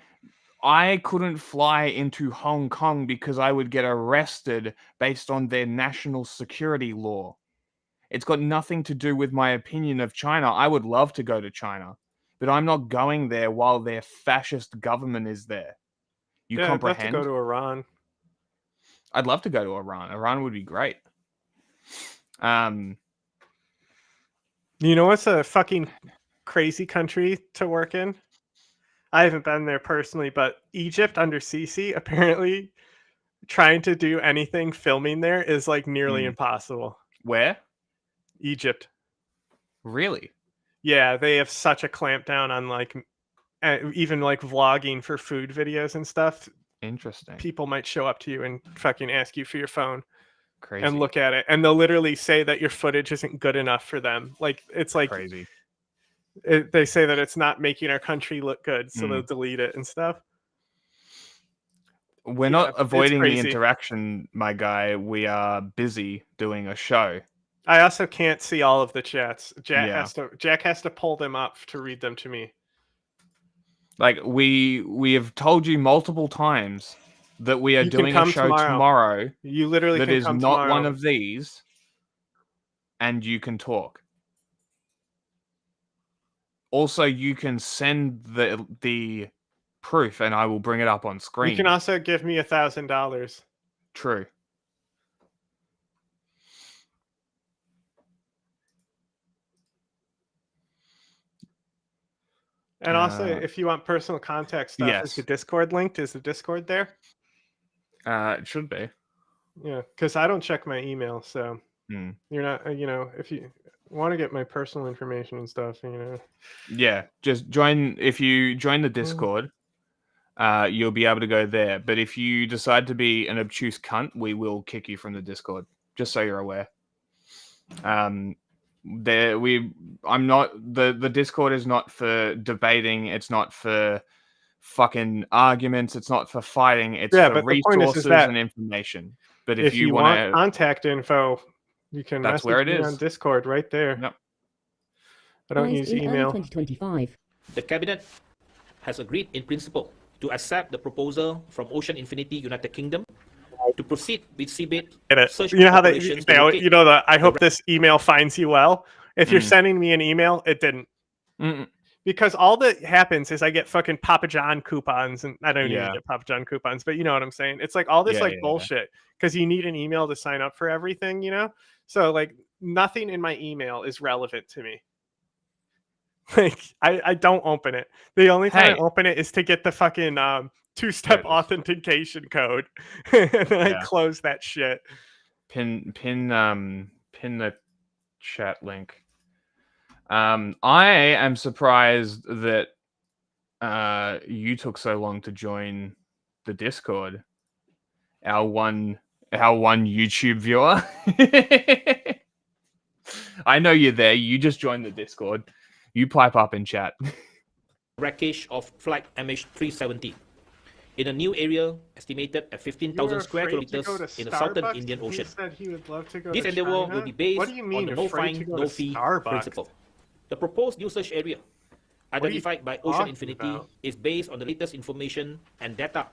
I couldn't fly into Hong Kong because I would get arrested based on their national security law. It's got nothing to do with my opinion of China. I would love to go to China, but I'm not going there while their fascist government is there. You comprehend?
I'd love to go to Iran.
I'd love to go to Iran. Iran would be great.
You know what's a fucking crazy country to work in? I haven't been there personally, but Egypt under Sisi, apparently trying to do anything filming there is like nearly impossible.
Where?
Egypt.
Really?
Yeah, they have such a clampdown on like even like vlogging for food videos and stuff.
Interesting.
People might show up to you and fucking ask you for your phone.
Crazy.
And look at it, and they'll literally say that your footage isn't good enough for them. Like, it's like
crazy.
They say that it's not making our country look good, so they'll delete it and stuff.
We're not avoiding the interaction, my guy. We are busy doing a show.
I also can't see all of the chats. Jack has to pull them up to read them to me.
Like, we have told you multiple times that we are doing a show tomorrow.
You literally
that
can
is
come
not
tomorrow.
one of these, and you can talk. Also, you can send the proof, and I will bring it up on screen.
You can also give me $1,000.
True.
And also, if you want personal contact stuff, is the Discord linked? Is the Discord there?
It should be.
Yeah, because I don't check my email, so you're not. If you want to get my personal information and stuff,
Yeah, just join. If you join the Discord, you'll be able to go there. But if you decide to be an obtuse cunt, we will kick you from the Discord. Just so you're aware. The Discord is not for debating. It's not for fucking arguments. It's not for fighting. It's for resources and information. But if you
want contact info, you can
that's
message
where it
me
is
on Discord right there.
Yep.
I don't use email.
2025.
The cabinet has agreed in principle to accept the proposal from Ocean Infinity United Kingdom to proceed with seabed search operations.
I hope this email finds you well. If you're sending me an email, it didn't. Because all that happens is I get fucking Papa John coupons, and I don't even get Papa John coupons, but you know what I'm saying? It's like all this bullshit because you need an email to sign up for everything, So like nothing in my email is relevant to me. Like I don't open it. The only time I open it is to get the fucking two-step authentication code, and then I close that shit.
Pin the chat link. I am surprised that you took so long to join the Discord. Our one YouTube viewer. I know you're there. You just joined the Discord. You pipe up in chat.
Wreckage of flight MH370 in a new area estimated at 15,000 square kilometers in the southern Indian Ocean. This endeavor will be based on the no fine, no fee principle. The proposed new search area, identified by Ocean Infinity, is based on the latest information and data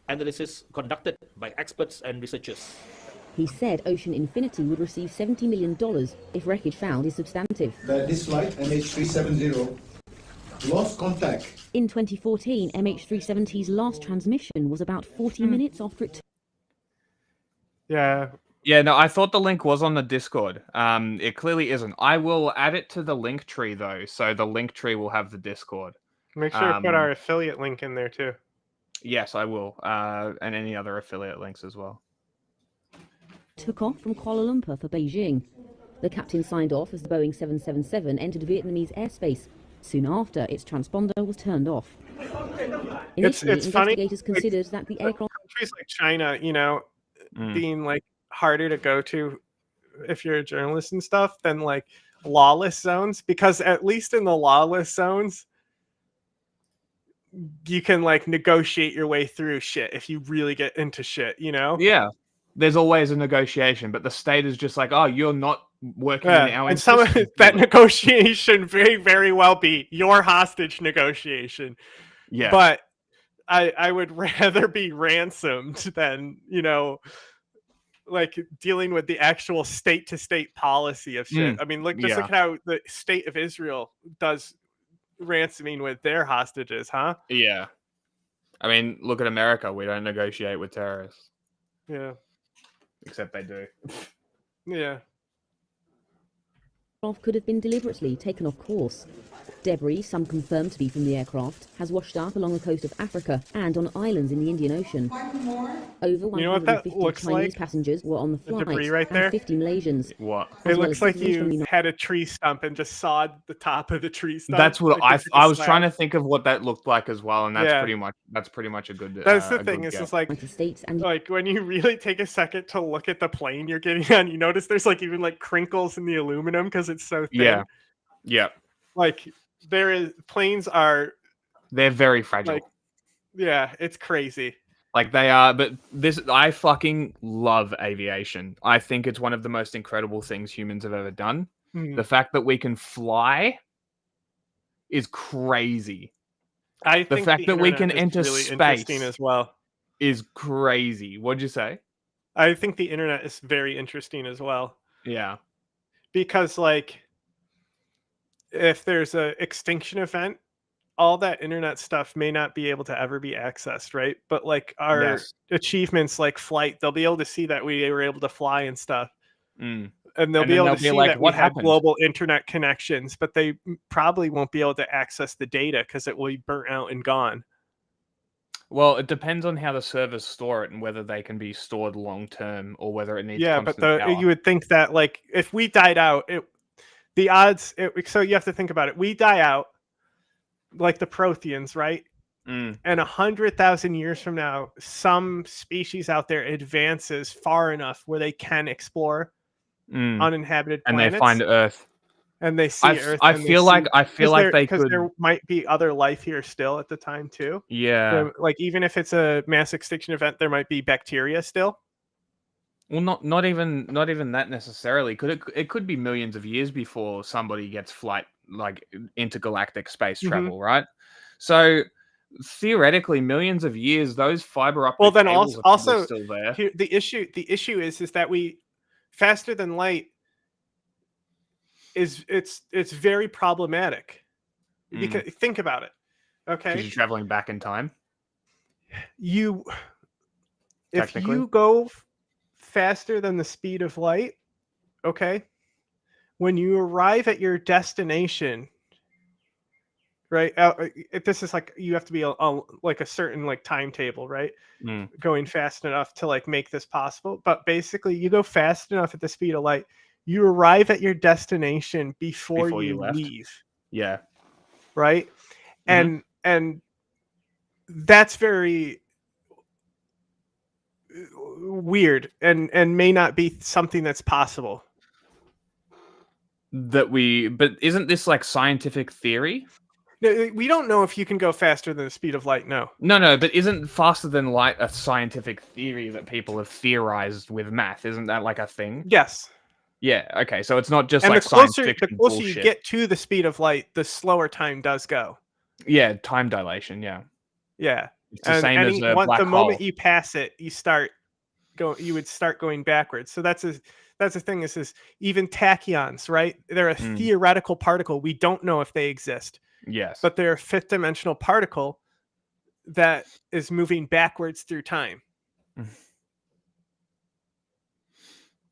analysis conducted by experts and researchers.
He said Ocean Infinity would receive $70 million if wreckage found is substantive.
This flight, MH370, lost contact.
In 2014, MH370's last transmission was about 40 minutes after it...
Yeah,
no, I thought the link was on the Discord. It clearly isn't. I will add it to the link tree, though, so the link tree will have the Discord.
Make sure to put our affiliate link in there, too.
Yes, I will. And any other affiliate links as well.
Took off from Kuala Lumpur for Beijing. The captain signed off as the Boeing 777 entered Vietnamese airspace. Soon after, its transponder was turned off. Initially,
It's funny.
investigators considered that the aircraft...
Countries like China, being like harder to go to if you're a journalist and stuff than like lawless zones, because at least in the lawless zones, you can like negotiate your way through shit if you really get into shit,
Yeah. There's always a negotiation, but the state is just like, oh, you're not working in our
and some of that negotiation very, very well be your hostage negotiation.
Yeah.
But I would rather be ransomed than, like dealing with the actual state to state policy of shit. I mean, look at how the state of Israel does ransoming with their hostages, huh?
Yeah. I mean, look at America. We don't negotiate with terrorists.
Yeah.
Except they do.
Yeah.
Could have been deliberately taken off course. Debris, some confirmed to be from the aircraft, has washed up along the coast of Africa and on islands in the Indian Ocean. Over 150 Chinese passengers were on the flight,
debris right there?
and 50 Malaysians.
What?
It looks like you had a tree stump and just sawed the top of the tree stump.
That's what
like
I was trying to think of what that looked like as well, and that's
Yeah.
pretty much a good.
That's the thing. It's just like when you really take a second to look at the plane you're getting on, you notice there's like even like crinkles in the aluminum because it's so thin.
Yeah. Yeah.
Like they're
very fragile.
Like, yeah, it's crazy.
Like they are, but I fucking love aviation. I think it's one of the most incredible things humans have ever done. The fact that we can fly is crazy.
I think
the fact that we can
internet is
enter
really
space
interesting as well
is crazy. What'd you say?
I think the internet is very interesting as well.
Yeah.
Because like if there's a extinction event, all that internet stuff may not be able to ever be accessed, right? But like our achievements like flight, they'll be able to see that we were able to fly and stuff. And they'll be able to see that we have global internet connections, but they probably won't be able to access the data because it will be burnt out and gone.
Well, it depends on how the servers store it and whether they can be stored long term or whether it needs
but
constant power.
you would think that like if we died out, the odds. So you have to think about it. We die out like the Protheans, right? And 100,000 years from now, some species out there advances far enough where they can explore uninhabited planets,
and they find Earth,
and they see Earth.
I feel like they could.
There might be other life here still at the time too.
Yeah,
so, like even if it's a mass extinction event, there might be bacteria still.
Well, not even that necessarily. It could be millions of years before somebody gets flight like intergalactic space travel, right? So theoretically, millions of years, those fiber optic cables are still there.
The issue is that we faster than light is it's very problematic because think about it. Okay,
you're traveling back in time.
If you go faster than the speed of light, okay, when you arrive at your destination, right, this is like you have to be like a certain like timetable, right? Going fast enough to like make this possible, but basically you go fast enough at the speed of light, you arrive at your destination before you leave.
Yeah,
right. And that's very weird and may not be something that's possible.
But isn't this like scientific theory?
No, we don't know if you can go faster than the speed of light. No,
but isn't faster than light a scientific theory that people have theorized with math? Isn't that like a thing?
Yes.
Yeah. Okay. So it's not just
and
like
the closer
bullshit.
You get to the speed of light, the slower time does go.
Yeah, time dilation. Yeah.
Yeah.
It's the same as a black
the
hole.
Moment you pass it, you would start going backwards. So that's the thing. Is even tachyons, right? They're a theoretical particle. We don't know if they exist.
Yes.
But they're a fifth dimensional particle that is moving backwards through time.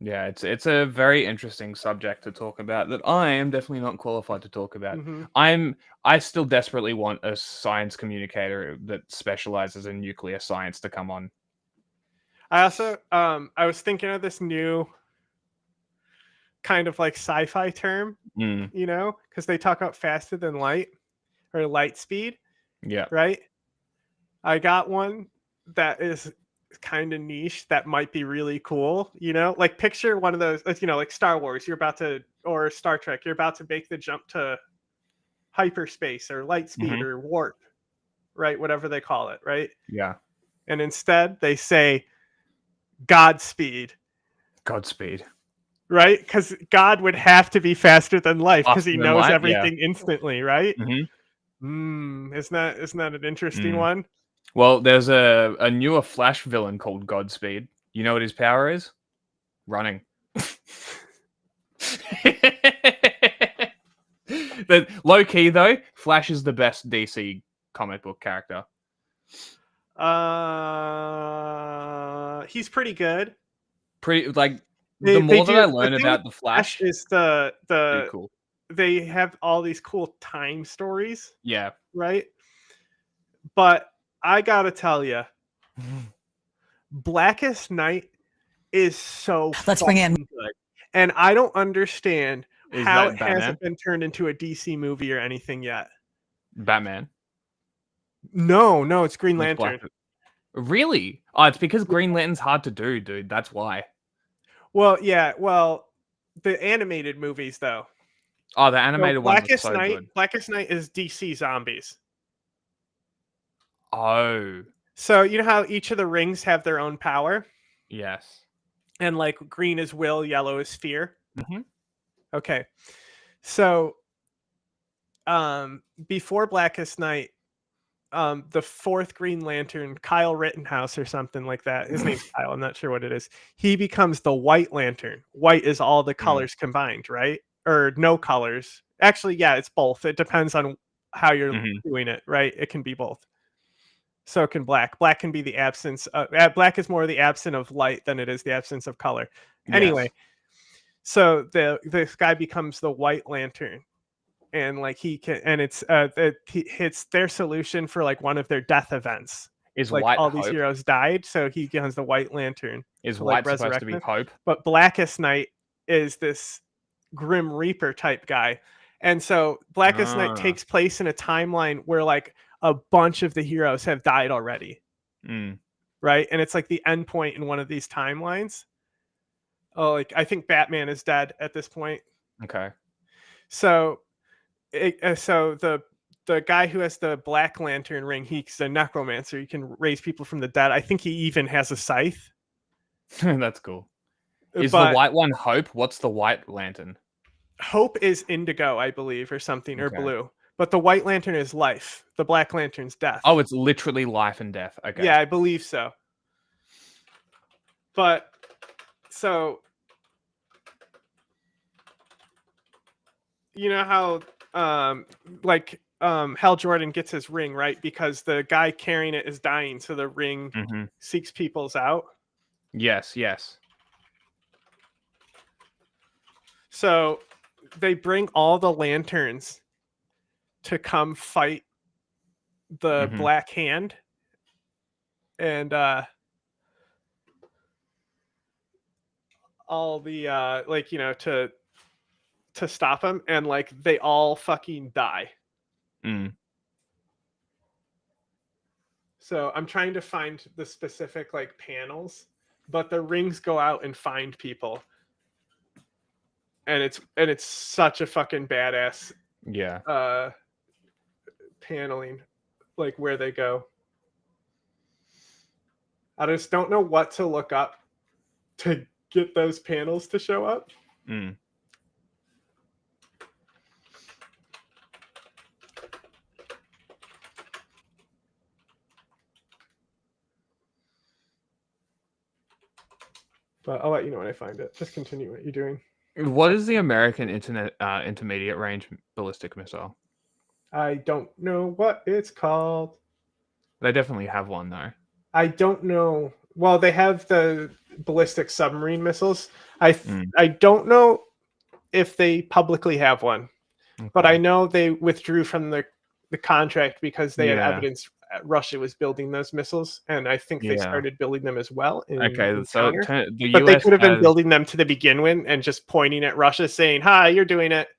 Yeah, it's a very interesting subject to talk about that I am definitely not qualified to talk about. I still desperately want a science communicator that specializes in nuclear science to come on.
I also I was thinking of this new kind of like sci-fi term, you know, because they talk about faster than light or light speed.
Yeah.
Right. I got one that is kind of niche that might be really cool, you know, like picture one of those, you know, like Star Wars, or Star Trek, you're about to make the jump to hyperspace or light speed or warp, right? Whatever they call it, right?
Yeah.
And instead they say Godspeed.
Godspeed.
Right? Because God would have to be faster than light because he knows everything instantly, right? Isn't that an interesting one?
Well, there's a newer Flash villain called Godspeed. You know what his power is? Running. But low key though, Flash is the best DC comic book character.
He's pretty good.
The more that I learn about the Flash
is the
cool.
They have all these cool time stories.
Yeah.
Right? But I gotta tell you, Blackest Night is so
Let's bring in
good. And I don't understand
Is
how
that
it
Batman?
hasn't been turned into a DC movie or anything yet.
Batman.
No, it's Green
It's
Lantern.
Really? Oh, it's because Green Lantern's hard to do, dude. That's why.
Well, yeah, the animated movies though.
Oh, the animated one was so good.
Blackest Night is DC Zombies.
Oh.
So you know how each of the rings have their own power?
Yes.
And like green is will, yellow is fear. Okay. So before Blackest Night, the fourth Green Lantern, Kyle Rittenhouse or something like that. His name's Kyle. I'm not sure what it is. He becomes the White Lantern. White is all the colors combined, right? Or no colors. Actually, yeah, it's both. It depends on how you're doing it, right? It can be both. So can black. Black can be the absence of, black is more the absence of light than it is the absence of color. Anyway, so this guy becomes the White Lantern. And like he can, and it's their solution for like one of their death events.
Is
like
White
all
Hope?
These heroes died, so he becomes the White Lantern.
Is
to,
White
like,
supposed to be
them.
Hope?
But Blackest Night is this Grim Reaper type guy, and so Blackest Night takes place in a timeline where like a bunch of the heroes have died already, right? And it's like the end point in one of these timelines. Oh, like I think Batman is dead at this point.
Okay.
So. So the guy who has the Black Lantern ring, he's a necromancer. He can raise people from the dead. I think he even has a scythe.
That's cool. Is the white one Hope? What's the White Lantern?
Hope is indigo, I believe, or something, or blue. But the White Lantern is life. The Black Lantern's death.
Oh, it's literally life and death. Okay.
Yeah, I believe so. But so you know how Hal Jordan gets his ring, right? Because the guy carrying it is dying, so the ring seeks people's out.
Yes.
So they bring all the lanterns to come fight the Black Hand, and all the to stop him, and like they all fucking die. So I'm trying to find the specific like panels, but the rings go out and find people, and it's such a fucking badass paneling, like where they go. I just don't know what to look up to get those panels to show up. But I'll let you know when I find it. Just continue what you're doing.
What is the American intermediate range ballistic missile?
I don't know what it's called.
They definitely have one though.
I don't know Well, they have the ballistic submarine missiles. I don't know if they publicly have one, but I know they withdrew from the contract because they had evidence Russia was building those missiles, and I think they started building them as well.
Okay, so the
but
US
they could have been
has...
building them to begin with and just pointing at Russia, saying, "Hi, you're doing it."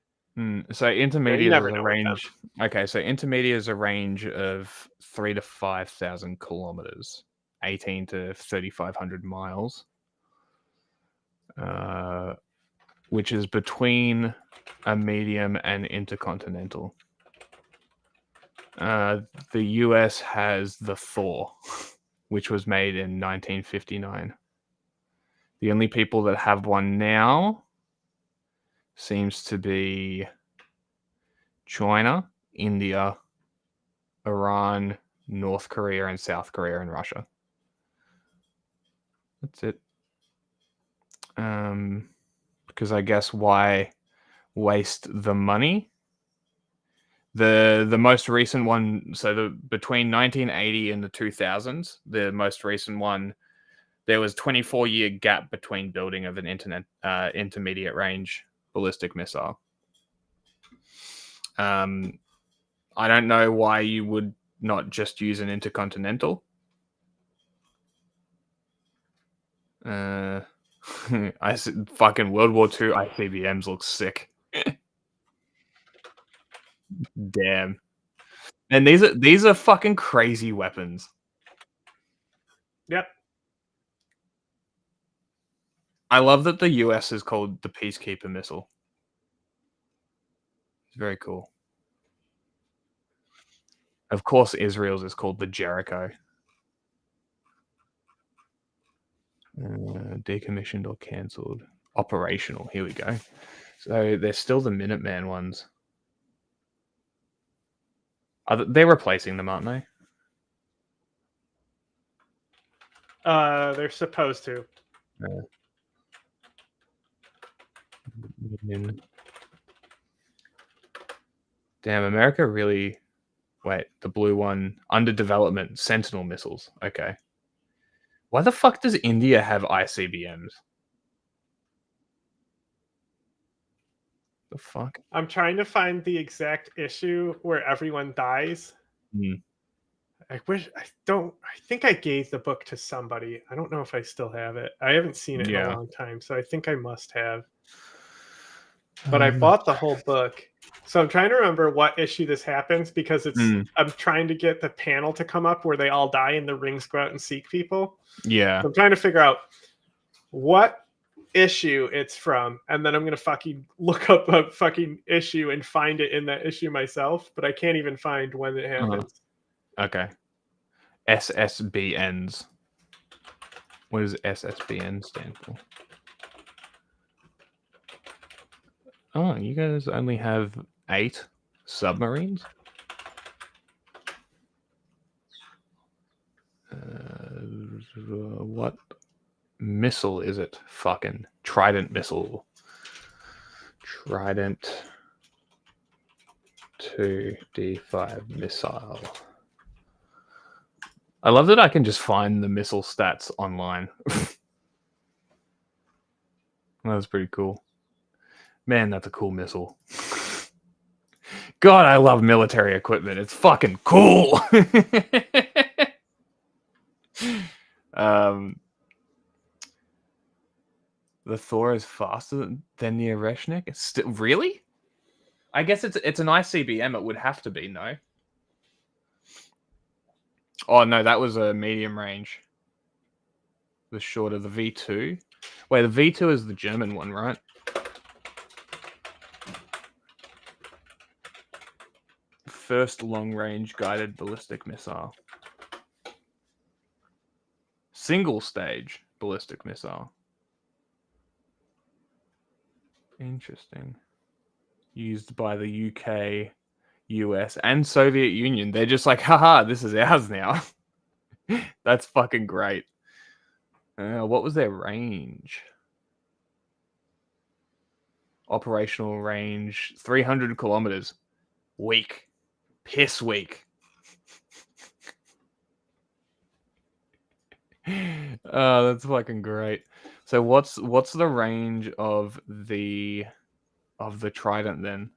So intermediate
never
is a
know with
range. Okay, so intermediate is a range of 3,000 to 5,000 kilometers, 18 to 3,500 miles, which is between a medium and intercontinental. The US has the Thor, which was made in 1959. The only people that have one now seems to be China, India, Iran, North Korea, and South Korea, and Russia. That's it. Because I guess why waste the money? The most recent one, so between 1980 and the 2000s, the most recent one, there was 24-year gap between building of an intermediate range ballistic missile. I don't know why you would not just use an intercontinental. I said fucking World War II ICBMs look sick. Damn. And these are fucking crazy weapons.
Yep.
I love that the US is called the Peacekeeper missile. It's very cool. Of course, Israel's is called the Jericho. Decommissioned or cancelled. Operational. Here we go. So they're still the Minuteman ones. They're replacing them, aren't they?
They're supposed to.
Damn, America really... Wait, the blue one. Under development. Sentinel missiles. Okay. Why the fuck does India have ICBMs? The fuck?
I'm trying to find the exact issue where everyone dies. I think I gave the book to somebody. I don't know if I still have it. I haven't seen it in a long time, so I think I must have. But I bought the whole book. So I'm trying to remember what issue this happens because I'm trying to get the panel to come up where they all die and the rings go out and seek people.
Yeah.
So I'm trying to figure out what issue it's from, and then I'm gonna fucking look up a fucking issue and find it in that issue myself, but I can't even find when it happens.
Okay. SSBNs. What does SSBN stand for? Oh, you guys only have 8 submarines? What missile is it? Fucking Trident missile. Trident 2D5 missile. I love that I can just find the missile stats online. That's pretty cool. Man, that's a cool missile. God, I love military equipment. It's fucking cool. The Thor is faster than the Oreshnik? It's still really? I guess it's an ICBM. It would have to be, no? Oh no, that was a medium range. The shorter, the V2. Wait, the V2 is the German one, right? First long-range guided ballistic missile. Single-stage ballistic missile. Interesting. Used by the UK, US, and Soviet Union. They're just like, haha, this is ours now. That's fucking great. What was their range? Operational range, 300 kilometers. Weak. Piss weak. That's fucking great. So what's the range of the Trident then?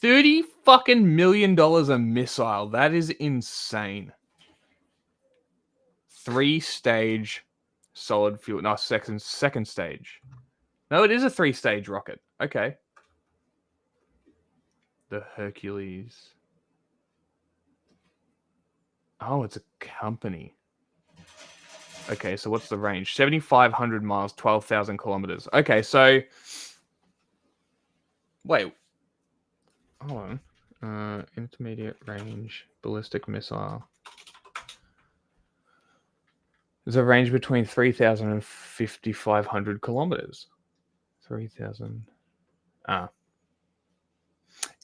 $30 fucking million a missile. That is insane. 3-stage solid fuel. No, second stage. No, it is a 3-stage rocket. Okay. The Hercules. Oh, it's a company. Okay, so what's the range? 7,500 miles, 12,000 kilometers. Okay, so wait. Hold on. Intermediate range ballistic missile. There's a range between 3,000 and 5,500 kilometers. 3,000.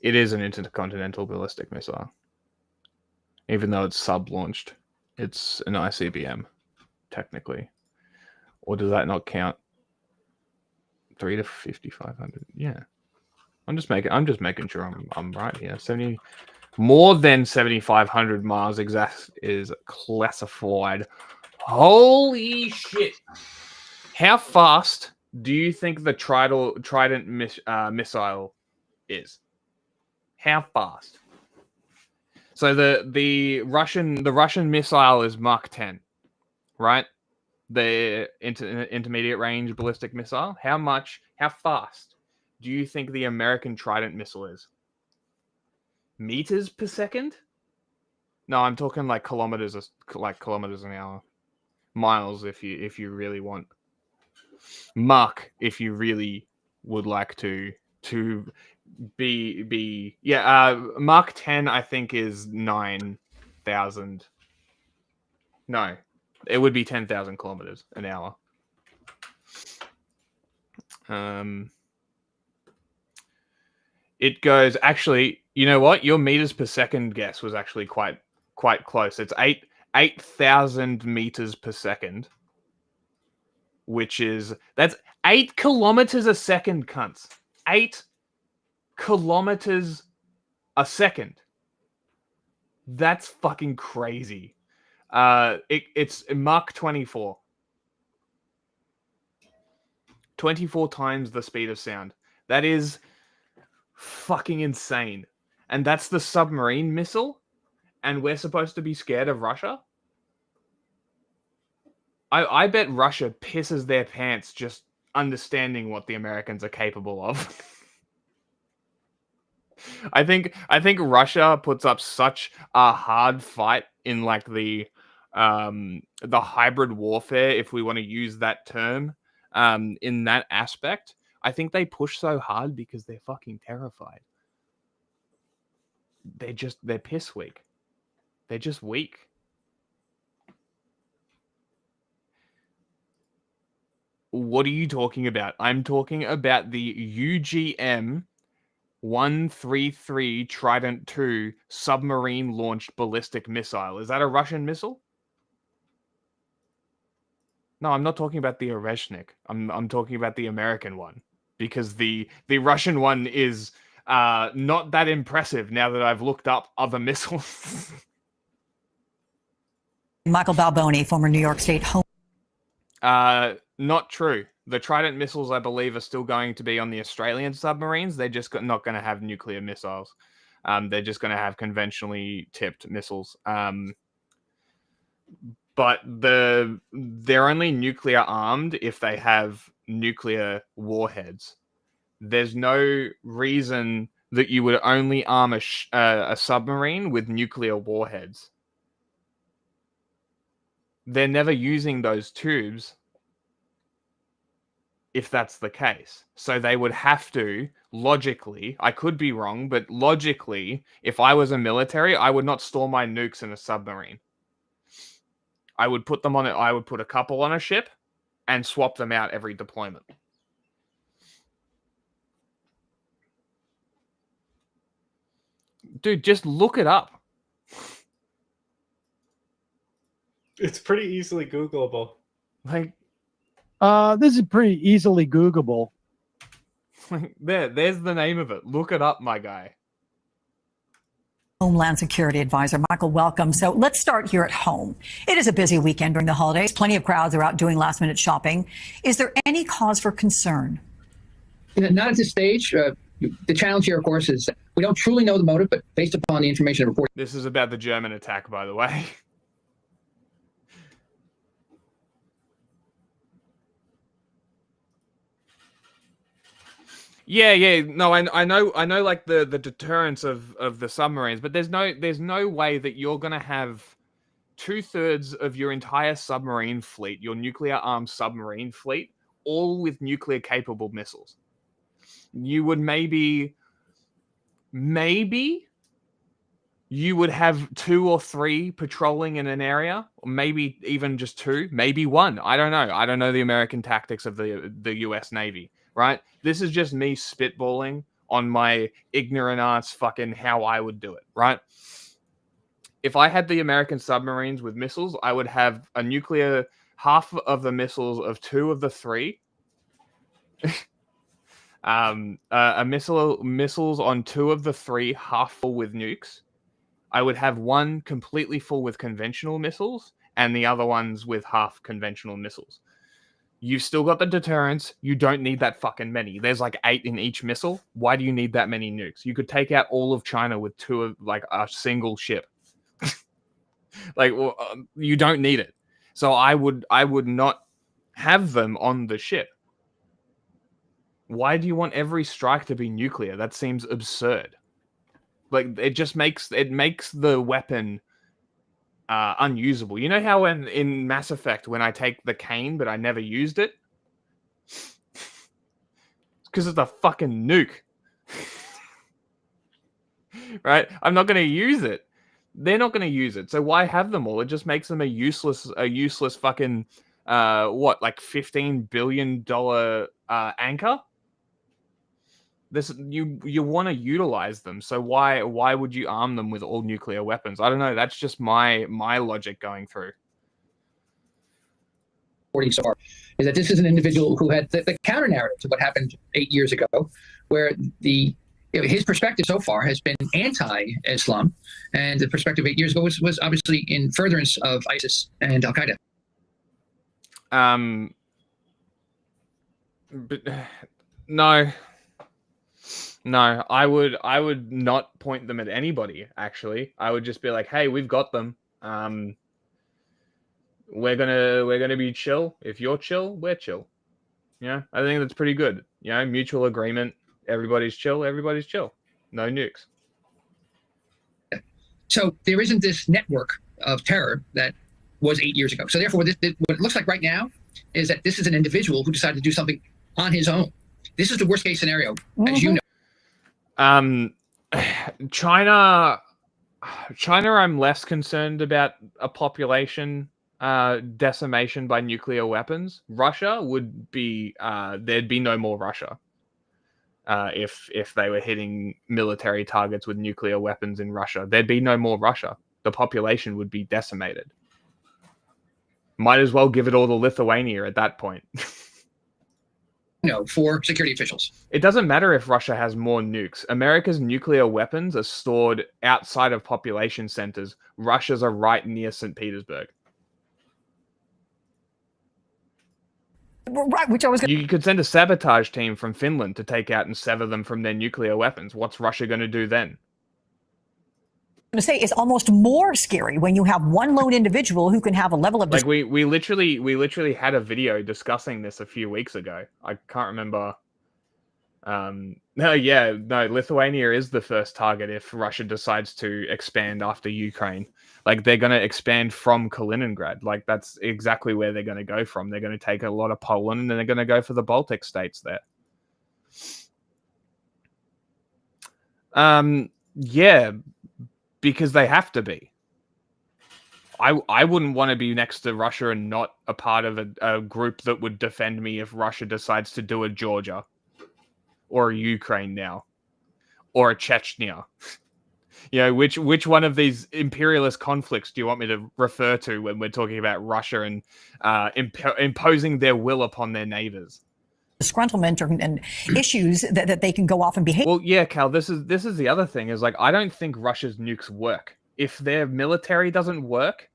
It is an intercontinental ballistic missile. Even though it's sub-launched. It's an ICBM, technically. Or does that not count? 3 to 5,500. Yeah. I'm just making sure I'm right here. More than 7,500 miles exact is classified. Holy shit! How fast do you think the Trident missile is? How fast? So the Russian missile is Mach 10, right? The intermediate range ballistic missile. How fast do you think the American Trident missile is? Meters per second? No, I'm talking like kilometers an hour. Miles if you really want. Mach if you really would like to be Mach 10 I think is 9,000. No, it would be 10,000 kilometers an hour. It goes actually. You know what? Your meters per second guess was actually quite close. It's 8,000 meters per second, that's 8 kilometers a second, cunts. 8 kilometers a second. That's fucking crazy. It's Mach 24. 24 times the speed of sound. That is fucking insane. And that's the submarine missile? And we're supposed to be scared of Russia? I bet Russia pisses their pants just understanding what the Americans are capable of. I think Russia puts up such a hard fight in like the hybrid warfare, if we want to use that term, in that aspect. I think they push so hard because they're fucking terrified. They're piss weak. They're just weak. What are you talking about? I'm talking about the UGM-133 Trident II submarine-launched ballistic missile. Is that a Russian missile? No, I'm not talking about the Oreshnik. I'm talking about the American one. Because the Russian one is not that impressive now that I've looked up other missiles.
Michael Balboni, former New York State Home.
Not true. The Trident missiles, I believe, are still going to be on the Australian submarines. They're just not going to have nuclear missiles. They're just going to have conventionally tipped missiles. But they're only nuclear armed if they have nuclear warheads. There's no reason that you would only arm a submarine with nuclear warheads. They're never using those tubes if that's the case. So they would have to, logically, I could be wrong, but logically, if I was a military, I would not store my nukes in a submarine. I would put them on it. I would put a couple on a ship and swap them out every deployment. Dude, just look it up.
It's pretty easily Googleable.
Like,
this is pretty easily Googleable.
There's the name of it. Look it up, my guy.
Homeland Security Advisor. Michael, welcome. So let's start here at home. It is a busy weekend during the holidays. Plenty of crowds are out doing last-minute shopping. Is there any cause for concern?
Not at this stage. The challenge here, of course, is we don't truly know the motive, but based upon the information reported.
This is about the German attack, by the way. Yeah. No, I know like the deterrence of the submarines, but there's no way that you're gonna have 2/3 of your entire submarine fleet, your nuclear armed submarine fleet, all with nuclear capable missiles. You would maybe you would have 2 or 3 patrolling in an area, or maybe even just 2, maybe 1. I don't know. I don't know the American tactics of the US Navy, right? This is just me spitballing on my ignorant ass fucking how I would do it, right? If I had the American submarines with missiles, I would have a nuclear, half of the missiles of 2 of the 3. Missiles on 2 of the 3 half full with nukes. I would have 1 completely full with conventional missiles and the other ones with half conventional missiles. You've still got the deterrence. You don't need that fucking many. There's like 8 in each missile. Why do you need that many nukes? You could take out all of China with 2 of like a single ship. You don't need it. So I would not have them on the ship. Why do you want every strike to be nuclear? That seems absurd. Like it makes the weapon unusable. You know how in Mass Effect when I take the cane but I never used it? It's because it's a fucking nuke. Right? I'm not going to use it. They're not going to use it. So why have them all? It just makes them a useless fucking like $15 billion anchor. You want to utilize them, so why would you arm them with all nuclear weapons? I don't know. That's just my logic going through.
So far is that this is an individual who had the counter narrative to what happened 8 years ago, where his perspective so far has been anti-Islam, and the perspective 8 years ago was obviously in furtherance of ISIS and Al Qaeda.
But No, I would not point them at anybody, actually. I would just be like, hey, we've got them. We're gonna be chill. If you're chill, we're chill. Yeah, I think that's pretty good. You know, mutual agreement. Everybody's chill. No nukes.
So there isn't this network of terror that was 8 years ago. So therefore, what it looks like right now is that this is an individual who decided to do something on his own. This is the worst case scenario, as you know.
China, I'm less concerned about a population decimation by nuclear weapons. Russia would be there'd be no more Russia if they were hitting military targets with nuclear weapons in Russia. There'd be no more Russia. The population would be decimated. Might as well give it all to Lithuania at that point.
For security officials.
It doesn't matter if Russia has more nukes. America's nuclear weapons are stored outside of population centers. Russia's are right near St. Petersburg.
Right, which I was.
You could send a sabotage team from Finland to take out and sever them from their nuclear weapons. What's Russia going to do then?
To say it's almost more scary when you have one lone individual who can have a level of
like we literally had a video discussing this a few weeks ago. I can't remember. Lithuania is the first target if Russia decides to expand after Ukraine. Like they're going to expand from Kaliningrad. Like that's exactly where they're going to go from. They're going to take a lot of Poland and then they're going to go for the Baltic states there. Yeah. Because they have to be. I wouldn't want to be next to Russia and not a part of a group that would defend me if Russia decides to do a Georgia or a Ukraine now or a Chechnya. You know, which one of these imperialist conflicts do you want me to refer to when we're talking about Russia and imposing their will upon their neighbors?
disgruntlement and issues that they can go off and behave.
Well, yeah, Cal, this is the other thing is like, I don't think Russia's nukes work. If their military doesn't work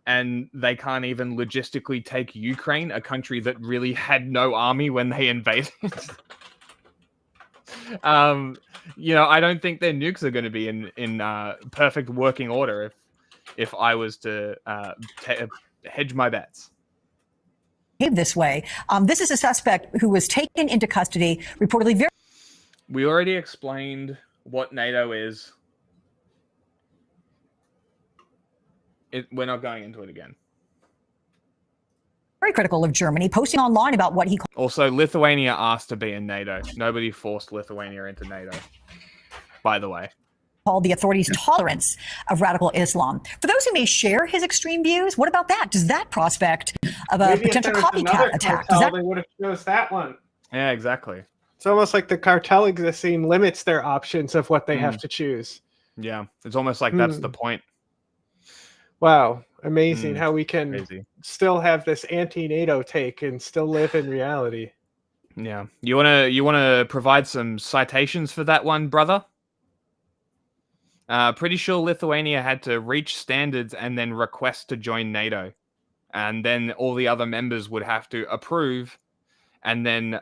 and they can't even logistically take Ukraine, a country that really had no army when they invaded, I don't think their nukes are going to be in perfect working order if I was to hedge my bets.
This way. This is a suspect who was taken into custody, reportedly
We already explained what NATO is. We're not going into it again.
very critical of Germany, posting online about what he called.
Also, Lithuania asked to be in NATO. Nobody forced Lithuania into NATO, by the way.
Called the authorities' tolerance of radical Islam. For those who may share his extreme views, what about that? Does that prospect of a potential copycat attack?
They would have chose that one.
Yeah, exactly.
It's almost like the cartel existing limits their options of what they have to choose.
Yeah, it's almost like that's the point.
Wow, amazing how we can still have this anti-NATO take and still live in reality.
Yeah, you wanna provide some citations for that one, brother? Pretty sure Lithuania had to reach standards and then request to join NATO. And then all the other members would have to approve, and then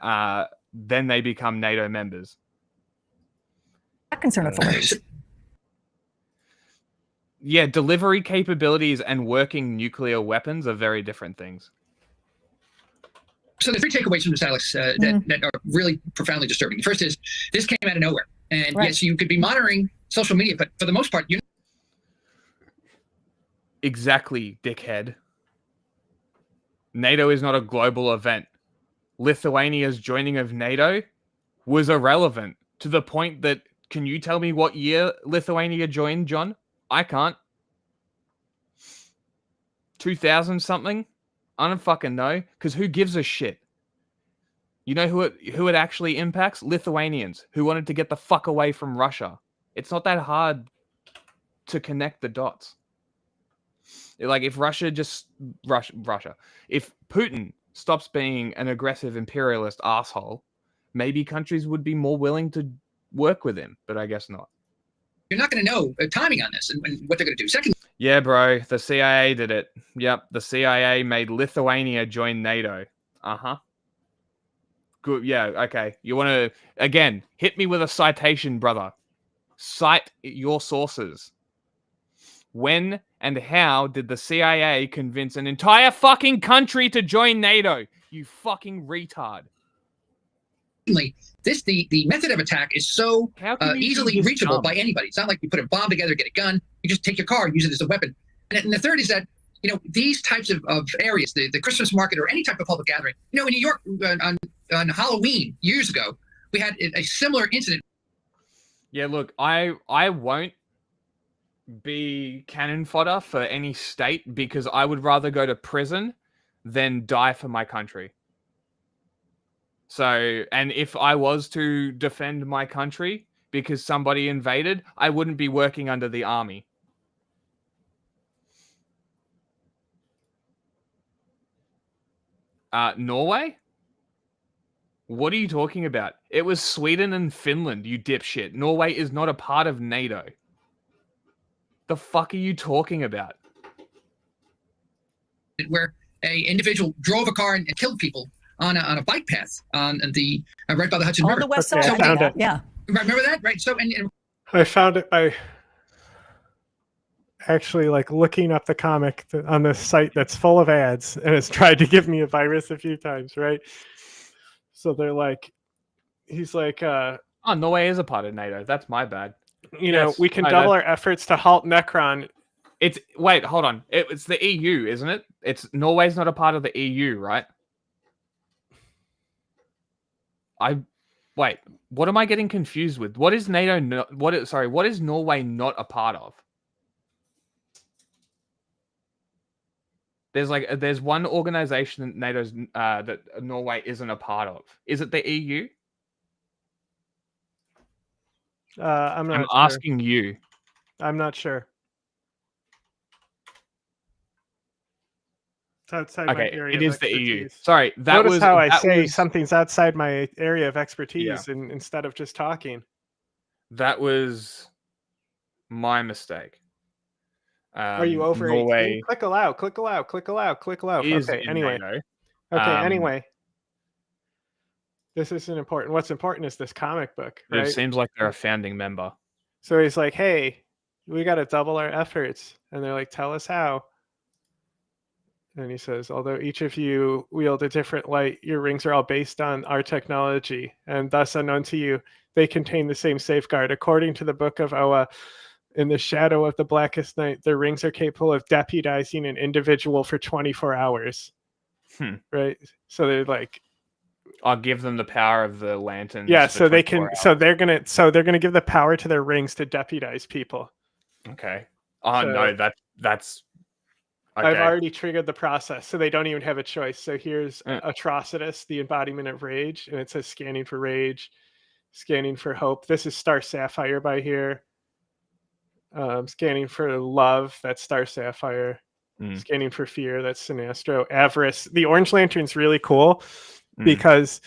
they become NATO members.
That concern authorities.
Yeah, delivery capabilities and working nuclear weapons are very different things.
So the three takeaways from this, Alex, that are really profoundly disturbing. The first is this came out of nowhere. And yes, you could be monitoring social media, but for the most part,
Exactly, dickhead. NATO is not a global event. Lithuania's joining of NATO was irrelevant to the point that, can you tell me what year Lithuania joined, John? I can't. 2000 something? I don't fucking know, because who gives a shit? You know who it actually impacts? Lithuanians who wanted to get the fuck away from Russia. It's not that hard to connect the dots. Like, if Russia, if Putin stops being an aggressive imperialist asshole, maybe countries would be more willing to work with him, but I guess not.
You're not going to know timing on this and what they're going to do. Second,
yeah, bro, the CIA did it. Yep, the CIA made Lithuania join NATO. Uh-huh. Good, yeah, okay. You want to, again, hit me with a citation, brother. Cite your sources. When and how did the CIA convince an entire fucking country to join NATO? You fucking retard.
The method of attack is so easily reachable by anybody. It's not like you put a bomb together, get a gun. You just take your car, use it as a weapon. And the third is that, these types of areas, the Christmas market or any type of public gathering, in New York on Halloween years ago, we had a similar incident.
Yeah, look, I won't be cannon fodder for any state because I would rather go to prison than die for my country. So, and if I was to defend my country because somebody invaded, I wouldn't be working under the army. Norway? What are you talking about? It was Sweden and Finland, you dipshit. Norway is not a part of NATO. The fuck are you talking about?
Where a individual drove a car and killed people on a bike path on the right by the Hudson River.
On the west side,
So,
yeah.
Remember that, right? So, and
I found it by actually looking up the comic on this site that's full of ads, and it's tried to give me a virus a few times, right? So they're like, he's like, oh,
Norway is a part of NATO. That's my bad.
We can double our efforts to halt Necron.
Wait, hold on. It's the EU, isn't it? Norway's not a part of the EU, right? Wait, what am I getting confused with? What is NATO? What is Norway not a part of? There's one organization that NATO's that Norway isn't a part of. Is it the EU? I'm asking you.
I'm not sure. It's outside my area.
It
of
is the EU.
expertise.
Sorry, that
Notice
was
how I
that
say
was,
something's outside my area of expertise instead of just talking.
That was my mistake.
Are you over
Norway
18? Click allow. Click allow. Click allow. Click allow.
is
Okay.
in
Anyway.
NATO.
Okay. Anyway. This isn't important. What's important is this comic book, right?
It seems like they're a founding member.
So he's like, "Hey, we got to double our efforts," and they're like, "Tell us how." And he says, "Although each of you wield a different light, your rings are all based on our technology, and thus unknown to you, they contain the same safeguard. According to the Book of Oa, in the shadow of the blackest night, the rings are capable of deputizing an individual for 24 hours." Right? So they're like,
I'll give them the power of the lanterns.
yeah, so they can. So they're gonna give the power to their rings to deputize people.
Okay. Oh no, that's. Okay.
I've already triggered the process, so they don't even have a choice. So here's Atrocitus, the embodiment of rage, and it says scanning for rage, scanning for hope. This is Star Sapphire by here. Scanning for love, that's Star Sapphire. Scanning for fear, that's Sinestro. Avarice. The Orange Lantern's really cool because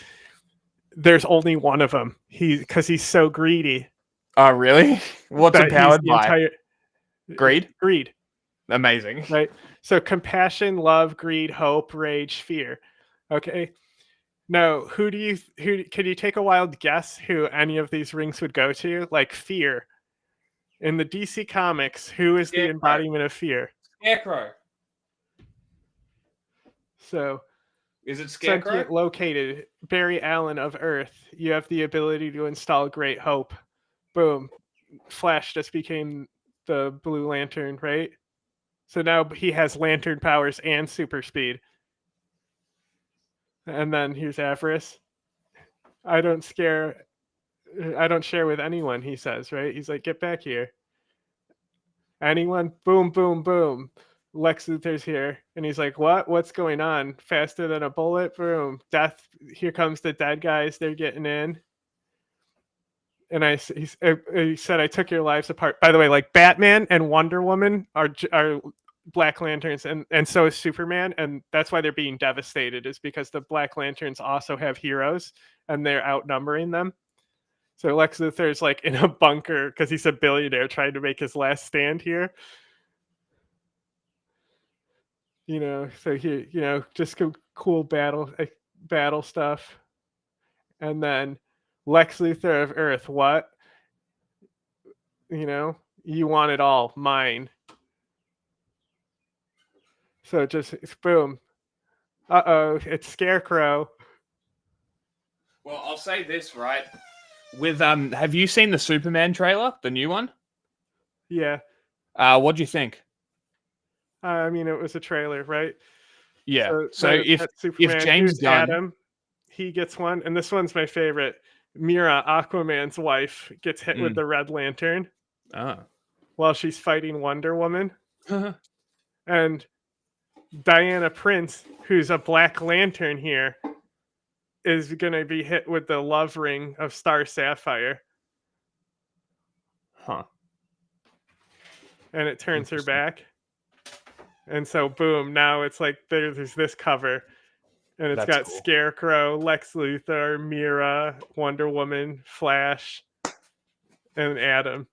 there's only one of them. Because he's so greedy.
Oh, really? What's it powered by? Greed?
Greed.
Amazing.
Right? So compassion, love, greed, hope, rage, fear. Okay. Now, who can you take a wild guess who any of these rings would go to? Like fear. In the DC Comics, who is the embodiment of fear?
Scarecrow.
So,
is it Scarecrow?
Sentient located, Barry Allen of Earth. You have the ability to install great hope. Boom. Flash just became the Blue Lantern, right? So now he has lantern powers and super speed. And then here's Avarice. I don't share with anyone, he says, right? He's like, get back here. Anyone? Boom, boom, boom. Lex Luthor's here. And he's like, what? What's going on? Faster than a bullet? Boom. Death. Here comes the dead guys. They're getting in. And he said, I took your lives apart. By the way, like Batman and Wonder Woman are Black Lanterns, and so is Superman. And that's why they're being devastated, is because the Black Lanterns also have heroes and they're outnumbering them. So Lex Luthor's like in a bunker because he's a billionaire trying to make his last stand here. You know, so he, just cool battle stuff. And then Lex Luthor of Earth, what? You want it all, mine. So just boom. Uh-oh, it's Scarecrow.
Well, I'll say this, right? With have you seen the Superman trailer, the new one?
Yeah.
What do you think?
I mean, it was a trailer, right?
Yeah. So if James Gunn,
Adam, he gets one, and this one's my favorite. Mira, Aquaman's wife, gets hit with the Red Lantern while she's fighting Wonder Woman. And Diana Prince, who's a Black Lantern here, is going to be hit with the love ring of Star Sapphire. And it turns her back. And so, boom, now it's like there's this cover. And it's got cool. Scarecrow, Lex Luthor, Mira, Wonder Woman, Flash, and Adam.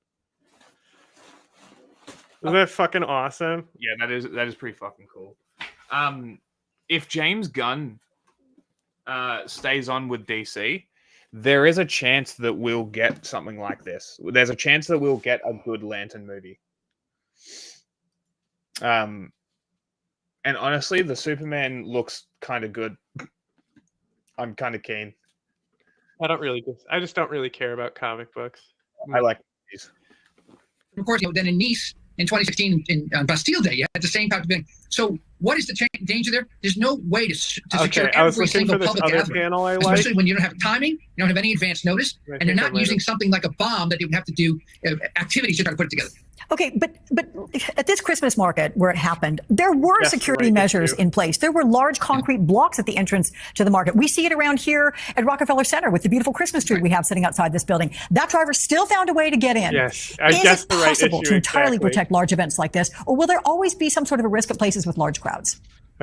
Isn't that fucking awesome?
Yeah, that is pretty fucking cool. If James Gunn stays on with DC, there is a chance that we'll get something like this. There's a chance that we'll get a good Lantern movie. And honestly, the Superman looks kind of good. I'm kind of keen.
I just don't really care about comic books.
I like these.
Of course, then in Nice in 2016, on Bastille Day, you had the same type of thing. So what is the danger there? There's no way to secure every single public gathering, especially when you don't have timing, you don't have any advance notice, and you're not using something like a bomb that you would have to do activities to try to put it together.
Okay, but at this Christmas market where it happened, there were security measures in place. There were large concrete blocks at the entrance to the market. We see it around here at Rockefeller Center with the beautiful Christmas tree we have sitting outside this building. That driver still found a way to get in.
Yes,
Is it possible to entirely protect large events like this, or will there always be some sort of a risk at places with large crowds?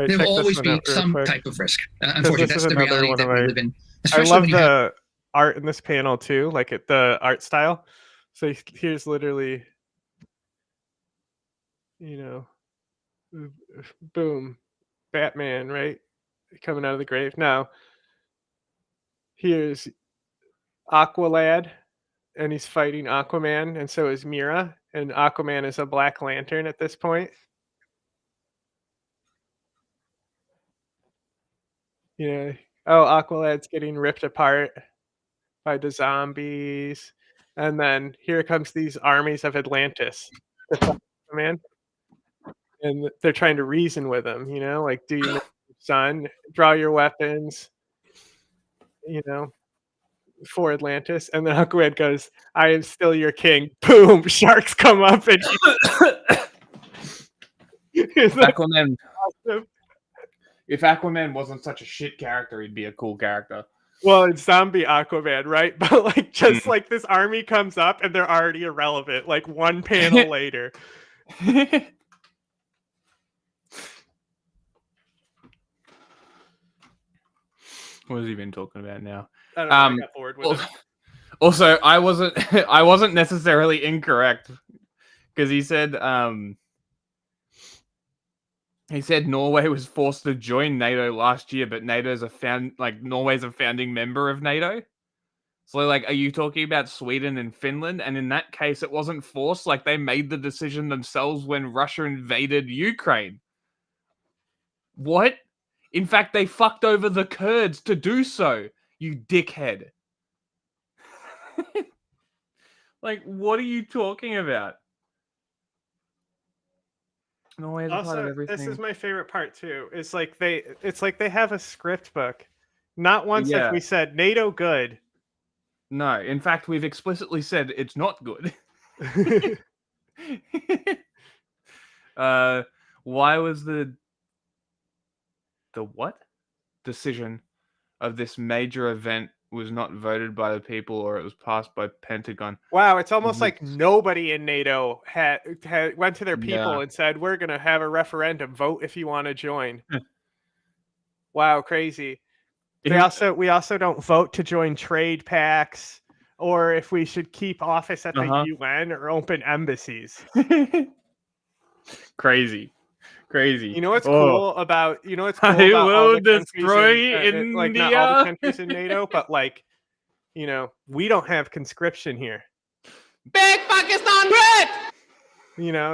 There will always be some type of risk. Unfortunately, that's the reality that we live in.
I love the art in this panel too, like the art style. So here's literally, boom, Batman, right? Coming out of the grave. Now, here's Aqualad, and he's fighting Aquaman, and so is Mira, and Aquaman is a Black Lantern at this point. Aqualad's getting ripped apart by the zombies, and then here comes these armies of Atlantis, man, and they're trying to reason with him. Like, do you know, son, draw your weapons, for Atlantis, and then Aquaman goes, "I am still your king." Boom! Sharks come up and
Aquaman. Awesome. If Aquaman wasn't such a shit character, he'd be a cool character.
Well, it's zombie Aquaman, right? But like, just like this army comes up and they're already irrelevant. Like one panel later.
What has he been talking about now?
I don't know, I got bored with it.
Also, I wasn't necessarily incorrect, because he said Norway was forced to join NATO last year, but Norway's a founding member of NATO. So, like, are you talking about Sweden and Finland? And in that case, it wasn't forced. Like, they made the decision themselves when Russia invaded Ukraine. What? In fact, they fucked over the Kurds to do so, you dickhead. Like, what are you talking about? Norway's a part of everything.
This is my favorite part too. It's like they have a script book. Not once have we said NATO good.
No, in fact, we've explicitly said it's not good. Why was the what decision of this major event was not voted by the people, or it was passed by Pentagon?
Wow, it's almost like nobody in NATO had went to their people and said, "We're going to have a referendum. Vote if you want to join." Wow, crazy. We also don't vote to join trade pacts, or if we should keep office at the UN or open embassies.
Crazy.
You know what's cool about
I will destroy India.
Like, not all the countries in NATO, but like, we don't have conscription here.
Big Pakistan red!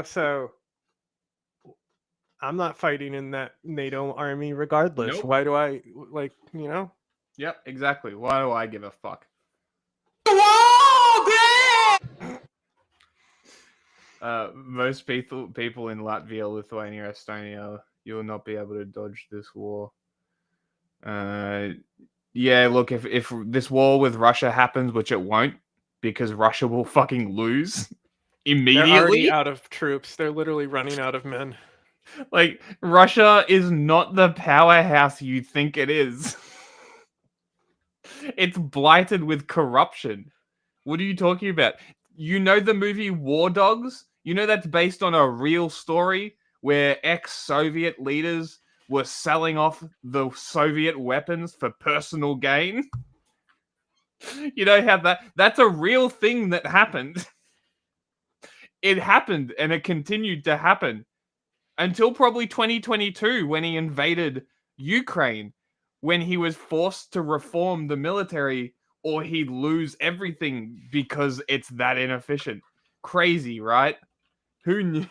So I'm not fighting in that NATO army regardless. Nope. Why do I
Yep, exactly. Why do I give a fuck? Most people in Latvia, Lithuania, Estonia, you will not be able to dodge this war. Yeah, look, if this war with Russia happens, which it won't, because Russia will fucking lose immediately.
They're already out of troops. They're literally running out of men.
Like, Russia is not the powerhouse you think it is. It's blighted with corruption. What are you talking about? You know the movie War Dogs? You know that's based on a real story where ex-Soviet leaders were selling off the Soviet weapons for personal gain? You know how that's a real thing that happened. It happened, and it continued to happen until probably 2022 when he invaded Ukraine, when he was forced to reform the military or he'd lose everything because it's that inefficient. Crazy, right? Who knew?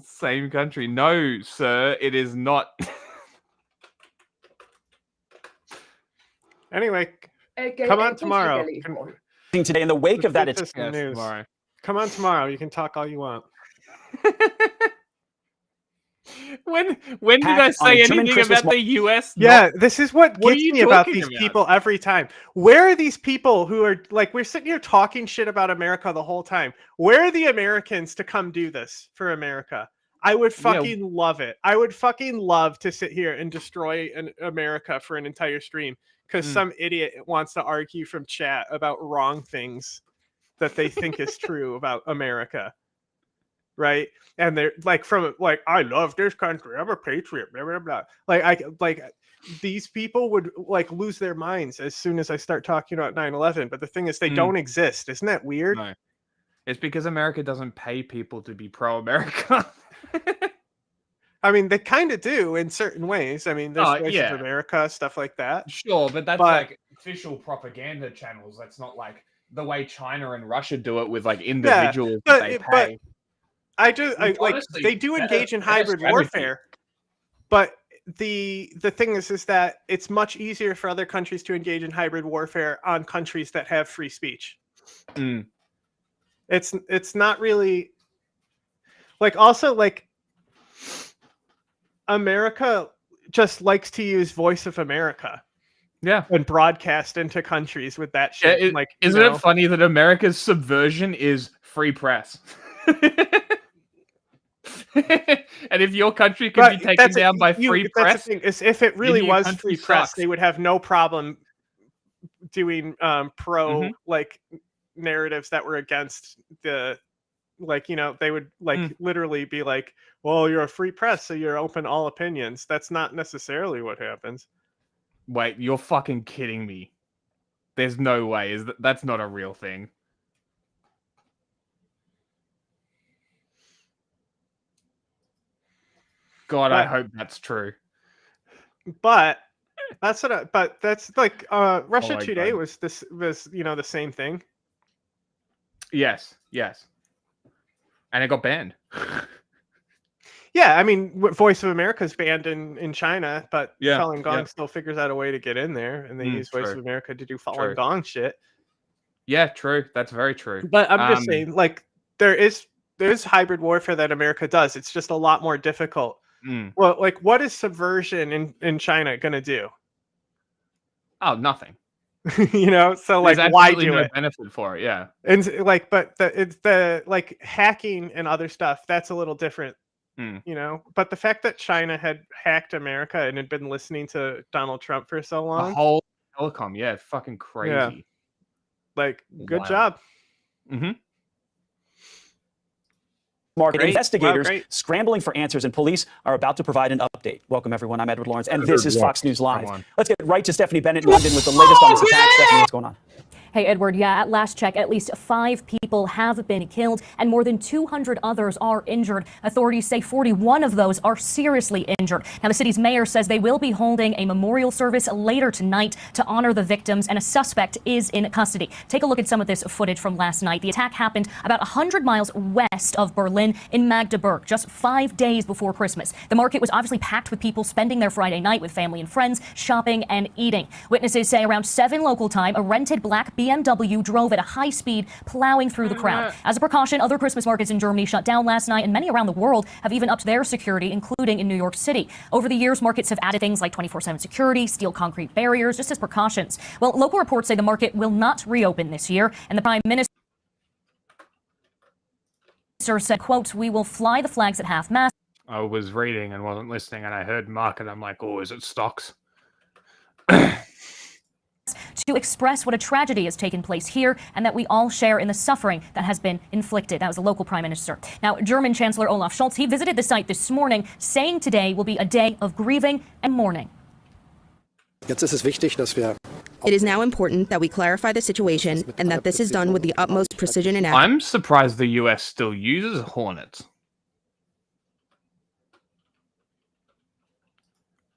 Same country. No, sir, it is not.
Anyway, come on tomorrow.
Today, in the wake of that, it's
news. Come on tomorrow. You can talk all you want.
When did I say anything about the U.S.?
Yeah, this is what gets me about these people every time. Where are these people who are like, we're sitting here talking shit about America the whole time? Where are the Americans to come do this for America? I would fucking love it. I would fucking love to sit here and destroy America for an entire stream because some idiot wants to argue from chat about wrong things that they think is true about America. right? And they're like, from like, I love this country, I'm a patriot, blah blah blah. Like these people would like lose their minds as soon as I start talking about 9/11. But the thing is, they don't exist. Isn't that weird?
No. It's because America doesn't pay people to be pro-America.
I mean, they kind of do in certain ways. I mean, there's Voice of America, stuff like that.
Sure, but that's like official propaganda channels. That's not like the way China and Russia do it with like individuals that they pay.
But honestly, they do engage in hybrid warfare. But the thing is that it's much easier for other countries to engage in hybrid warfare on countries that have free speech. It's not really like, also like, America just likes to use Voice of America.
Yeah.
And broadcast into countries with that shit.
Yeah, isn't it funny that America's subversion is free press? And if your country could be taken down by free press,
that's the thing, is if it really was free press, they would have no problem doing pro like narratives that were against the, like, you know, they would like literally be like, well, you're a free press, so you're open all opinions. That's not necessarily what happens.
Wait, you're fucking kidding me. There's no way. That's not a real thing. God, I hope that's true.
But that's what that's like Russia Today was you know, the same thing.
Yes. And it got banned.
Yeah, I mean, Voice of America is banned in China, but Falun Gong still figures out a way to get in there, and they use Voice of America to do Falun Gong shit.
Yeah, true. That's very true.
But I'm just saying, like, there's hybrid warfare that America does. It's just a lot more difficult. Well, like, what is subversion in China going to do?
Oh, nothing.
You know, so like, why do it?
Benefit for it, yeah.
And like, but it's the like hacking and other stuff. That's a little different. You know, but the fact that China had hacked America and had been listening to Donald Trump for so long,
the whole telecom, it's fucking crazy.
Yeah. Like, good job.
Market investigators scrambling for answers, and police are about to provide an update. Welcome, everyone. I'm Edward Lawrence, and this is Fox News Live. Let's get right to Stephanie Bennett in London with the latest on this attack. Stephanie, what's going on?
Hey, Edward, at last check, at least 5 people have been killed and more than 200 others are injured. Authorities say 41 of those are seriously injured. Now, the city's mayor says they will be holding a memorial service later tonight to honor the victims, and a suspect is in custody. Take a look at some of this footage from last night. The attack happened about 100 miles west of Berlin in Magdeburg, just 5 days before Christmas. The market was obviously packed with people spending their Friday night with family and friends, shopping and eating. Witnesses say around 7 local time, a rented black BMW drove at a high speed, plowing through the crowd. As a precaution, other Christmas markets in Germany shut down last night, and many around the world have even upped their security, including in New York City. Over the years, markets have added things like 24/7 security, steel concrete barriers, just as precautions. Well, local reports say the market will not reopen this year, and the Prime Minister said, quote, "We will fly the flags at half-mast."
I was reading and wasn't listening, and I heard market. I'm like, oh, is it stocks?
To express what a tragedy has taken place here and that we all share in the suffering that has been inflicted. That was the local prime minister. Now, German Chancellor Olaf Scholz, he visited the site this morning, saying today will be a day of grieving and mourning.
It is now important that we clarify the situation and that this is done with the utmost precision and accuracy.
I'm surprised the US still uses Hornets.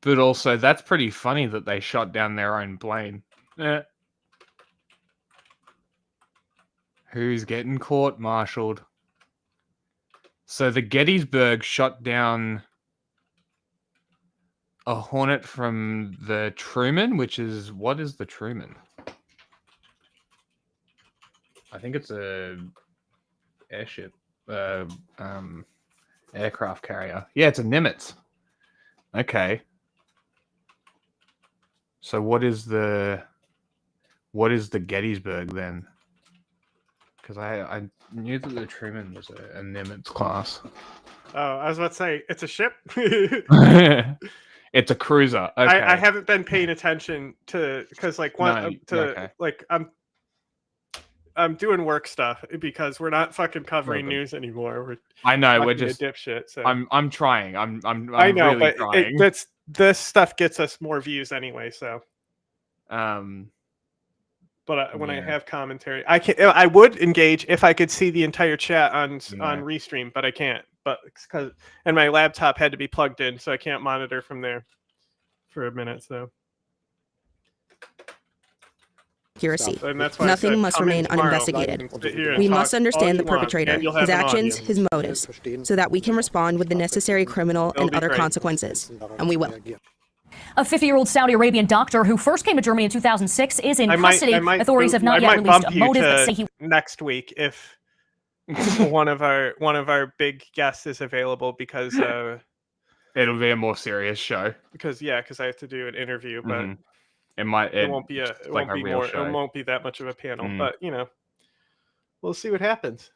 But also, that's pretty funny that they shot down their own plane. Who's getting court-martialed? So the Gettysburg shot down a Hornet from the Truman, which is... What is the Truman? I think it's a airship. Aircraft carrier. Yeah, it's a Nimitz. Okay. So what is the Gettysburg then? Because I knew that the Truman was a Nimitz class.
Oh, I was about to say, it's a ship?
It's a cruiser. Okay.
I haven't been paying attention to, because like I'm doing work stuff because we're not fucking covering news anymore.
I know we're just
a dipshit. So
I'm trying.
I know,
really
but
trying.
this stuff gets us more views anyway. So, but when I have commentary, I would engage if I could see the entire chat on Restream, but I can't. But and my laptop had to be plugged in, so I can't monitor from there for a minute. So.
Accuracy. Nothing must remain uninvestigated. We must understand the perpetrator, his actions, his motives, so that we can respond with the necessary criminal and other consequences. And we will.
A 50-year-old Saudi Arabian doctor who first came to Germany in 2006 is in custody. Authorities have not yet released a motive, but say he
next week if one of our big guests is available because
it'll be a more serious show.
Because I have to do an interview, but.
It won't
be that much of a panel, but we'll see what happens.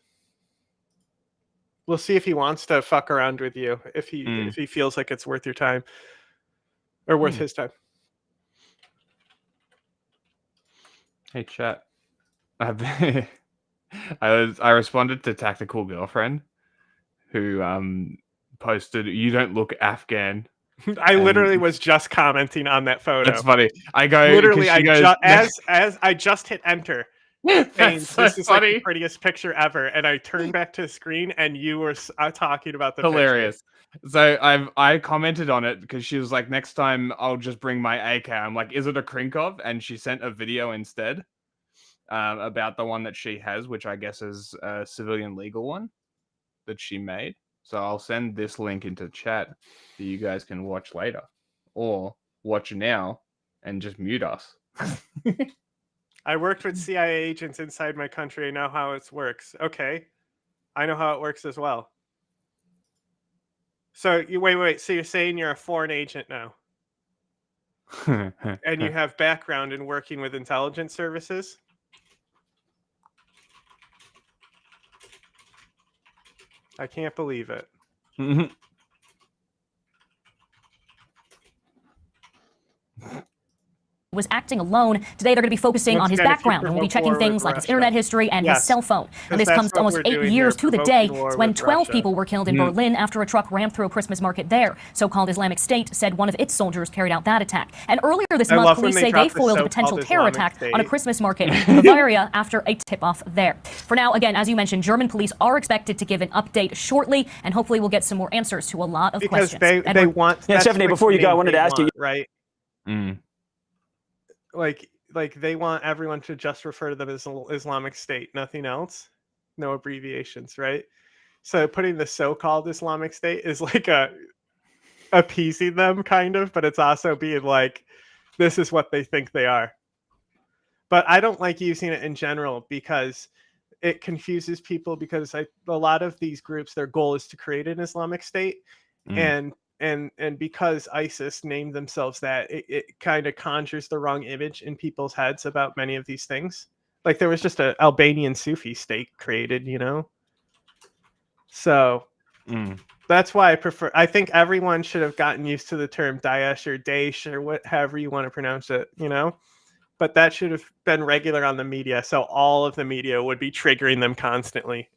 We'll see if he wants to fuck around with you, if he feels like it's worth your time or worth his time.
Hey chat, I responded to Tactical Girlfriend, who posted, "You don't look Afghan."
I literally was just commenting on that photo.
That's funny. I go
literally. As I just hit enter, saying,
so
this is
funny.
like the prettiest picture ever, and I turned back to the screen, and you were talking about the
hilarious. Picture. So I commented on it because she was like, "Next time I'll just bring my AK." I'm like, "Is it a Krinkov?" And she sent a video instead about the one that she has, which I guess is a civilian legal one that she made. So I'll send this link into chat that you guys can watch later, or watch now and just mute us.
I worked with CIA agents inside my country. I know how it works. Okay, I know how it works as well. So wait. So you're saying you're a foreign agent now, and you have background in working with intelligence services? I can't believe it.
was acting alone. Today, they're going to be focusing on his background. We'll be checking things like his internet history and his cell phone. And this comes almost 8 years to the day when 12 people were killed in Berlin after a truck rammed through a Christmas market there. So-called Islamic State said one of its soldiers carried out that attack. And earlier this month, police say they foiled a potential terror attack on a Christmas market in Bavaria after a tip-off there. For now, again, as you mentioned, German police are expected to give an update shortly, and hopefully we'll get some more answers to a lot of questions.
Because they want...
Yeah, Stephanie, before you go, I wanted to ask you...
Right? Like they want everyone to just refer to them as Islamic State, nothing else, no abbreviations, right? So putting the so-called Islamic State is like appeasing them, kind of, but it's also being like, this is what they think they are. But I don't like using it in general because it confuses people, because a lot of these groups, their goal is to create an Islamic State, and because ISIS named themselves that, it kind of conjures the wrong image in people's heads about many of these things. Like there was just an Albanian Sufi state created, you know? So that's why I think everyone should have gotten used to the term Daesh or Daesh or whatever you want to pronounce it, you know? But that should have been regular on the media, so all of the media would be triggering them constantly.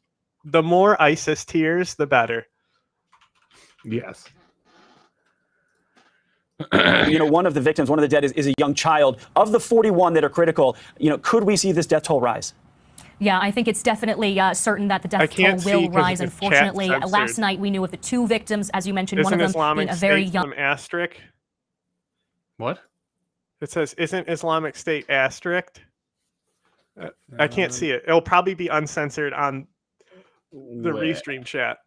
The more ISIS tiers, the better.
Yes.
You know, one of the victims, one of the dead is a young child. Of the 41 that are critical, you know, could we see this death toll rise?
Yeah, I think it's definitely certain that the death toll will rise, unfortunately. Last night we knew of the 2 victims, as you mentioned, one of them
Islamic
being a very
State
young...
asterisk?
What?
It says, isn't Islamic State asterisk? I can't see it. It'll probably be uncensored on the Restream chat.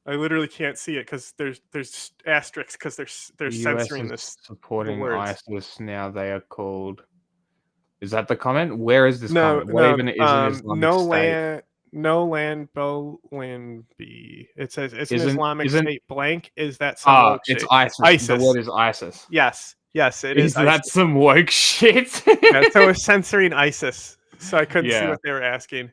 I literally can't see it because there's asterisks because they're censoring this.
Supporting ISIS now. They are called. Is that the comment? Where is this comment? What even is an Islamic State?
No land Bolinby. It says it's an Islamic State blank. Is that some woke shit?
It's ISIS. The word is ISIS.
Yes, it is.
That some woke shit?
Yeah, so it's censoring ISIS. So I couldn't see what they were asking.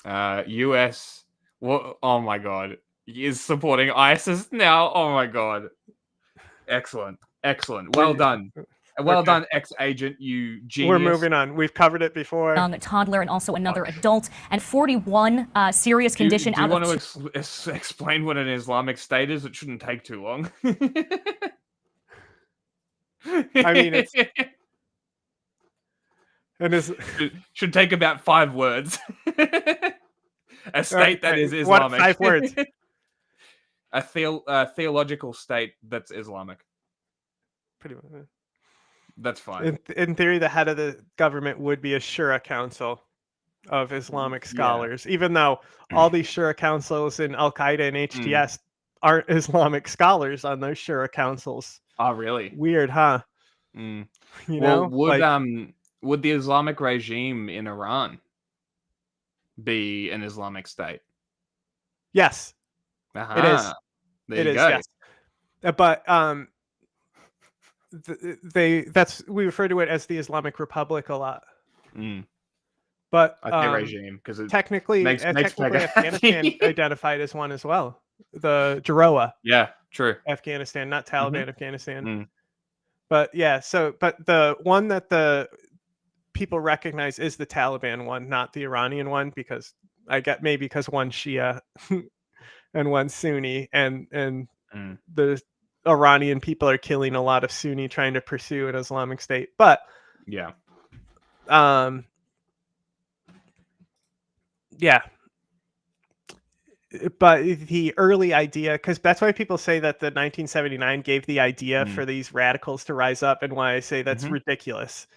US. What? Oh my god. He is supporting ISIS now. Oh my god. Excellent. Well done. Well done, ex-agent, you genius.
We're moving on. We've covered it before.
Young toddler and also another adult, and 41 serious condition.
Do you want to explain what an Islamic State is? It shouldn't take too long.
I mean, it
should take about 5 words. A state that is Islamic.
What 5 words?
A theological state that's Islamic.
Pretty much.
That's fine.
In theory, the head of the government would be a Shura Council of Islamic scholars, even though all these Shura Councils in Al Qaeda and HTS aren't Islamic scholars on those Shura Councils.
Oh, really?
Weird, huh?
You
know,
would the Islamic regime in Iran be an Islamic state?
Yes, it is.
There you go.
Yes. But we refer to it as the Islamic Republic a lot. But
I say regime because
technically Afghanistan identified as one as well. The Jaroa.
Yeah, true.
Afghanistan, not Taliban. Afghanistan. But yeah, but the one that the people recognize is the Taliban one, not the Iranian one, because maybe because one's Shia and one's Sunni, and the Iranian people are killing a lot of Sunni trying to pursue an Islamic State. But
yeah.
But the early idea, because that's why people say that the 1979 gave the idea for these radicals to rise up, and why I say that's ridiculous.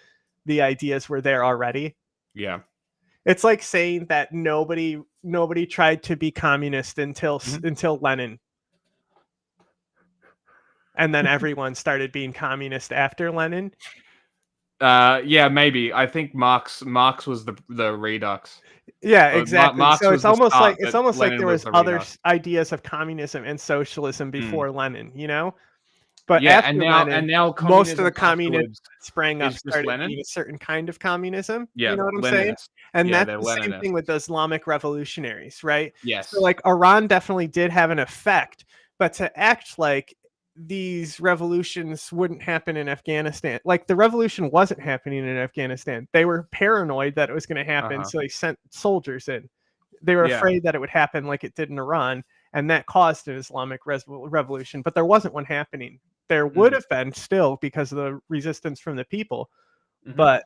The ideas were there already.
Yeah.
It's like saying that nobody tried to be communist until Lenin. And then everyone started being communist after Lenin.
Yeah, maybe. I think Marx was the redux.
Yeah, exactly. So it's almost like there was other ideas of communism and socialism before Lenin, you know? But after Lenin, most of the communists sprang up, started being a certain kind of communism.
Yeah,
you know what I'm saying? And that's the same thing with the Islamic revolutionaries, right?
Yes.
So like Iran definitely did have an effect, but to act like these revolutions wouldn't happen in Afghanistan. Like the revolution wasn't happening in Afghanistan. They were paranoid that it was going to happen, so they sent soldiers in. They were afraid that it would happen like it did in Iran, and that caused an Islamic revolution. But there wasn't one happening. There would have been still because of the resistance from the people, but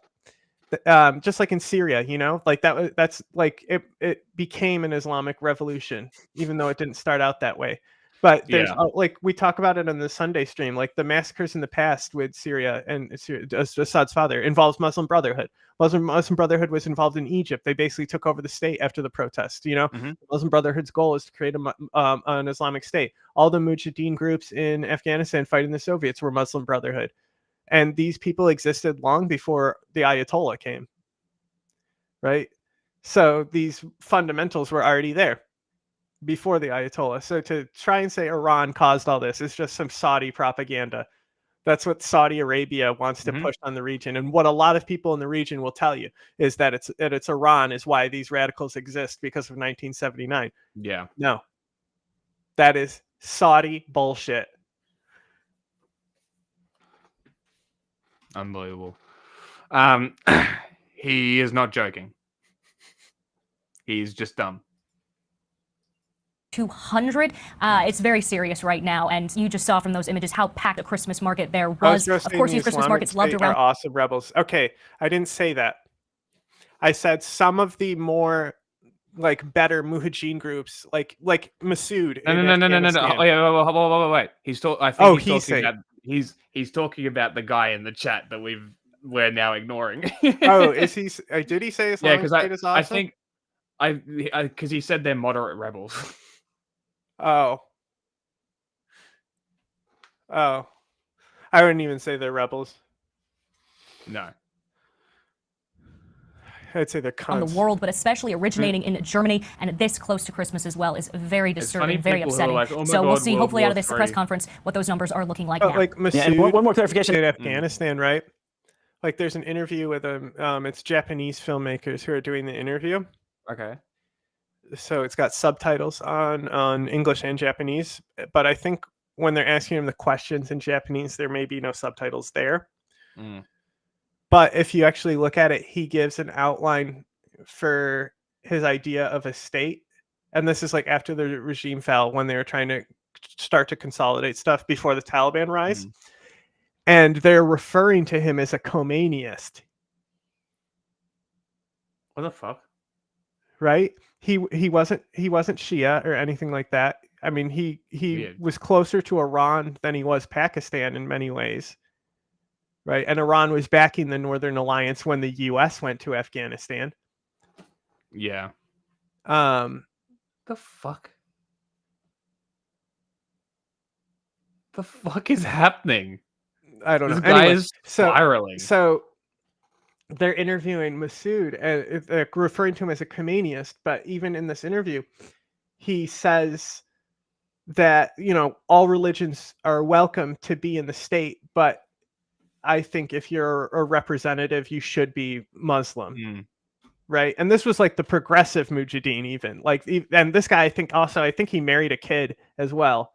just like in Syria, you know, like that's like it became an Islamic revolution, even though it didn't start out that way. But there's like we talk about it on the Sunday stream, like the massacres in the past with Syria and Assad's father involves Muslim Brotherhood. Muslim Brotherhood was involved in Egypt. They basically took over the state after the protest. You know, Muslim Brotherhood's goal is to create an Islamic state. All the Mujahideen groups in Afghanistan fighting the Soviets were Muslim Brotherhood, and these people existed long before the Ayatollah came. Right, so these fundamentals were already there before the Ayatollah. So to try and say Iran caused all this is just some Saudi propaganda. That's what Saudi Arabia wants to push on the region. And what a lot of people in the region will tell you is that it's Iran is why these radicals exist because of 1979.
Yeah.
No. That is Saudi bullshit.
Unbelievable. He is not joking. He's just dumb.
200. It's very serious right now, and you just saw from those images how packed a Christmas market there was. Of course, these Christmas markets loved around.
Awesome rebels. Okay, I didn't say that. I said some of the more like better Mujahideen groups, like Masood.
No. Oh yeah, wait. He's talking about the guy in the chat that we're now ignoring.
Oh, is he? Did he say Islamic State is awesome?
I think because he said they're moderate rebels.
Oh, I wouldn't even say they're rebels.
No.
I'd say they're cunts.
On the world, but especially originating in Germany, and this close to Christmas as well is very disturbing, very upsetting.
Like, oh
so
God,
we'll see, hopefully, out of
War
this
III.
press conference, what those numbers are looking like now.
Like Masood
and one more clarification.
in Afghanistan, right? Like there's an interview with it's Japanese filmmakers who are doing the interview.
Okay.
So it's got subtitles on English and Japanese, but I think when they're asking him the questions in Japanese, there may be no subtitles there. But if you actually look at it, he gives an outline for his idea of a state. And this is like after the regime fell, when they were trying to start to consolidate stuff before the Taliban rise. And they're referring to him as a Khomeiniist.
What the fuck?
Right? He wasn't Shia or anything like that. I mean, he was closer to Iran than he was Pakistan in many ways. Right? And Iran was backing the Northern Alliance when the US went to Afghanistan.
Yeah. The fuck? The fuck is happening?
I don't know.
This guy
Anyway,
is spiraling.
So they're interviewing Masood and they're referring to him as a Khomeiniist, but even in this interview, he says that, you know, all religions are welcome to be in the state, but I think if you're a representative, you should be Muslim. Right. And this was like the progressive Mujahideen, even like, and this guy, I think he married a kid as well.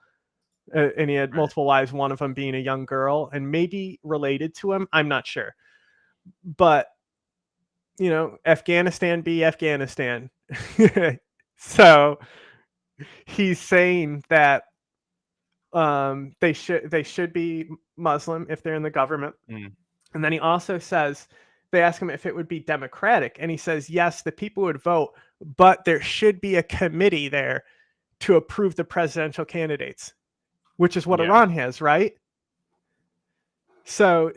And he had multiple wives, one of them being a young girl and maybe related to him. I'm not sure. But, you know, Afghanistan be Afghanistan. So he's saying that they should be Muslim if they're in the government. And then he also says, they ask him if it would be democratic. And he says, yes, the people would vote, but there should be a committee there to approve the presidential candidates, which is what Iran has, right? So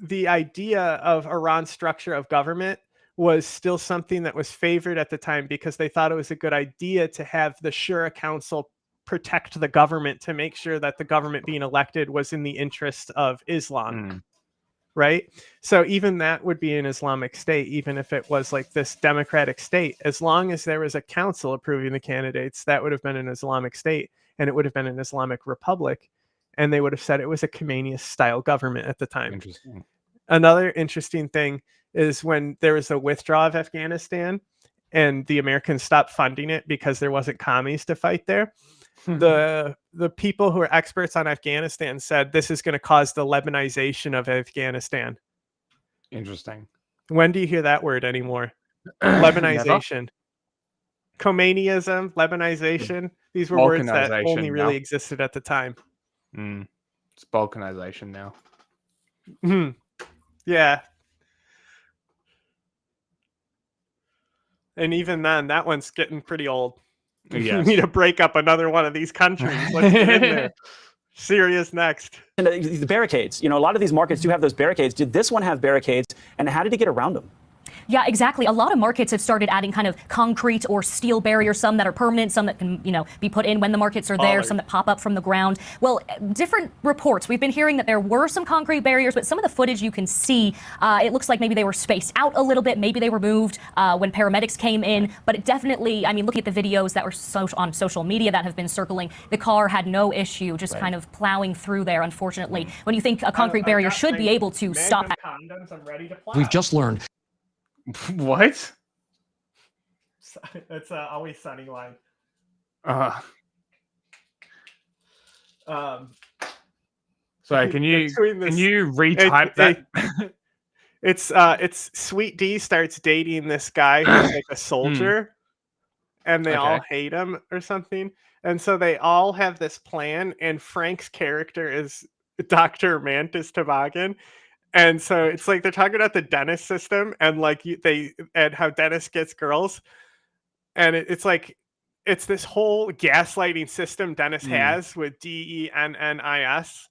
the idea of Iran's structure of government was still something that was favored at the time because they thought it was a good idea to have the Shura Council protect the government to make sure that the government being elected was in the interest of Islam. Right? So even that would be an Islamic state, even if it was like this democratic state, as long as there was a council approving the candidates, that would have been an Islamic state and it would have been an Islamic republic. And they would have said it was a Khomeini style government at the time.
Interesting. Another
interesting thing is when there was a withdrawal of Afghanistan and the Americans stopped funding it because there wasn't commies to fight there. The people who are experts on Afghanistan said this is going to cause the Lebanization of Afghanistan.
Interesting.
When do you hear that word anymore? Lebanization. Khomeiniism, Lebanization. These were words that only really existed at the time.
It's balkanization now.
Yeah. And even then, that one's getting pretty old. You need to break up another one of these countries. Let's get in there. Syria's next.
And the barricades, you know, a lot of these markets do have those barricades. Did this one have barricades? And how did he get around them?
Yeah, exactly. A lot of markets have started adding kind of concrete or steel barriers, some that are permanent, some that can, you know, be put in when the markets are there, some that pop up from the ground. Well, different reports. We've been hearing that there were some concrete barriers, but some of the footage you can see, it looks like maybe they were spaced out a little bit. Maybe they were moved when paramedics came in. But it definitely, I mean, looking at the videos that were on social media that have been circling, the car had no issue just kind of plowing through there, unfortunately. When you think a concrete barrier should be able to stop.
Condoms, I'm ready to plow.
We've just learned.
What?
It's Always Sunny line.
Sorry, can you retype that?
It's Sweet D starts dating this guy who's like a soldier, and they all hate him or something, and so they all have this plan. And Frank's character is Dr. Mantis Toboggan. And so it's like they're talking about the dentist system and like and how dentist gets girls. And it's like, it's this whole gaslighting system dentist has with DENNIS,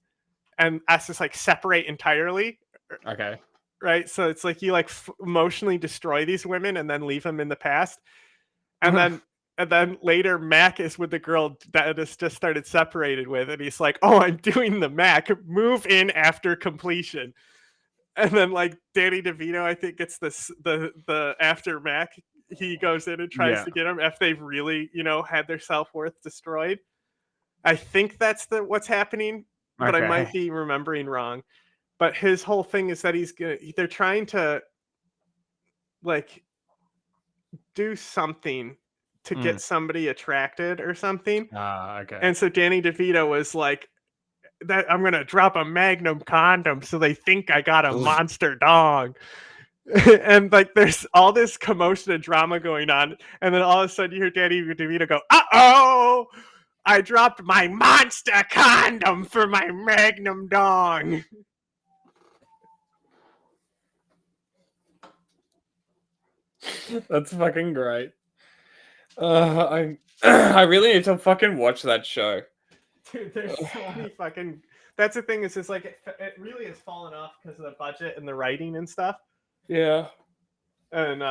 and S is like separate entirely.
Okay.
Right. So it's like you like emotionally destroy these women and then leave them in the past. And then later Mac is with the girl that is just started separated with. And he's like, oh, I'm doing the Mac. Move in after completion. And then like Danny DeVito, I think gets the after Mac. He goes in and tries to get them if they've really, you know, had their self-worth destroyed. I think that's what's happening, but I might be remembering wrong. But his whole thing is that they're trying to like do something to get somebody attracted or something.
Okay.
And so Danny DeVito was like, that I'm gonna drop a Magnum condom so they think I got a monster dong. And like there's all this commotion and drama going on, and then all of a sudden you hear Danny DeVito go, "Uh-oh! I dropped my monster condom for my Magnum dong."
That's fucking great. I really need to fucking watch that show.
Dude, there's so many fucking. That's the thing, is it's like it really has fallen off because of the budget and the writing and stuff.
Yeah.
And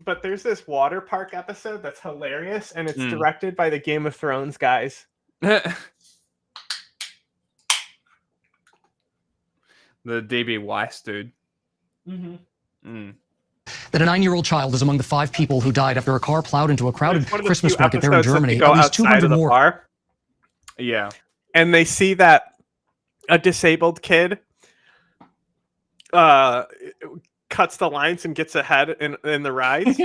but there's this water park episode that's hilarious, and it's directed by the Game of Thrones guys.
The DB Weiss dude.
Mm-hmm.
That a 9-year-old child is among the 5 people who died after a car plowed into a crowded Christmas market there in Germany. At least 200 more.
Bar.
Yeah.
And they see that a disabled kid cuts the lines and gets ahead in the rides.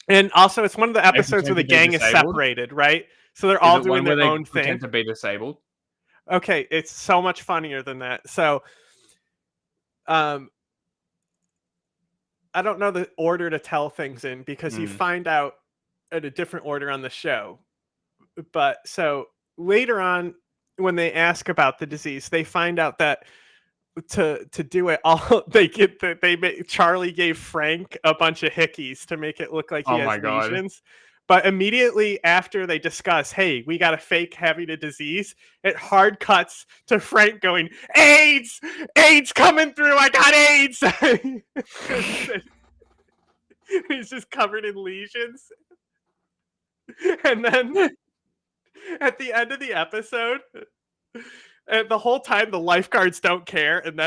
And also, it's one of the episodes where the gang is separated, right? So they're all doing their own thing.
Pretend to be disabled.
Okay, it's so much funnier than that. So, I don't know the order to tell things in, because you find out at a different order on the show. But so later on, when they ask about the disease, they find out that to do it all, Charlie gave Frank a bunch of hickeys to make it look like he has lesions. But immediately after they discuss, hey, we got a fake having a disease, it hard cuts to Frank going, AIDS! AIDS coming through! I got AIDS! He's just covered in lesions. And then at the end of the episode, and the whole time the lifeguards don't care, and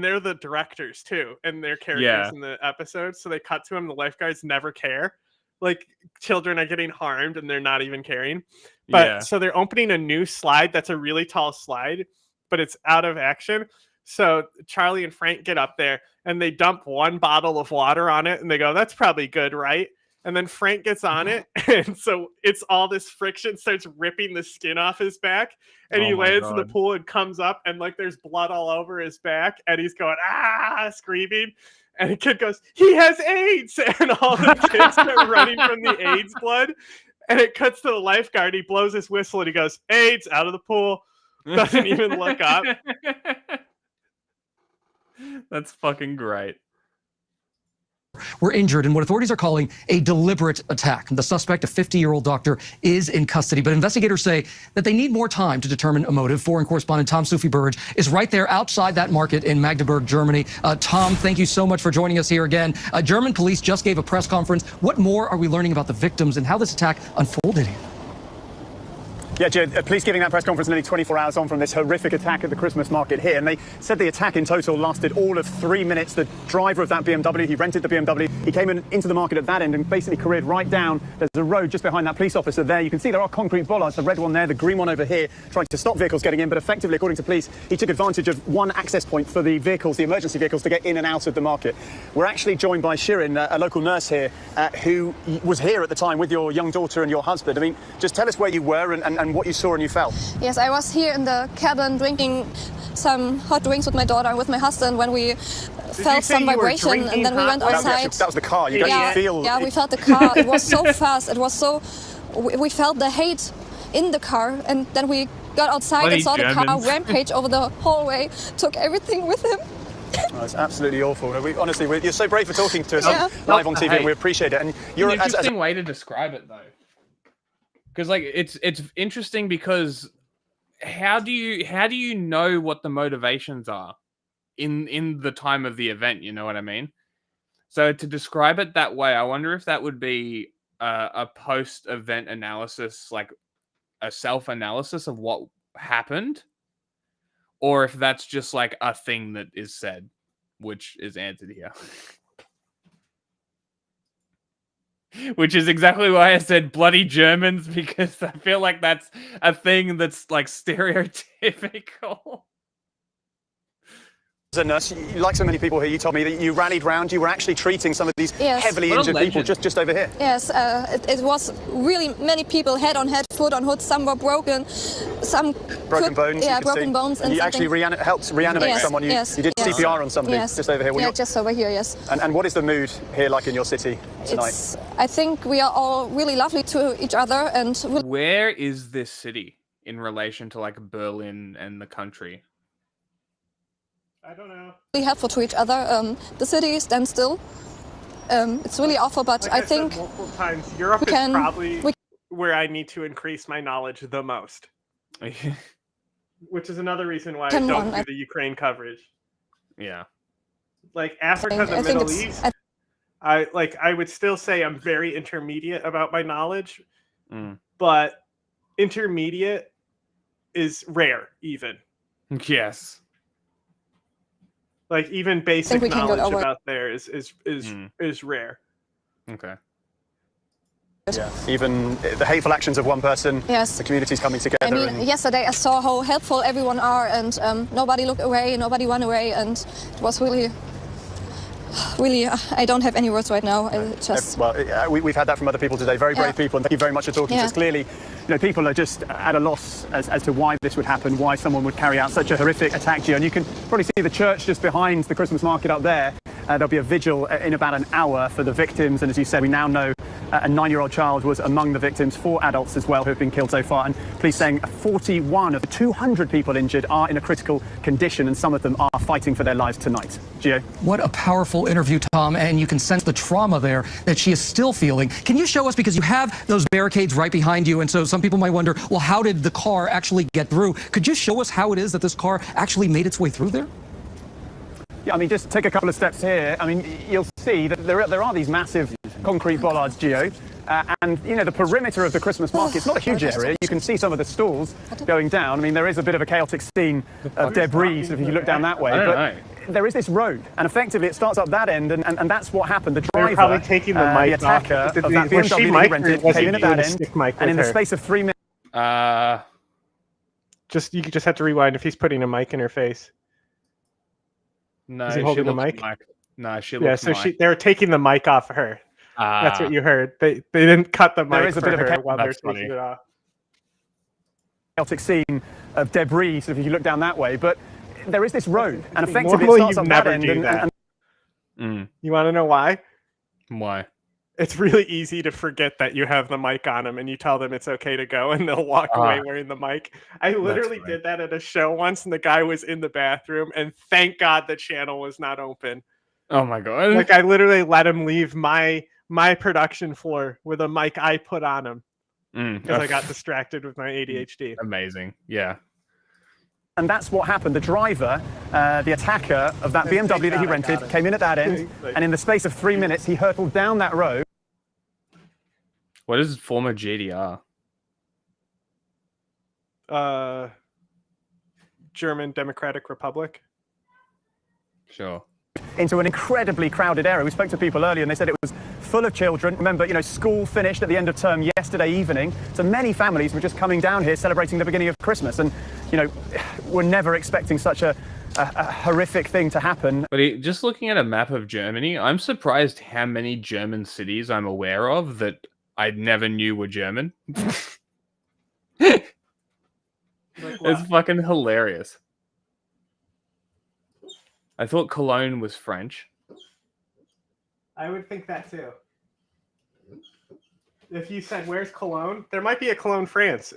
they're the directors too, and they're characters in the episode, so they cut to him, the lifeguards never care. Like, children are getting harmed and they're not even caring. But so they're opening a new slide that's a really tall slide, but it's out of action. So Charlie and Frank get up there and they dump one bottle of water on it and they go, "That's probably good, right?" And then Frank gets on it, and so it's all this friction starts ripping the skin off his back, and he lands in the pool and comes up, and like there's blood all over his back, and he's going, screaming. And the kid goes, "He has AIDS!" And all the kids start running from the AIDS blood. And it cuts to the lifeguard. He blows his whistle and he goes, "AIDS, out of the pool." Doesn't even look up.
That's fucking great.
Were injured in what authorities are calling a deliberate attack. The suspect, a 50-year-old doctor, is in custody, but investigators say that they need more time to determine a motive. Foreign correspondent Tom Sufi-Burge is right there outside that market in Magdeburg, Germany. Tom, thank you so much for joining us here again. German police just gave a press conference. What more are we learning about the victims and how this attack unfolded here?
Yeah, Jed, police giving that press conference nearly 24 hours on from this horrific attack at the Christmas market here. And they said the attack in total lasted all of 3 minutes. The driver of that BMW, he rented the BMW, he came into the market at that end and basically careered right down. There's a road just behind that police officer there. You can see there are concrete bollards, the red one there, the green one over here, trying to stop vehicles getting in. But effectively, according to police, he took advantage of one access point for the vehicles, the emergency vehicles, to get in and out of the market. We're actually joined by Shirin, a local nurse here, who was here at the time with your young daughter and your husband. I mean, just tell us where you were and what you saw and you felt.
Yes, I was here in the cabin drinking some hot drinks with my daughter and with my husband when we felt some vibration, and then we went outside.
That was the car. You got to feel.
Yeah, we felt the car. It was so fast. It was so. We felt the hate in the car, and then we got outside and saw the car rampage over the hallway, took everything with him.
Oh, it's absolutely awful. Honestly, you're so brave for talking to us live on TV, and we appreciate it. And you're
an interesting way to describe it, though. Because like it's interesting because how do you know what the motivations are in the time of the event? You know what I mean? So to describe it that way, I wonder if that would be a post-event analysis, like a self-analysis of what happened, or if that's just like a thing that is said, which is answered here. Which is exactly why I said bloody Germans, because I feel like that's a thing that's like stereotypical.
As a nurse, like so many people here, you told me that you rallied round, you were actually treating some of these heavily injured people just over here.
Yes, it was really many people, head on head, foot on hood. Some were broken, some
broken bones.
Yeah, broken bones.
And you actually helped reanimate someone. You did CPR on somebody just over here.
Yeah, just over here, yes.
And what is the mood here like in your city tonight?
I think we are all really lovely to each other. And
where is this city in relation to like Berlin and the country?
I don't know.
Really helpful to each other. The city stands still. It's really awful, but
like
I think
said multiple times, Europe is probably where I need to increase my knowledge the most. Which is another reason why I don't do the Ukraine coverage.
Yeah.
Like Africa, the Middle East. I would still say I'm very intermediate about my knowledge, but intermediate is rare even.
Yes.
Like even basic knowledge about there is rare.
Okay.
Yeah. Even the hateful actions of one person.
Yes.
The community's coming together.
I mean, yesterday I saw how helpful everyone are, and nobody looked away, nobody went away, and it was really. I don't have any words right now.
We've had that from other people today. Very brave people, and thank you very much for talking to us. Clearly, people are just at a loss as to why this would happen, why someone would carry out such a horrific attack to you. And you can probably see the church just behind the Christmas market up there. There'll be a vigil in about an hour for the victims. And as you said, we now know a 9-year-old child was among the victims, 4 adults as well who have been killed so far. And police saying 41 of the 200 people injured are in a critical condition, and some of them are fighting for their lives tonight. Gio?
What a powerful interview, Tom, and you can sense the trauma there that she is still feeling. Can you show us, because you have those barricades right behind you, and so some people might wonder, well, how did the car actually get through? Could you show us how it is that this car actually made its way through there?
Yeah, I mean, just take a couple of steps here. I mean, you'll see that there are these massive concrete bollards, Gio, and, the perimeter of the Christmas market, it's not a huge area. You can see some of the stalls going down. I mean, there is a bit of a chaotic scene of debris if you look down that way. But there is this road, and effectively it starts up that end, and that's what happened. The driver,
probably taking the mic
the attacker
off.
of that BMW that he rented, came in at that end, and in the space of 3 minutes...
You just have to rewind if he's putting a mic in her face.
No,
is he holding the mic?
No, she looks
they were taking the mic off of her. That's what you heard. They didn't cut the mic
there is a bit of a
while they're taking it off.
Chaotic scene of debris if you look down that way, but there is this road, and effectively it starts up that end.
You want to know why?
Why?
It's really easy to forget that you have the mic on them, and you tell them it's okay to go, and they'll walk away wearing the mic. I literally did that at a show once, and the guy was in the bathroom, and thank God the channel was not open.
Oh my God.
Like, I literally let him leave my production floor with a mic I put on him because I got distracted with my ADHD.
Amazing. Yeah.
And that's what happened. The driver, the attacker of that BMW that he rented, came in at that end, and in the space of 3 minutes, he hurtled down that road.
What is former GDR?
German Democratic Republic.
Sure.
Into an incredibly crowded area. We spoke to people earlier, and they said it was full of children. Remember, school finished at the end of term yesterday evening, so many families were just coming down here celebrating the beginning of Christmas, and we're never expecting such a horrific thing to happen.
But just looking at a map of Germany, I'm surprised how many German cities I'm aware of that I never knew were German. It's fucking hilarious. I thought Cologne was French.
I would think that too. If you said, where's Cologne? There might be a Cologne, France.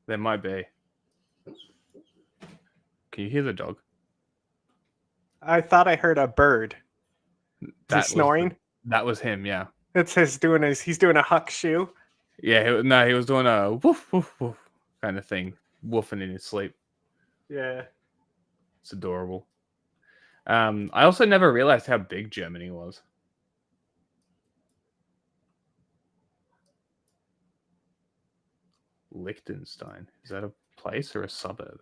There might be. Can you hear the dog?
I thought I heard a bird. Is he snoring?
That was him, yeah.
It's he's doing a huck shoe.
Yeah, he was doing a woof, woof, woof kind of thing. Woofing in his sleep.
Yeah.
It's adorable. I also never realized how big Germany was. Liechtenstein. Is that a place or a suburb?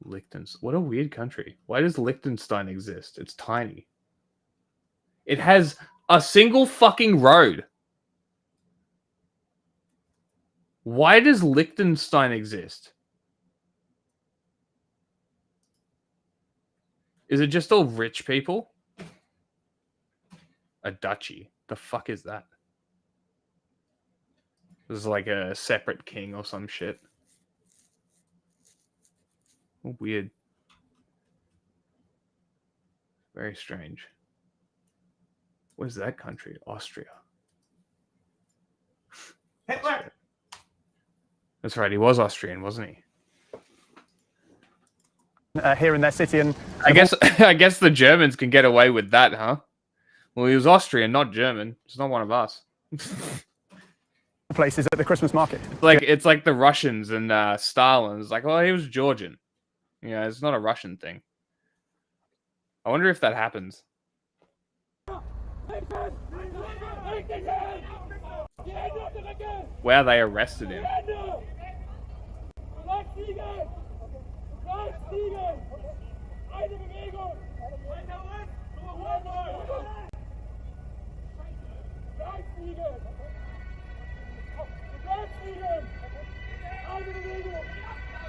Liechtenstein. What a weird country. Why does Liechtenstein exist? It's tiny. It has a single fucking road. Why does Liechtenstein exist? Is it just all rich people? A duchy. The fuck is that? This is like a separate king or some shit. Weird. Very strange. Where's that country? Austria.
Hitler.
That's right. He was Austrian, wasn't he?
Here in their city, and
I guess the Germans can get away with that, huh? Well, he was Austrian, not German. He's not one of us.
Places at the Christmas market.
It's like the Russians and Stalin. It's like, oh, he was Georgian. Yeah, it's not a Russian thing. I wonder if that happens. Where they arrested him.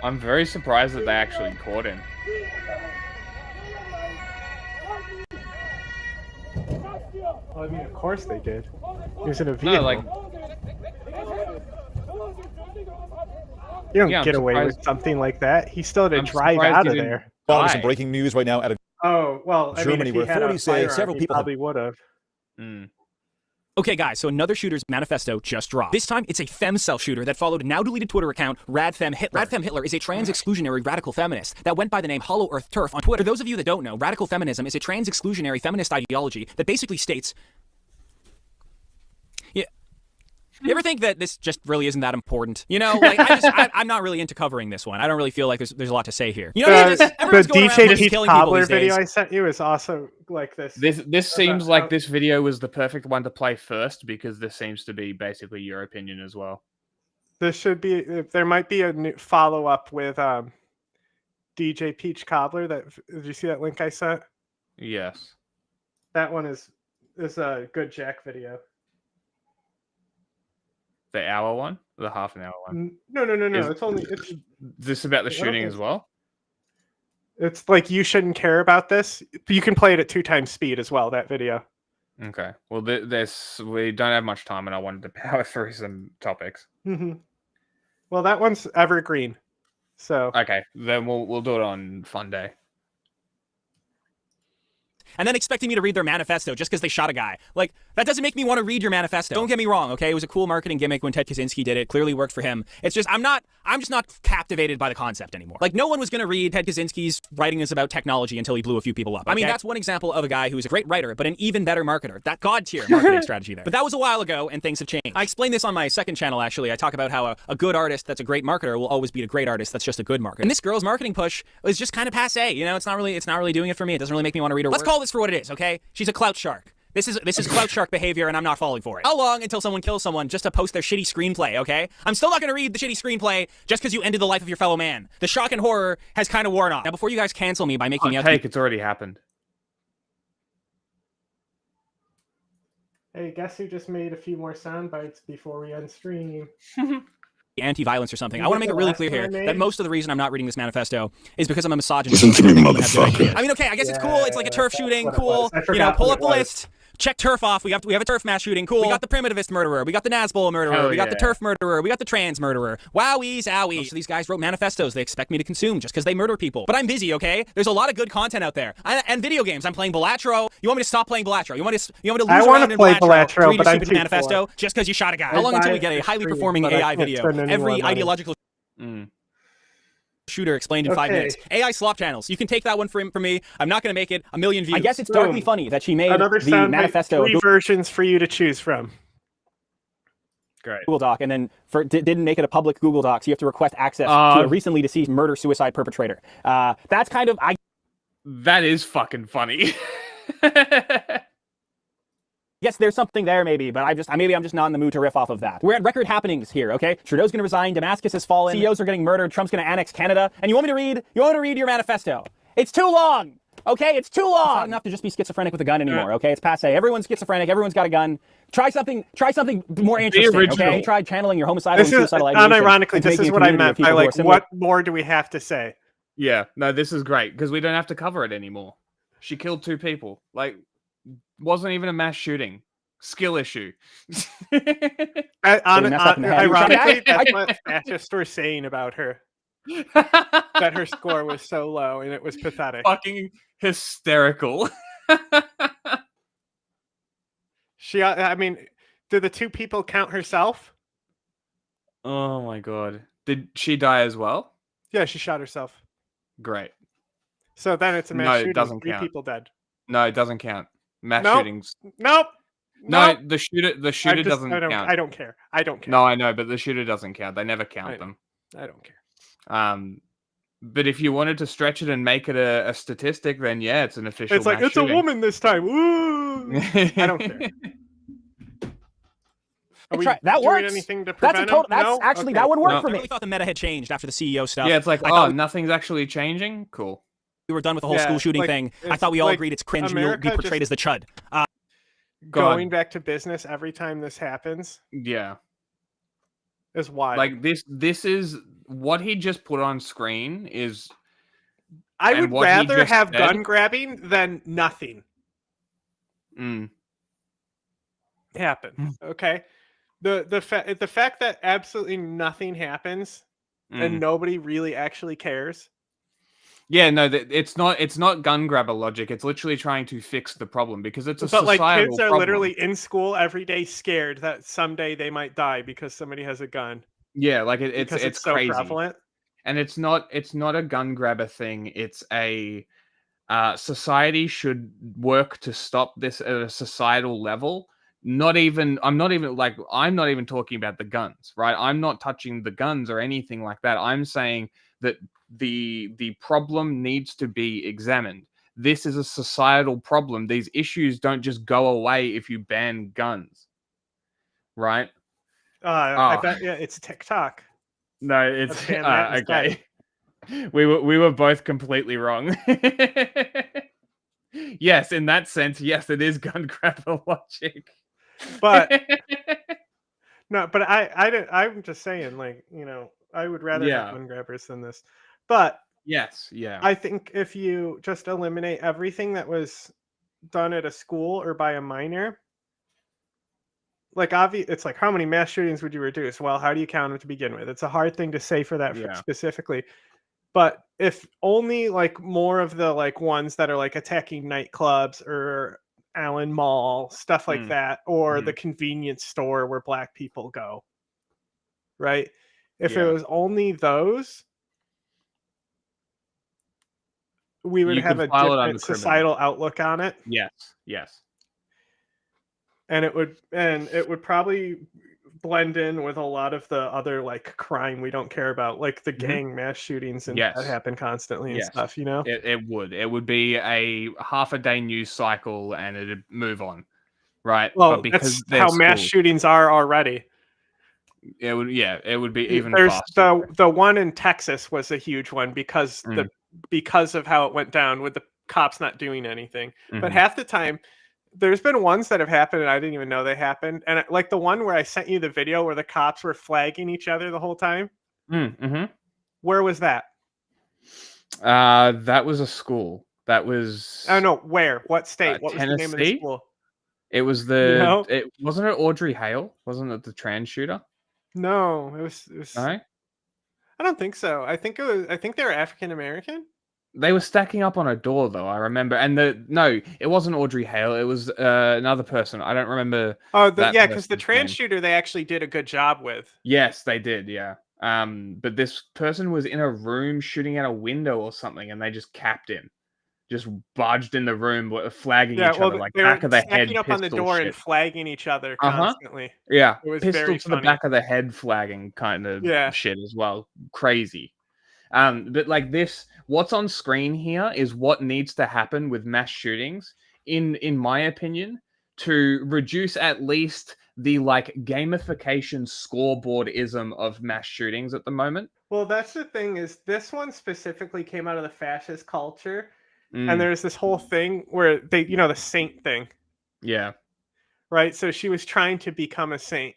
I'm very surprised that they actually caught him.
Well, I mean, of course they did. He was in a vehicle.
No,
you don't get away with something like that. He still had to drive out of there.
Some breaking news right now at
Germany,
where 40 say several people
probably would have.
Okay, guys, so another shooter's manifesto just dropped. This time, it's a Femcel shooter that followed now deleted Twitter account RadFemHitler. RadFemHitler is a trans-exclusionary radical feminist that went by the name Hollow Earth Turf on Twitter. For those of you that don't know, radical feminism is a trans-exclusionary feminist ideology that basically states... You ever think that this just really isn't that important? You know, like I'm not really into covering this one. I don't really feel like there's a lot to say here. You know,
the DJ Peach Cobbler video I sent you is also like this.
This seems like this video was the perfect one to play first because this seems to be basically your opinion as well.
This should be. There might be a new follow-up with DJ Peach Cobbler. Did you see that link I sent?
Yes.
That one is a good Jack video.
The hour one? The half an hour one?
No. It's
this about the shooting as well?
It's like you shouldn't care about this. You can play it at 2x speed as well, that video.
Okay. Well, we don't have much time and I wanted to power through some topics.
Well, that one's evergreen. So
okay, then we'll do it on Fun Day.
And then expecting me to read their manifesto just because they shot a guy. Like, that doesn't make me want to read your manifesto. Don't get me wrong, okay? It was a cool marketing gimmick when Ted Kaczynski did it. Clearly worked for him. It's just, I'm just not captivated by the concept anymore. Like, no one was going to read Ted Kaczynski's writings about technology until he blew a few people up. Okay? I mean, that's one example of a guy who's a great writer, but an even better marketer. That god-tier marketing strategy there. But that was a while ago, and things have changed. I explained this on my second channel, actually. I talk about how a good artist that's a great marketer will always beat a great artist that's just a good marketer. And this girl's marketing push is just kind of passé. You know, it's not really doing it for me. It doesn't really make me want to read her work. Let's call this for what it is, okay? She's a clout shark. This is clout shark behavior, and I'm not falling for it. How long until someone kills someone just to post their shitty screenplay, okay? I'm still not going to read the shitty screenplay just because you ended the life of your fellow man. The shock and horror has kind of worn off. Now, before you guys cancel me by making me out...
It's already happened.
Hey, guess who just made a few more sound bites before we end stream?
Anti-violence or something. I want to make it really clear here that most of the reason I'm not reading this manifesto is because I'm a misogynist.
Listen to me, motherfucker.
I mean, okay, I guess it's cool. It's like a turf shooting. Cool. You know, pull up the list. Check turf off. We have a turf mass shooting. Cool. We got the primitivist murderer. We got the Nazbol murderer. We got the turf murderer. We got the trans murderer. Wowies, owies. So these guys wrote manifestos they expect me to consume just because they murder people. But I'm busy, okay? There's a lot of good content out there. And video games. I'm playing Balatro. You want me to stop playing Balatro? You want me to lose around in Balatro? Read a stupid manifesto just because you shot a guy. How long until we get a highly performing AI video? Every ideological shooter explained in 5 minutes. AI slop channels. You can take that one from me. I'm not going to make it a million views. I guess it's darkly funny that she made the manifesto.
3 versions for you to choose from.
Great.
Google Doc, and then didn't make it a public Google Doc, so you have to request access to a recently deceased murder-suicide perpetrator. That's kind of...
That is fucking funny.
Yes, there's something there maybe, but maybe I'm just not in the mood to riff off of that. We're at record happenings here, okay? Trudeau's gonna resign, Damascus has fallen, CEOs are getting murdered, Trump's gonna annex Canada, and you want me to read your manifesto? It's too long, okay? It's too long! It's not enough to just be schizophrenic with a gun anymore, okay? It's passé. Everyone's schizophrenic, everyone's got a gun. Try something more interesting, okay? You tried channeling your homicidal and suicidal ideation.
Unironically, this is what I meant by, like, what more do we have to say?
Yeah, no, this is great because we don't have to cover it anymore. She killed 2 people. Like, wasn't even a mass shooting. Skill issue.
Ironically, that's what fascists were saying about her. That her score was so low and it was pathetic.
Fucking hysterical.
I mean, did the 2 people count herself?
Oh my god. Did she die as well?
Yeah, she shot herself.
Great.
So then it's a mass shooting.
It doesn't
3
count.
people dead.
No, it doesn't count. Mass shootings.
Nope.
No, the shooter doesn't count.
I don't care.
No, I know, but the shooter doesn't count. They never count them.
I don't care.
But if you wanted to stretch it and make it a statistic, then yeah, it's an official.
It's like it's
shooting.
a woman this time. Woo! I don't care.
That works.
Anything to
That's actually that would work for me.
I really thought the meta had changed after the CEO stuff.
Yeah, it's like nothing's actually changing. Cool.
We were done with the whole school shooting thing. I thought we all agreed it's cringe and you'll be portrayed as the chud.
Going back to business every time this happens.
Yeah.
Is why.
Like this is what he just put on screen is.
I would rather have gun grabbing than nothing. Happen. Okay. The fact that absolutely nothing happens and nobody really actually cares.
Yeah, no, it's not gun grabber logic. It's literally trying to fix the problem because it's a societal
problem. But kids are
problem.
literally in school every day scared that someday they might die because somebody has a gun.
Yeah, like it's
so
crazy.
Prevalent.
And it's not a gun grabber thing. It's a society should work to stop this at a societal level. I'm not even talking about the guns, right? I'm not touching the guns or anything like that. I'm saying that the problem needs to be examined. This is a societal problem. These issues don't just go away if you ban guns, right?
I bet it's TikTok.
No, it's okay. We were both completely wrong. Yes, in that sense, yes, it is gun grabber logic.
But no, but I'm just saying, like, you know, I would rather have gun grabbers than this. But
yes, yeah.
I think if you just eliminate everything that was done at a school or by a minor, like it's like how many mass shootings would you reduce? Well, how do you count them to begin with? It's a hard thing to say for that specifically. But if only like more of the like ones that are like attacking nightclubs or Allen Mall, stuff like that, or the convenience store where black people go, right? If it was only those, we would have a different societal outlook on it.
Yes.
And it would probably blend in with a lot of the other like crime we don't care about, like the gang mass shootings and that happen constantly and stuff, you know?
It would be a half a day news cycle and it'd move on. Right.
Well, but because that's how mass shootings are already.
It would be even
There's
faster.
The one in Texas was a huge one because of how it went down with the cops not doing anything. But half the time there's been ones that have happened and I didn't even know they happened. And like the one where I sent you the video where the cops were flagging each other the whole time. Where was that?
That was a school. That was...
Oh, no. Where? What state? What
Tennessee?
was the name of the school?
It was it wasn't it Audrey Hale? Wasn't it the trans shooter?
No, it was...
No?
I don't think so. I think they were African American.
They were stacking up on a door, though. I remember, and it wasn't Audrey Hale. It was another person. I don't remember.
Oh, because the trans shooter they actually did a good job with.
Yes, they did. Yeah. But this person was in a room shooting out a window or something, and they just capped him, just barged in the room, flagging each other, like back of the head,
stacking up on the door and flagging each other constantly.
Yeah,
it was
pistol
very
to
funny.
the back of the head, flagging kind of shit as well. Crazy. But like this, what's on screen here is what needs to happen with mass shootings, in my opinion, to reduce at least the like gamification scoreboardism of mass shootings at the moment.
Well, that's the thing is this one specifically came out of the fascist culture, and there's this whole thing where they, the saint thing.
Yeah.
Right. So she was trying to become a saint,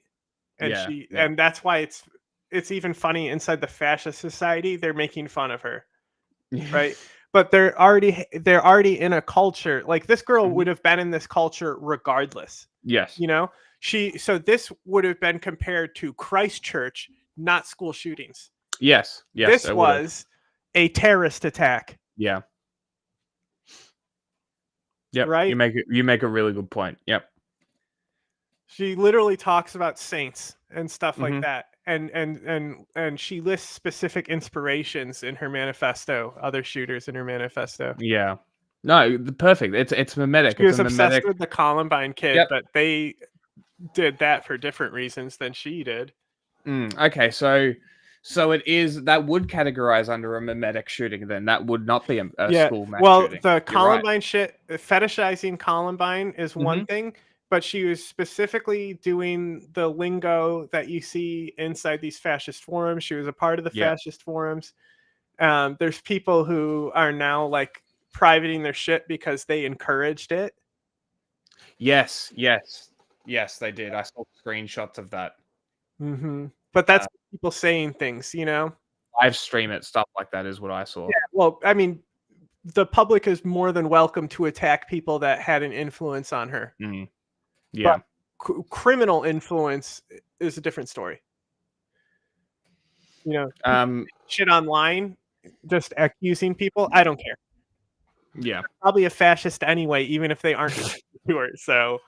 and and that's why it's even funny inside the fascist society. They're making fun of her.
right? But they're already in a culture. Like this girl would have been in this culture regardless.
Yes.
You know, so this would have been compared to Christchurch, not school shootings.
Yes.
This was a terrorist attack.
Yeah. Yep.
Right.
You make a really good point. Yep.
She literally talks about saints and stuff like that. And she lists specific inspirations in her manifesto, other shooters in her manifesto.
Yeah. No, perfect. It's mimetic.
She was obsessed with the Columbine kid, but they did that for different reasons than she did.
Okay, so it is that would categorize under a mimetic shooting. Then that would not be a school mass shooting.
The Columbine shit, fetishizing Columbine is one thing. But she was specifically doing the lingo that you see inside these fascist forums. She was a part of the fascist forums. There's people who are now like privating their shit because they encouraged it.
Yes, they did. I saw screenshots of that.
But that's people saying things, you know?
Live stream it, stuff like that is what I saw.
Yeah, well, I mean, the public is more than welcome to attack people that had an influence on her.
Yeah.
But criminal influence is a different story. You know, shit online, just accusing people. I don't care.
Yeah.
They're probably a fascist anyway, even if they aren't viewers. So,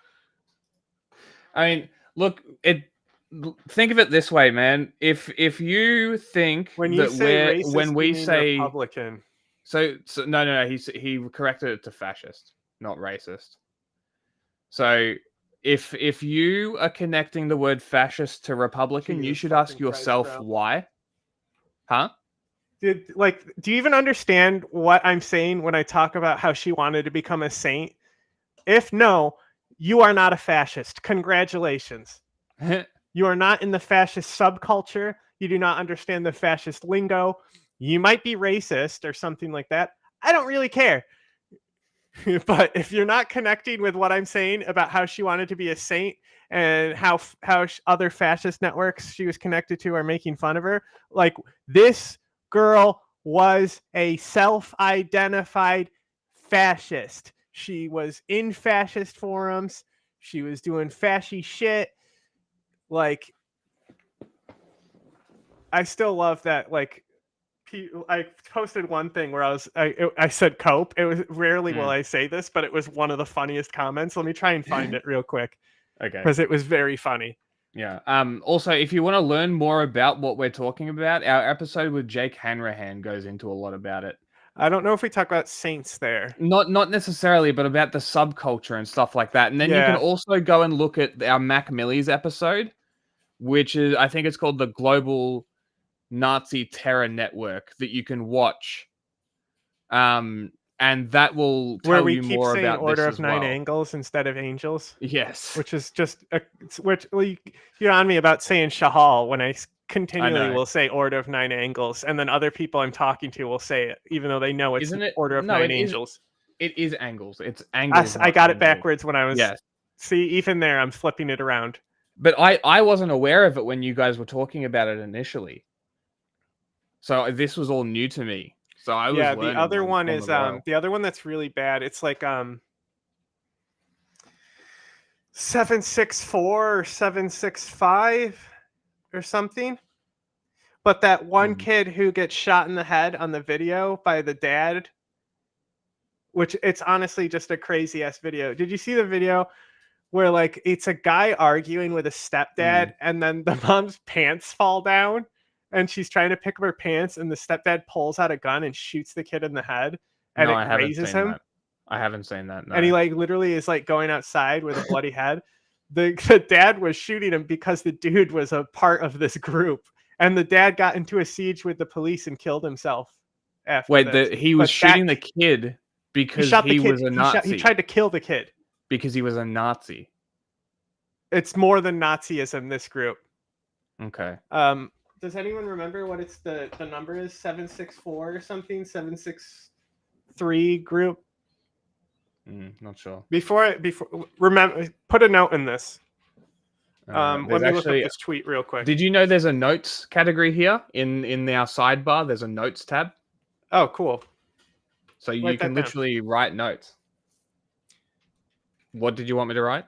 I mean, look, think of it this way, man. If you think
when you say racist,
when we say
Republican,
so no, he corrected it to fascist, not racist. So if you are connecting the word fascist to Republican, you should ask yourself why. Huh?
Do you even understand what I'm saying when I talk about how she wanted to become a saint? If no, you are not a fascist. Congratulations. You are not in the fascist subculture. You do not understand the fascist lingo. You might be racist or something like that. I don't really care. But if you're not connecting with what I'm saying about how she wanted to be a saint and how other fascist networks she was connected to are making fun of her, like this girl was a self-identified fascist. She was in fascist forums. She was doing fashy shit. Like, I still love that. Like, I posted one thing where I said cope. It was rarely will I say this, but it was one of the funniest comments. Let me try and find it real quick.
Okay.
Because it was very funny.
Yeah. Also, if you want to learn more about what we're talking about, our episode with Jake Hanrahan goes into a lot about it.
I don't know if we talk about saints there.
Not necessarily, but about the subculture and stuff like that. And then you can also go and look at our Mac Millie's episode, which is, I think it's called the Global Nazi Terror Network, that you can watch. And that will tell you more about
Order
this
of Nine Angles instead of Angels.
Yes.
Which is just, you're on me about saying Shahal when I continually will say Order of Nine Angles. And then other people I'm talking to will say it, even though they know it's Order of Nine Angels.
It is Angles. It's Angles.
I got it backwards when I was... Yes. See, even there, I'm flipping it around.
But I wasn't aware of it when you guys were talking about it initially. So this was all new to me. So I was
the other one is the other one that's really bad. It's like 764 or 765 or something. But that one kid who gets shot in the head on the video by the dad, which it's honestly just a crazy ass video. Did you see the video where like it's a guy arguing with a stepdad and then the mom's pants fall down? And she's trying to pick up her pants, and the stepdad pulls out a gun and shoots the kid in the head, and it grazes him.
I haven't seen that. No.
And he like literally is like going outside with a bloody head. The dad was shooting him because the dude was a part of this group, and the dad got into a siege with the police and killed himself. After
he was shooting the kid because he was a Nazi.
He tried to kill the kid
because he was a Nazi.
It's more than Nazism. This group.
Okay.
Does anyone remember what the number is? 764 or something? 763 group?
Not sure.
Before remember, put a note in this. Let me look up this tweet real quick.
Did you know there's a notes category here in our sidebar? There's a notes tab.
Oh, cool.
So you can literally write notes. What did you want me to write?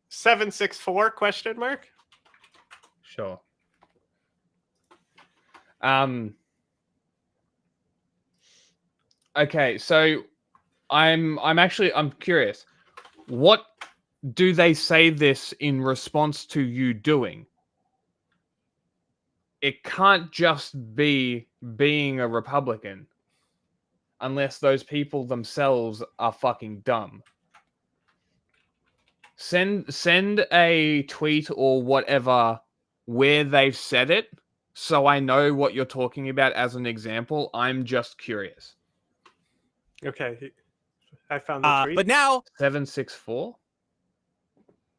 764 question mark?
Sure. Okay, so I'm curious. What do they say this in response to you doing? It can't just be being a Republican unless those people themselves are fucking dumb. Send a tweet or whatever where they've said it so I know what you're talking about as an example. I'm just curious.
Okay. I found the tweet.
But now
764?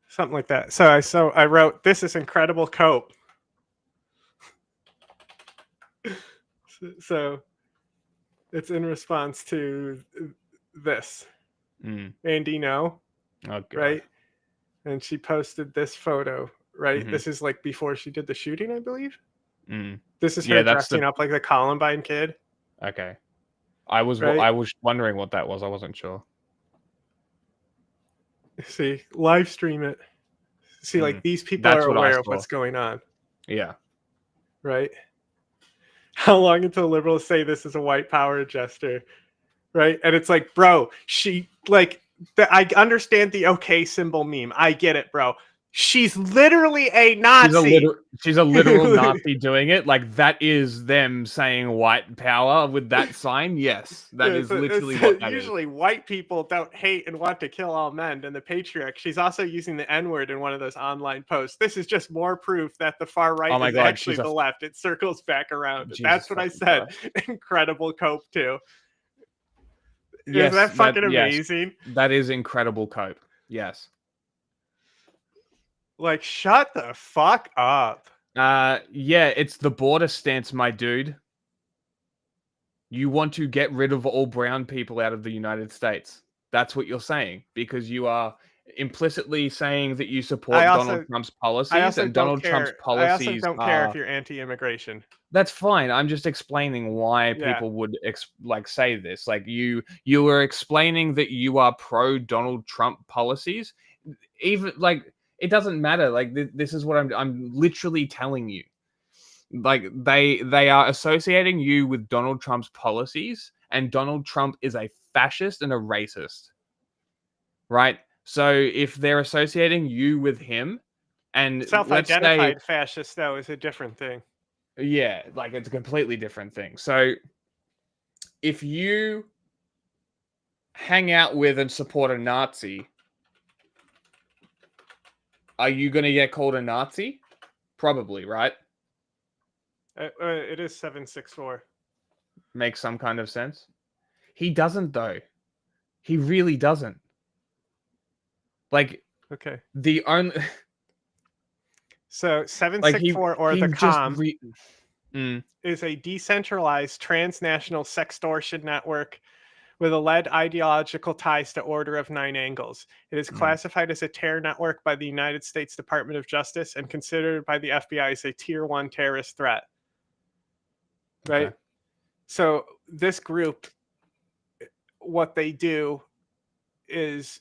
Something like that. So I wrote, "This is incredible cope." So it's in response to this. Andy, no.
Okay.
Right? And she posted this photo, right? This is like before she did the shooting, I believe. This is her dressing up like the Columbine kid.
Okay. I was wondering what that was. I wasn't sure.
See, live stream it. See, like these people are aware of what's going on.
Yeah.
Right? How long until liberals say this is a white power gesture? Right? And it's like, bro, I understand the okay symbol meme. I get it, bro. She's literally a Nazi.
She's a literal Nazi doing it. Like, that is them saying white power with that sign. Yes, that is literally what that
usually white people don't hate and want to kill all men. And the patriarch, she's also using the N-word in one of those online posts. This is just more proof that the far right is actually the left. It circles back around. That's what I said. Incredible cope too.
Yes,
isn't that fucking amazing?
Yes, that is incredible cope. Yes.
Like, shut the fuck up.
Yeah, it's the border stance, my dude. You want to get rid of all brown people out of the United States. That's what you're saying, because you are implicitly saying that you support Donald Trump's policies, and Donald Trump's policies.
I also don't care if you're anti-immigration.
That's fine. I'm just explaining why people would say this. Like, you were explaining that you are pro Donald Trump policies, even like. It doesn't matter. Like, this is what I'm literally telling you. Like, they are associating you with Donald Trump's policies, and Donald Trump is a fascist and a racist. Right? So if they're associating you with him, and
self-identified fascist though is a different thing.
Yeah, like, it's a completely different thing. So if you hang out with and support a Nazi, are you going to get called a Nazi? Probably, right?
It is 764.
Makes some kind of sense. He doesn't, though. He really doesn't. Like,
okay.
The only...
So 764 or the Com is a decentralized transnational sextortion network with alleged ideological ties to Order of Nine Angles. It is classified as a terror network by the United States Department of Justice and considered by the FBI as a Tier 1 terrorist threat. Right? Okay. So this group, what they do is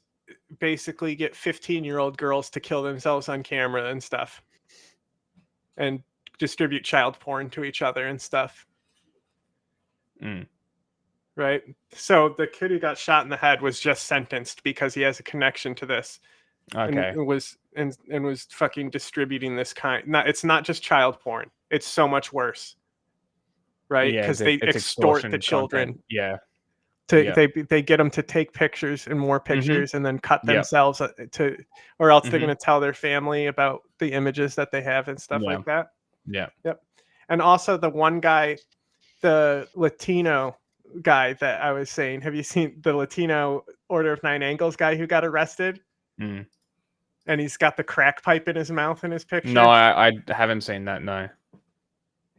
basically get 15-year-old girls to kill themselves on camera and stuff. And distribute child porn to each other and stuff. Right? So the kid who got shot in the head was just sentenced because he has a connection to this.
Okay.
And was fucking distributing this kind. It's not just child porn. It's so much worse. Right? Because they extort the children.
Content. Yeah.
They get them to take pictures and more pictures and then cut themselves or else they're going to tell their family about the images that they have and stuff like that.
Yeah.
Yep. And also the one guy, the Latino guy that I was saying, have you seen the Latino Order of Nine Angles guy who got arrested? And he's got the crack pipe in his mouth in his picture?
No, I haven't seen that, no.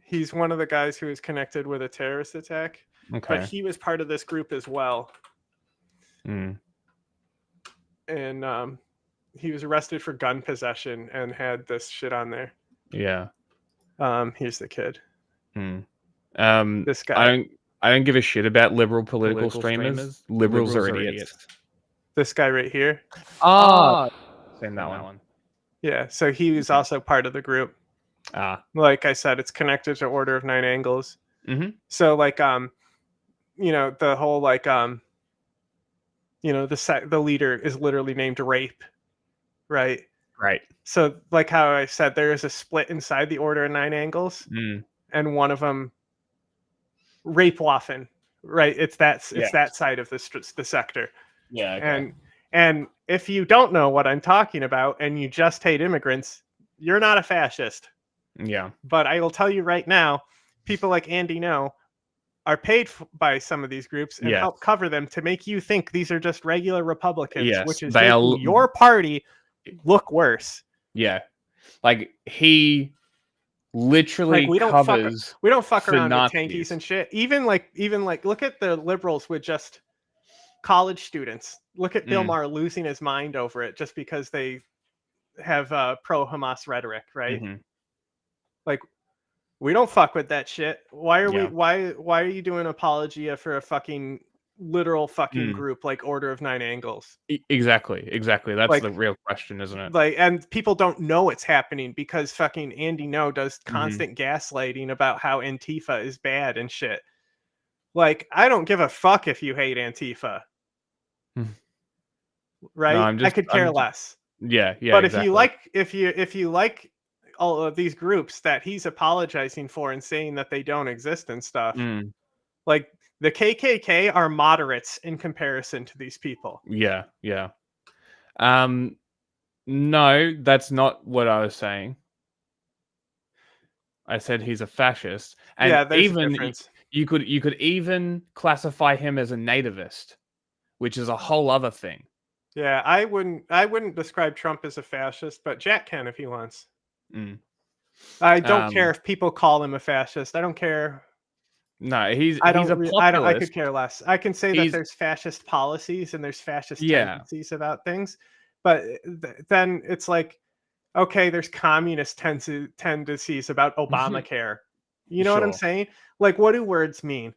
He's one of the guys who is connected with a terrorist attack.
Okay.
But he was part of this group as well. And he was arrested for gun possession and had this shit on there.
Yeah.
Here's the kid. This guy.
I don't give a shit about liberal political streamers. Liberals are idiots.
This guy right here.
Seen that one.
Yeah, so he was also part of the group. Like I said, it's connected to Order of Nine Angles.
Mm-hmm.
So like the whole like the leader is literally named Rape, right?
Right.
So like how I said, there is a split inside the Order of Nine Angles, and one of them, Rapewaffen, right? It's that side of the sector.
Yeah. Okay.
And if you don't know what I'm talking about and you just hate immigrants, you're not a fascist.
Yeah.
But I will tell you right now, people like Andy No are paid by some of these groups and help cover them to make you think these are just regular Republicans, which is making your party look worse.
Yeah. Like he literally
we don't fuck around
Nazis.
with tankies and shit. Even like look at the liberals with just college students. Look at Bill Maher losing his mind over it just because they have pro-Hamas rhetoric, right?
Mm-hmm.
Like we don't fuck with that shit. Why are you doing apologia for a fucking literal fucking group like Order of Nine Angles?
Exactly. That's the real question, isn't it?
Like, and people don't know it's happening because fucking Andy No does constant gaslighting about how Antifa is bad and shit. Like, I don't give a fuck if you hate Antifa. Right? No, I could care less.
Yeah.
But if you like all of these groups that he's apologizing for and saying that they don't exist and stuff, like the KKK are moderates in comparison to these people.
Yeah. No, that's not what I was saying. I said he's a fascist, and
there's
even
a difference.
You could even classify him as a nativist, which is a whole other thing.
Yeah, I wouldn't describe Trump as a fascist, but Jack can if he wants. I don't care if people call him a fascist. I don't care.
No, he's a populist.
I could care less. I can say that there's fascist policies and there's fascist tendencies about things, but then it's like, okay, there's communist tendencies about Obamacare. You know what I'm saying? Like, what do words mean?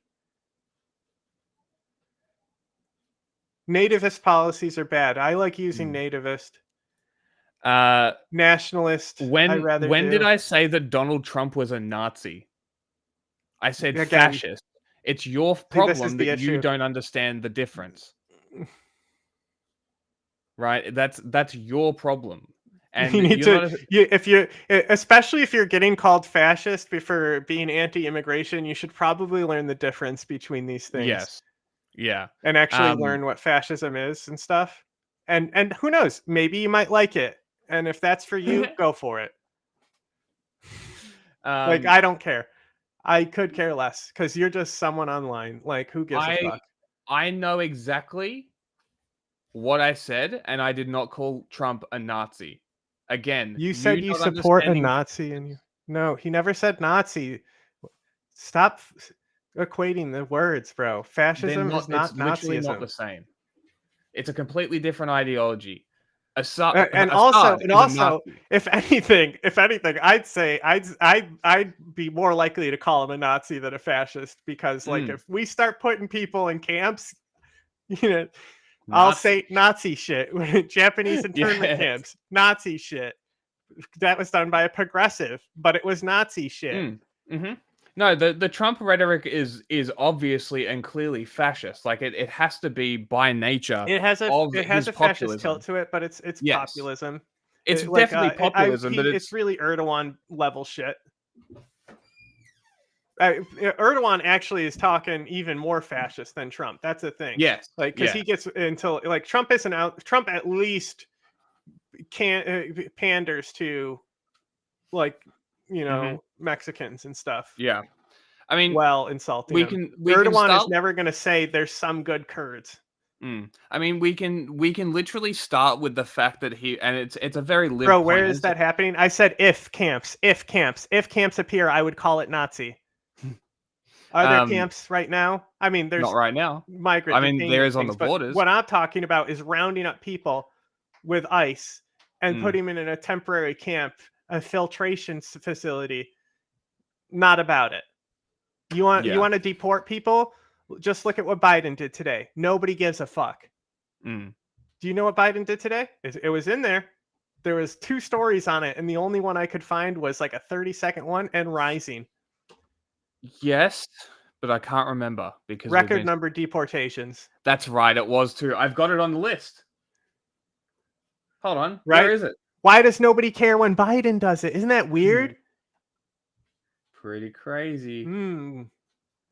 Nativist policies are bad. I like using nativist. Nationalist.
When did I say that Donald Trump was a Nazi? I said fascist. It's your problem that you don't understand the difference. Right? That's your problem. And
you need especially if you're getting called fascist for being anti-immigration, you should probably learn the difference between these things.
Yes. Yeah.
And actually learn what fascism is and stuff. And who knows? Maybe you might like it. And if that's for you, go for it. Like, I don't care. I could care less because you're just someone online. Like, who gives a fuck?
I know exactly what I said, and I did not call Trump a Nazi. Again,
you said you support a Nazi, and no, he never said Nazi. Stop equating the words, bro. Fascism is not Nazism. It's literally not
the same. It's a completely different ideology.
And also, if anything, I'd say I'd be more likely to call him a Nazi than a fascist because, like, if we start putting people in camps, I'll say Nazi shit. Japanese internment camps, Nazi shit. That was done by a progressive, but it was Nazi shit.
No, the Trump rhetoric is obviously and clearly fascist. Like it has to be by nature.
It has a fascist tilt to it, but it's populism.
It's definitely populism, but
it's really Erdogan level shit. Erdogan actually is talking even more fascist than Trump. That's the thing.
Yes,
like because he gets until like Trump isn't out. Trump at least panders to like Mexicans and stuff.
Yeah, I mean,
insulting. Erdogan is never going to say there's some good Kurds.
I mean, we can literally start with the fact that it's a very liberal.
Bro, where is that happening? I said if camps appear, I would call it Nazi. Are there camps right now? I mean, there's
not right now.
Migrant.
I mean, there is on the borders.
What I'm talking about is rounding up people with ICE and putting them in a temporary camp, a filtration facility. Not about it.
You want to deport people? Just look at what Biden did today. Nobody gives a fuck. Do you know what Biden did today? It was in there. There was 2 stories on it, and the only one I could find was like a 30-second one and rising.
Yes, but I can't remember because
record number deportations.
That's right. It was too. I've got it on the list. Hold on.
Right?
Where is it?
Why does nobody care when Biden does it? Isn't that weird?
Pretty crazy.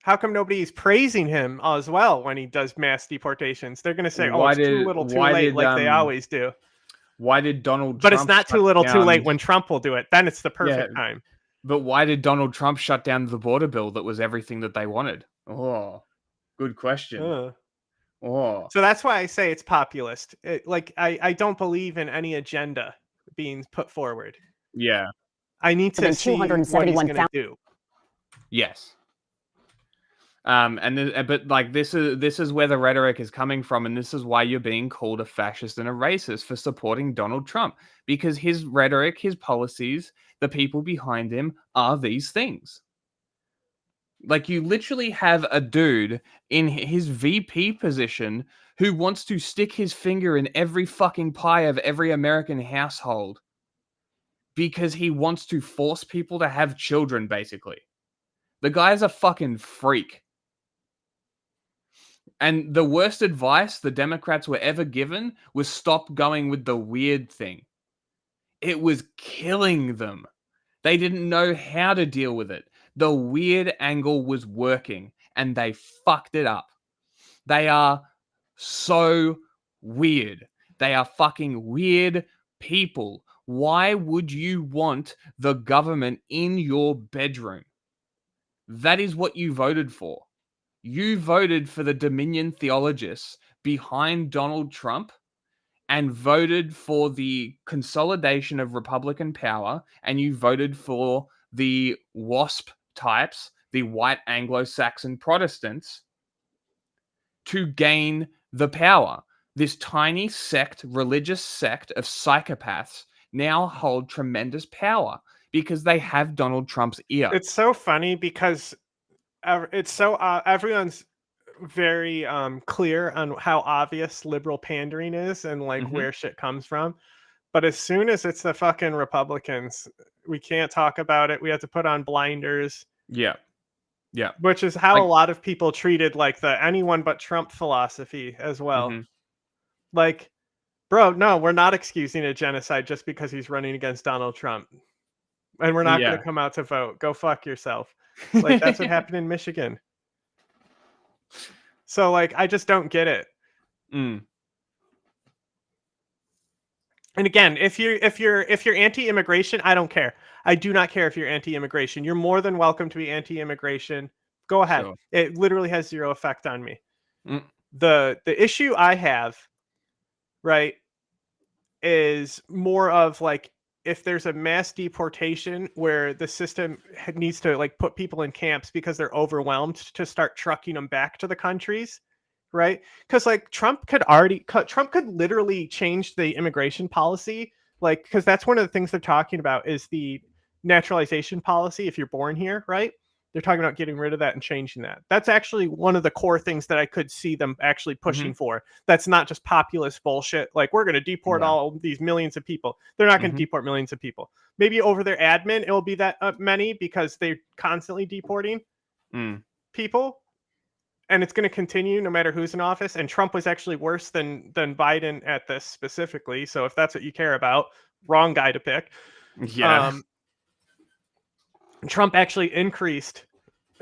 How come nobody's praising him as well when he does mass deportations? They're going to say, "Oh, it's too little, too late," like they always do.
Why did Donald Trump?
But it's not too little, too late when Trump will do it. Then it's the perfect time.
But why did Donald Trump shut down the border bill that was everything that they wanted? Oh, good question.
So that's why I say it's populist. I don't believe in any agenda being put forward.
Yeah.
I need to see what he's going to do.
Yes. But like this is where the rhetoric is coming from, and this is why you're being called a fascist and a racist for supporting Donald Trump, because his rhetoric, his policies, the people behind him are these things. Like, you literally have a dude in his VP position who wants to stick his finger in every fucking pie of every American household because he wants to force people to have children, basically. The guy's a fucking freak. And the worst advice the Democrats were ever given was stop going with the weird thing. It was killing them. They didn't know how to deal with it. The weird angle was working, and they fucked it up. They are so weird. They are fucking weird people. Why would you want the government in your bedroom? That is what you voted for. You voted for the Dominion theologists behind Donald Trump and voted for the consolidation of Republican power, and you voted for the WASP types, the white Anglo-Saxon Protestants, to gain the power. This tiny sect, religious sect of psychopaths now hold tremendous power because they have Donald Trump's ear.
It's so funny because it's so everyone's very clear on how obvious liberal pandering is and like where shit comes from. But as soon as it's the fucking Republicans, we can't talk about it. We have to put on blinders.
Yeah.
Which is how a lot of people treated like the anyone but Trump philosophy as well. Like, bro, no, we're not excusing a genocide just because he's running against Donald Trump. And we're not going to come out to vote. Go fuck yourself. Like, that's what happened in Michigan. So, like, I just don't get it. And again, if you're anti-immigration, I don't care. I do not care if you're anti-immigration. You're more than welcome to be anti-immigration. Go ahead. Sure. It literally has zero effect on me. The issue I have, right, is more of like, if there's a mass deportation where the system needs to like put people in camps because they're overwhelmed, to start trucking them back to the countries, right? Because like Trump could literally change the immigration policy, like, because that's one of the things they're talking about is the naturalization policy. If you're born here, right? They're talking about getting rid of that and changing that. That's actually one of the core things that I could see them actually pushing for. That's not just populist bullshit. Like, we're going to deport all these millions of people. They're not going to deport millions of people. Maybe over their admin, it will be that many because they're constantly deporting people. And it's going to continue no matter who's in office. And Trump was actually worse than Biden at this specifically. So if that's what you care about, wrong guy to pick.
Yeah.
Trump actually increased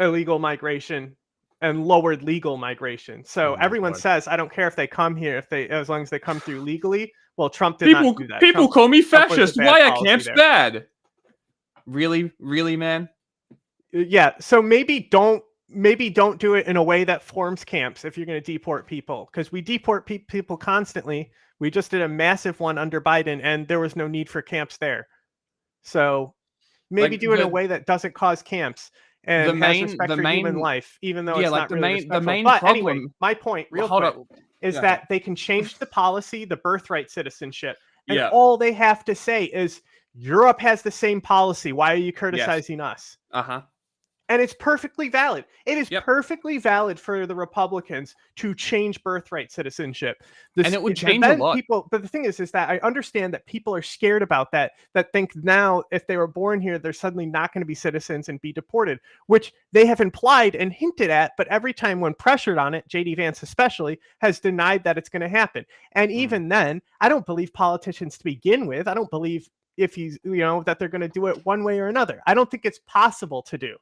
illegal migration and lowered legal migration. So everyone says, I don't care if they come here, as long as they come through legally. Well, Trump did not do that.
People call me fascist. Why are camps bad? Really, man?
Yeah. So maybe don't do it in a way that forms camps if you're going to deport people, because we deport people constantly. We just did a massive one under Biden, and there was no need for camps there. So maybe do it in a way that doesn't cause camps and has respect for human life, even though it's not really respectful. But
problem.
Anyway, my point, quick, is that they can change the policy, the birthright citizenship, and all they have to say is, Europe has the same policy. Why are you criticizing us? And it's perfectly valid. It is perfectly valid for the Republicans to change birthright citizenship.
And it would change a lot.
But the thing is that I understand that people are scared about that think now if they were born here, they're suddenly not going to be citizens and be deported, which they have implied and hinted at. But every time when pressured on it, J.D. Vance especially has denied that it's going to happen. And even then, I don't believe politicians to begin with. I don't believe if he's, that they're going to do it one way or another. I don't think it's possible to do.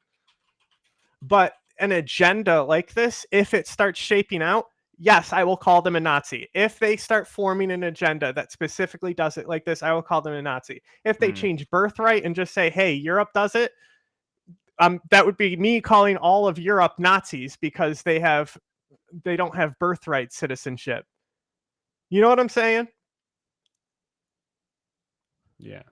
But an agenda like this, if it starts shaping out, yes, I will call them a Nazi. If they start forming an agenda that specifically does it like this, I will call them a Nazi. If they change birthright and just say, hey, Europe does it, that would be me calling all of Europe Nazis because they don't have birthright citizenship. You know what I'm saying?
Yeah.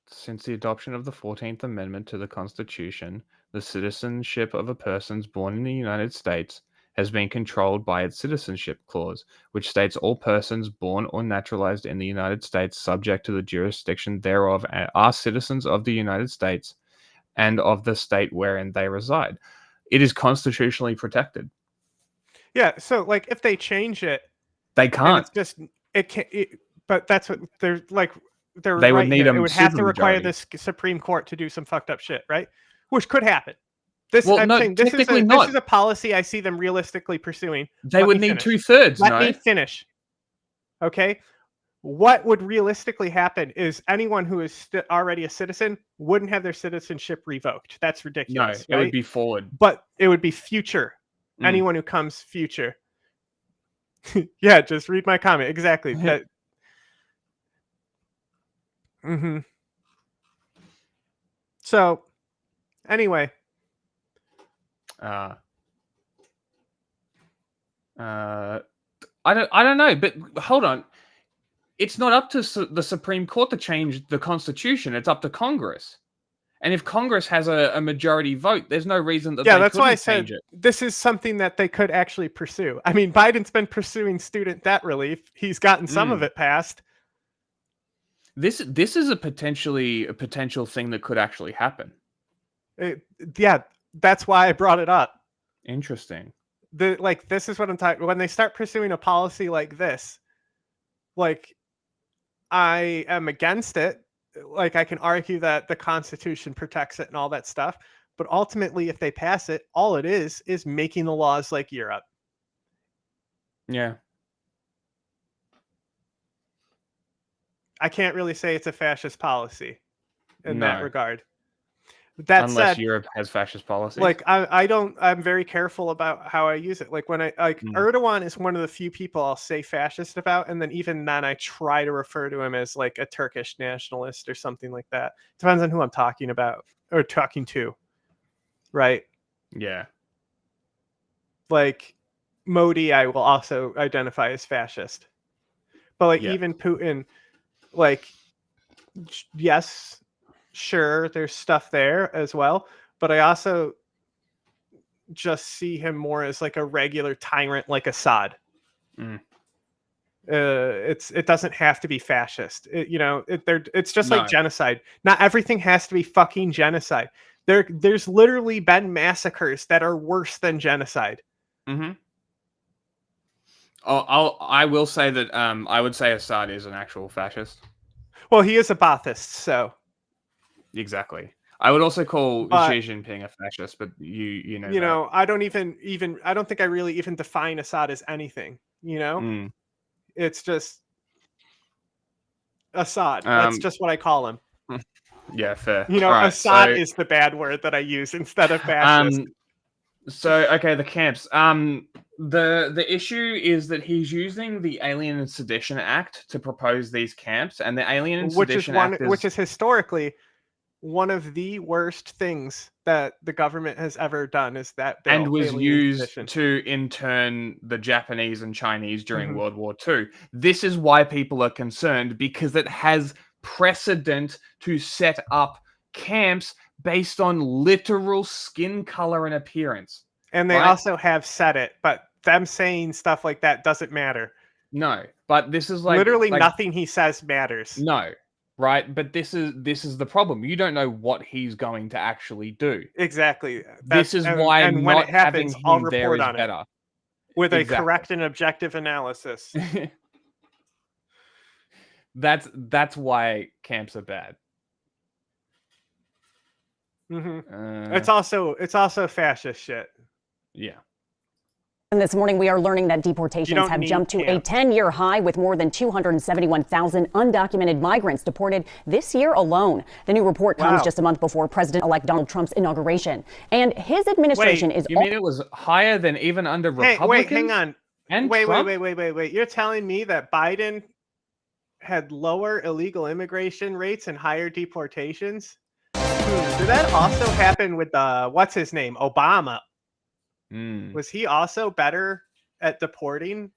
Since the adoption of the 14th Amendment to the Constitution, the citizenship of a person born in the United States has been controlled by its Citizenship Clause, which states all persons born or naturalized in the United States subject to the jurisdiction thereof are citizens of the United States and of the state wherein they reside. It is constitutionally protected.
Yeah, so like if they change it,
they can't.
It's just it can't. But that's what they're like.
They would need
it would have to require this Supreme Court to do some fucked up shit, right? Which could happen. This is a policy I see them realistically pursuing.
They would need 2/3.
Let me finish. Okay. What would realistically happen is anyone who is already a citizen wouldn't have their citizenship revoked. That's ridiculous.
No, it would be forward.
But it would be future. Anyone who comes future. Yeah, just read my comment. Exactly. That. So, anyway,
I don't know, but hold on. It's not up to the Supreme Court to change the Constitution. It's up to Congress. And if Congress has a majority vote, there's no reason that
that's why I said this is something that they could actually pursue. I mean, Biden's been pursuing student debt relief. He's gotten some of it passed.
This is a potential thing that could actually happen.
That's why I brought it up.
Interesting.
This is what I'm talking. When they start pursuing a policy like this, like I am against it. Like I can argue that the Constitution protects it and all that stuff, but ultimately, if they pass it, all it is making the laws like Europe.
Yeah.
I can't really say it's a fascist policy in that regard.
Unless Europe has fascist policy.
Like I'm very careful about how I use it. Like when Erdogan is one of the few people I'll say fascist about, and then even then I try to refer to him as like a Turkish nationalist or something like that. Depends on who I'm talking about or talking to. Right?
Yeah.
Like Modi I will also identify as fascist. But even Putin, like, yes, sure, there's stuff there as well, but I also just see him more as like a regular tyrant like Assad. It doesn't have to be fascist. It's just like genocide. Not everything has to be fucking genocide. There's literally been massacres that are worse than genocide.
I will say that I would say Assad is an actual fascist.
Well, he is a Ba'athist, so
exactly. I would also call Xi Jinping a fascist, but you know.
I don't I don't think I really even define Assad as anything. It's just Assad. That's just what I call him.
Yeah, fair.
Assad is the bad word that I use instead of fascist.
So okay, the camps. The issue is that he's using the Alien and Sedition Act to propose these camps, and the Alien and Sedition Act
which is historically one of the worst things that the government has ever done is that bill,
and was used to intern the Japanese and Chinese during World War II. This is why people are concerned, because it has precedent to set up camps based on literal skin color and appearance.
And they also have said it, but them saying stuff like that doesn't matter.
No, but this is like
literally nothing he says matters.
No, right? But this is the problem. You don't know what he's going to actually do.
Exactly.
This is why
and when it happens, I'll report on
better.
it with a correct and objective analysis.
That's why camps are bad.
It's also fascist shit.
Yeah.
And this morning, we are learning that deportations have jumped to a 10-year high, with more than 271,000 undocumented migrants deported this year alone. The new report comes just a month before President-elect Donald Trump's inauguration. And his administration is...
You mean it was higher than even under Republicans?
Wait, hang on.
And
wait. You're telling me that Biden had lower illegal immigration rates and higher deportations? Did that also happen with what's his name? Obama. Was he also better at deporting?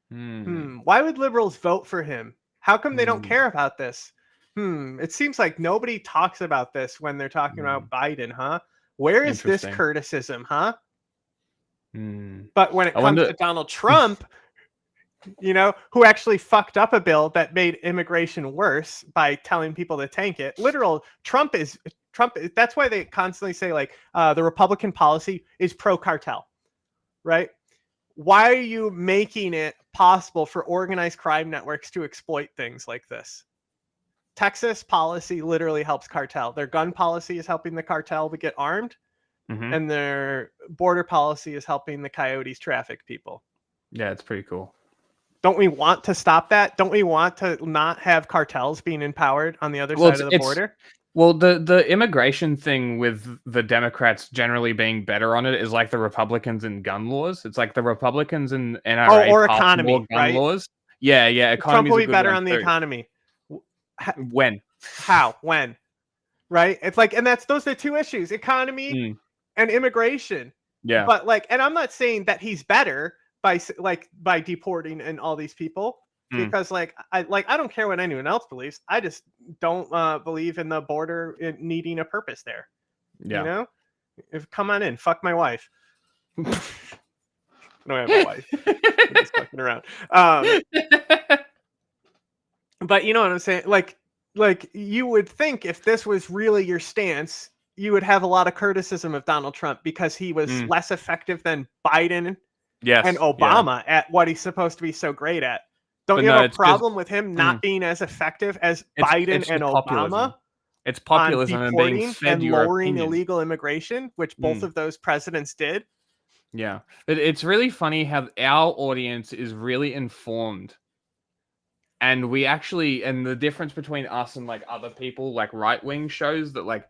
Why would liberals vote for him? How come they don't care about this? It seems like nobody talks about this when they're talking about Biden, huh? Where is this criticism, huh? But when it comes to Donald Trump, who actually fucked up a bill that made immigration worse by telling people to tank it. Trump. That's why they constantly say the Republican policy is pro-cartel, right? Why are you making it possible for organized crime networks to exploit things like this? Texas policy literally helps cartel. Their gun policy is helping the cartel to get armed, and their border policy is helping the coyotes traffic people.
Yeah, it's pretty cool.
Don't we want to stop that? Don't we want to not have cartels being empowered on the other side of the border?
Well, the immigration thing with the Democrats generally being better on it is like the Republicans in gun laws. It's like the Republicans in NRA
or economy,
more gun
right?
laws. Yeah.
Trump will be better on the economy.
When?
How? When? Right? It's like, and those are two issues: economy and immigration.
Yeah.
But and I'm not saying that he's better by deporting and all these people. Because I don't care what anyone else believes. I just don't believe in the border needing a purpose there.
Yeah.
Come on in, fuck my wife. I don't have a wife. I'm just fucking around. But you know what I'm saying? Like you would think if this was really your stance, you would have a lot of criticism of Donald Trump because he was less effective than Biden and Obama at what he's supposed to be so great at. Don't you have a problem with him not being as effective as Biden and Obama?
It's populism and being fed your
lowering
opinion.
Illegal immigration, which both of those presidents did.
Yeah, but it's really funny how our audience is really informed, and and the difference between us and other people, like right-wing shows that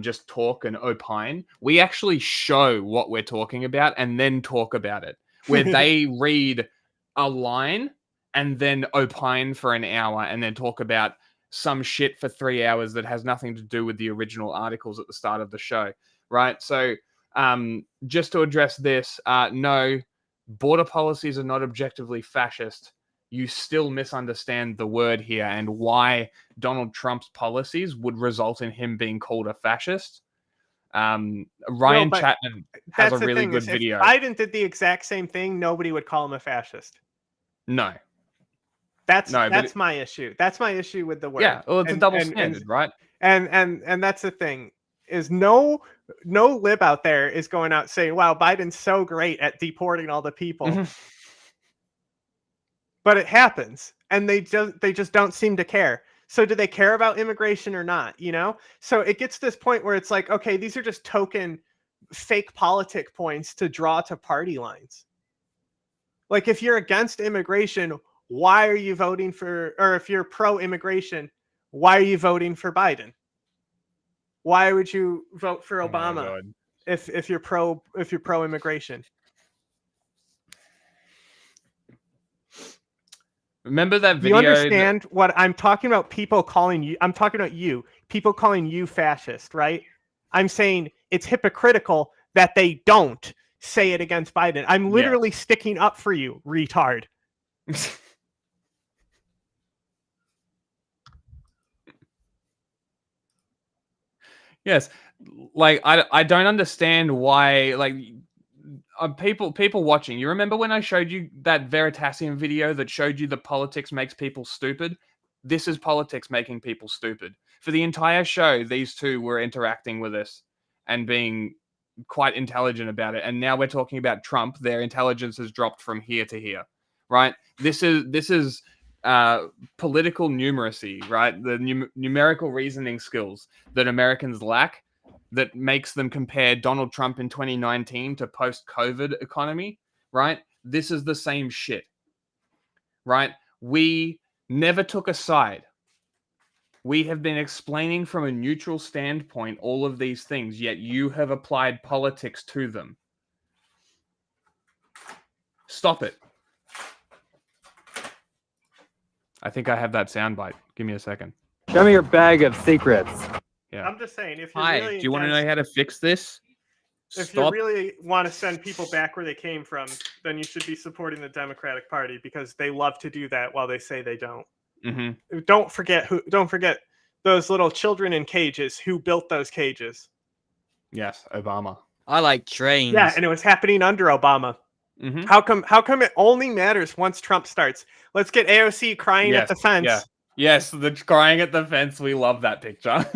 just talk and opine. We actually show what we're talking about and then talk about it. Where they read a line and then opine for an hour and then talk about some shit for 3 hours that has nothing to do with the original articles at the start of the show, right? So just to address this, no, border policies are not objectively fascist. You still misunderstand the word here and why Donald Trump's policies would result in him being called a fascist. Ryan Chapman has a really good video.
If Biden did the exact same thing, nobody would call him a fascist.
No.
That's my issue. That's my issue with the word.
Yeah, well, it's a double standard, right?
And that's the thing is no lib out there is going out saying, "Wow, Biden's so great at deporting all the people." But it happens, and they just don't seem to care. So do they care about immigration or not? So it gets to this point where it's like, okay, these are just token fake politic points to draw to party lines. Like if you're against immigration, why are you voting for, or if you're pro-immigration, why are you voting for Biden? Why would you vote for Obama if you're pro-immigration?
Remember that video?
You understand what I'm talking about? People calling you, I'm talking about you, people calling you fascist, right? I'm saying it's hypocritical that they don't say it against Biden. I'm literally sticking up for you, retard.
Yes, I don't understand why people watching. You remember when I showed you that Veritasium video that showed you that politics makes people stupid? This is politics making people stupid. For the entire show, these two were interacting with us and being quite intelligent about it. And now we're talking about Trump. Their intelligence has dropped from here to here, right? This is political numeracy, right? The numerical reasoning skills that Americans lack that makes them compare Donald Trump in 2019 to post-COVID economy, right? This is the same shit, right? We never took a side. We have been explaining from a neutral standpoint all of these things, yet you have applied politics to them. Stop it. I think I have that soundbite. Give me a second.
Show me your bag of secrets.
Yeah.
I'm just saying, if you're
Hi,
really
do you want to know how to fix this?
If you really want to send people back where they came from, then you should be supporting the Democratic Party because they love to do that while they say they don't.
Mm-hmm.
Don't forget those little children in cages who built those cages.
Yes, Obama.
I like trains.
Yeah, and it was happening under Obama.
Mm-hmm.
How come it only matters once Trump starts? Let's get AOC crying at the fence.
Yeah. Yes, the crying at the fence. We love that picture.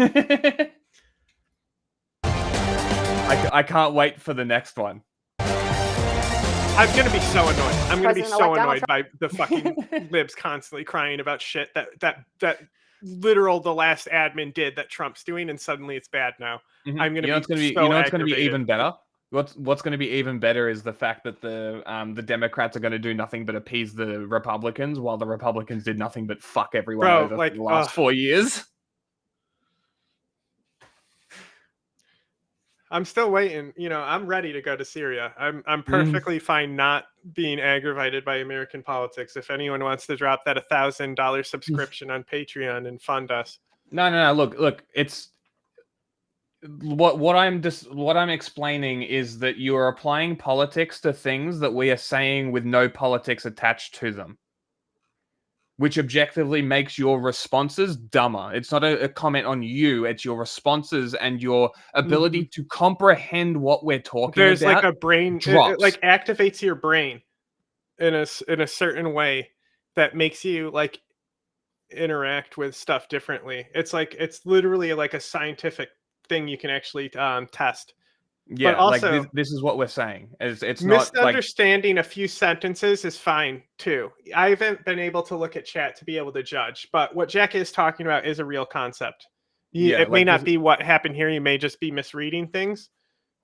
I can't wait for the next one.
I'm gonna be so annoyed. I'm gonna be so annoyed by the fucking libs constantly crying about shit that literal the last admin did that Trump's doing, and suddenly it's bad now.
Mm-hmm.
I'm gonna
be
so
you know what's gonna be
aggravated.
even better? What's going to be even better is the fact that the Democrats are going to do nothing but appease the Republicans, while the Republicans did nothing but fuck everyone over for the last 4 years.
I'm still waiting. You know, I'm ready to go to Syria. I'm perfectly fine not being aggravated by American politics. If anyone wants to drop that $1,000 subscription on Patreon and fund us.
No. Look. It's what I'm explaining is that you are applying politics to things that we are saying with no politics attached to them, which objectively makes your responses dumber. It's not a comment on you; it's your responses and your ability to comprehend what we're talking about.
There's like a brain, it like activates your brain in a certain way that makes you like interact with stuff differently. It's literally like a scientific thing you can actually test.
Yeah,
but also,
like this is what we're saying. It's
misunderstanding a few sentences is fine too. I haven't been able to look at chat to be able to judge, but what Jack is talking about is a real concept. It may not be what happened here. You may just be misreading things,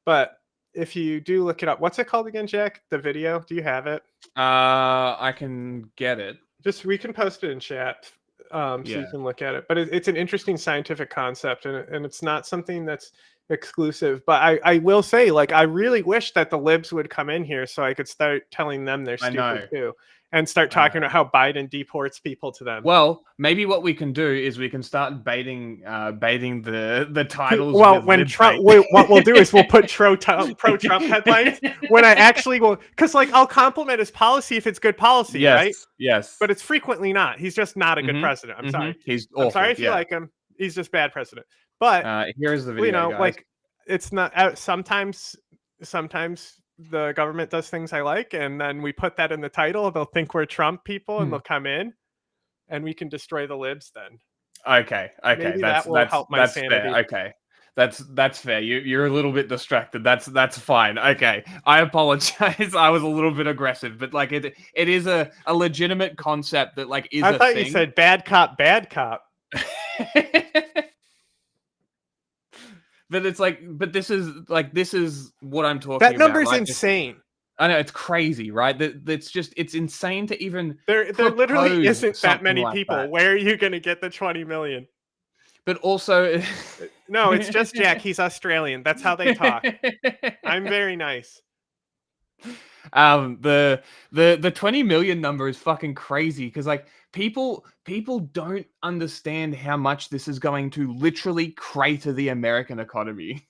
but if you do look it up, what's it called again, Jack? The video? Do you have it?
I can get it.
We can post it in chat. So you can look at it, but it's an interesting scientific concept, and it's not something that's exclusive. But I will say, like, I really wish that the libs would come in here so I could start telling them they're stupid too, and start talking about how Biden deports people to them.
Well, maybe what we can do is we can start baiting the titles.
Well, when Trump, what we'll do is we'll put pro-Trump headlines when I actually will, because like I'll compliment his policy if it's good policy, right?
Yes.
But it's frequently not. He's just not a good president. I'm sorry.
He's awful.
I'm sorry if you like him. He's just bad president. But
here's the video.
You know,
guys.
like it's not. Sometimes the government does things I like, and then we put that in the title. They'll think we're Trump people, and they'll come in, and we can destroy the libs. Then
okay,
maybe that will help my sanity.
Fair. Okay, that's fair. You're a little bit distracted. That's fine. Okay, I apologize. I was a little bit aggressive, but like it is a legitimate concept that like is.
I thought you said bad cop, bad cop.
But it's like, this is what I'm talking about.
That number's
right?
insane.
I know, it's crazy, right? It's insane to even.
There literally isn't that many
like
people.
That.
Where are you going to get the 20 million?
But also,
no, it's just Jack. He's Australian. That's how they talk. I'm very nice.
The 20 million number is fucking crazy because like people don't understand how much this is going to literally crater the American economy.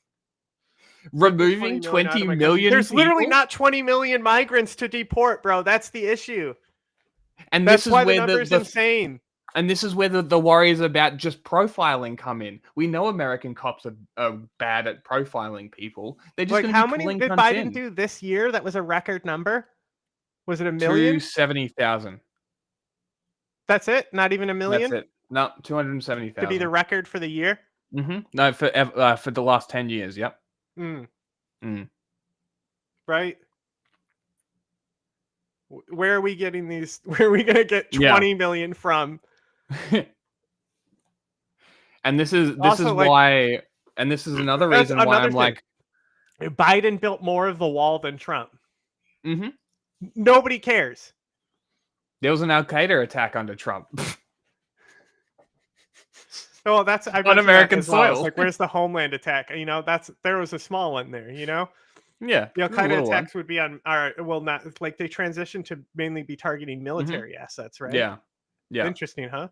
Removing 20 million
There's
people?
literally not 20 million migrants to deport, bro. That's the issue.
And
that's
this is
why
where
the number's insane.
And this is where the worries about just profiling come in. We know American cops are bad at profiling people. They're just
like, how many did Biden do this year? That was a record number. Was it 1 million?
270,000.
That's it? Not even 1 million?
That's it. No, 270,000
to be the record for the year.
No, for the last 10 years. Yep.
Right. Where are we getting these? Where are we going to get 20 million from?
And this is why, and this is another reason why I'm like,
Biden built more of the wall than Trump. Nobody cares.
There was an Al Qaeda attack under Trump.
Oh, that's
on American soil.
Like, where's the Homeland attack? You know, there was a small one there. You know.
Yeah,
the Al Qaeda attacks would be on not like they transitioned to mainly be targeting military assets, right?
Yeah.
Interesting, huh?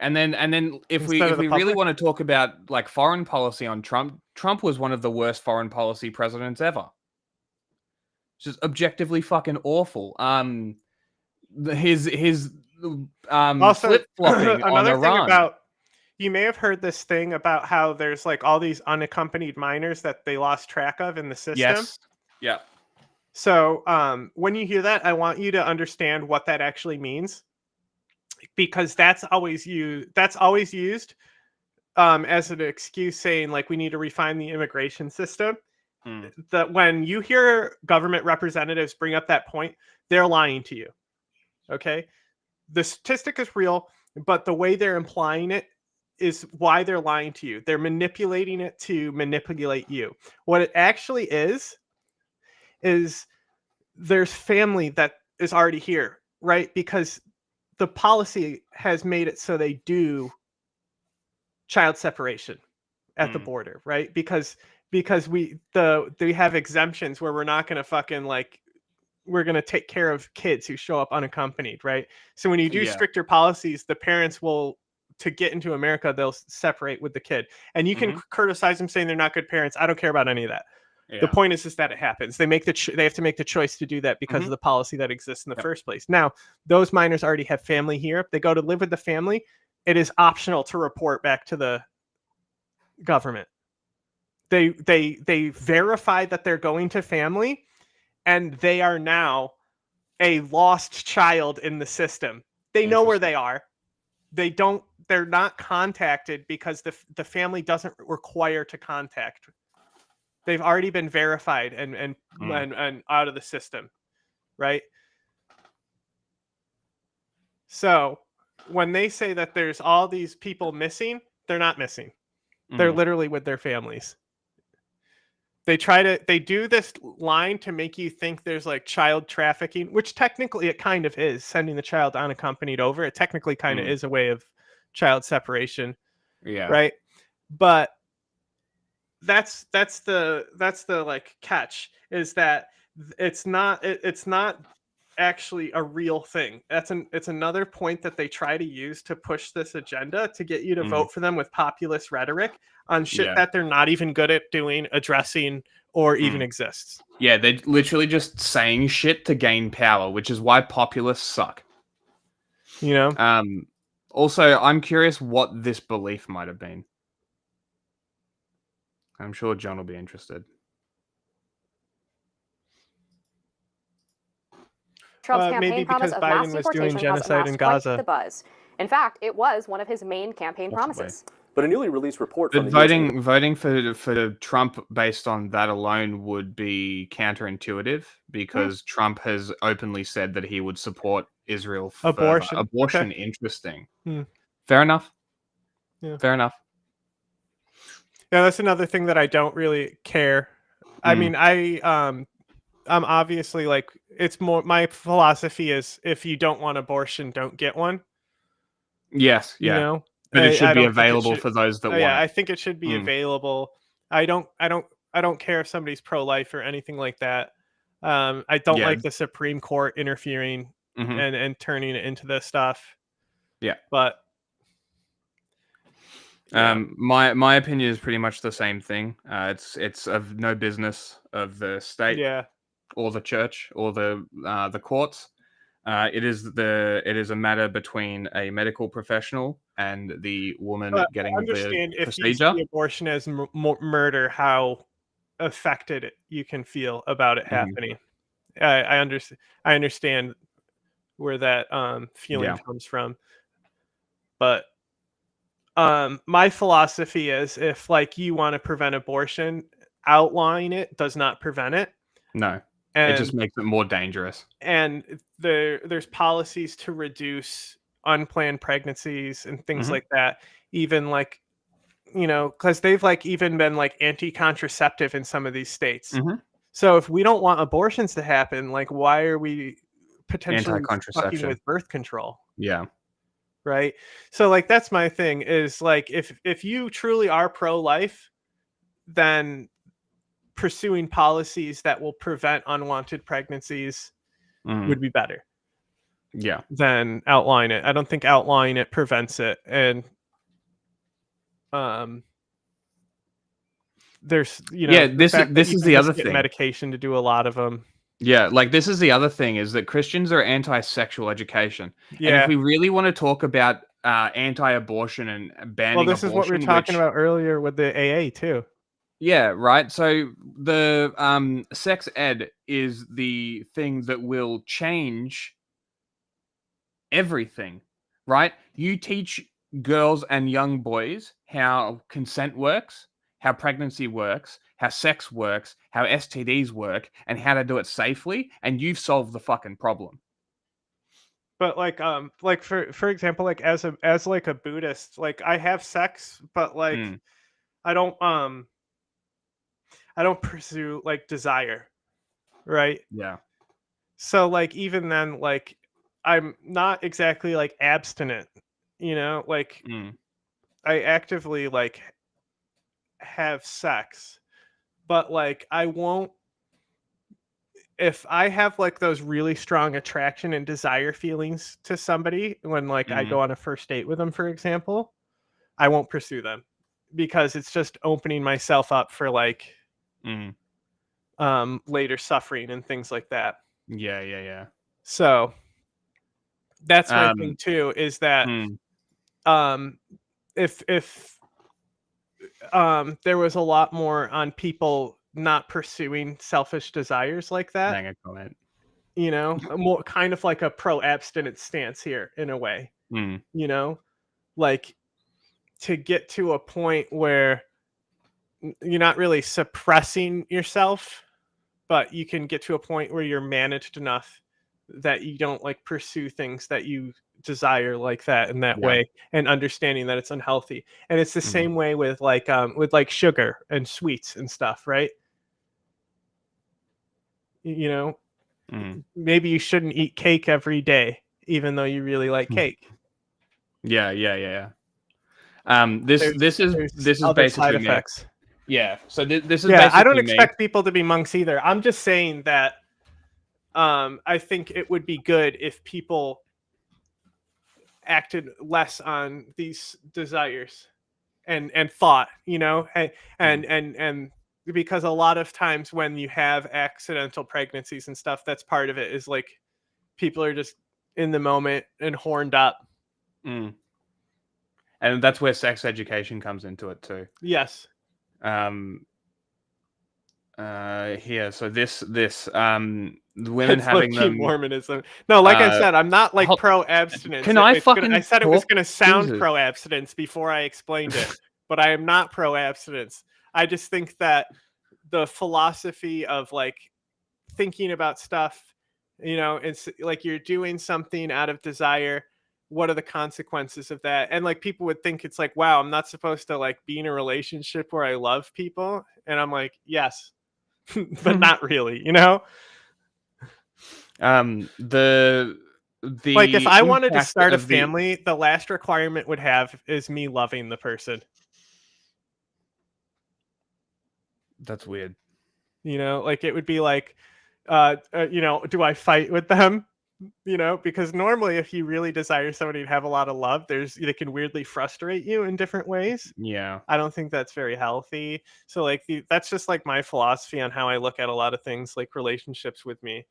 And then if we really want to talk about like foreign policy on Trump was one of the worst foreign policy presidents ever. Just objectively fucking awful. His
also,
flip-flopping on
another
Iran.
Thing about, you may have heard this thing about how there's like all these unaccompanied minors that they lost track of in the system.
Yes. Yeah.
So when you hear that, I want you to understand what that actually means, because that's always used as an excuse, saying like we need to refine the immigration system. That when you hear government representatives bring up that point, they're lying to you. Okay, the statistic is real, but the way they're implying it is why they're lying to you. They're manipulating it to manipulate you. What it actually is there's family that is already here, right? Because the policy has made it so they do child separation at the border, right? Because they have exemptions where we're not going to fucking like, we're going to take care of kids who show up unaccompanied, right? So when you do stricter policies, the parents will, to get into America, they'll separate with the kid. And you can criticize them saying they're not good parents. I don't care about any of that. Yeah. The point is that it happens. They have to make the choice to do that because of the policy that exists in the first place. Now, those minors already have family here. They go to live with the family. It is optional to report back to the government. They verify that they're going to family, and they are now a lost child in the system. They know where they are. They're not contacted because the family doesn't require to contact. They've already been verified and out of the system, right? So when they say that there's all these people missing, they're not missing. They're literally with their families. They do this line to make you think there's like child trafficking, which technically it kind of is. Sending the child unaccompanied over, it technically kind of is a way of child separation.
Yeah.
Right. But that's the like catch, is that it's not actually a real thing. It's another point that they try to use to push this agenda to get you to vote for them with populist rhetoric on shit that they're not even good at addressing or even exists.
Yeah, they're literally just saying shit to gain power, which is why populists suck.
You know?
Also, I'm curious what this belief might have been. I'm sure John will be interested.
Trump's campaign promise of mass deportation genocide in Gaza. The buzz. In fact, it was one of his main campaign promises.
But a newly released report from
voting for Trump based on that alone would be counterintuitive, because Trump has openly said that he would support Israel for abortion. Okay. Interesting. Fair enough.
Yeah.
Fair enough.
Yeah, that's another thing that I don't really care. I mean, I'm obviously like, it's more, my philosophy is if you don't want abortion, don't get one.
Yes. Yeah.
You know?
But it should be available for those that want it.
Yeah, I think it should be available. I don't care if somebody's pro-life or anything like that. I don't like the Supreme Court interfering and turning it into this stuff.
Yeah.
But
my opinion is pretty much the same thing. It's of no business of the state or the church or the courts. It is a matter between a medical professional and the woman getting the procedure.
If you see abortion as murder, how affected you can feel about it happening. I understand where that feeling comes from, but my philosophy is, if like you want to prevent abortion, outlawing it does not prevent it.
No, it just makes it more dangerous.
And there's policies to reduce unplanned pregnancies and things like that. Even like, you know, because they've like even been like anti-contraceptive in some of these states. So if we don't want abortions to happen, like why are we potentially fucking with birth control?
Yeah.
Right. So like that's my thing is like if you truly are pro-life, then pursuing policies that will prevent unwanted pregnancies would be better.
Yeah.
Than outlawing it. I don't think outlawing it prevents it. And there's, you know,
this is the other thing.
Medication to do a lot of them.
Yeah, like this is the other thing is that Christians are anti-sexual education.
Yeah.
And if we really want to talk about anti-abortion and banning
well, this is what we were talking about earlier with the AA too.
Yeah, right. So the sex ed is the thing that will change everything, right? You teach girls and young boys how consent works, how pregnancy works, how sex works, how STDs work, and how to do it safely, and you've solved the fucking problem.
But like for example, like as like a Buddhist, like I have sex, but like I don't pursue like desire, right?
Yeah.
So like even then, like I'm not exactly like abstinent, you know, like I actively like have sex, but like I won't, if I have like those really strong attraction and desire feelings to somebody when like I go on a first date with them, for example, I won't pursue them because it's just opening myself up for like later suffering and things like that.
Yeah.
So that's my thing too, is that if there was a lot more on people not pursuing selfish desires like that,
Hang a comment.
You know, more kind of like a pro-abstinence stance here in a way. You know, like to get to a point where you're not really suppressing yourself, but you can get to a point where you're managed enough that you don't like pursue things that you desire like that in that way, and understanding that it's unhealthy. And it's the same way with like sugar and sweets and stuff, right? You know, maybe you shouldn't eat cake every day, even though you really like cake.
Yeah. This is basically
side effects.
Yeah. So this is
I don't expect people to be monks either. I'm just saying that I think it would be good if people acted less on these desires and thought, you know, and because a lot of times when you have accidental pregnancies and stuff, that's part of it, is like people are just in the moment and horned up.
And that's where sex education comes into it too.
Yes.
Here, so this women
it's
having them
Mormonism. No, like I said, I'm not like pro abstinence.
I
said it was gonna sound pro abstinence before I explained it, but I am not pro abstinence. I just think that the philosophy of like thinking about stuff, you know, it's like you're doing something out of desire. What are the consequences of that? And like people would think it's like, wow, I'm not supposed to like be in a relationship where I love people. And I'm like, yes, but not really, you know?
The
like if I wanted to start a family, the last requirement would have is me loving the person.
That's weird.
You know, like it would be like, you know, do I fight with them? You know, because normally if you really desire somebody to have a lot of love, they can weirdly frustrate you in different ways.
Yeah.
I don't think that's very healthy. So like that's just like my philosophy on how I look at a lot of things, like relationships with me.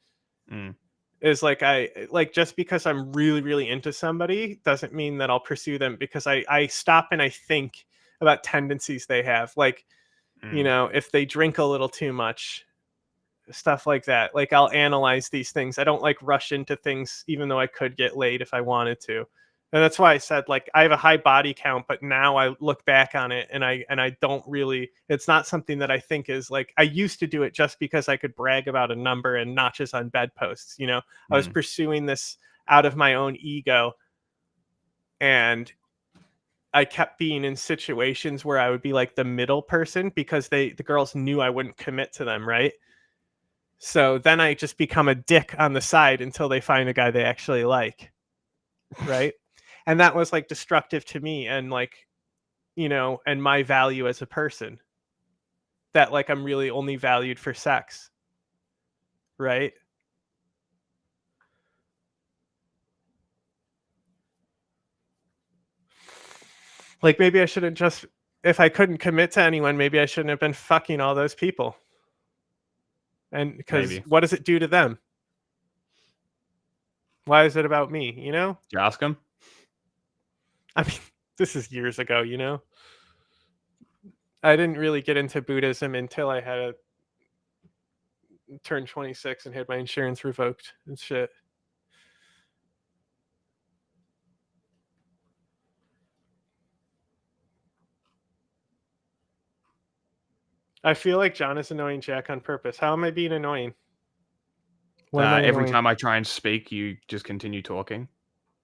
Is like just because I'm really, really into somebody doesn't mean that I'll pursue them, because I stop and I think about tendencies they have. Like, you know, if they drink a little too much, stuff like that. Like I'll analyze these things. I don't like rush into things, even though I could get laid if I wanted to. And that's why I said, like, I have a high body count, but now I look back on it and I don't really, it's not something that I think is like, I used to do it just because I could brag about a number and notches on bedposts. You know, I was pursuing this out of my own ego, and I kept being in situations where I would be like the middle person because the girls knew I wouldn't commit to them. Right. So then I just become a dick on the side until they find a guy they actually like. Right. And that was like destructive to me and like, you know, and my value as a person, that like I'm really only valued for sex. Right. Like maybe I shouldn't just, if I couldn't commit to anyone, maybe I shouldn't have been fucking all those people. And because what does it do to them? Why is it about me? You know?
Did you ask them?
I mean, this is years ago, you know? I didn't really get into Buddhism until I had turned 26 and had my insurance revoked and shit. I feel like John is annoying Jack on purpose. How am I being annoying?
Every time I try and speak, you just continue talking.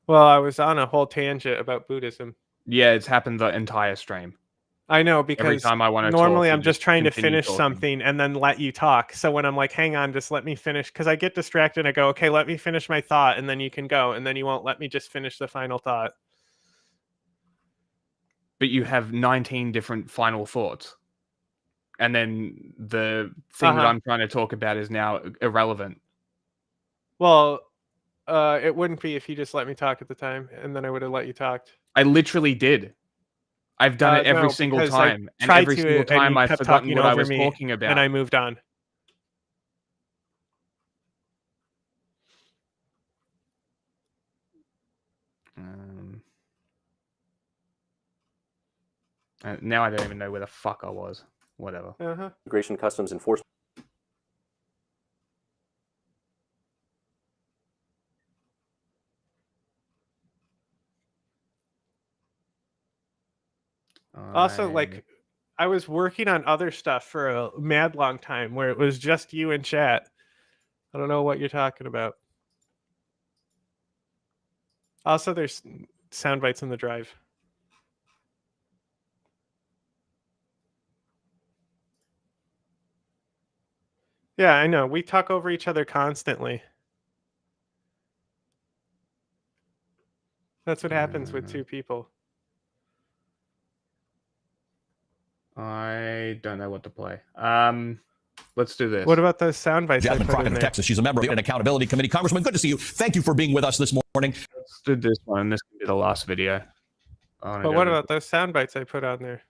Well, I was on a whole tangent about Buddhism.
Yeah, it's happened the entire stream.
I know, because
every time I want to
normally
talk,
I'm just trying to finish something and then let you talk. So when I'm like, hang on, just let me finish, because I get distracted and I go, okay, let me finish my thought, and then you can go, and then you won't let me just finish the final thought.
But you have 19 different final thoughts. And then the thing that I'm trying to talk about is now irrelevant.
Well, it wouldn't be if you just let me talk at the time, and then I would have let you talk.
I literally did. I've done it every single time. And every single time I've forgotten what I was talking about.
And I moved on.
Now I don't even know where the fuck I was. Whatever.
Immigration Customs Enforcement.
Also, like, I was working on other stuff for a mad long time where it was just you and chat. I don't know what you're talking about. Also, there's sound bites in the drive. Yeah, I know. We talk over each other constantly. That's what happens with two people.
I don't know what to play. Let's do this.
What about those sound bites?
Jasmine Crockett of Texas. She's a member of an accountability committee. Congressman, good to see you. Thank you for being with us this morning.
Let's do this one. This can be the last video.
But what about those sound bites I put on there?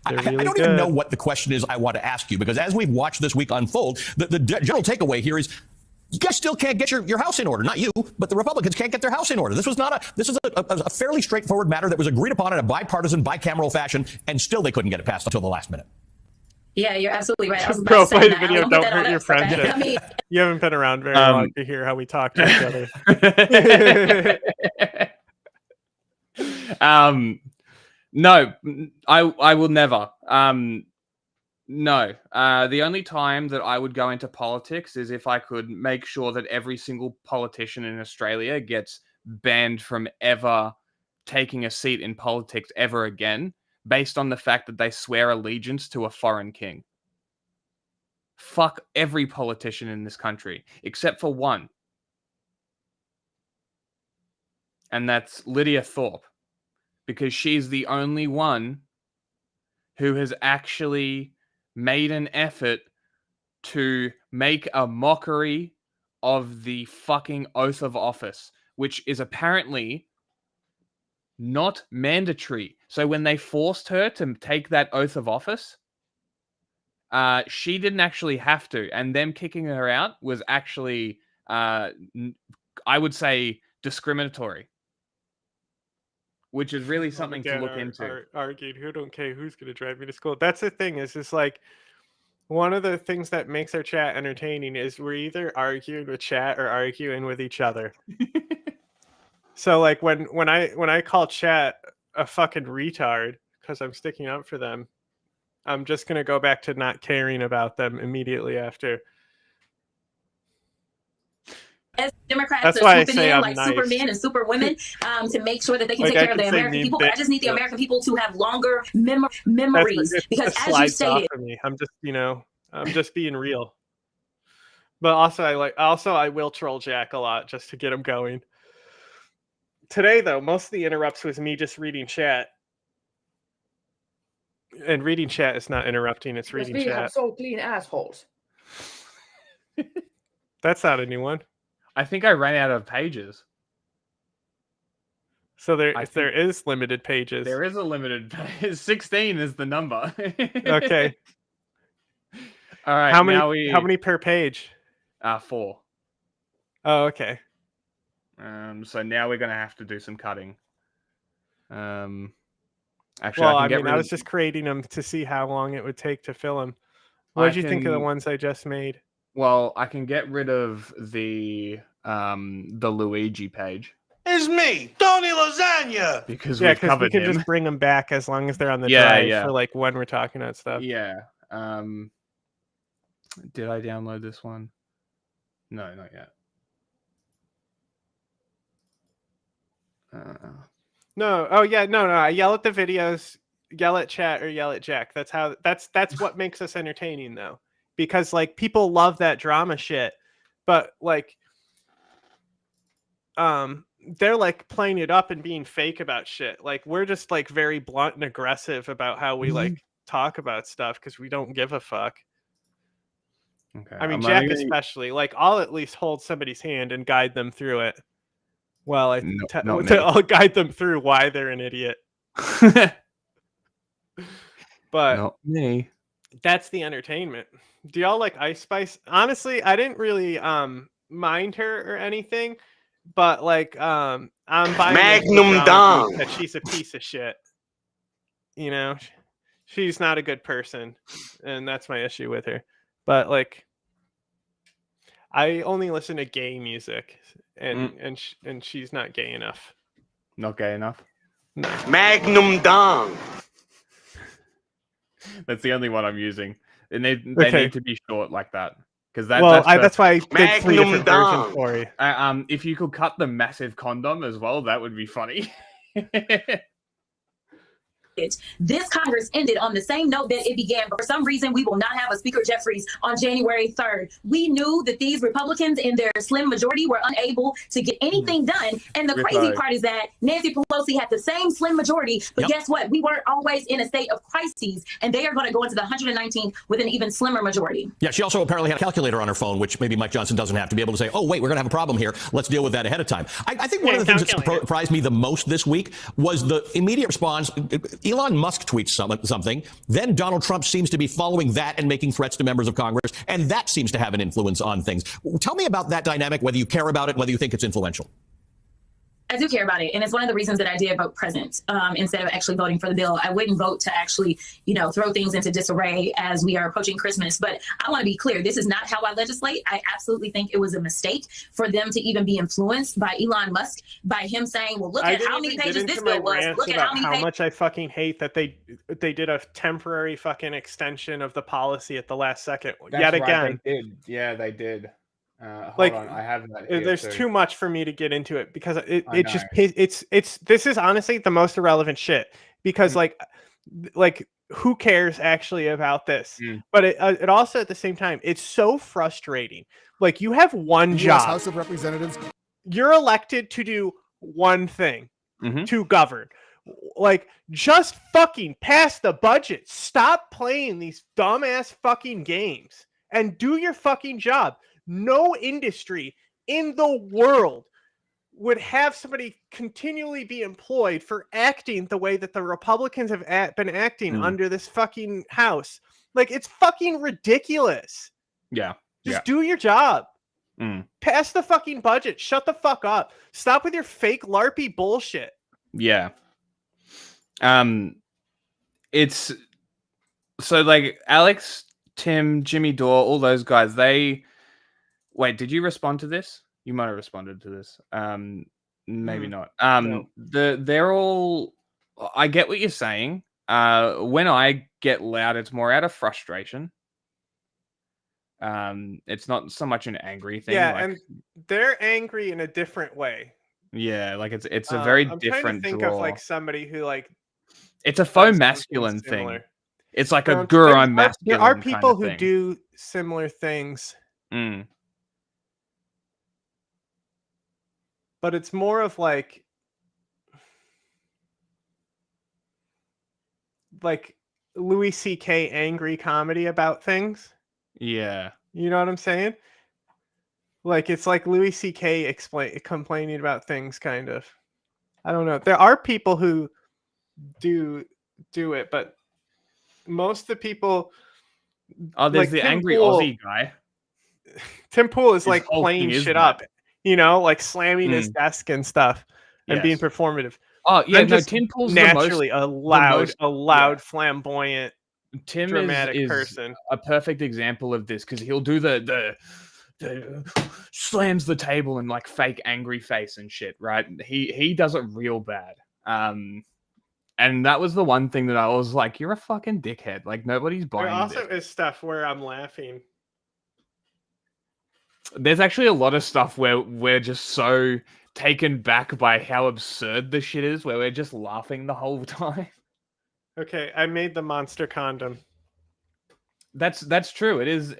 I don't even know what the question is I want to ask you, because as we've watched this week unfold, the general takeaway here is you guys still can't get your house in order. Not you, but the Republicans can't get their house in order. This was a fairly straightforward matter that was agreed upon in a bipartisan, bicameral fashion, and still they couldn't get it passed until the last minute.
Yeah, you're absolutely right.
Bro, play the video. Don't hurt your friendship. I mean, you haven't been around very long to hear how we talk to each
other. No, I will never. No. The only time that I would go into politics is if I could make sure that every single politician in Australia gets banned from ever taking a seat in politics ever again, based on the fact that they swear allegiance to a foreign king. Fuck every politician in this country, except for one. And that's Lydia Thorpe. Because she's the only one who has actually made an effort to make a mockery of the fucking oath of office, which is apparently not mandatory. So when they forced her to take that oath of office, she didn't actually have to. And them kicking her out was actually, I would say, discriminatory. Which is really something to look into.
Argued, who don't care who's going to drive me to school. That's the thing, is just like, one of the things that makes our chat entertaining is we're either arguing with chat or arguing with each other. So like when I call chat a fucking retard because I'm sticking up for them, I'm just gonna go back to not caring about them immediately after.
As Democrats
That's
are
why I
swooping
say
in
I'm
like
nice.
Supermen and Superwomen to make sure that they can
Like,
take
I
care of
could
the
say
American
mean
people. But I
bitch,
just need the
but-
American people to have longer
That's
memories.
it
Because
just
as you
slides off
stated,
of me. I'm just, I'm just being real. But also I will troll Jack a lot just to get him going. Today though, most of the interrupts was me just reading chat. And reading chat is not interrupting, it's reading
we
chat.
have so clean assholes.
That's not a new one.
I think I ran out of pages.
So there is limited pages.
There is a limited page. 16 is the number.
Okay.
All right.
How many per page?
4.
Oh, okay.
So now we're gonna have to do some cutting. Actually,
well,
I
was just creating them to see how long it would take to fill them. What did you think of the ones I just made?
Well, I can get rid of the Luigi page.
It's me, Tony Lasagna.
Because we covered
can
him.
just bring them back as long as they're on the drive for like when we're talking about stuff.
Yeah. Did I download this one? No, not yet.
No. Oh yeah. No. I yell at the videos, yell at chat, or yell at Jack. That's what makes us entertaining though, because like people love that drama shit, but like, they're like playing it up and being fake about shit. Like we're just like very blunt and aggressive about how we like talk about stuff because we don't give a fuck.
Okay.
I mean, Jack especially. Like I'll at least hold somebody's hand and guide them through it. Well, I'll guide them through why they're an idiot. But
not me.
That's the entertainment. Do y'all like Ice Spice? Honestly, I didn't really mind her or anything, but like I'm buying
Magnum Dong
that she's a piece of shit. She's not a good person, and that's my issue with her. But like, I only listen to gay music, and she's not gay enough.
Not gay enough.
No.
Magnum Dong.
That's the only one I'm using, and they need to be short like that because that's
why I did 3 different versions for you.
If you could cut the massive condom as well, that would be funny.
This Congress ended on the same note that it began. But for some reason, we will not have a Speaker Jeffries on January 3rd. We knew that these Republicans in their slim majority were unable to get anything done. And the crazy part is that Nancy Pelosi had the same slim majority. But guess what? We weren't always in a state of crises. And they are going to go into the 119th with an even slimmer majority.
Yeah, she also apparently had a calculator on her phone, which maybe Mike Johnson doesn't have, to be able to say, oh, wait, we're going to have a problem here. Let's deal with that ahead of time. I think one of the things that surprised me the most this week was the immediate response. Elon Musk tweets something. Then Donald Trump seems to be following that and making threats to members of Congress. And that seems to have an influence on things. Tell me about that dynamic, whether you care about it, whether you think it's influential.
I do care about it. And it's one of the reasons that I did vote present instead of actually voting for the bill. I wouldn't vote to actually, throw things into disarray as we are approaching Christmas. But I want to be clear. This is not how I legislate. I absolutely think it was a mistake for them to even be influenced by Elon Musk, by him saying, well, look at how many pages this bill was. Look at how many
much I fucking hate that they did a temporary fucking extension of the policy at the last second. Yet again.
They did. Yeah, they did. Hold on, I have that here
there's
too.
too much for me to get into it because this is honestly the most irrelevant shit because like who cares actually about this? But it also at the same time it's so frustrating. Like you have one job,
House of Representatives.
You're elected to do one thing, to govern. Like just fucking pass the budget. Stop playing these dumbass fucking games and do your fucking job. No industry in the world would have somebody continually be employed for acting the way that the Republicans have been acting under this fucking house. Like, it's fucking ridiculous.
Yeah.
Just do your job. Pass the fucking budget. Shut the fuck up. Stop with your fake LARPy bullshit.
Yeah. It's so like Alex, Tim, Jimmy Dore, all those guys, Wait, did you respond to this? You might have responded to this. Maybe not.
No.
They're all. I get what you're saying. When I get loud, it's more out of frustration. It's not so much an angry thing.
Yeah,
like,
and they're angry in a different way.
Yeah, like it's a very
I'm
different
trying to think
draw.
of like somebody who like.
It's a faux masculine thing. It's like a I'm masculine.
There are people
kind of
who do similar things. But it's more of like Louis C.K. angry comedy about things.
Yeah.
You know what I'm saying? Like it's like Louis C.K. complaining about things, kind of. I don't know. There are people who do it, but most of the people.
Oh, there's the angry Aussie guy.
Tim Pool is like playing shit up, like slamming his desk and stuff, and being performative.
Oh yeah, no, Tim Pool's
naturally a loud, flamboyant, dramatic person.
A perfect example of this because he'll do the slams the table and like fake angry face and shit, right? He does it real bad. And that was the one thing that I was like, you're a fucking dickhead. Like nobody's buying
There also
this.
is stuff where I'm laughing.
There's actually a lot of stuff where we're just so taken back by how absurd the shit is, where we're just laughing the whole time.
Okay, I made the monster condom.
That's true. It is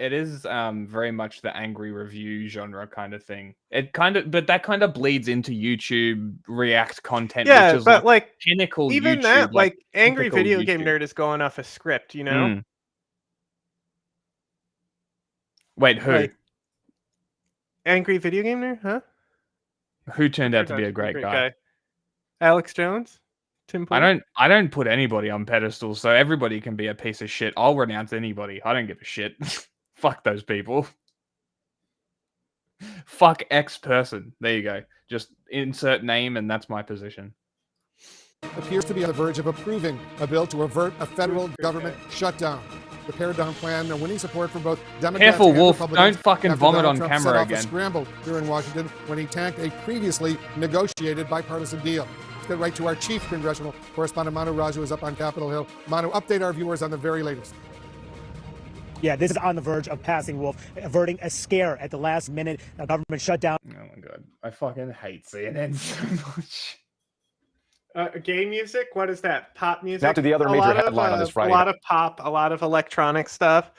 very much the angry review genre kind of thing. But that kind of bleeds into YouTube React content.
Yeah,
which is
but like
pinnacle
even
YouTube,
that, like angry video
YouTube.
game nerd is going off a script, you know.
Wait, who?
Like, angry video game nerd, huh?
Who turned out to be a great guy?
Alex Jones. Tim Pool?
I don't put anybody on pedestals, so everybody can be a piece of shit. I'll renounce anybody. I don't give a shit. Fuck those people. Fuck X person. There you go. Just insert name, and that's my position.
Appears to be on the verge of approving a bill to avert a federal government shutdown. The pared-down plan, winning support from both Democrats
Careful,
and
Wolf.
Republicans.
Don't fucking
after
vomit
Donald
on
Trump
camera
set off
again.
A scramble here in Washington when he tanked a previously negotiated bipartisan deal. Let's get right to our chief congressional correspondent, Manu Raju, is up on Capitol Hill. Manu, update our viewers on the very latest.
Yeah, this is on the verge of passing, Wolf, averting a scare at the last minute, a government shutdown.
Oh my god, I fucking hate CNN so much.
Game music? What is that? Pop music?
Now to the other major headline on this Friday.
A lot of pop, a lot of electronic stuff.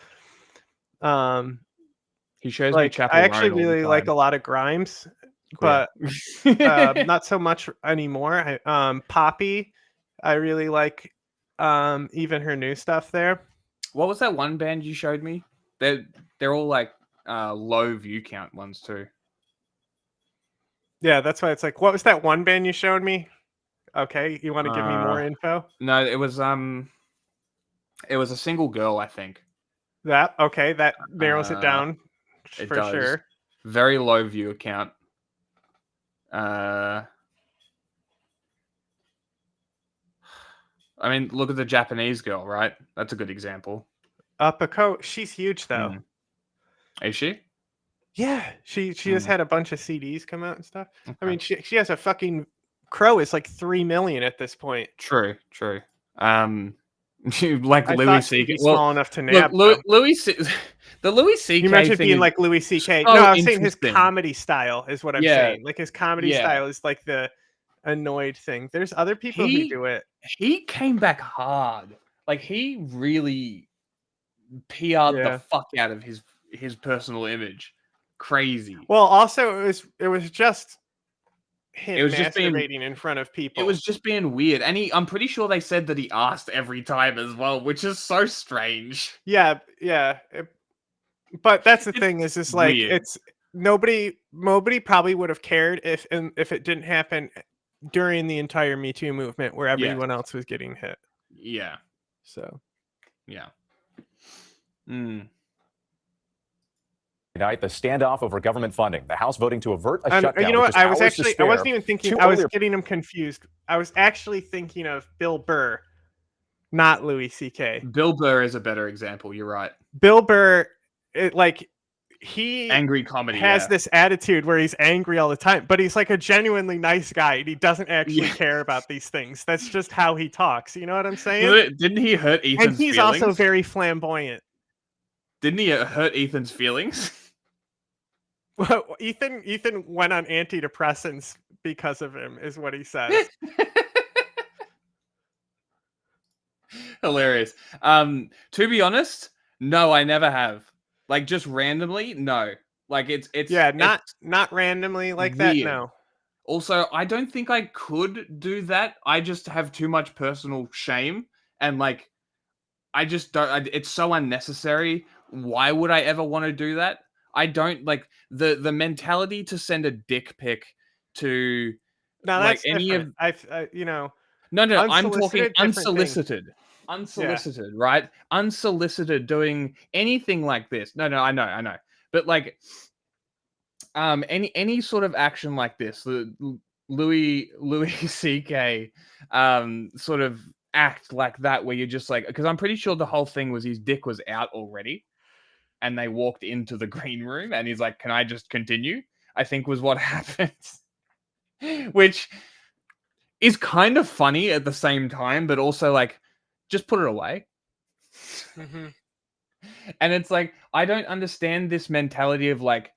He shows
like,
me Chapel
I actually
Roan all the
really
time.
like a lot of Grimes, but not so much anymore. Poppy, I really like even her new stuff there.
What was that one band you showed me? They're all like low view count ones too.
Yeah, that's why it's like, what was that one band you showed me? Okay, you want to give me more info?
No, it was a single girl, I think.
That narrows it down for sure.
Very low view count. I mean, look at the Japanese girl, right? That's a good example.
Upako, she's huge though.
Is she?
Yeah, she just had a bunch of CDs come out and stuff. Okay. I mean, she has a fucking Crow is like 3 million at this point.
True. Like Louis C.K.
Small enough to nab.
The Louis C.K.
You mentioned being like Louis C.K. No, I was saying his comedy style is what I'm saying. Like his comedy style is like the annoyed thing. There's other people who do it.
He came back hard. Like he really PR'd the fuck out of his personal image. Crazy.
Well, also it was just him masturbating in front of people.
It was just being weird. And I'm pretty sure they said that he asked every time as well, which is so strange.
Yeah. But that's the thing is like weird. It's nobody probably would have cared if it didn't happen during the entire Me Too movement where everyone else was getting hit.
Yeah.
So.
Yeah.
Tonight, the standoff over government funding. The House voting to avert a shutdown.
You know what? I wasn't even thinking. I was getting them confused. I was actually thinking of Bill Burr, not Louis C.K.
Bill Burr is a better example. You're right.
Bill Burr,
he
angry comedy
has this attitude where he's angry all the time, but he's like a genuinely nice guy and he doesn't actually care about these things. That's just how he talks. You know what I'm saying?
Didn't he hurt Ethan's
And he's
feelings?
also very flamboyant.
Didn't he hurt Ethan's feelings?
Well, Ethan went on antidepressants because of him, is what he says.
Hilarious. To be honest, no, I never have. Like, just randomly, no. Like, it's
not randomly like that. No.
Also, I don't think I could do that. I just have too much personal shame, and like, I just don't. It's so unnecessary. Why would I ever want to do that? I don't like the mentality to send a dick pic to
like any different.
No, I'm talking unsolicited. Unsolicited, right? Unsolicited doing anything like this. No, I know. But like any sort of action like this, the Louis CK sort of act like that where you're just like, because I'm pretty sure the whole thing was his dick was out already and they walked into the green room and he's like, can I just continue? I think was what happened. Which is kind of funny at the same time, but also like, just put it away.
Mm-hmm.
And it's like, I don't understand this mentality of like,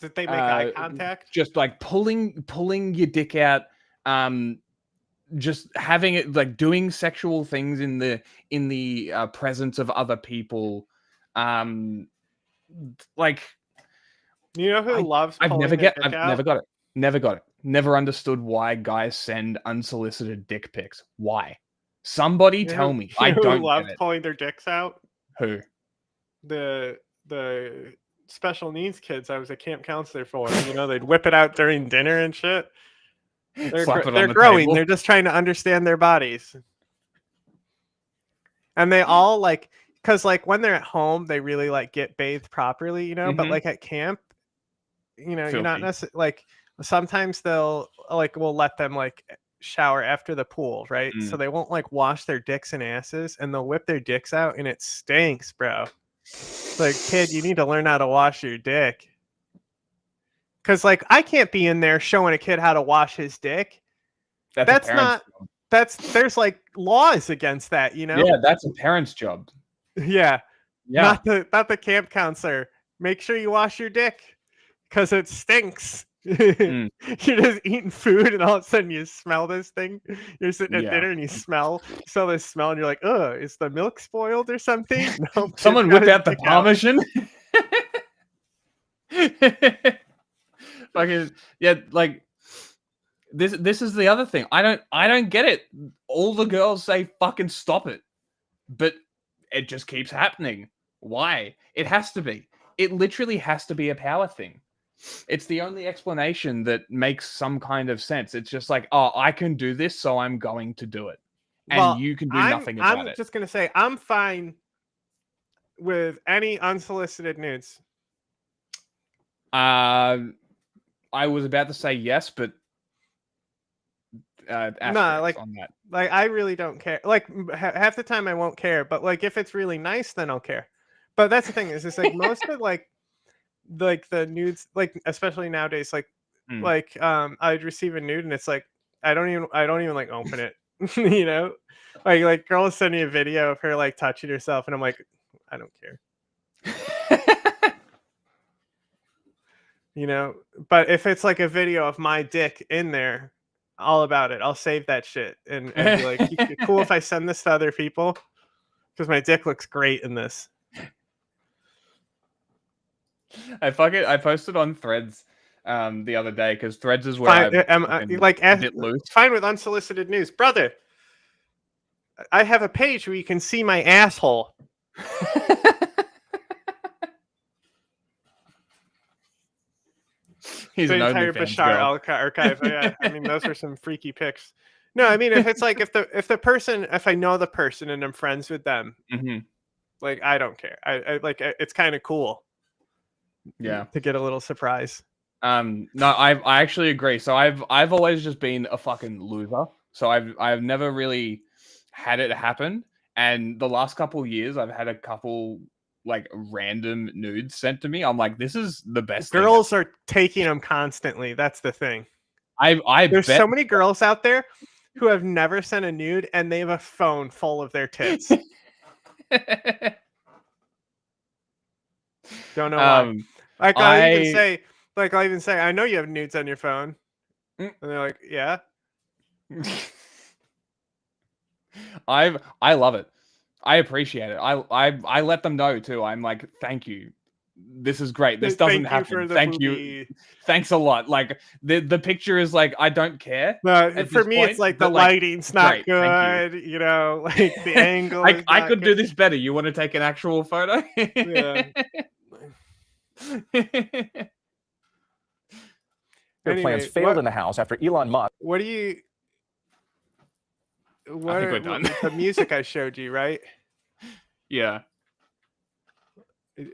did they make eye contact?
Just like pulling your dick out, just having it like doing sexual things in the presence of other people. Like,
you know who loves?
I've never got it. Never understood why guys send unsolicited dick pics. Why? Somebody tell me. I don't
love pulling their dicks out.
Who?
The special needs kids I was a camp counselor for. You know, they'd whip it out during dinner and shit. They're growing. They're just trying to understand their bodies. And they all like, because like when they're at home, they really like get bathed properly, you know. Mm-hmm. But like at camp, you know, Filthy. You're not necessarily like. Sometimes we'll let them like shower after the pool, right? So they won't like wash their dicks and asses, and they'll whip their dicks out, and it stinks, bro. It's like, kid, you need to learn how to wash your dick. Because like I can't be in there showing a kid how to wash his dick. There's like laws against that, you know?
Yeah, that's a parent's job.
Yeah. Not the camp counselor. Make sure you wash your dick because it stinks. You're just eating food and all of a sudden you smell this thing. You're sitting at dinner and you smell this smell and you're like, is the milk spoiled or something? No,
someone whip out the Parmesan. Like, yeah, like this is the other thing. I don't get it. All the girls say fucking stop it, but it just keeps happening. Why? It has to be. It literally has to be a power thing. It's the only explanation that makes some kind of sense. It's just like, I can do this, so I'm going to do it. And you can do nothing about it.
I'm just going to say, I'm fine with any unsolicited nudes.
I was about to say yes, but
no, like,
on that.
Like, I really don't care. Like, half the time I won't care, but like, if it's really nice, then I'll care. But that's the thing is, it's like most of like the nudes, like especially nowadays, like I'd receive a nude and it's like I don't even like open it. You know, like girls send me a video of her like touching herself and I'm like, I don't care. You know, but if it's like a video of my dick in there, all about it. I'll save that shit and be like, cool if I send this to other people because my dick looks great in this.
I posted on Threads the other day because Threads is where
fine with unsolicited news, brother. I have a page where you can see my asshole.
He's
the entire Bashar archive. Yeah, I mean those are some freaky pics. No, I mean if it's like if I know the person and I'm friends with them, like I don't care. I like it's kind of cool.
Yeah,
to get a little surprise.
No, I actually agree. So I've always just been a fucking loser. So I've never really had it happen. And the last couple of years, I've had a couple like random nudes sent to me. I'm like, this is the best.
Girls are taking them constantly. That's the thing.
There's
so many girls out there who have never sent a nude, and they have a phone full of their tits. Don't know why. I'll even say, I know you have nudes on your phone. And they're like, yeah.
I love it. I appreciate it. I let them know too. I'm like, thank you. This is great. This doesn't happen. Thank you. Thanks a lot. Like the picture is like, I don't care.
No, for me, it's like the lighting's not good. You know, like the angle.
I could do this better. You want to take an actual photo?
Yeah.
Their plans failed in the House after Elon Musk.
What do you?
I think we're done.
The music I showed you, right?
Yeah.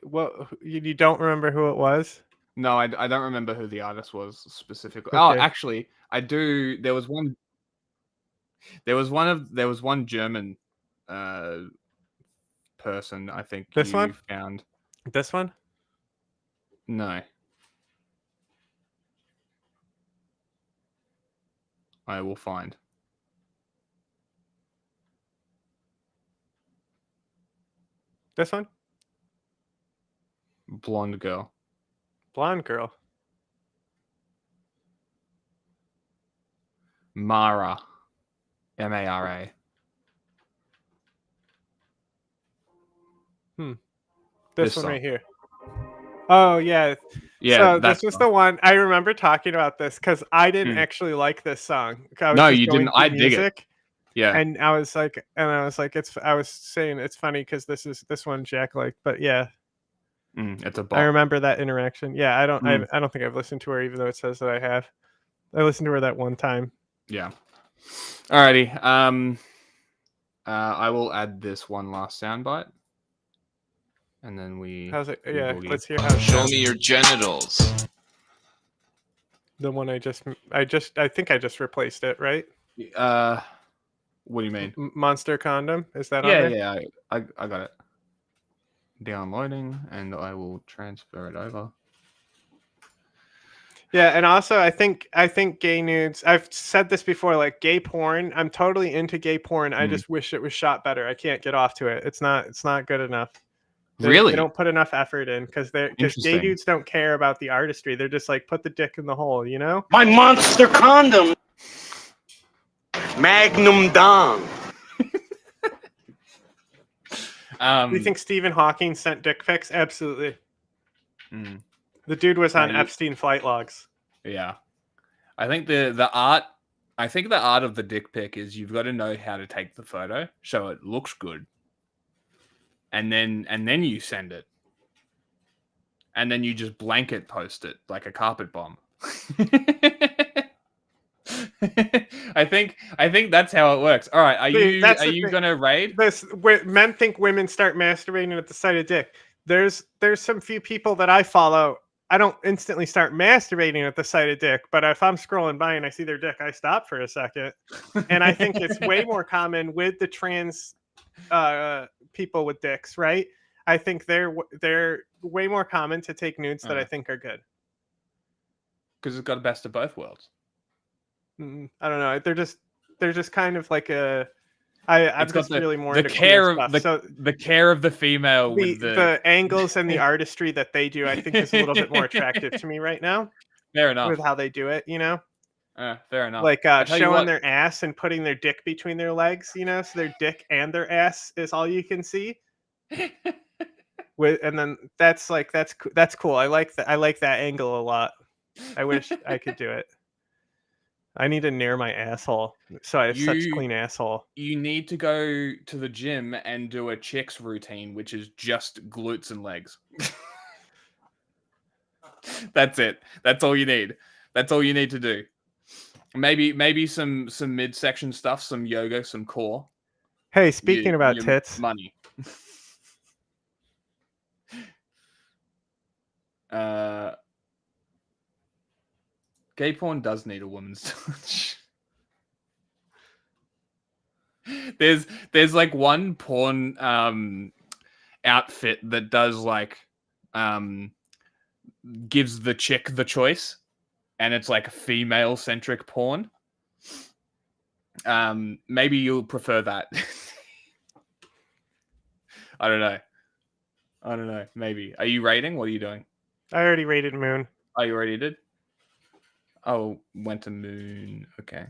What you don't remember who it was?
No, I don't remember who the artist was specifically.
Okay.
Oh, actually, I do. There was one German person. I think
this one
found.
This one?
No. I will find.
This one?
Blonde girl.
Blonde girl.
Mara. M-A-R-A.
This one right here. Oh, yeah.
Yeah.
So this was the one. I remember talking about this because I didn't actually like this song.
No, you didn't. I dig it. Yeah.
And I was like, I was saying it's funny because this one Jack liked, but yeah.
It's a bop.
I remember that interaction. Yeah, I don't think I've listened to her, even though it says that I have. I listened to her that one time.
Yeah. Alrighty. I will add this one last soundbite, and then we.
How's it? Yeah, let's hear how.
Show me your genitals.
The one I think I just replaced it, right?
What do you mean?
Monster Condom? Is that on there?
Yeah. I got it. Downloading, and I will transfer it over.
Yeah, and also I think gay nudes. I've said this before, like gay porn. I'm totally into gay porn. I just wish it was shot better. I can't get off to it. It's not good enough.
Really?
They don't put enough effort in because gay dudes don't care about the artistry. They're just like, put the dick in the hole, you know?
My monster condom. Magnum Dong.
Do you think Stephen Hawking sent dick pics? Absolutely. The dude was on Epstein flight logs.
Yeah. I think the art of the dick pic is you've got to know how to take the photo so it looks good. And then you send it. And then you just blanket post it like a carpet bomb. I think that's how it works. All right, are you gonna raid?
Men think women start masturbating at the sight of dick. There's some few people that I follow. I don't instantly start masturbating at the sight of dick, but if I'm scrolling by and I see their dick, I stop for a second. And I think it's way more common with the trans people with dicks, right? I think they're way more common to take nudes that I think are good.
Because it's got the best of both worlds.
I don't know. They're just kind of like a. I'm just really more
the
into
care
queer
of
stuff.
the care of the female with
the angles and the artistry that they do. I think is a little bit more attractive to me right now.
Fair enough.
With how they do it, you know.
Fair enough.
Like showing their ass and putting their dick between their legs, you know, so their dick and their ass is all you can see. And then that's cool. I like that angle a lot. I wish I could do it. I need to near my asshole, so I have such clean asshole.
You need to go to the gym and do a chick's routine, which is just glutes and legs. That's it. That's all you need. That's all you need to do. Maybe some midsection stuff, some yoga, some core.
Hey, speaking about tits,
money. Gay porn does need a woman's touch. There's like one porn outfit that does like gives the chick the choice, and it's like female centric porn. Maybe you'll prefer that. I don't know. Maybe. Are you rating? What are you doing?
I already rated Moon.
Oh, you already did? Oh, went to Moon. Okay.